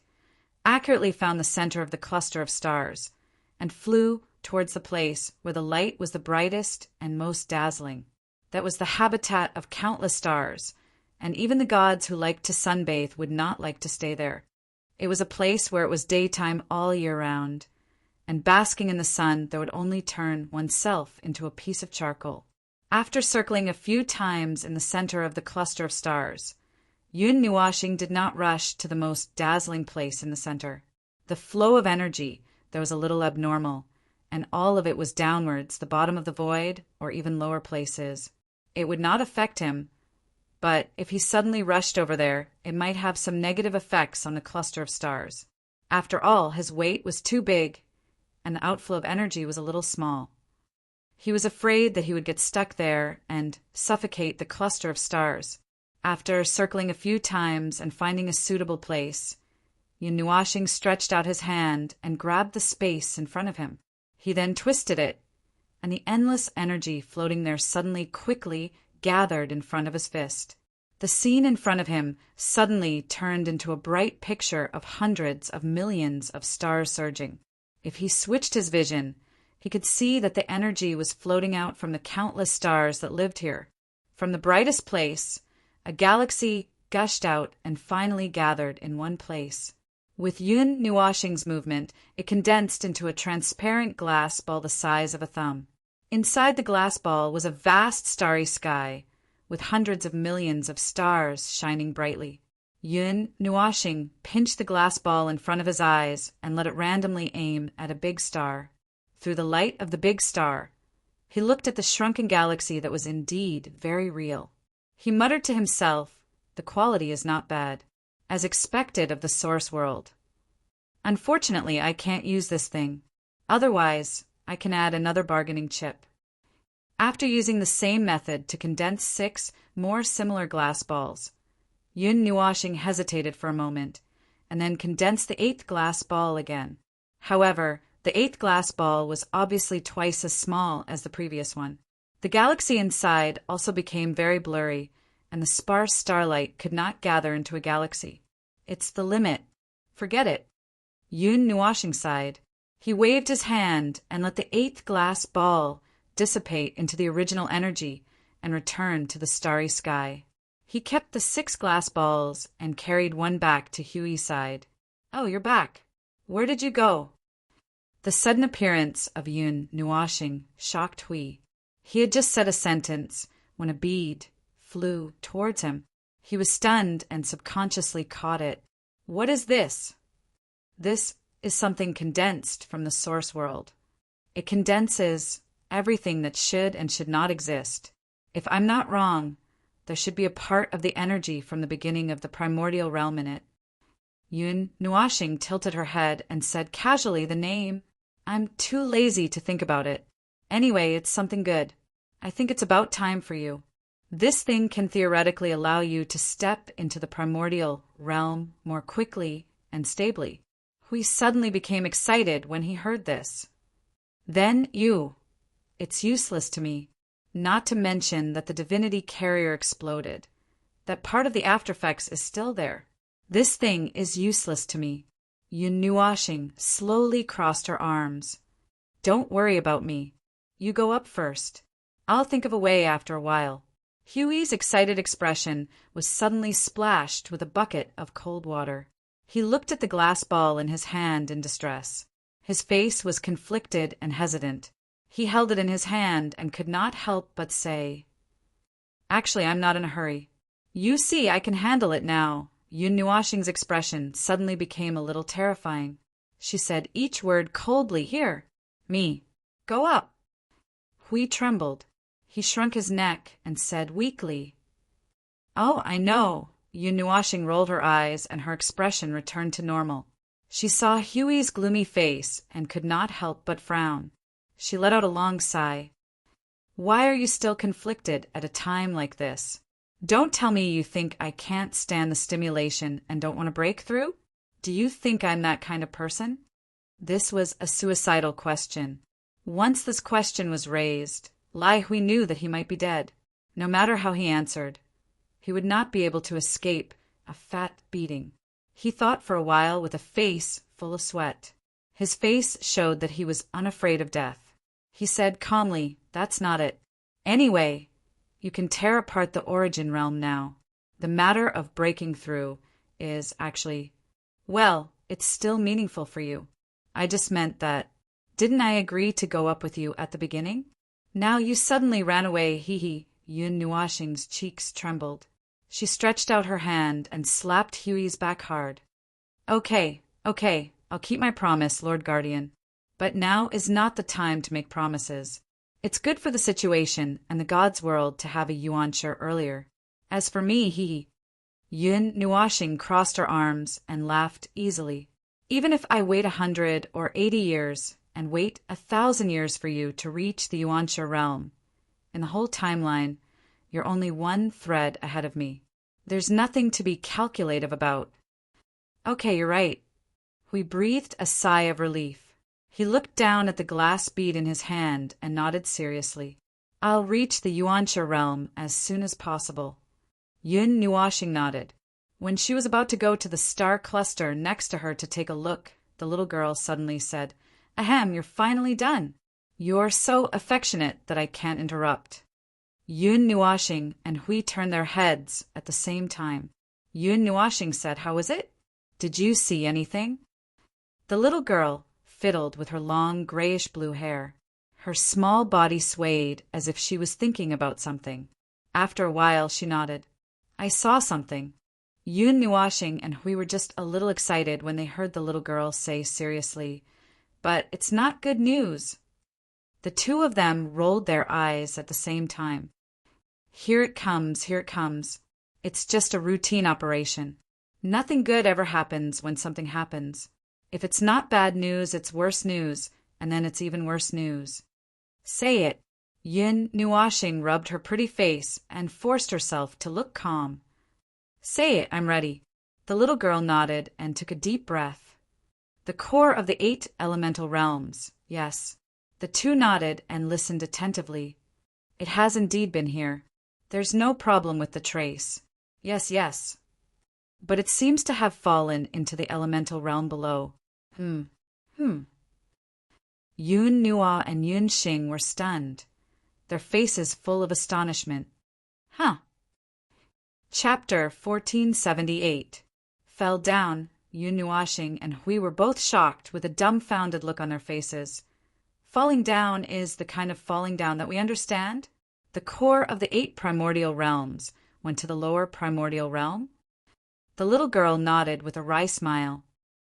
accurately found the center of the cluster of stars, and flew towards the place where the light was the brightest and most dazzling. That was the habitat of countless stars, and even the gods who liked to sunbathe would not like to stay there. It was a place where it was daytime all year round, and basking in the sun that would only turn oneself into a piece of charcoal. After circling a few times in the center of the cluster of stars, Yun Nuashing did not rush to the most dazzling place in the center. The flow of energy there was a little abnormal, and all of it was downwards, the bottom of the void, or even lower places. It would not affect him, but if he suddenly rushed over there, it might have some negative effects on the cluster of stars. After all, his weight was too big, and the outflow of energy was a little small. He was afraid that he would get stuck there and suffocate the cluster of stars. After circling a few times and finding a suitable place, Yun Nuashing stretched out his hand and grabbed the space in front of him. He then twisted it, and the endless energy floating there suddenly quickly gathered in front of his fist. The scene in front of him suddenly turned into a bright picture of hundreds of millions of stars surging. If he switched his vision, he could see that the energy was floating out from the countless stars that lived here. From the brightest place, a galaxy gushed out and finally gathered in one place. With Yun Nuashing's movement, it condensed into a transparent glass ball the size of a thumb. Inside the glass ball was a vast starry sky, with hundreds of millions of stars shining brightly. Yun Nuashing pinched the glass ball in front of his eyes and let it randomly aim at a big star. Through the light of the big star, he looked at the shrunken galaxy that was indeed very real. He muttered to himself, "The quality is not bad, as expected of the source world. Unfortunately, I can't use this thing. Otherwise, I can add another bargaining chip." After using the same method to condense 6 more similar glass balls, Yun Nuashing hesitated for a moment, and then condensed the 8th glass ball again. However, the 8th glass ball was obviously twice as small as the previous one. The galaxy inside also became very blurry, and the sparse starlight could not gather into a galaxy. It's the limit. Forget it. Yun Nuashing sighed. He waved his hand and let the 8th glass ball dissipate into the original energy and return to the starry sky. He kept the 6 glass balls and carried one back to Huey's side. "Oh, you're back. Where did you go?" The sudden appearance of Yun Nuashing shocked Hui. He had just said a sentence when a bead flew towards him. He was stunned and subconsciously caught it. "What is this?" "This is something condensed from the source world. It condenses everything that should and should not exist. If I'm not wrong, there should be a part of the energy from the beginning of the primordial realm in it." Yun Nuashing tilted her head and said casually the name. "I'm too lazy to think about it. Anyway, it's something good. I think it's about time for you. This thing can theoretically allow you to step into the primordial realm more quickly and stably." Hui suddenly became excited when he heard this. "Then it's useless to me. Not to mention that the divinity carrier exploded. That part of the aftereffects is still there. This thing is useless to me." Yun Nuashing slowly crossed her arms. "Don't worry about me. You go up first. I'll think of a way after a while." Huey's excited expression was suddenly splashed with a bucket of cold water. He looked at the glass ball in his hand in distress. His face was conflicted and hesitant. He held it in his hand and could not help but say, "Actually, I'm not in a hurry. You see, I can handle it now." Yun Nuashing's expression suddenly became a little terrifying. She said each word coldly. "Here, me, go up." Hui trembled. He shrunk his neck and said weakly, "Oh, I know." Yun Nuashing rolled her eyes and her expression returned to normal. She saw Huey's gloomy face and could not help but frown. She let out a long sigh. "Why are you still conflicted at a time like this? Don't tell me you think I can't stand the stimulation and don't want to break through? Do you think I'm that kind of person?" This was a suicidal question. Once this question was raised, Lai Hui knew that he might be dead. No matter how he answered, he would not be able to escape a fat beating. He thought for a while with a face full of sweat. His face showed that he was unafraid of death. He said calmly, "That's not it. Anyway, you can tear apart the origin realm now. The matter of breaking through is actually, well, it's still meaningful for you. I just meant that, didn't I agree to go up with you at the beginning? Now you suddenly ran away, hee." Yun Nuashing's cheeks trembled. She stretched out her hand and slapped Huey's back hard. Okay, I'll keep my promise, Lord Guardian. But now is not the time to make promises. It's good for the situation and the God's world to have a yuanshi earlier. As for me, Yun Nuashing crossed her arms and laughed easily. Even if I wait 100 or 80 years and wait 1,000 years for you to reach the yuanshi realm, in the whole timeline, you're only one thread ahead of me. There's nothing to be calculative about. Okay, you're right. We breathed a sigh of relief. He looked down at the glass bead in his hand and nodded seriously. I'll reach the yuanshi realm as soon as possible. Yun Nuashing nodded. When she was about to go to the star cluster next to her to take a look, the little girl suddenly said, Ahem, you're finally done. You're so affectionate that I can't interrupt. Yun Nuashing and Hui turned their heads at the same time. Yun Nuashing said, How is it? Did you see anything? The little girl fiddled with her long grayish-blue hair. Her small body swayed as if she was thinking about something. After a while, she nodded. I saw something. Yun Nuashing and Hui were just a little excited when they heard the little girl say seriously, But it's not good news. The two of them rolled their eyes at the same time. Here it comes. It's just a routine operation. Nothing good ever happens when something happens. If it's not bad news, it's worse news, and then it's even worse news. Say it. Yun Nuashing rubbed her pretty face and forced herself to look calm. Say it, I'm ready. The little girl nodded and took a deep breath. The core of the 8 elemental realms, yes. The two nodded and listened attentively. It has indeed been here. There's no problem with the trace. Yes. But it seems to have fallen into the elemental realm below. Yun Nua and Yun Xing were stunned, their faces full of astonishment. Chapter 1478. Fell down. Yun Nuashing and Hui were both shocked with a dumbfounded look on their faces. Falling down is the kind of falling down that we understand. The core of the 8 primordial realms went to the lower primordial realm. The little girl nodded with a wry smile.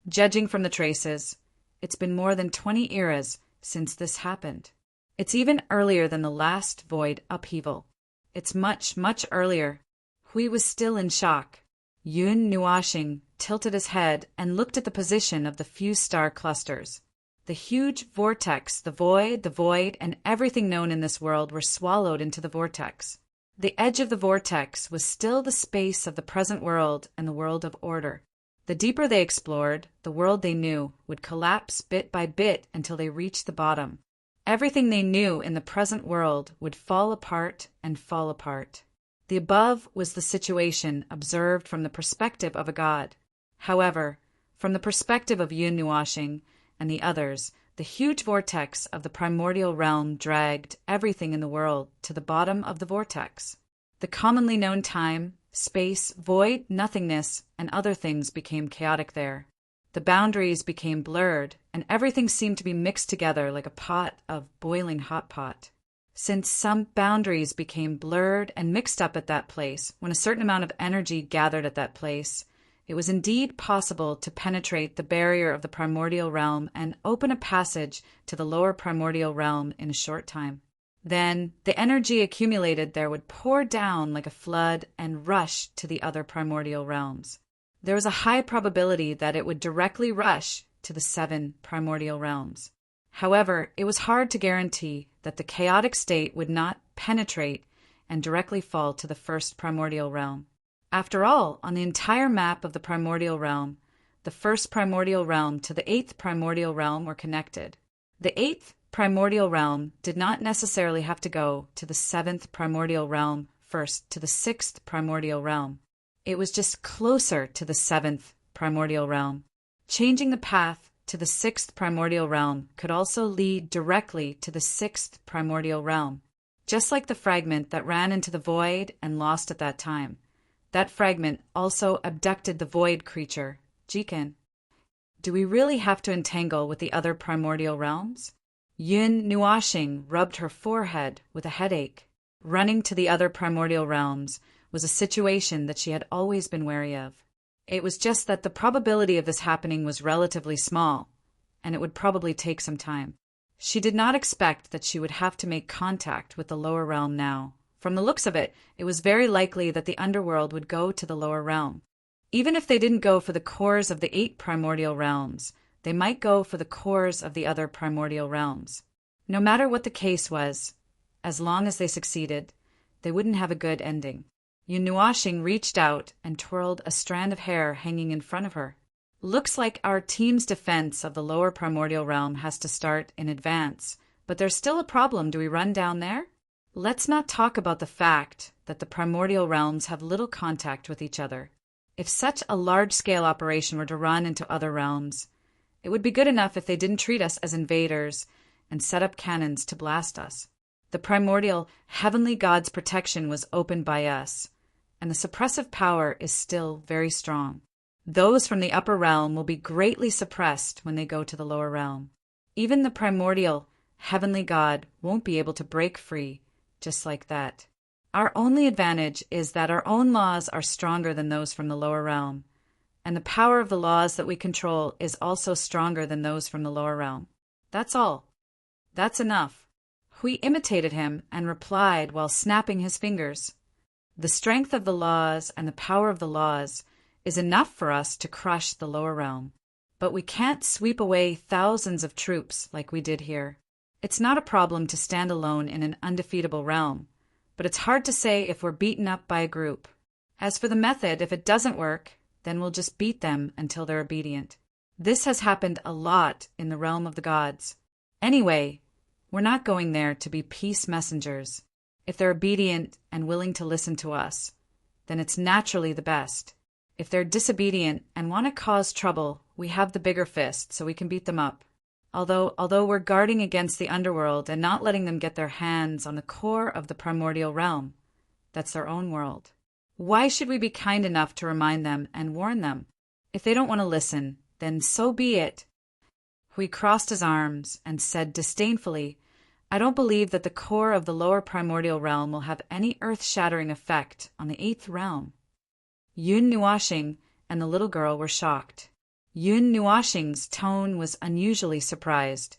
Judging from the traces, it's been more than 20 eras since this happened. It's even earlier than the last void upheaval. It's much, much earlier. Hui was still in shock. Yun Nuashing tilted his head and looked at the position of the few star clusters. The huge vortex, the void, and everything known in this world were swallowed into the vortex. The edge of the vortex was still the space of the present world and the world of order. The deeper they explored, the world they knew would collapse bit by bit until they reached the bottom. Everything they knew in the present world would fall apart and fall apart. The above was the situation observed from the perspective of a god. However, from the perspective of Yun Nuashing and the others, the huge vortex of the primordial realm dragged everything in the world to the bottom of the vortex. The commonly known time, space, void, nothingness, and other things became chaotic there. The boundaries became blurred, and everything seemed to be mixed together like a pot of boiling hot pot. Since some boundaries became blurred and mixed up at that place, when a certain amount of energy gathered at that place, it was indeed possible to penetrate the barrier of the primordial realm and open a passage to the lower primordial realm in a short time. Then the energy accumulated there would pour down like a flood and rush to the other primordial realms. There was a high probability that it would directly rush to the 7 primordial realms. However, it was hard to guarantee that the chaotic state would not penetrate and directly fall to the 1st primordial realm. After all, on the entire map of the primordial realm, the first primordial realm to the eighth primordial realm were connected. The eighth primordial realm did not necessarily have to go to the seventh primordial realm first to the sixth primordial realm. It was just closer to the seventh primordial realm. Changing the path to the sixth primordial realm could also lead directly to the sixth primordial realm. Just like the fragment that ran into the void and lost at that time, that fragment also abducted the void creature, Jikin. Do we really have to entangle with the other primordial realms? Yun Nuashing rubbed her forehead with a headache. Running to the other primordial realms was a situation that she had always been wary of. It was just that the probability of this happening was relatively small, and it would probably take some time. She did not expect that she would have to make contact with the lower realm now. From the looks of it, it was very likely that the underworld would go to the lower realm. Even if they didn't go for the cores of the 8 primordial realms, they might go for the cores of the other primordial realms. No matter what the case was, as long as they succeeded, they wouldn't have a good ending. Yunuashing reached out and twirled a strand of hair hanging in front of her. Looks like our team's defense of the lower primordial realm has to start in advance, but there's still a problem. Do we run down there? Let's not talk about the fact that the primordial realms have little contact with each other. If such a large-scale operation were to run into other realms, it would be good enough if they didn't treat us as invaders and set up cannons to blast us. The primordial heavenly god's protection was opened by us, and the suppressive power is still very strong. Those from the upper realm will be greatly suppressed when they go to the lower realm. Even the primordial heavenly god won't be able to break free just like that. Our only advantage is that our own laws are stronger than those from the lower realm, and the power of the laws that we control is also stronger than those from the lower realm. That's all. That's enough. Hui imitated him and replied while snapping his fingers. The strength of the laws and the power of the laws is enough for us to crush the lower realm, but we can't sweep away thousands of troops like we did here. It's not a problem to stand alone in an undefeatable realm, but it's hard to say if we're beaten up by a group. As for the method, if it doesn't work, then we'll just beat them until they're obedient. This has happened a lot in the realm of the gods. Anyway, we're not going there to be peace messengers. If they're obedient and willing to listen to us, then it's naturally the best. If they're disobedient and want to cause trouble, we have the bigger fist, so we can beat them up. Although we're guarding against the underworld and not letting them get their hands on the core of the primordial realm. That's their own world. Why should we be kind enough to remind them and warn them? If they don't want to listen, then so be it. Hui crossed his arms and said disdainfully, I don't believe that the core of the lower primordial realm will have any earth-shattering effect on the 8th realm. Yun Nuashing and the little girl were shocked. Yun Nuashing's tone was unusually surprised.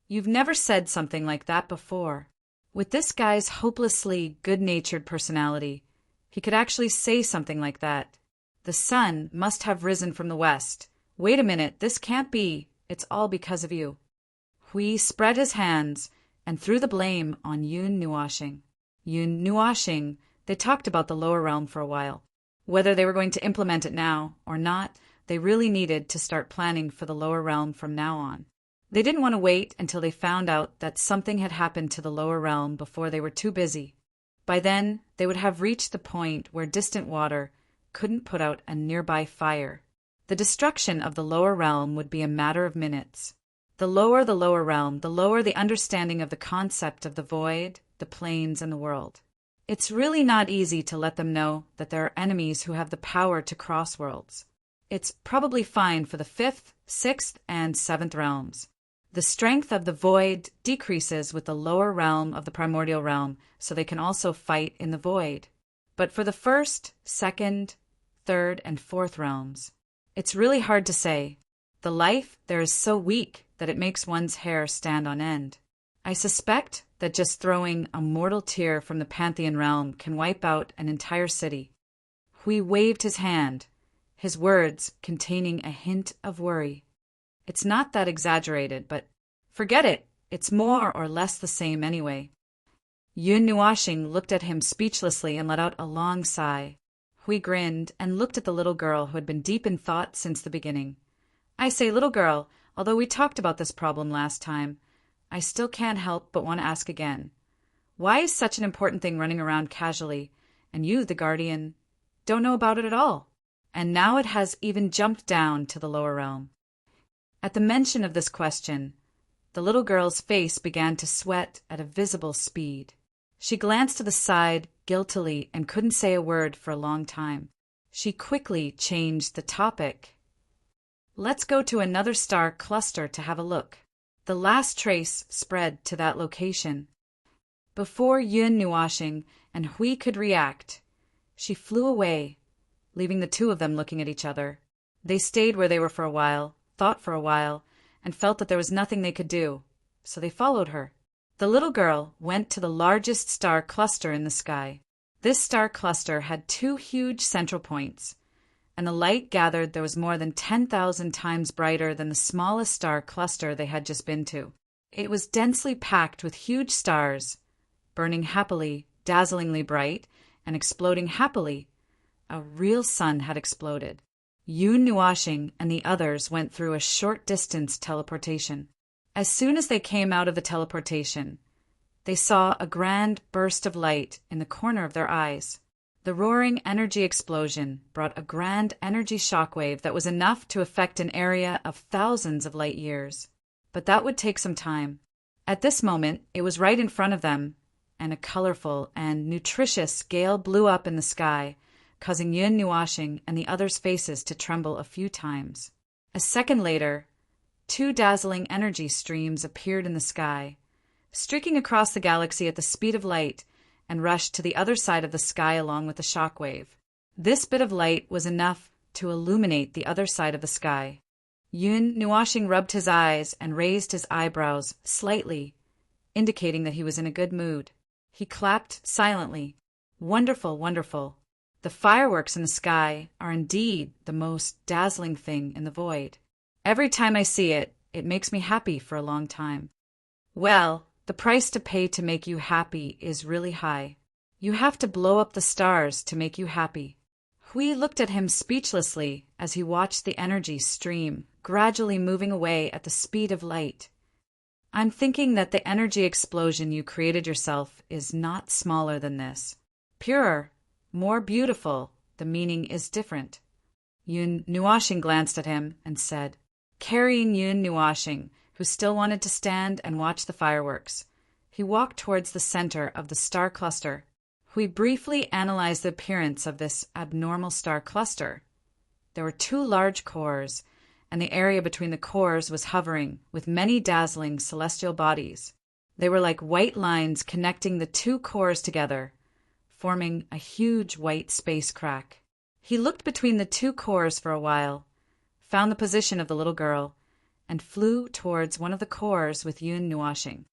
You've never said something like that before. With this guy's hopelessly good-natured personality, he could actually say something like that. The sun must have risen from the west. Wait a minute, this can't be. It's all because of you. Hui spread his hands and threw the blame on Yun Nuashing. Yun Nuashing, they talked about the lower realm for a while. Whether they were going to implement it now or not, they really needed to start planning for the lower realm from now on. They didn't want to wait until they found out that something had happened to the lower realm before they were too busy. By then, they would have reached the point where distant water couldn't put out a nearby fire. The destruction of the lower realm would be a matter of minutes. The lower realm, the lower the understanding of the concept of the void, the planes, and the world. It's really not easy to let them know that there are enemies who have the power to cross worlds. It's probably fine for the 5th, 6th, and 7th realms. The strength of the void decreases with the lower realm of the primordial realm, so they can also fight in the void. But for the 1st, 2nd, 3rd, and 4th realms, it's really hard to say. The life there is so weak that it makes one's hair stand on end. I suspect that just throwing a mortal tear from the Pantheon realm can wipe out an entire city. Hui waved his hand, his words containing a hint of worry. It's not that exaggerated, but forget it. It's more or less the same anyway. Yun Nuashing looked at him speechlessly and let out a long sigh. Hui grinned and looked at the little girl who had been deep in thought since the beginning. I say, little girl, although we talked about this problem last time, I still can't help but want to ask again. Why is such an important thing running around casually, and you, the guardian, don't know about it at all? And now it has even jumped down to the lower realm. At the mention of this question, the little girl's face began to sweat at a visible speed. She glanced to the side guiltily and couldn't say a word for a long time. She quickly changed the topic. Let's go to another star cluster to have a look. The last trace spread to that location. Before Yun Nuashing and Hui could react, she flew away, leaving the two of them looking at each other. They stayed where they were for a while, thought for a while, and felt that there was nothing they could do, so they followed her. The little girl went to the largest star cluster in the sky. This star cluster had two huge central points, and the light gathered there was more than 10,000 times brighter than the smallest star cluster they had just been to. It was densely packed with huge stars, burning happily, dazzlingly bright, and exploding happily. A real sun had exploded. Yun Nuashing and the others went through a short-distance teleportation. As soon as they came out of the teleportation, they saw a grand burst of light in the corner of their eyes. The roaring energy explosion brought a grand energy shockwave that was enough to affect an area of thousands of light years. But that would take some time. At this moment, it was right in front of them, and a colorful and nutritious gale blew up in the sky, causing Yun Nuashing and the others' faces to tremble a few times. A second later, two dazzling energy streams appeared in the sky, streaking across the galaxy at the speed of light, and rushed to the other side of the sky along with the shockwave. This bit of light was enough to illuminate the other side of the sky. Yun Nuashing rubbed his eyes and raised his eyebrows slightly, indicating that he was in a good mood. He clapped silently. Wonderful, wonderful. The fireworks in the sky are indeed the most dazzling thing in the void. Every time I see it, it makes me happy for a long time. Well, the price to pay to make you happy is really high. You have to blow up the stars to make you happy. Hui looked at him speechlessly as he watched the energy stream gradually moving away at the speed of light. I'm thinking that the energy explosion you created yourself is not smaller than this. Purer, more beautiful, the meaning is different. Yun Nuashing glanced at him and said, carrying Yun Nuashing, who still wanted to stand and watch the fireworks, he walked towards the center of the star cluster. Hui briefly analyzed the appearance of this abnormal star cluster. There were two large cores, and the area between the cores was hovering with many dazzling celestial bodies. They were like white lines connecting the two cores together, forming a huge white space crack. He looked between the two cores for a while, found the position of the little girl, and flew towards one of the cores with Yun Nuashing.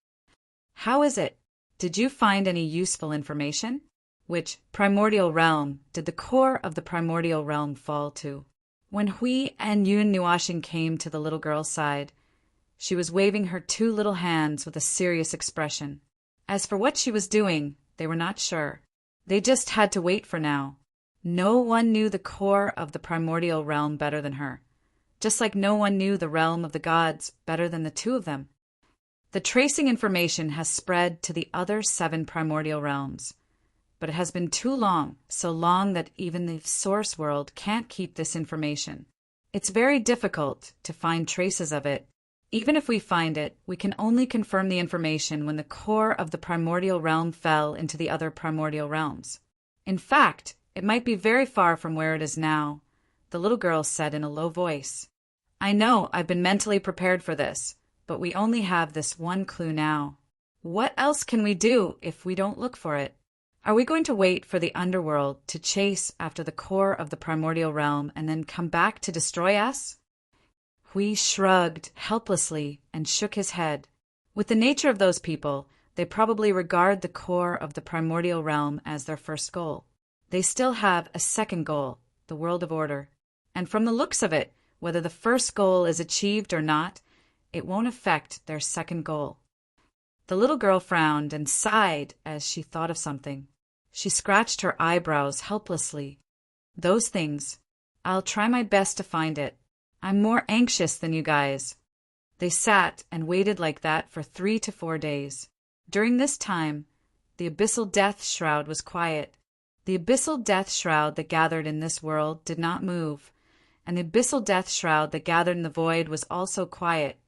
How is it? Did you find any useful information? Which primordial realm did the core of the primordial realm fall to? When Hui and Yun Nuashing came to the little girl's side, she was waving her two little hands with a serious expression. As for what she was doing, they were not sure. They just had to wait for now. No one knew the core of the primordial realm better than her, just like no one knew the realm of the gods better than the two of them. The tracing information has spread to the other 7 primordial realms, but it has been too long, so long that even the source world can't keep this information. It's very difficult to find traces of it. Even if we find it, we can only confirm the information when the core of the primordial realm fell into the other primordial realms. In fact, it might be very far from where it is now, the little girl said in a low voice. I know I've been mentally prepared for this, but we only have this one clue now. What else can we do if we don't look for it? Are we going to wait for the underworld to chase after the core of the primordial realm and then come back to destroy us? Hui shrugged helplessly and shook his head. With the nature of those people, they probably regard the core of the primordial realm as their first goal. They still have a second goal, the world of order. And from the looks of it, whether the first goal is achieved or not, it won't affect their second goal. The little girl frowned and sighed as she thought of something. She scratched her eyebrows helplessly. Those things. I'll try my best to find it. I'm more anxious than you guys. They sat and waited like that for 3 to 4 days. During this time, the abyssal death shroud was quiet. The abyssal death shroud that gathered in this world did not move, and the abyssal death shroud that gathered in the void was also quiet,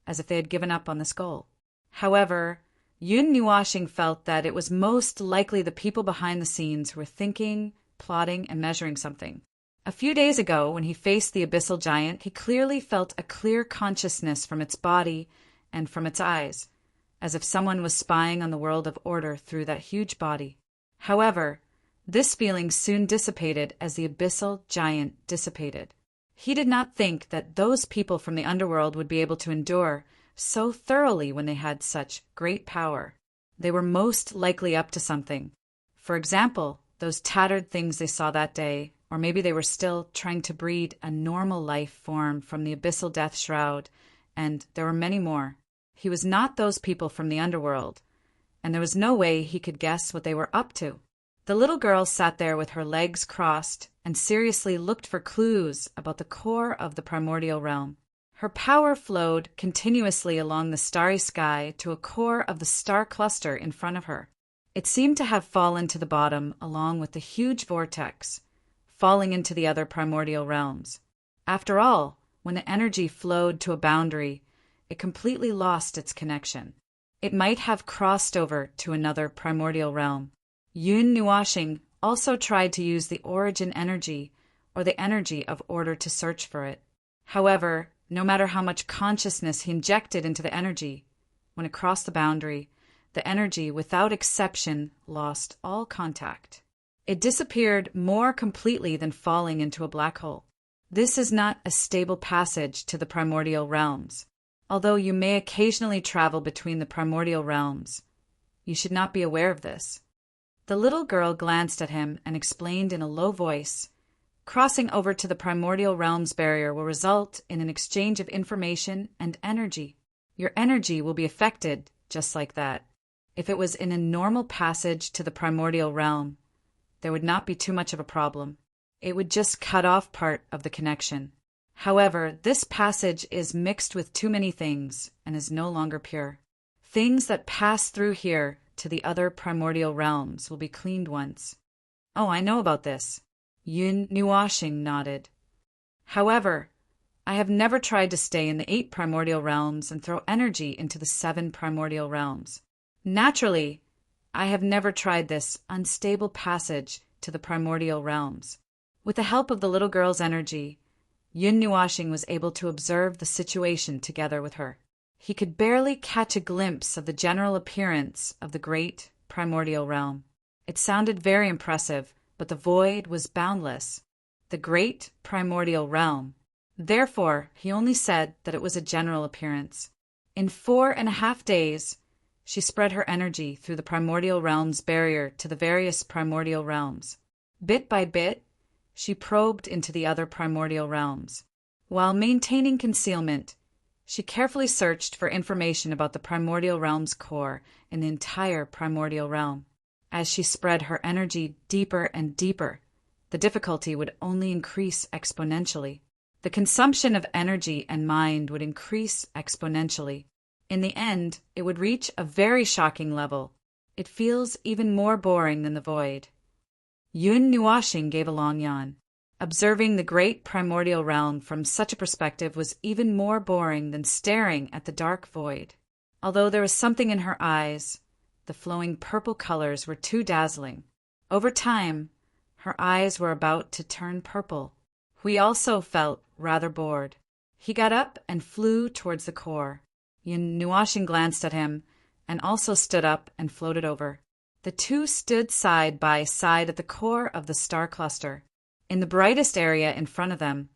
as if they had given up on this goal. However, Yun Nuashing felt that it was most likely the people behind the scenes who were thinking, plotting, and measuring something. A few days ago, when he faced the abyssal giant, he clearly felt a clear consciousness from its body and from its eyes, as if someone was spying on the world of order through that huge body. However, this feeling soon dissipated as the abyssal giant dissipated. He did not think that those people from the underworld would be able to endure so thoroughly when they had such great power. They were most likely up to something. For example, those tattered things they saw that day, or maybe they were still trying to breed a normal life form from the abyssal death shroud, and there were many more. He was not those people from the underworld, and there was no way he could guess what they were up to. The little girl sat there with her legs crossed and seriously looked for clues about the core of the primordial realm. Her power flowed continuously along the starry sky to a core of the star cluster in front of her. It seemed to have fallen to the bottom along with the huge vortex, falling into the other primordial realms. After all, when the energy flowed to a boundary, it completely lost its connection. It might have crossed over to another primordial realm. Yun Nuashing also tried to use the origin energy, or the energy of order, to search for it. However, no matter how much consciousness he injected into the energy, when it crossed the boundary, the energy, without exception, lost all contact. It disappeared more completely than falling into a black hole. This is not a stable passage to the primordial realms. Although you may occasionally travel between the primordial realms, you should not be aware of this. The little girl glanced at him and explained in a low voice, "Crossing over to the primordial realms barrier will result in an exchange of information and energy. Your energy will be affected just like that. If it was in a normal passage to the primordial realm, there would not be too much of a problem. It would just cut off part of the connection. However, this passage is mixed with too many things and is no longer pure. Things that pass through here to the other primordial realms will be cleaned once." "Oh, I know about this." Yun Nuashing nodded. "However, I have never tried to stay in the 8 primordial realms and throw energy into the 7 primordial realms. Naturally, I have never tried this unstable passage to the primordial realms." With the help of the little girl's energy, Yun Nuashing was able to observe the situation together with her. He could barely catch a glimpse of the general appearance of the great primordial realm. It sounded very impressive, but the void was boundless. The great primordial realm. Therefore, he only said that it was a general appearance. In 4.5 days, she spread her energy through the primordial realm's barrier to the various primordial realms. Bit by bit, she probed into the other primordial realms. While maintaining concealment, she carefully searched for information about the primordial realm's core in the entire primordial realm. As she spread her energy deeper and deeper, the difficulty would only increase exponentially. The consumption of energy and mind would increase exponentially. In the end, it would reach a very shocking level. It feels even more boring than the void. Yun Nuashing gave a long yawn. Observing the great primordial realm from such a perspective was even more boring than staring at the dark void. Although there was something in her eyes, the flowing purple colors were too dazzling. Over time, her eyes were about to turn purple. He also felt rather bored. He got up and flew towards the core. Yun Nuashing glanced at him and also stood up and floated over. The two stood side by side at the core of the star cluster. In the brightest area in front of them,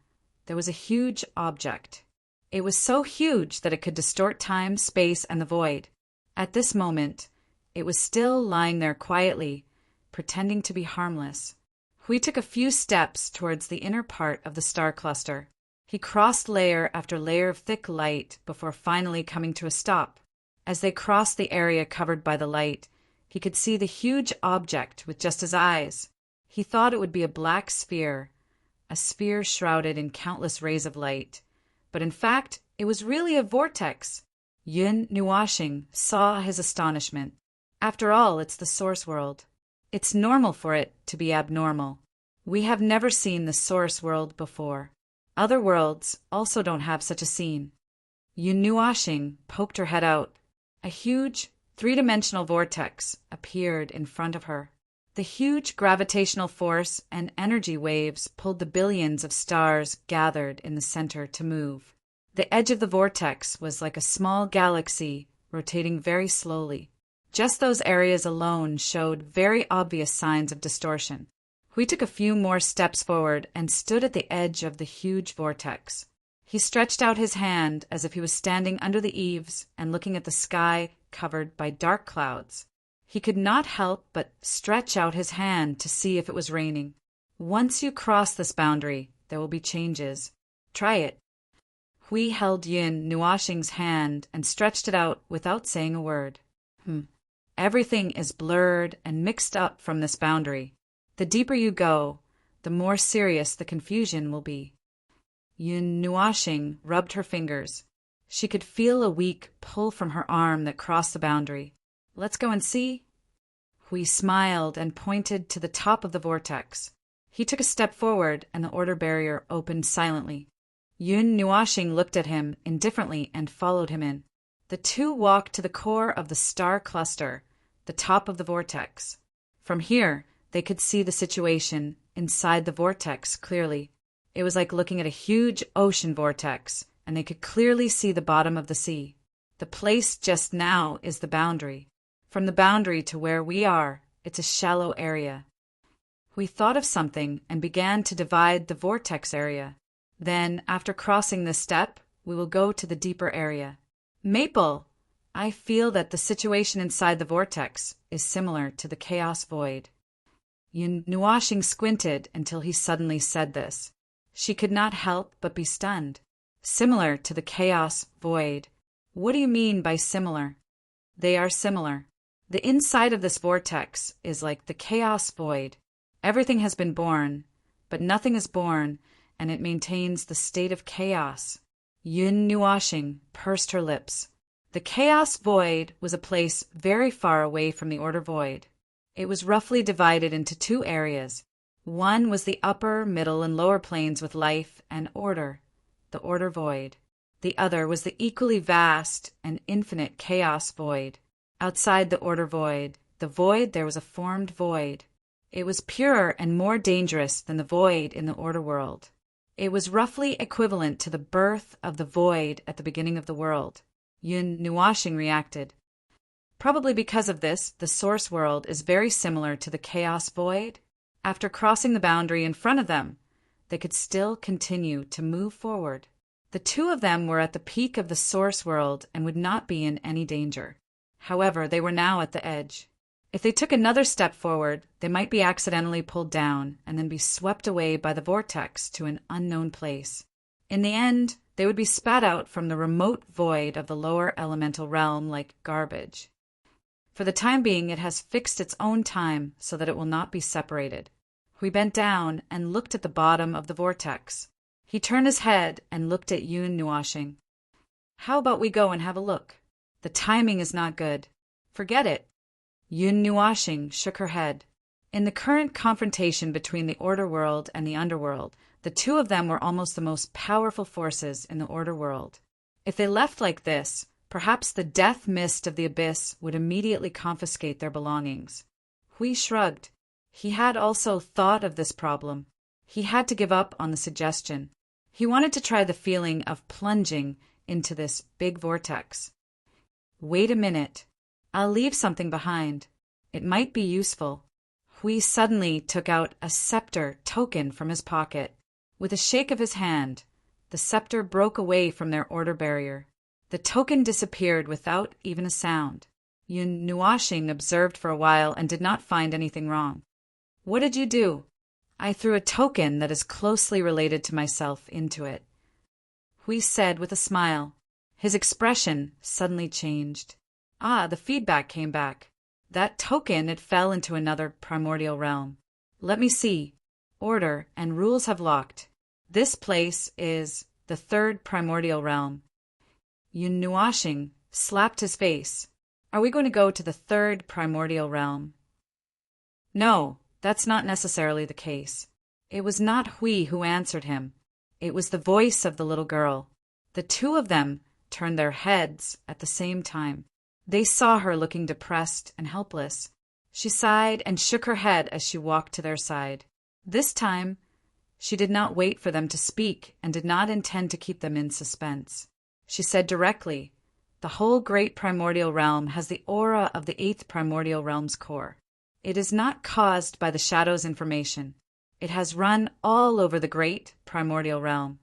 there was a huge object. It was so huge that it could distort time, space, and the void. At this moment, it was still lying there quietly, pretending to be harmless. Hui took a few steps towards the inner part of the star cluster. He crossed layer after layer of thick light before finally coming to a stop. As they crossed the area covered by the light, he could see the huge object with just his eyes. He thought it would be a black sphere, a sphere shrouded in countless rays of light. But in fact, it was really a vortex. Yun Nuashing saw his astonishment. After all, it's the source world. It's normal for it to be abnormal. We have never seen the source world before. Other worlds also don't have such a scene. Yun Nuashing poked her head out. A huge, three-dimensional vortex appeared in front of her. The huge gravitational force and energy waves pulled the billions of stars gathered in the center to move. The edge of the vortex was like a small galaxy rotating very slowly. Just those areas alone showed very obvious signs of distortion. We took a few more steps forward and stood at the edge of the huge vortex. He stretched out his hand as if he was standing under the eaves and looking at the sky covered by dark clouds. He could not help but stretch out his hand to see if it was raining. Once you cross this boundary, there will be changes. Try it. Hui held Yun Nuashing's hand and stretched it out without saying a word. Everything is blurred and mixed up from this boundary. The deeper you go, the more serious the confusion will be. Yun Nuashing rubbed her fingers. She could feel a weak pull from her arm that crossed the boundary. Let's go and see. Hui smiled and pointed to the top of the vortex. He took a step forward and the order barrier opened silently. Yun Nuashing looked at him indifferently and followed him in. The two walked to the core of the star cluster, the top of the vortex. From here, they could see the situation inside the vortex clearly. It was like looking at a huge ocean vortex, and they could clearly see the bottom of the sea. The place just now is the boundary. From the boundary to where we are, it's a shallow area. We thought of something and began to divide the vortex area. Then, after crossing this step, we will go to the deeper area. Maple, I feel that the situation inside the vortex is similar to the chaos void. Yun Nuashing squinted until he suddenly said this. She could not help but be stunned. Similar to the chaos void. What do you mean by similar? They are similar. The inside of this vortex is like the chaos void. Everything has been born, but nothing is born, and it maintains the state of chaos. Yun Nuashing pursed her lips. The chaos void was a place very far away from the order void. It was roughly divided into two areas. One was the upper, middle, and lower planes with life and order, the order void. The other was the equally vast and infinite chaos void. Outside the order void, the void, there was a formed void. It was purer and more dangerous than the void in the order world. It was roughly equivalent to the birth of the void at the beginning of the world. Yun Nuashing reacted. Probably because of this, the source world is very similar to the chaos void. After crossing the boundary in front of them, they could still continue to move forward. The two of them were at the peak of the source world and would not be in any danger. However, they were now at the edge. If they took another step forward, they might be accidentally pulled down and then be swept away by the vortex to an unknown place. In the end, they would be spat out from the remote void of the lower elemental realm like garbage. For the time being, it has fixed its own time so that it will not be separated. We bent down and looked at the bottom of the vortex. He turned his head and looked at Yun Nuashing. How about we go and have a look? The timing is not good. Forget it. Yun Nuashing shook her head. In the current confrontation between the order world and the underworld, the two of them were almost the most powerful forces in the order world. If they left like this, perhaps the death mist of the abyss would immediately confiscate their belongings. Hui shrugged. He had also thought of this problem. He had to give up on the suggestion. He wanted to try the feeling of plunging into this big vortex. Wait a minute. I'll leave something behind. It might be useful. Hui suddenly took out a scepter token from his pocket. With a shake of his hand, the scepter broke away from their order barrier. The token disappeared without even a sound. Yun Nuashing observed for a while and did not find anything wrong. What did you do? I threw a token that is closely related to myself into it. Hui said with a smile. His expression suddenly changed. The feedback came back. That token, it fell into another primordial realm. Let me see. Order and rules have locked. This place is the third primordial realm. Yun Nuashing slapped his face. Are we going to go to the third primordial realm? No, that's not necessarily the case. It was not Hui who answered him. It was the voice of the little girl. The two of them turned their heads at the same time. They saw her looking depressed and helpless. She sighed and shook her head as she walked to their side. This time, she did not wait for them to speak and did not intend to keep them in suspense. She said directly, "The whole great primordial realm has the aura of the eighth primordial realm's core. It is not caused by the shadow's information. It has run all over the great primordial realm."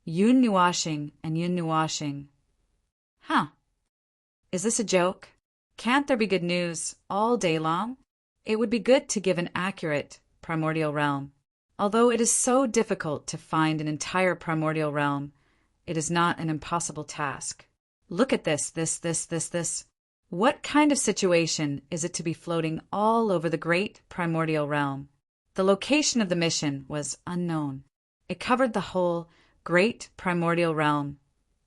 Yun Nuashing and Yun Nuashing. Huh. Is this a joke? Can't there be good news all day long? It would be good to give an accurate primordial realm. Although it is so difficult to find an entire primordial realm, it is not an impossible task. Look at this. What kind of situation is it to be floating all over the great primordial realm? The location of the mission was unknown. It covered the whole great primordial realm,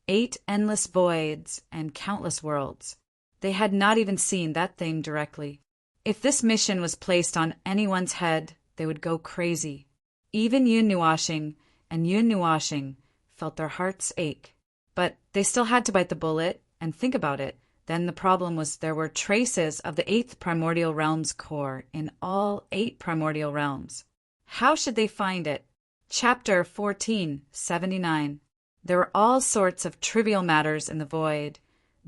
8 endless voids and countless worlds. They had not even seen that thing directly. If this mission was placed on anyone's head, they would go crazy. Even Yun Nuashing and Yun Nuashing felt their hearts ache. But they still had to bite the bullet and think about it. Then the problem was there were traces of the 8th primordial realm's core in all 8 primordial realms. How should they find it? Chapter 1479. There were all sorts of trivial matters in the void,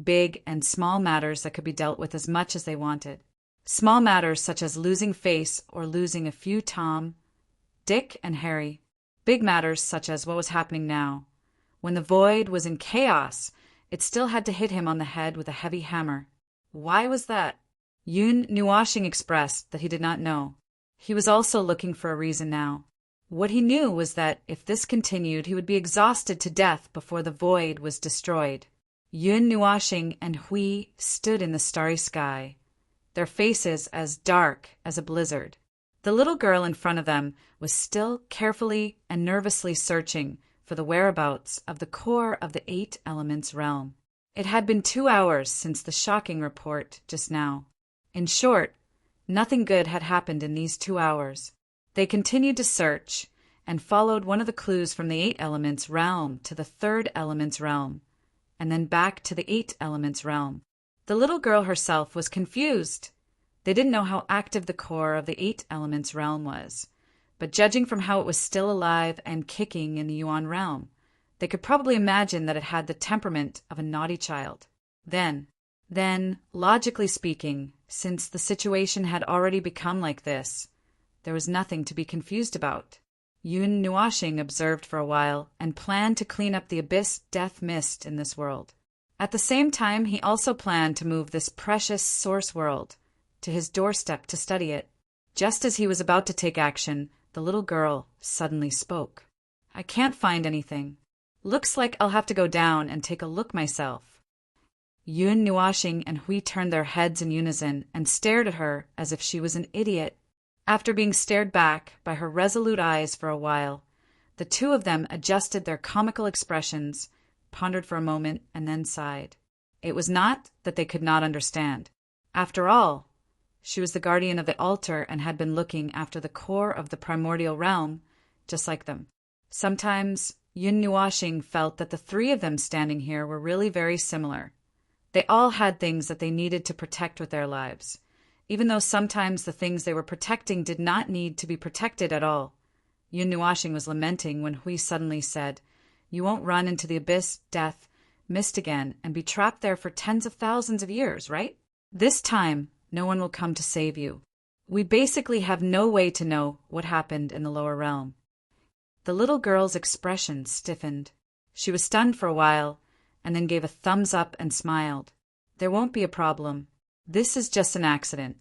big and small matters that could be dealt with as much as they wanted. Small matters such as losing face or losing a few Tom, Dick, and Harry. Big matters such as what was happening now. When the void was in chaos, it still had to hit him on the head with a heavy hammer. Why was that? Yun Nuashing expressed that he did not know. He was also looking for a reason now. What he knew was that if this continued, he would be exhausted to death before the void was destroyed. Yun Nuashing and Hui stood in the starry sky, their faces as dark as a blizzard. The little girl in front of them was still carefully and nervously searching for the whereabouts of the core of the 8 elements realm. It had been 2 hours since the shocking report just now. In short, nothing good had happened in these 2 hours. They continued to search and followed one of the clues from the 8 elements realm to the 3rd element's realm, and then back to the 8 elements realm. The little girl herself was confused. They didn't know how active the core of the 8 elements realm was, but judging from how it was still alive and kicking in the Yuan realm, they could probably imagine that it had the temperament of a naughty child. Then, logically speaking, since the situation had already become like this, there was nothing to be confused about. Yun Nuashing observed for a while and planned to clean up the abyss death mist in this world. At the same time, he also planned to move this precious source world to his doorstep to study it. Just as he was about to take action, the little girl suddenly spoke. "I can't find anything. Looks like I'll have to go down and take a look myself." Yun Nuashing and Hui turned their heads in unison and stared at her as if she was an idiot. After being stared back by her resolute eyes for a while, the two of them adjusted their comical expressions, pondered for a moment, and then sighed. It was not that they could not understand. After all, she was the guardian of the altar and had been looking after the core of the primordial realm, just like them. Sometimes Yun Nuashing felt that the 3 of them standing here were really very similar. They all had things that they needed to protect with their lives, even though sometimes the things they were protecting did not need to be protected at all. Yun Nuashing was lamenting when Hui suddenly said, "You won't run into the abyss, death, mist again, and be trapped there for tens of thousands of years, right? This time, no one will come to save you. We basically have no way to know what happened in the lower realm." The little girl's expression stiffened. She was stunned for a while, and then gave a thumbs up and smiled. "There won't be a problem. This is just an accident."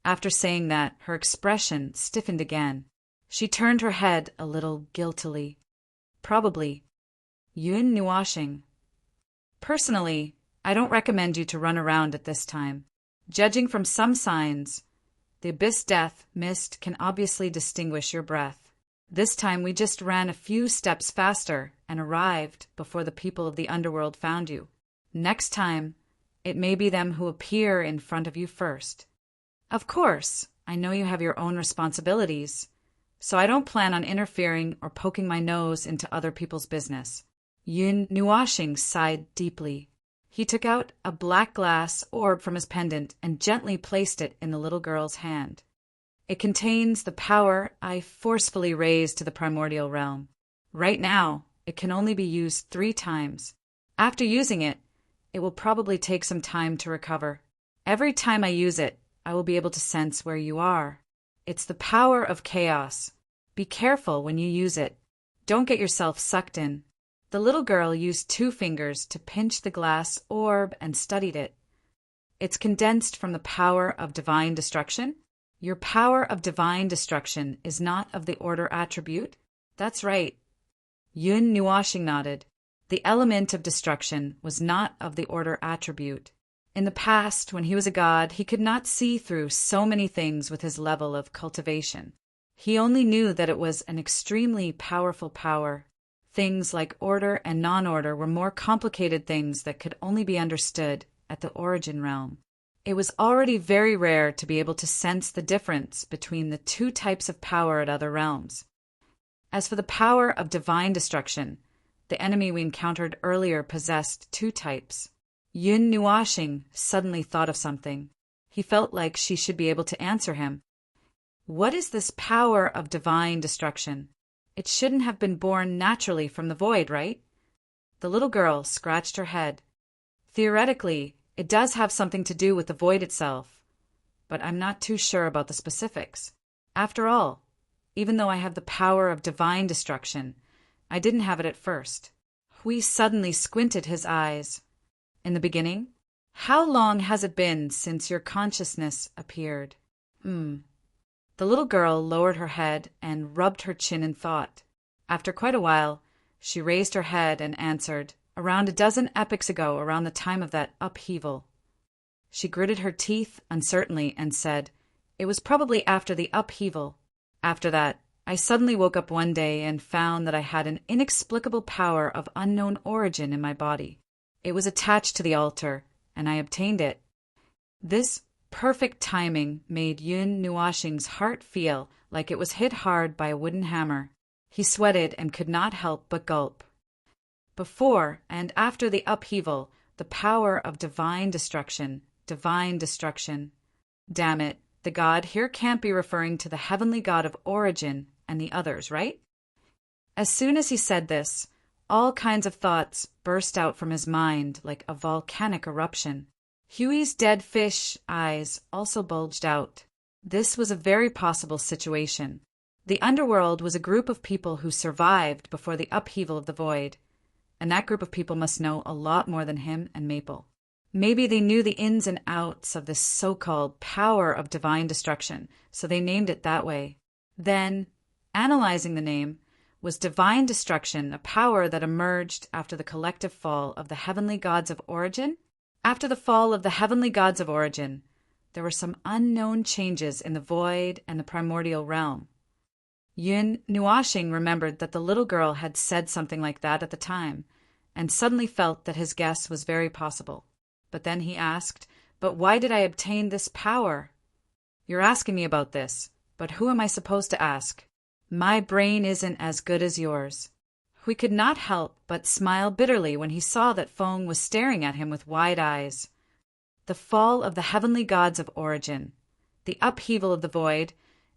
After saying that, her expression stiffened again. She turned her head a little guiltily. "Probably. Yun Nuashing. Personally, I don't recommend you to run around at this time. Judging from some signs, The abyss death mist can obviously distinguish your breath. This time we just ran a few steps faster and arrived before the people of the underworld found you. Next time, it may be them who appear in front of you first. Of course, I know you have your own responsibilities, so I don't plan on interfering or poking my nose into other people's business. Yun Nuashing sighed deeply. He took out a black glass orb from his pendant and gently placed it in the little girl's hand. It contains the power I forcefully raised to the primordial realm. Right now, it can only be used 3 times. After using it, it will probably take some time to recover. Every time I use it, I will be able to sense where you are. It's the power of chaos. Be careful when you use it. Don't get yourself sucked in. The little girl used 2 fingers to pinch the glass orb and studied it. It's condensed from the power of divine destruction. Your power of divine destruction is not of the order attribute? That's right. Yun Nuashing nodded. The element of destruction was not of the order attribute. In the past, when he was a god, he could not see through so many things with his level of cultivation. He only knew that it was an extremely powerful power. Things like order and non-order were more complicated things that could only be understood at the origin realm. It was already very rare to be able to sense the difference between the 2 types of power at other realms. As for the power of divine destruction, the enemy we encountered earlier possessed 2 types. Yun Nuashing suddenly thought of something. He felt like she should be able to answer him. What is this power of divine destruction? It shouldn't have been born naturally from the void, right? The little girl scratched her head. Theoretically, it does have something to do with the void itself, but I'm not too sure about the specifics. After all, even though I have the power of divine destruction, I didn't have it at first. Hui suddenly squinted his eyes. In the beginning? How long has it been since your consciousness appeared? The little girl lowered her head and rubbed her chin in thought. After quite a while, she raised her head and answered, around 12 epochs ago, around the time of that upheaval. She gritted her teeth uncertainly and said, it was probably after the upheaval. After that, I suddenly woke up one day and found that I had an inexplicable power of unknown origin in my body. It was attached to the altar, and I obtained it. This perfect timing made Yun Nuashing's heart feel like it was hit hard by a wooden hammer. He sweated and could not help but gulp. Before and after the upheaval, the power of divine destruction. Damn it, the god here can't be referring to the heavenly god of origin and the others, right? As soon as he said this, all kinds of thoughts burst out from his mind like a volcanic eruption. Huey's dead fish eyes also bulged out. This was a very possible situation. The underworld was a group of people who survived before the upheaval of the void, and that group of people must know a lot more than him and Maple. Maybe they knew the ins and outs of this so-called power of divine destruction, so they named it that way. Then, analyzing the name, was divine destruction a power that emerged after the collective fall of the heavenly gods of origin? After the fall of the heavenly gods of origin, there were some unknown changes in the void and the primordial realm. Yun Nuashing remembered that the little girl had said something like that at the time, and suddenly felt that his guess was very possible. But then he asked, but why did I obtain this power? You're asking me about this, but who am I supposed to ask? My brain isn't as good as yours. Hui could not help but smile bitterly when he saw that Feng was staring at him with wide eyes. The fall of the heavenly gods of origin, the upheaval of the void,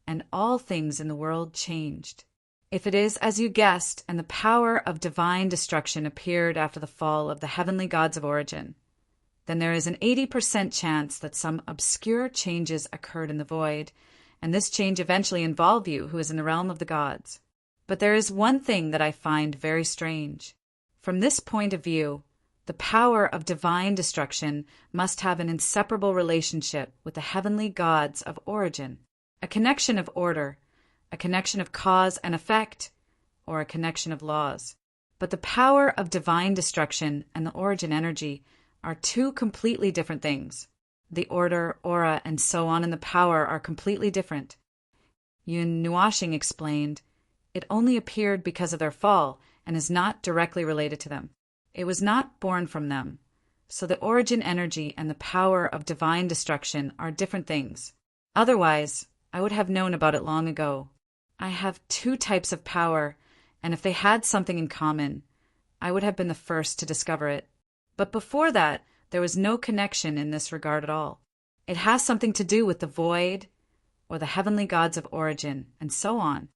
and all things in the world changed. If it is as you guessed, and the power of divine destruction appeared after the fall of the heavenly gods of origin, then there is an 80% chance that some obscure changes occurred in the void, and this change eventually involved you, who is in the realm of the gods. But there is one thing that I find very strange. From this point of view, the power of divine destruction must have an inseparable relationship with the heavenly gods of origin, a connection of order, a connection of cause and effect, or a connection of laws. But the power of divine destruction and the origin energy are 2 completely different things. The order, aura, and so on in the power are completely different. Yun Nuashing explained, it only appeared because of their fall and is not directly related to them. It was not born from them. So the origin energy and the power of divine destruction are different things. Otherwise, I would have known about it long ago. I have two types of power, and if they had something in common, I would have been the first to discover it. But before that, there was no connection in this regard at all. It has something to do with the void, or the heavenly gods of origin, and so on.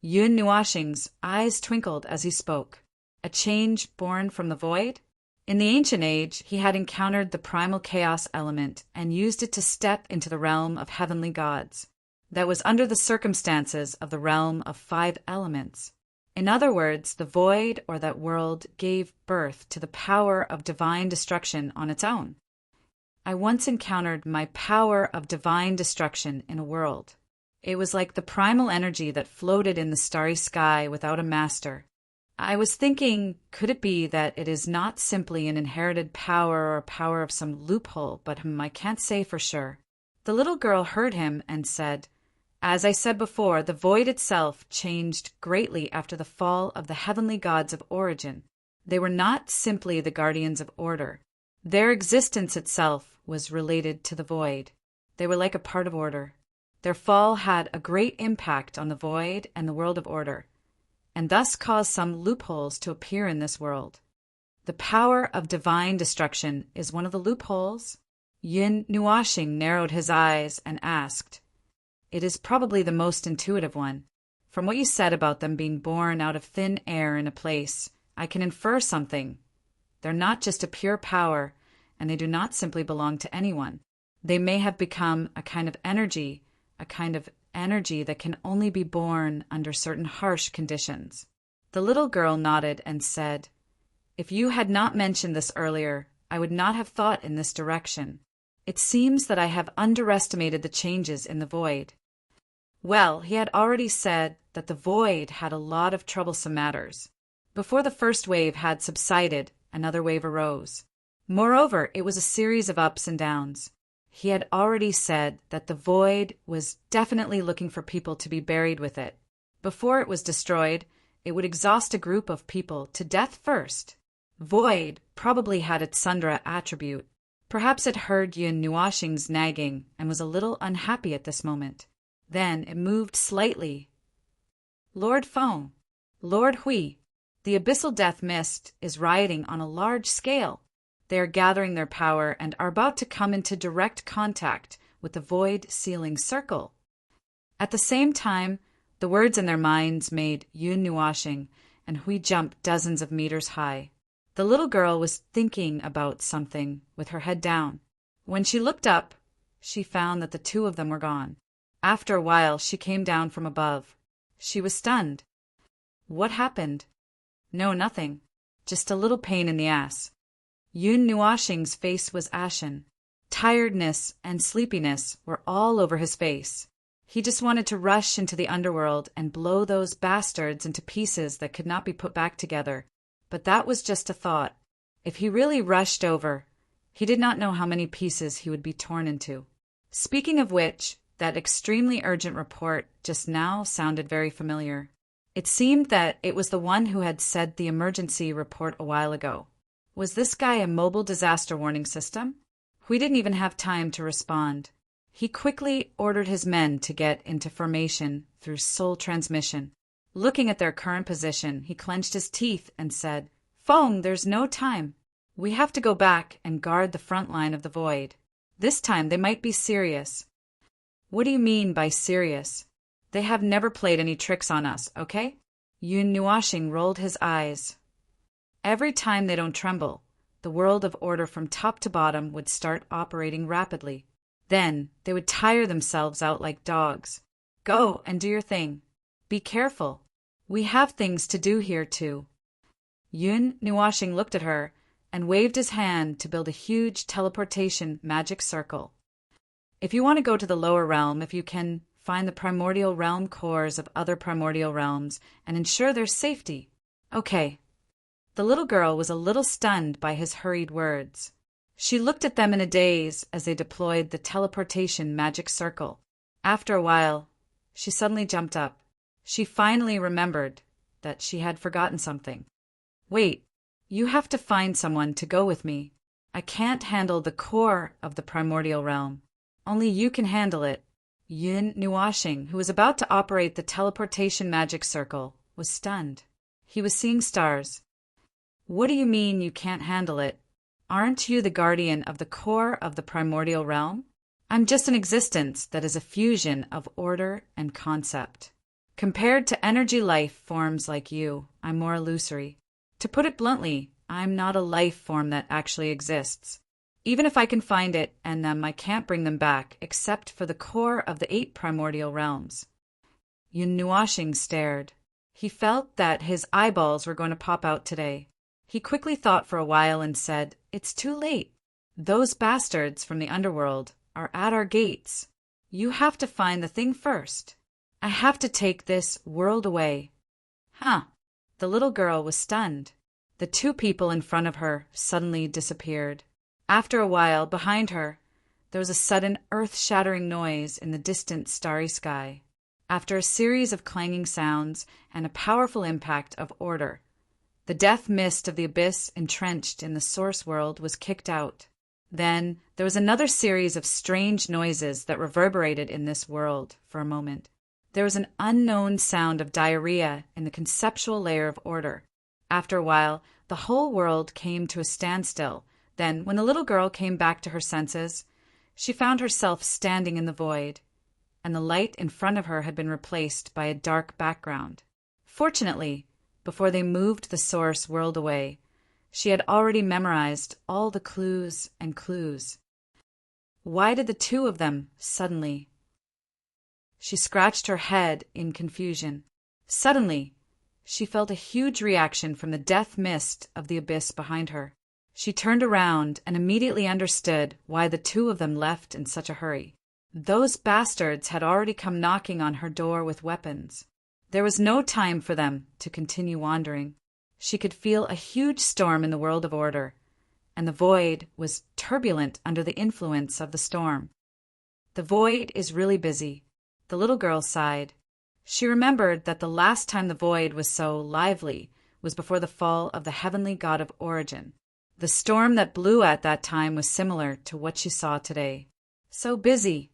Yun Nuashing's eyes twinkled as he spoke. A change born from the void? In the ancient age, he had encountered the primal chaos element and used it to step into the realm of heavenly gods. That was under the circumstances of the realm of 5 elements. In other words, the void or that world gave birth to the power of divine destruction on its own. I once encountered my power of divine destruction in a world. It was like the primal energy that floated in the starry sky without a master. I was thinking, could it be that it is not simply an inherited power or power of some loophole, but I can't say for sure. The little girl heard him and said, as I said before, the void itself changed greatly after the fall of the heavenly gods of origin. They were not simply the guardians of order. Their existence itself was related to the void. They were like a part of order. Their fall had a great impact on the void and the world of order, and thus caused some loopholes to appear in this world. The power of divine destruction is one of the loopholes. Yun Nuashing narrowed his eyes and asked, it is probably the most intuitive one. From what you said about them being born out of thin air in a place, I can infer something. They're not just a pure power, and they do not simply belong to anyone. They may have become a kind of energy that can only be born under certain harsh conditions. The little girl nodded and said, if you had not mentioned this earlier, I would not have thought in this direction. It seems that I have underestimated the changes in the void. Well, he had already said that the void had a lot of troublesome matters. Before the first wave had subsided, another wave arose. Moreover, it was a series of ups and downs. He had already said that the void was definitely looking for people to be buried with it. Before it was destroyed, it would exhaust a group of people to death first. Void probably had its Sundra attribute. Perhaps it heard Yun Nuashing's nagging and was a little unhappy at this moment. Then it moved slightly. Lord Feng, Lord Hui, the abyssal death mist is rioting on a large scale. They are gathering their power and are about to come into direct contact with the void sealing circle. At the same time, the words in their minds made Yun Nuashing and Hui jump dozens of meters high. The little girl was thinking about something with her head down. When she looked up, she found that the two of them were gone. After a while, she came down from above. She was stunned. What happened? No, nothing. Just a little pain in the ass. Yun Nuashing's face was ashen. Tiredness and sleepiness were all over his face. He just wanted to rush into the underworld and blow those bastards into pieces that could not be put back together. But that was just a thought. If he really rushed over, he did not know how many pieces he would be torn into. Speaking of which, that extremely urgent report just now sounded very familiar. It seemed that it was the one who had said the emergency report a while ago. Was this guy a mobile disaster warning system? We didn't even have time to respond. He quickly ordered his men to get into formation through soul transmission. Looking at their current position, he clenched his teeth and said, Feng, there's no time. We have to go back and guard the front line of the void. This time they might be serious. What do you mean by serious? They have never played any tricks on us, okay? Yun Nuashing rolled his eyes. Every time they don't tremble, the world of order from top to bottom would start operating rapidly. Then they would tire themselves out like dogs. Go and do your thing. Be careful. We have things to do here too. Yun Nuashing looked at her and waved his hand to build a huge teleportation magic circle. If you want to go to the lower realm, if you can find the primordial realm cores of other primordial realms and ensure their safety. Okay. The little girl was a little stunned by his hurried words. She looked at them in a daze as they deployed the teleportation magic circle. After a while, she suddenly jumped up. She finally remembered that she had forgotten something. Wait, you have to find someone to go with me. I can't handle the core of the primordial realm. Only you can handle it. Yun Nuashing, who was about to operate the teleportation magic circle, was stunned. He was seeing stars. What do you mean you can't handle it? Aren't you the guardian of the core of the primordial realm? I'm just an existence that is a fusion of order and concept. Compared to energy life forms like you, I'm more illusory. To put it bluntly, I'm not a life form that actually exists. Even if I can find it and them, I can't bring them back except for the core of the 8 primordial realms. Yun Nuashing stared. He felt that his eyeballs were going to pop out today. He quickly thought for a while and said, "It's too late. Those bastards from the underworld are at our gates. You have to find the thing first. I have to take this world away." Huh. The little girl was stunned. The 2 people in front of her suddenly disappeared. After a while, behind her, there was a sudden earth-shattering noise in the distant starry sky. After a series of clanging sounds and a powerful impact of order, the death mist of the abyss entrenched in the source world was kicked out. Then there was another series of strange noises that reverberated in this world for a moment. There was an unknown sound of diarrhea in the conceptual layer of order. After a while, the whole world came to a standstill. Then, when the little girl came back to her senses, she found herself standing in the void, and the light in front of her had been replaced by a dark background. Fortunately, before they moved the source world away, she had already memorized all the clues and clues. Why did the 2 of them suddenly? She scratched her head in confusion. Suddenly, she felt a huge reaction from the death mist of the abyss behind her. She turned around and immediately understood why the 2 of them left in such a hurry. Those bastards had already come knocking on her door with weapons. There was no time for them to continue wandering. She could feel a huge storm in the world of order, and the void was turbulent under the influence of the storm. The void is really busy. The little girl sighed. She remembered that the last time the void was so lively was before the fall of the heavenly god of origin. The storm that blew at that time was similar to what she saw today. So busy.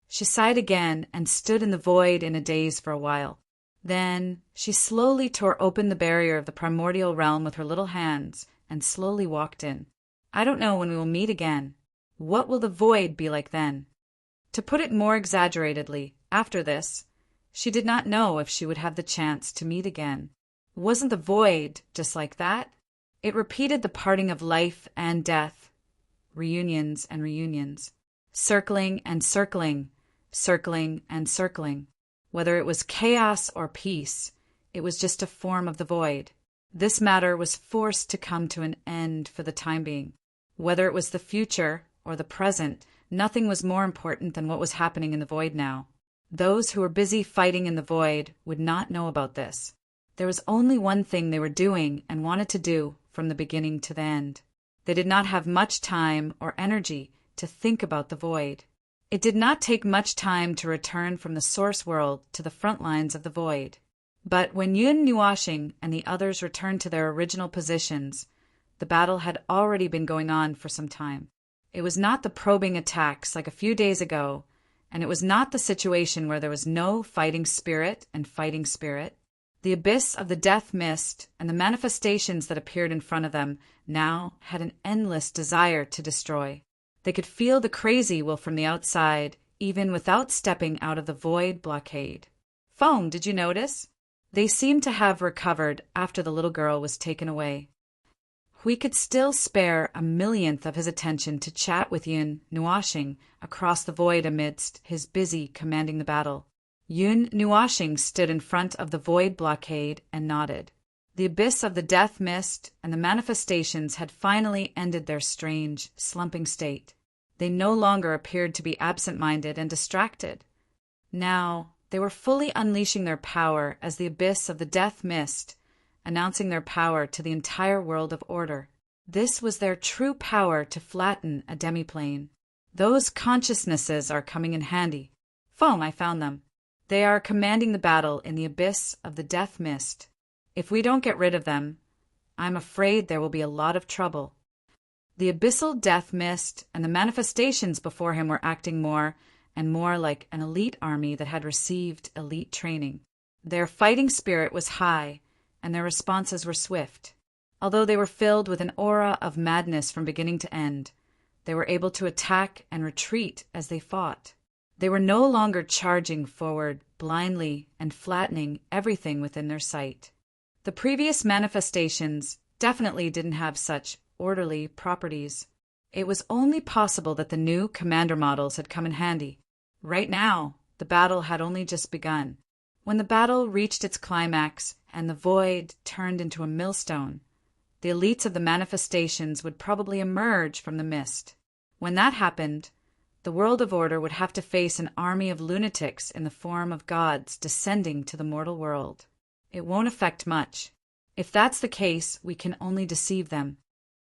She sighed again and stood in the void in a daze for a while. Then she slowly tore open the barrier of the primordial realm with her little hands and slowly walked in. I don't know when we will meet again. What will the void be like then? To put it more exaggeratedly, after this, she did not know if she would have the chance to meet again. Wasn't the void just like that? It repeated the parting of life and death, reunions and reunions, circling and circling, circling and circling. Whether it was chaos or peace, it was just a form of the void. This matter was forced to come to an end for the time being. Whether it was the future or the present, nothing was more important than what was happening in the void now. Those who were busy fighting in the void would not know about this. There was only one thing they were doing and wanted to do from the beginning to the end. They did not have much time or energy to think about the void. It did not take much time to return from the source world to the front lines of the void. But when Yun Nuashing and the others returned to their original positions, the battle had already been going on for some time. It was not the probing attacks like a few days ago, and it was not the situation where there was no fighting spirit and fighting spirit. The abyss of the death mist and the manifestations that appeared in front of them now had an endless desire to destroy. They could feel the crazy will from the outside, even without stepping out of the void blockade. Phone, did you notice? They seemed to have recovered after the little girl was taken away. We could still spare a millionth of his attention to chat with Yun Nuashing across the void amidst his busy commanding the battle. Yun Nuashing stood in front of the void blockade and nodded. The abyss of the death mist and the manifestations had finally ended their strange, slumping state. They no longer appeared to be absent-minded and distracted. Now they were fully unleashing their power as the abyss of the death mist, announcing their power to the entire world of order. This was their true power to flatten a demiplane. Those consciousnesses are coming in handy. Foam, I found them. They are commanding the battle in the abyss of the death mist. If we don't get rid of them, I'm afraid there will be a lot of trouble. The abyssal death mist and the manifestations before him were acting more and more like an elite army that had received elite training. Their fighting spirit was high, and their responses were swift. Although they were filled with an aura of madness from beginning to end, they were able to attack and retreat as they fought. They were no longer charging forward blindly and flattening everything within their sight. The previous manifestations definitely didn't have such orderly properties. It was only possible that the new commander models had come in handy. Right now, the battle had only just begun. When the battle reached its climax and the void turned into a millstone, the elites of the manifestations would probably emerge from the mist. When that happened, the world of order would have to face an army of lunatics in the form of gods descending to the mortal world. It won't affect much. If that's the case, we can only deceive them.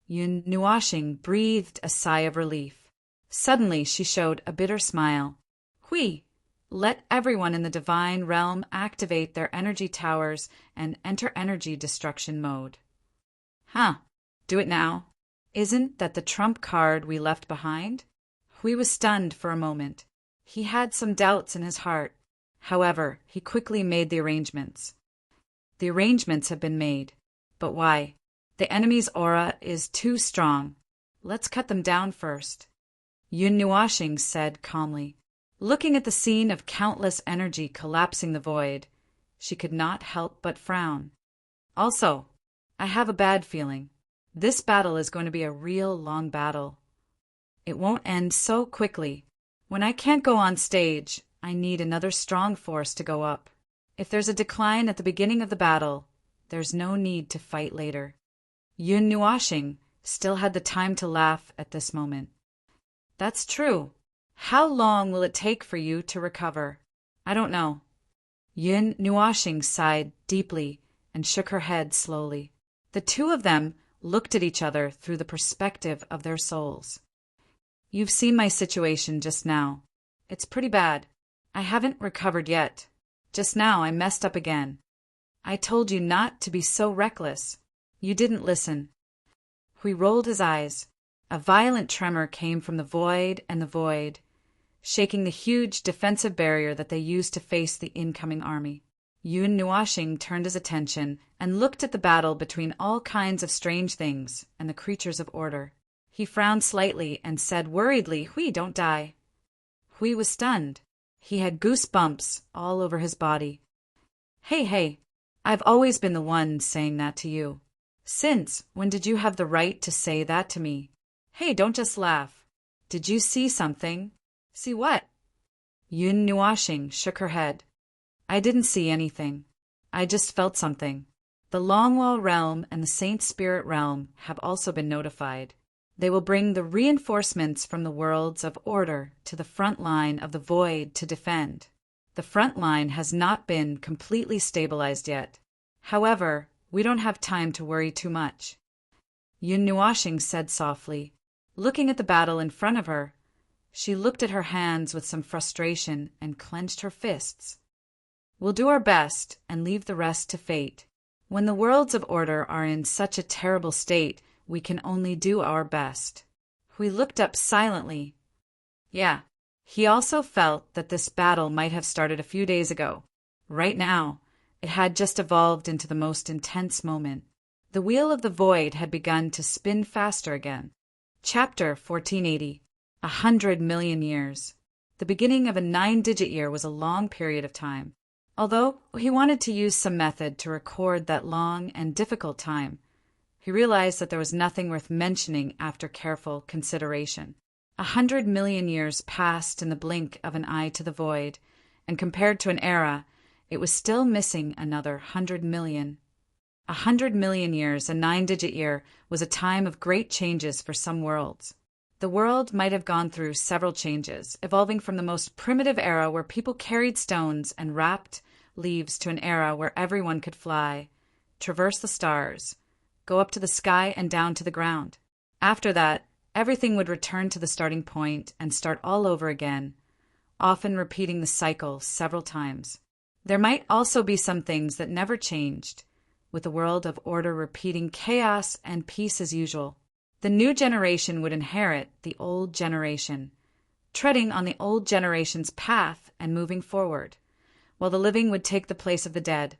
Yun Nuashing breathed a sigh of relief. Suddenly she showed a bitter smile. Hui! Let everyone in the divine realm activate their energy towers and enter energy destruction mode. Huh. Do it now. Isn't that the trump card we left behind? Hui was stunned for a moment. He had some doubts in his heart. However, he quickly made the arrangements. The arrangements have been made. But why? The enemy's aura is too strong. Let's cut them down first. Yun Nuashing said calmly. Looking at the scene of countless energy collapsing the void, she could not help but frown. Also, I have a bad feeling. This battle is going to be a real long battle. It won't end so quickly. When I can't go on stage, I need another strong force to go up. If there's a decline at the beginning of the battle, there's no need to fight later. Yun Nuashing still had the time to laugh at this moment. That's true. How long will it take for you to recover? I don't know. Yun Nuashing sighed deeply and shook her head slowly. The two of them looked at each other through the perspective of their souls. You've seen my situation just now. It's pretty bad. I haven't recovered yet. Just now I messed up again. I told you not to be so reckless. You didn't listen. Hui rolled his eyes. A violent tremor came from the void, shaking the huge defensive barrier that they used to face the incoming army. Yun Nuashing turned his attention and looked at the battle between all kinds of strange things and the creatures of order. He frowned slightly and said worriedly, Hui, don't die. Hui was stunned. He had goosebumps all over his body. Hey, I've always been the one saying that to you. Since when did you have the right to say that to me? Hey, don't just laugh. Did you see something? See what? Yun Nuashing shook her head. I didn't see anything. I just felt something. The Longwall realm and the Saint Spirit realm have also been notified. They will bring the reinforcements from the worlds of order to the front line of the void to defend. The front line has not been completely stabilized yet. However, we don't have time to worry too much. Yun Nuashing said softly. Looking at the battle in front of her, she looked at her hands with some frustration and clenched her fists. We'll do our best and leave the rest to fate. When the worlds of order are in such a terrible state, we can only do our best. Hui looked up silently. Yeah, he also felt that this battle might have started a few days ago. Right now, it had just evolved into the most intense moment. The wheel of the void had begun to spin faster again. Chapter 1480. 100 million years. The beginning of a 9-digit year was a long period of time. Although he wanted to use some method to record that long and difficult time, he realized that there was nothing worth mentioning after careful consideration. 100 million years passed in the blink of an eye to the void, and compared to an era, it was still missing another 100 million. 100 million years, a 9-digit year, was a time of great changes for some worlds. The world might have gone through several changes, evolving from the most primitive era where people carried stones and wrapped leaves to an era where everyone could fly, traverse the stars, go up to the sky and down to the ground. After that, everything would return to the starting point and start all over again, often repeating the cycle several times. There might also be some things that never changed, with the world of order repeating chaos and peace as usual. The new generation would inherit the old generation, treading on the old generation's path and moving forward, while the living would take the place of the dead,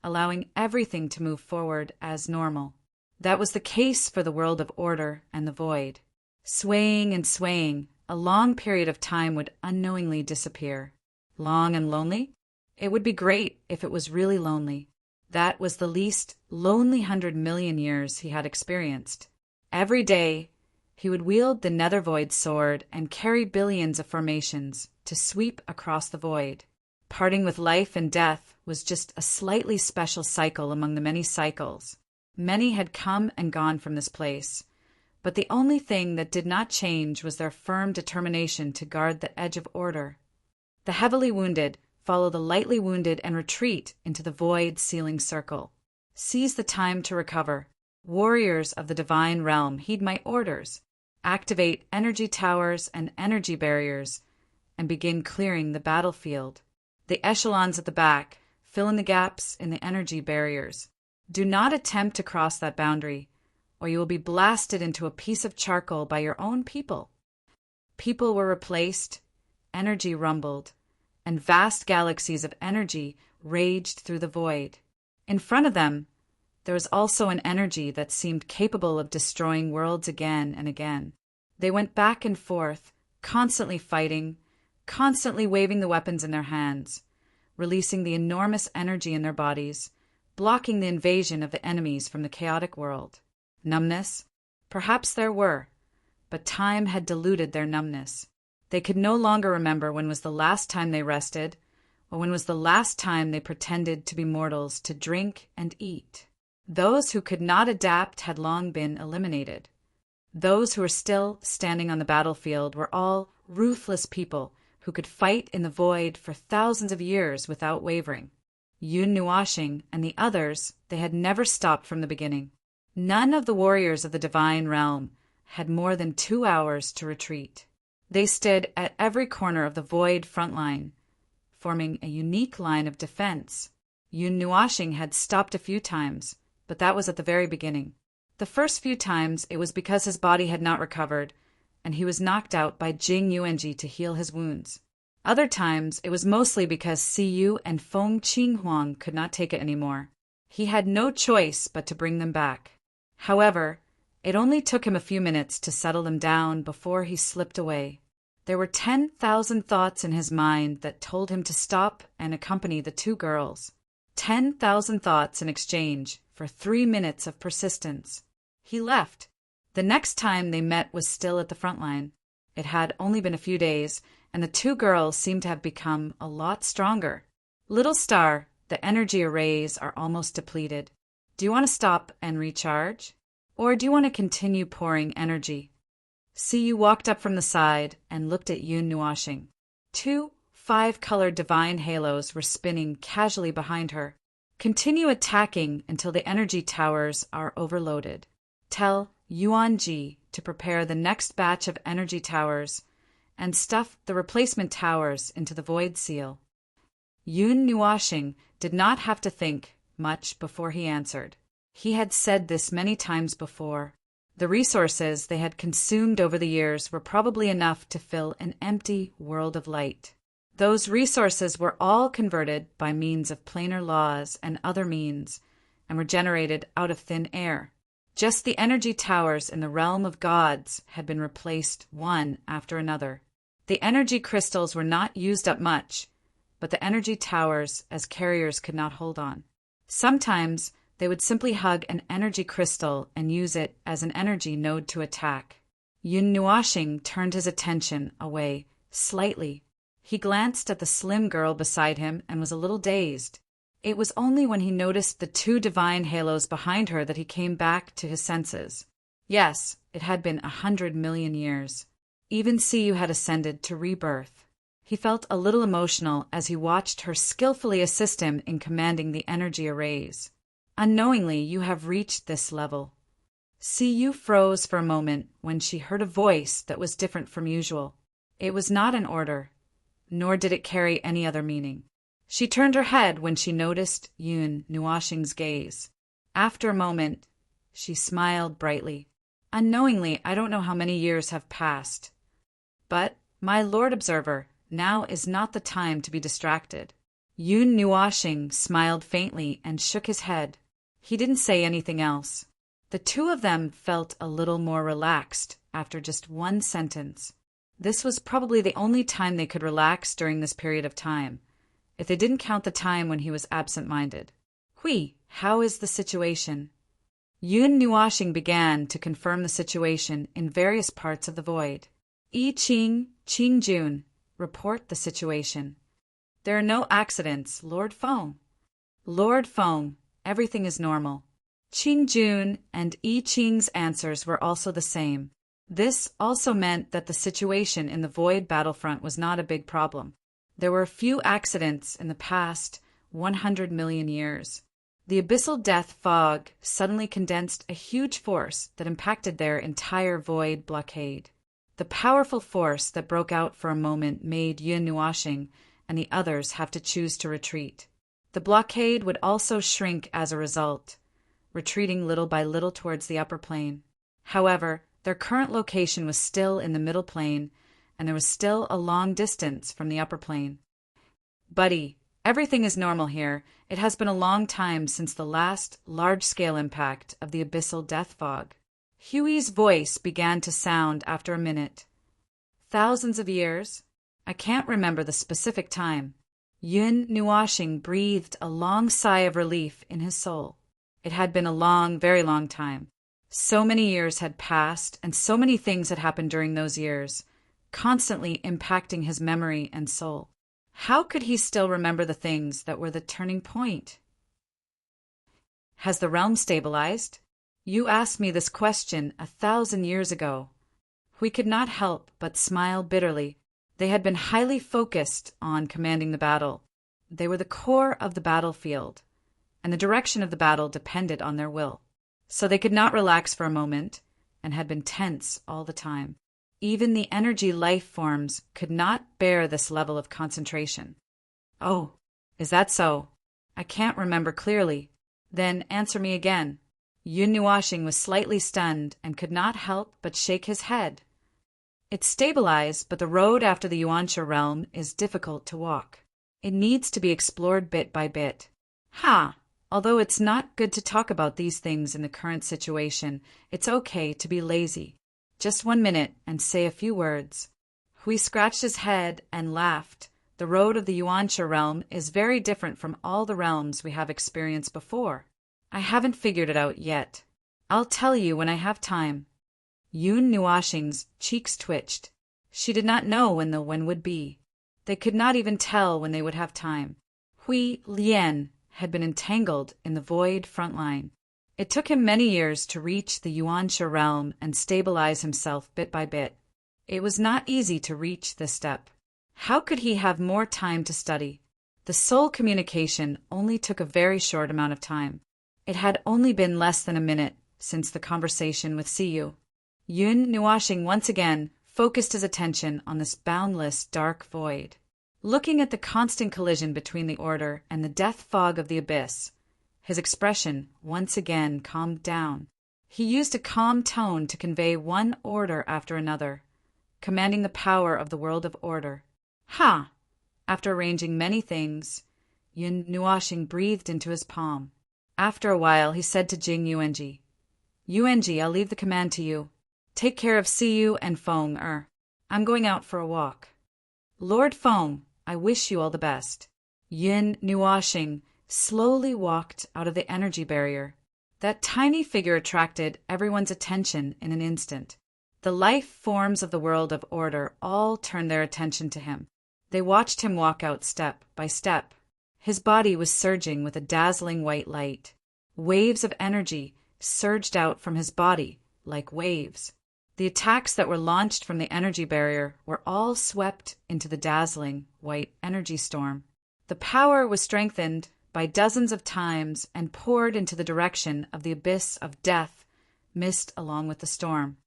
allowing everything to move forward as normal. That was the case for the world of order and the void. Swaying and swaying, a long period of time would unknowingly disappear. Long and lonely? It would be great if it was really lonely. That was the least lonely 100 million years he had experienced. Every day, he would wield the nether void sword and carry billions of formations to sweep across the void. Parting with life and death was just a slightly special cycle among the many cycles. Many had come and gone from this place, but the only thing that did not change was their firm determination to guard the edge of order. The heavily wounded follow the lightly wounded and retreat into the void sealing circle. Seize the time to recover. Warriors of the divine realm, heed my orders. Activate energy towers and energy barriers and begin clearing the battlefield. The echelons at the back, fill in the gaps in the energy barriers. Do not attempt to cross that boundary, or you will be blasted into a piece of charcoal by your own people. People were replaced, energy rumbled, and vast galaxies of energy raged through the void. In front of them, there was also an energy that seemed capable of destroying worlds again and again. They went back and forth, constantly fighting, constantly waving the weapons in their hands, releasing the enormous energy in their bodies, blocking the invasion of the enemies from the chaotic world. Numbness? Perhaps there were, but time had diluted their numbness. They could no longer remember when was the last time they rested, or when was the last time they pretended to be mortals to drink and eat. Those who could not adapt had long been eliminated. Those who were still standing on the battlefield were all ruthless people who could fight in the void for thousands of years without wavering. Yun Nuashing and the others, they had never stopped from the beginning. None of the warriors of the divine realm had more than 2 hours to retreat. They stood at every corner of the void front line, forming a unique line of defense. Yun Nuashing had stopped a few times, but that was at the very beginning. The first few times it was because his body had not recovered, and he was knocked out by Jing Yuanji to heal his wounds. Other times it was mostly because Siyu and Feng Qinghuang could not take it anymore. He had no choice but to bring them back. However, it only took him a few minutes to settle them down before he slipped away. There were 10,000 thoughts in his mind that told him to stop and accompany the 2 girls. 10,000 thoughts in exchange for 3 minutes of persistence. He left. The next time they met was still at the front line. It had only been a few days, and the 2 girls seemed to have become a lot stronger. Little Star, the energy arrays are almost depleted. Do you want to stop and recharge? Or do you want to continue pouring energy? Siyu walked up from the side and looked at Yun Nuashing. 2 5-colored divine halos were spinning casually behind her. Continue attacking until the energy towers are overloaded. Tell Yuanji to prepare the next batch of energy towers and stuff the replacement towers into the void seal. Yun Nuashing did not have to think much before he answered. He had said this many times before. The resources they had consumed over the years were probably enough to fill an empty world of light. Those resources were all converted by means of planar laws and other means, and were generated out of thin air. Just the energy towers in the realm of gods had been replaced one after another. The energy crystals were not used up much, but the energy towers as carriers could not hold on. Sometimes they would simply hug an energy crystal and use it as an energy node to attack. Yun Nuashing turned his attention away slightly. He glanced at the slim girl beside him and was a little dazed. It was only when he noticed the 2 divine halos behind her that he came back to his senses. Yes, it had been 100 million years. Even Siyu had ascended to rebirth. He felt a little emotional as he watched her skillfully assist him in commanding the energy arrays. Unknowingly, you have reached this level. Siyu froze for a moment when she heard a voice that was different from usual. It was not an order, nor did it carry any other meaning. She turned her head when she noticed Yun Nuoshing's gaze. After a moment, she smiled brightly. Unknowingly, I don't know how many years have passed. But, my Lord Observer, now is not the time to be distracted. Yun Nuoshing smiled faintly and shook his head. He didn't say anything else. The two of them felt a little more relaxed after just one sentence. This was probably the only time they could relax during this period of time, if they didn't count the time when he was absent-minded. Hui, how is the situation? Yun Nuoshing began to confirm the situation in various parts of the void. I Ching, Qing Jun, report the situation. There are no accidents, Lord Feng. Lord Feng, everything is normal. Qing Jun and I Ching's answers were also the same. This also meant that the situation in the void battlefront was not a big problem. There were a few accidents in the past 100 million years. The abyssal death fog suddenly condensed a huge force that impacted their entire void blockade. The powerful force that broke out for a moment made Yun Nuoshing and the others have to choose to retreat. The blockade would also shrink as a result, retreating little by little towards the upper plane. However, their current location was still in the middle plane, and there was still a long distance from the upper plane. Buddy, everything is normal here. It has been a long time since the last large-scale impact of the abyssal death fog. Huey's voice began to sound after a minute. Thousands of years? I can't remember the specific time. Yun Nuoshing breathed a long sigh of relief in his soul. It had been a long, very long time. So many years had passed, and so many things had happened during those years, constantly impacting his memory and soul. How could he still remember the things that were the turning point? Has the realm stabilized? You asked me this question 1,000 years ago. We could not help but smile bitterly. They had been highly focused on commanding the battle. They were the core of the battlefield, and the direction of the battle depended on their will. So they could not relax for a moment, and had been tense all the time. Even the energy life forms could not bear this level of concentration. Oh, is that so? I can't remember clearly. Then answer me again. Yun Nuoshing was slightly stunned and could not help but shake his head. It's stabilized, but the road after the Yuansha realm is difficult to walk. It needs to be explored bit by bit. Ha! Although it's not good to talk about these things in the current situation, it's okay to be lazy. Just 1 minute and say a few words. Hui scratched his head and laughed. The road of the Yuansha realm is very different from all the realms we have experienced before. I haven't figured it out yet. I'll tell you when I have time. Yun Nuoshing's cheeks twitched. She did not know when the when would be. They could not even tell when they would have time. Hui Lian had been entangled in the void front line. It took him many years to reach the Yuansha realm and stabilize himself bit by bit. It was not easy to reach this step. How could he have more time to study? The soul communication only took a very short amount of time. It had only been less than a minute since the conversation with Siyu. Yun Nuoshing once again focused his attention on this boundless dark void. Looking at the constant collision between the order and the death fog of the abyss, his expression once again calmed down. He used a calm tone to convey one order after another, commanding the power of the world of order. Ha! After arranging many things, Yun Nuoshing breathed into his palm. After a while, he said to Jing Yuanji, Yuanji, I'll leave the command to you. Take care of Siyu and Feng I'm going out for a walk. Lord Feng, I wish you all the best. Yun Nuoshing slowly walked out of the energy barrier. That tiny figure attracted everyone's attention in an instant. The life forms of the world of order all turned their attention to him. They watched him walk out step by step. His body was surging with a dazzling white light. Waves of energy surged out from his body like waves. The attacks that were launched from the energy barrier were all swept into the dazzling white energy storm. The power was strengthened by dozens of times and poured into the direction of the abyss of death, missed along with the storm.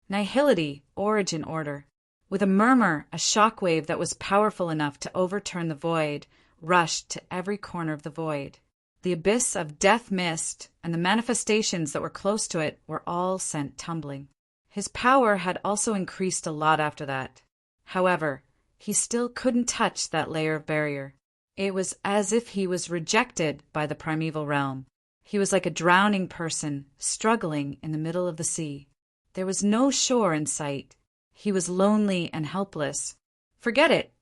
Nihility, origin order. With a murmur, a shock wave that was powerful enough to overturn the void rushed to every corner of the void. The abyss of death missed, and the manifestations that were close to it were all sent tumbling. His power had also increased a lot after that. However, he still couldn't touch that layer of barrier. It was as if he was rejected by the primeval realm. He was like a drowning person, struggling in the middle of the sea. There was no shore in sight. He was lonely and helpless. Forget it.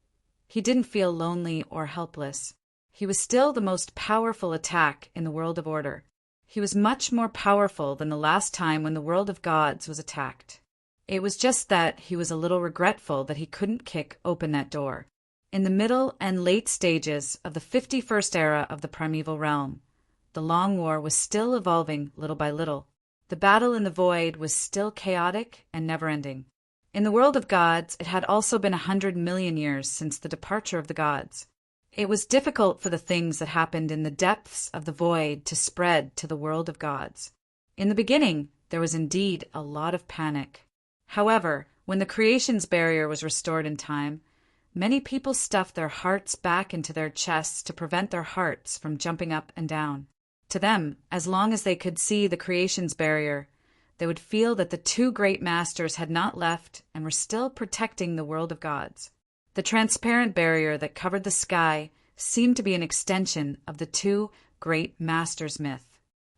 He didn't feel lonely or helpless. He was still the most powerful attack in the world of order. He was much more powerful than the last time when the world of gods was attacked. It was just that he was a little regretful that he couldn't kick open that door. In the middle and late stages of the 51st era of the primeval realm, the Long War was still evolving little by little. The battle in the void was still chaotic and never-ending. In the world of gods, it had also been 100 million years since the departure of the gods. It was difficult for the things that happened in the depths of the void to spread to the world of gods. In the beginning, there was indeed a lot of panic. However, when the creation's barrier was restored in time, many people stuffed their hearts back into their chests to prevent their hearts from jumping up and down. To them, as long as they could see the creation's barrier, they would feel that the two great masters had not left and were still protecting the world of gods. The transparent barrier that covered the sky seemed to be an extension of the two great masters myth.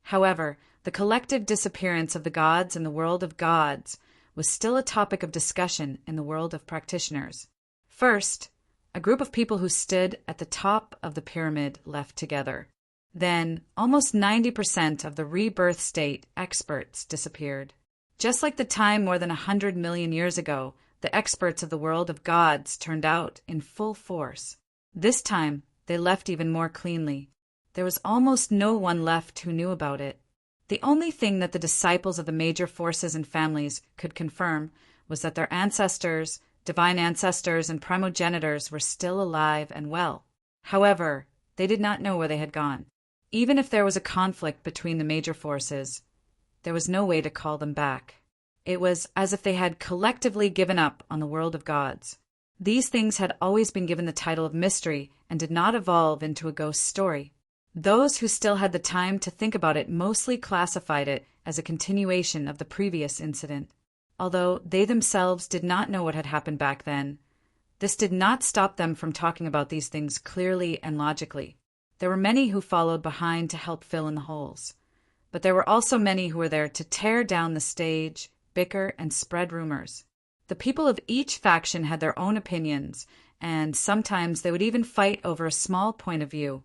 However, the collective disappearance of the gods in the world of gods was still a topic of discussion in the world of practitioners. First, a group of people who stood at the top of the pyramid left together. Then, almost 90% of the rebirth state experts disappeared. Just like the time more than 100 million years ago, the experts of the world of gods turned out in full force. This time, they left even more cleanly. There was almost no one left who knew about it. The only thing that the disciples of the major forces and families could confirm was that their ancestors, divine ancestors, and primogenitors were still alive and well. However, they did not know where they had gone. Even if there was a conflict between the major forces, there was no way to call them back. It was as if they had collectively given up on the world of gods. These things had always been given the title of mystery and did not evolve into a ghost story. Those who still had the time to think about it mostly classified it as a continuation of the previous incident. Although they themselves did not know what had happened back then, this did not stop them from talking about these things clearly and logically. There were many who followed behind to help fill in the holes. But there were also many who were there to tear down the stage, bicker, and spread rumors. The people of each faction had their own opinions, and sometimes they would even fight over a small point of view,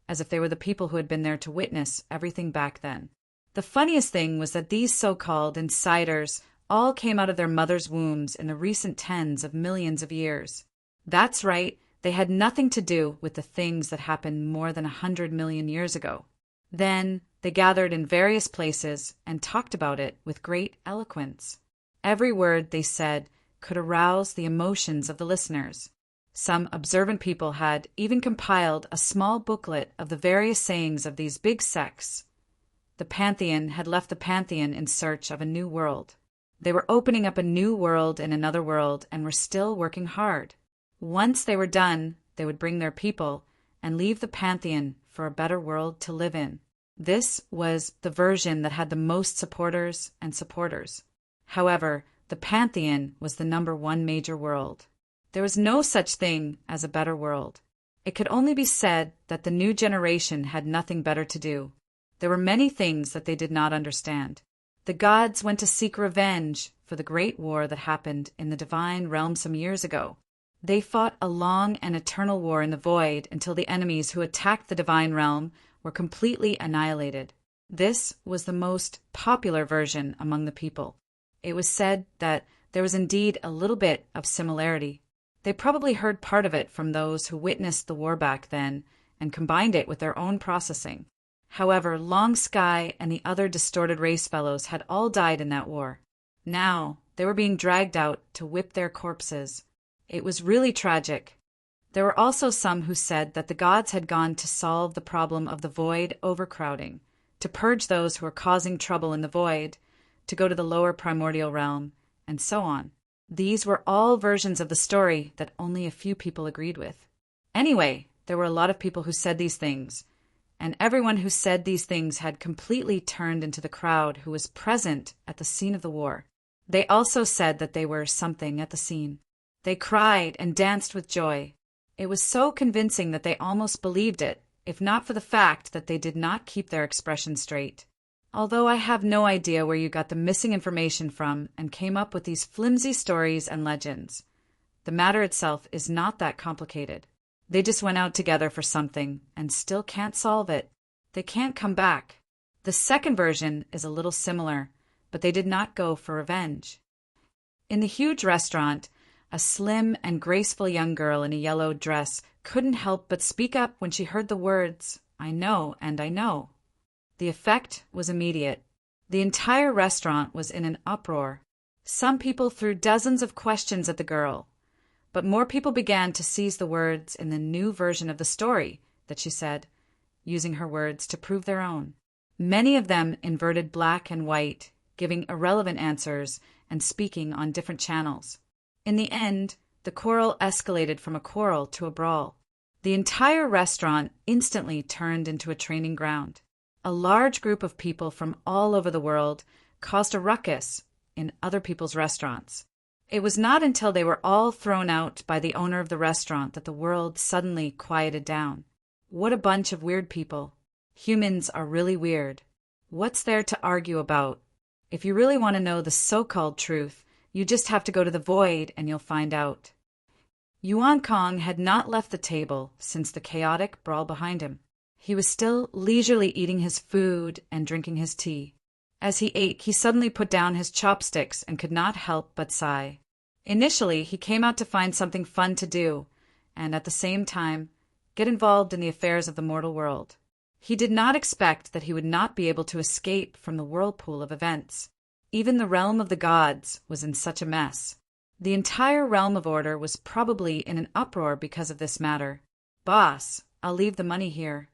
as if they were the people who had been there to witness everything back then. The funniest thing was that these so-called insiders all came out of their mothers' wombs in the recent tens of millions of years. That's right. They had nothing to do with the things that happened more than 100 million years ago. Then they gathered in various places and talked about it with great eloquence. Every word they said could arouse the emotions of the listeners. Some observant people had even compiled a small booklet of the various sayings of these big sects. The Pantheon had left the Pantheon in search of a new world. They were opening up a new world in another world and were still working hard. Once they were done, they would bring their people and leave the Pantheon for a better world to live in. This was the version that had the most supporters and supporters. However, the Pantheon was the #1 major world. There was no such thing as a better world. It could only be said that the new generation had nothing better to do. There were many things that they did not understand. The gods went to seek revenge for the great war that happened in the divine realm some years ago. They fought a long and eternal war in the void until the enemies who attacked the divine realm were completely annihilated. This was the most popular version among the people. It was said that there was indeed a little bit of similarity. They probably heard part of it from those who witnessed the war back then and combined it with their own processing. However, Long Sky and the other distorted race fellows had all died in that war. Now, they were being dragged out to whip their corpses. It was really tragic. There were also some who said that the gods had gone to solve the problem of the void overcrowding, to purge those who were causing trouble in the void, to go to the lower primordial realm, and so on. These were all versions of the story that only a few people agreed with. Anyway, there were a lot of people who said these things, and everyone who said these things had completely turned into the crowd who was present at the scene of the war. They also said that they were something at the scene. They cried and danced with joy. It was so convincing that they almost believed it, if not for the fact that they did not keep their expression straight. Although I have no idea where you got the missing information from and came up with these flimsy stories and legends. The matter itself is not that complicated. They just went out together for something and still can't solve it. They can't come back. The second version is a little similar, but they did not go for revenge. In the huge restaurant, a slim and graceful young girl in a yellow dress couldn't help but speak up when she heard the words, "I know and I know." The effect was immediate. The entire restaurant was in an uproar. Some people threw dozens of questions at the girl, but more people began to seize the words in the new version of the story that she said, using her words to prove their own. Many of them inverted black and white, giving irrelevant answers and speaking on different channels. In the end, the quarrel escalated from a quarrel to a brawl. The entire restaurant instantly turned into a training ground. A large group of people from all over the world caused a ruckus in other people's restaurants. It was not until they were all thrown out by the owner of the restaurant that the world suddenly quieted down. What a bunch of weird people. Humans are really weird. What's there to argue about? If you really want to know the so-called truth, you just have to go to the void and you'll find out. Yuan Kong had not left the table since the chaotic brawl behind him. He was still leisurely eating his food and drinking his tea. As he ate, he suddenly put down his chopsticks and could not help but sigh. Initially, he came out to find something fun to do, and at the same time, get involved in the affairs of the mortal world. He did not expect that he would not be able to escape from the whirlpool of events. Even the realm of the gods was in such a mess. The entire realm of order was probably in an uproar because of this matter. "Boss, I'll leave the money here."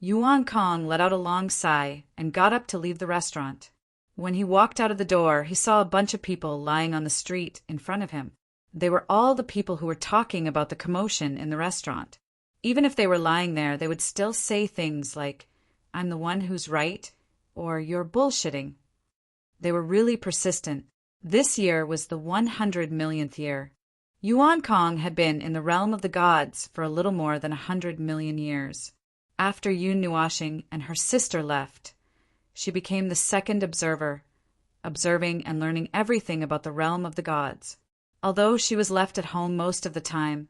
Yuan Kong let out a long sigh and got up to leave the restaurant. When he walked out of the door, he saw a bunch of people lying on the street in front of him. They were all the people who were talking about the commotion in the restaurant. Even if they were lying there, they would still say things like, "I'm the one who's right," or "You're bullshitting." They were really persistent. This year was the 100 millionth year. Yuan Kong had been in the realm of the gods for a little more than 100 million years. After Yun Nuashing and her sister left, she became the second observer, observing and learning everything about the realm of the gods. Although she was left at home most of the time,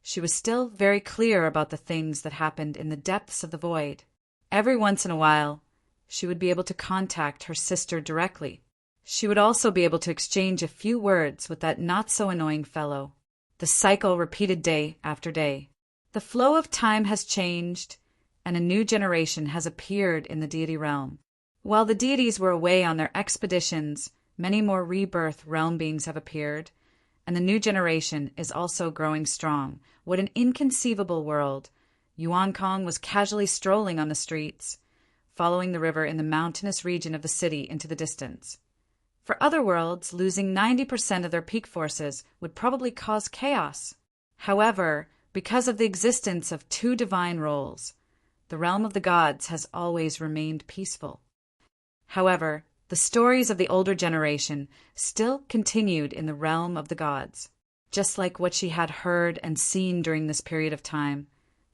she was still very clear about the things that happened in the depths of the void. Every once in a while, she would be able to contact her sister directly. She would also be able to exchange a few words with that not-so-annoying fellow. The cycle repeated day after day. The flow of time has changed, and a new generation has appeared in the deity realm. While the deities were away on their expeditions, many more rebirth realm beings have appeared, and the new generation is also growing strong. What an inconceivable world. Yuan Kong was casually strolling on the streets, following the river in the mountainous region of the city into the distance. For other worlds, losing 90% of their peak forces would probably cause chaos. However, because of the existence of two divine roles, the realm of the gods has always remained peaceful. However, the stories of the older generation still continued in the realm of the gods. Just like what she had heard and seen during this period of time,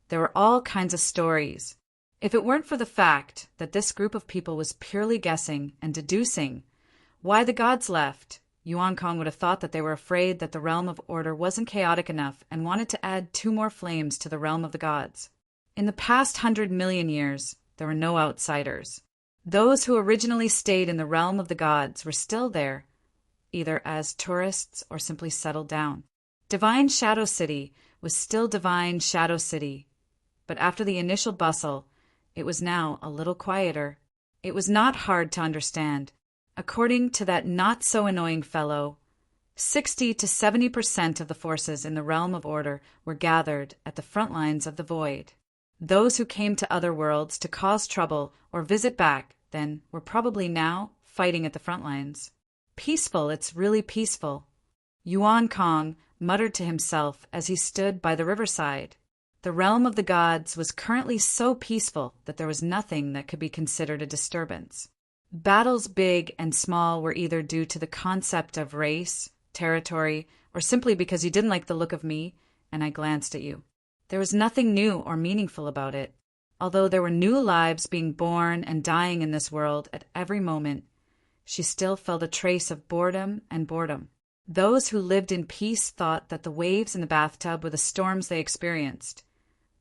there were all kinds of stories. If it weren't for the fact that this group of people was purely guessing and deducing why the gods left, Yuan Kong would have thought that they were afraid that the realm of order wasn't chaotic enough and wanted to add 2 more flames to the realm of the gods. In the past 100 million years, there were no outsiders. Those who originally stayed in the realm of the gods were still there, either as tourists or simply settled down. Divine Shadow City was still Divine Shadow City, but after the initial bustle, it was now a little quieter. It was not hard to understand. According to that not-so-annoying fellow, 60 to 70% of the forces in the realm of order were gathered at the front lines of the void. Those who came to other worlds to cause trouble or visit back then were probably now fighting at the front lines. Peaceful, it's really peaceful, Yuan Kong muttered to himself as he stood by the riverside. The realm of the gods was currently so peaceful that there was nothing that could be considered a disturbance. Battles big and small were either due to the concept of race, territory, or simply because you didn't like the look of me and I glanced at you. There was nothing new or meaningful about it. Although there were new lives being born and dying in this world at every moment, she still felt a trace of boredom and boredom. Those who lived in peace thought that the waves in the bathtub were the storms they experienced,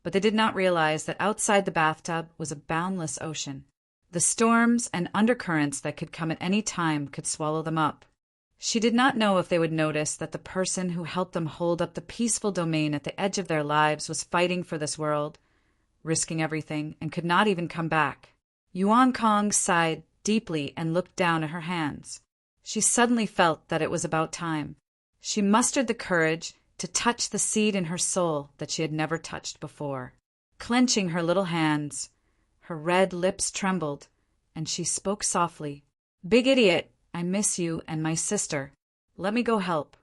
but they did not realize that outside the bathtub was a boundless ocean. The storms and undercurrents that could come at any time could swallow them up. She did not know if they would notice that the person who helped them hold up the peaceful domain at the edge of their lives was fighting for this world, risking everything, and could not even come back. Yuan Kong sighed deeply and looked down at her hands. She suddenly felt that it was about time. She mustered the courage to touch the seed in her soul that she had never touched before. Clenching her little hands, her red lips trembled, and she spoke softly. "Big idiot, I miss you and my sister. Let me go help."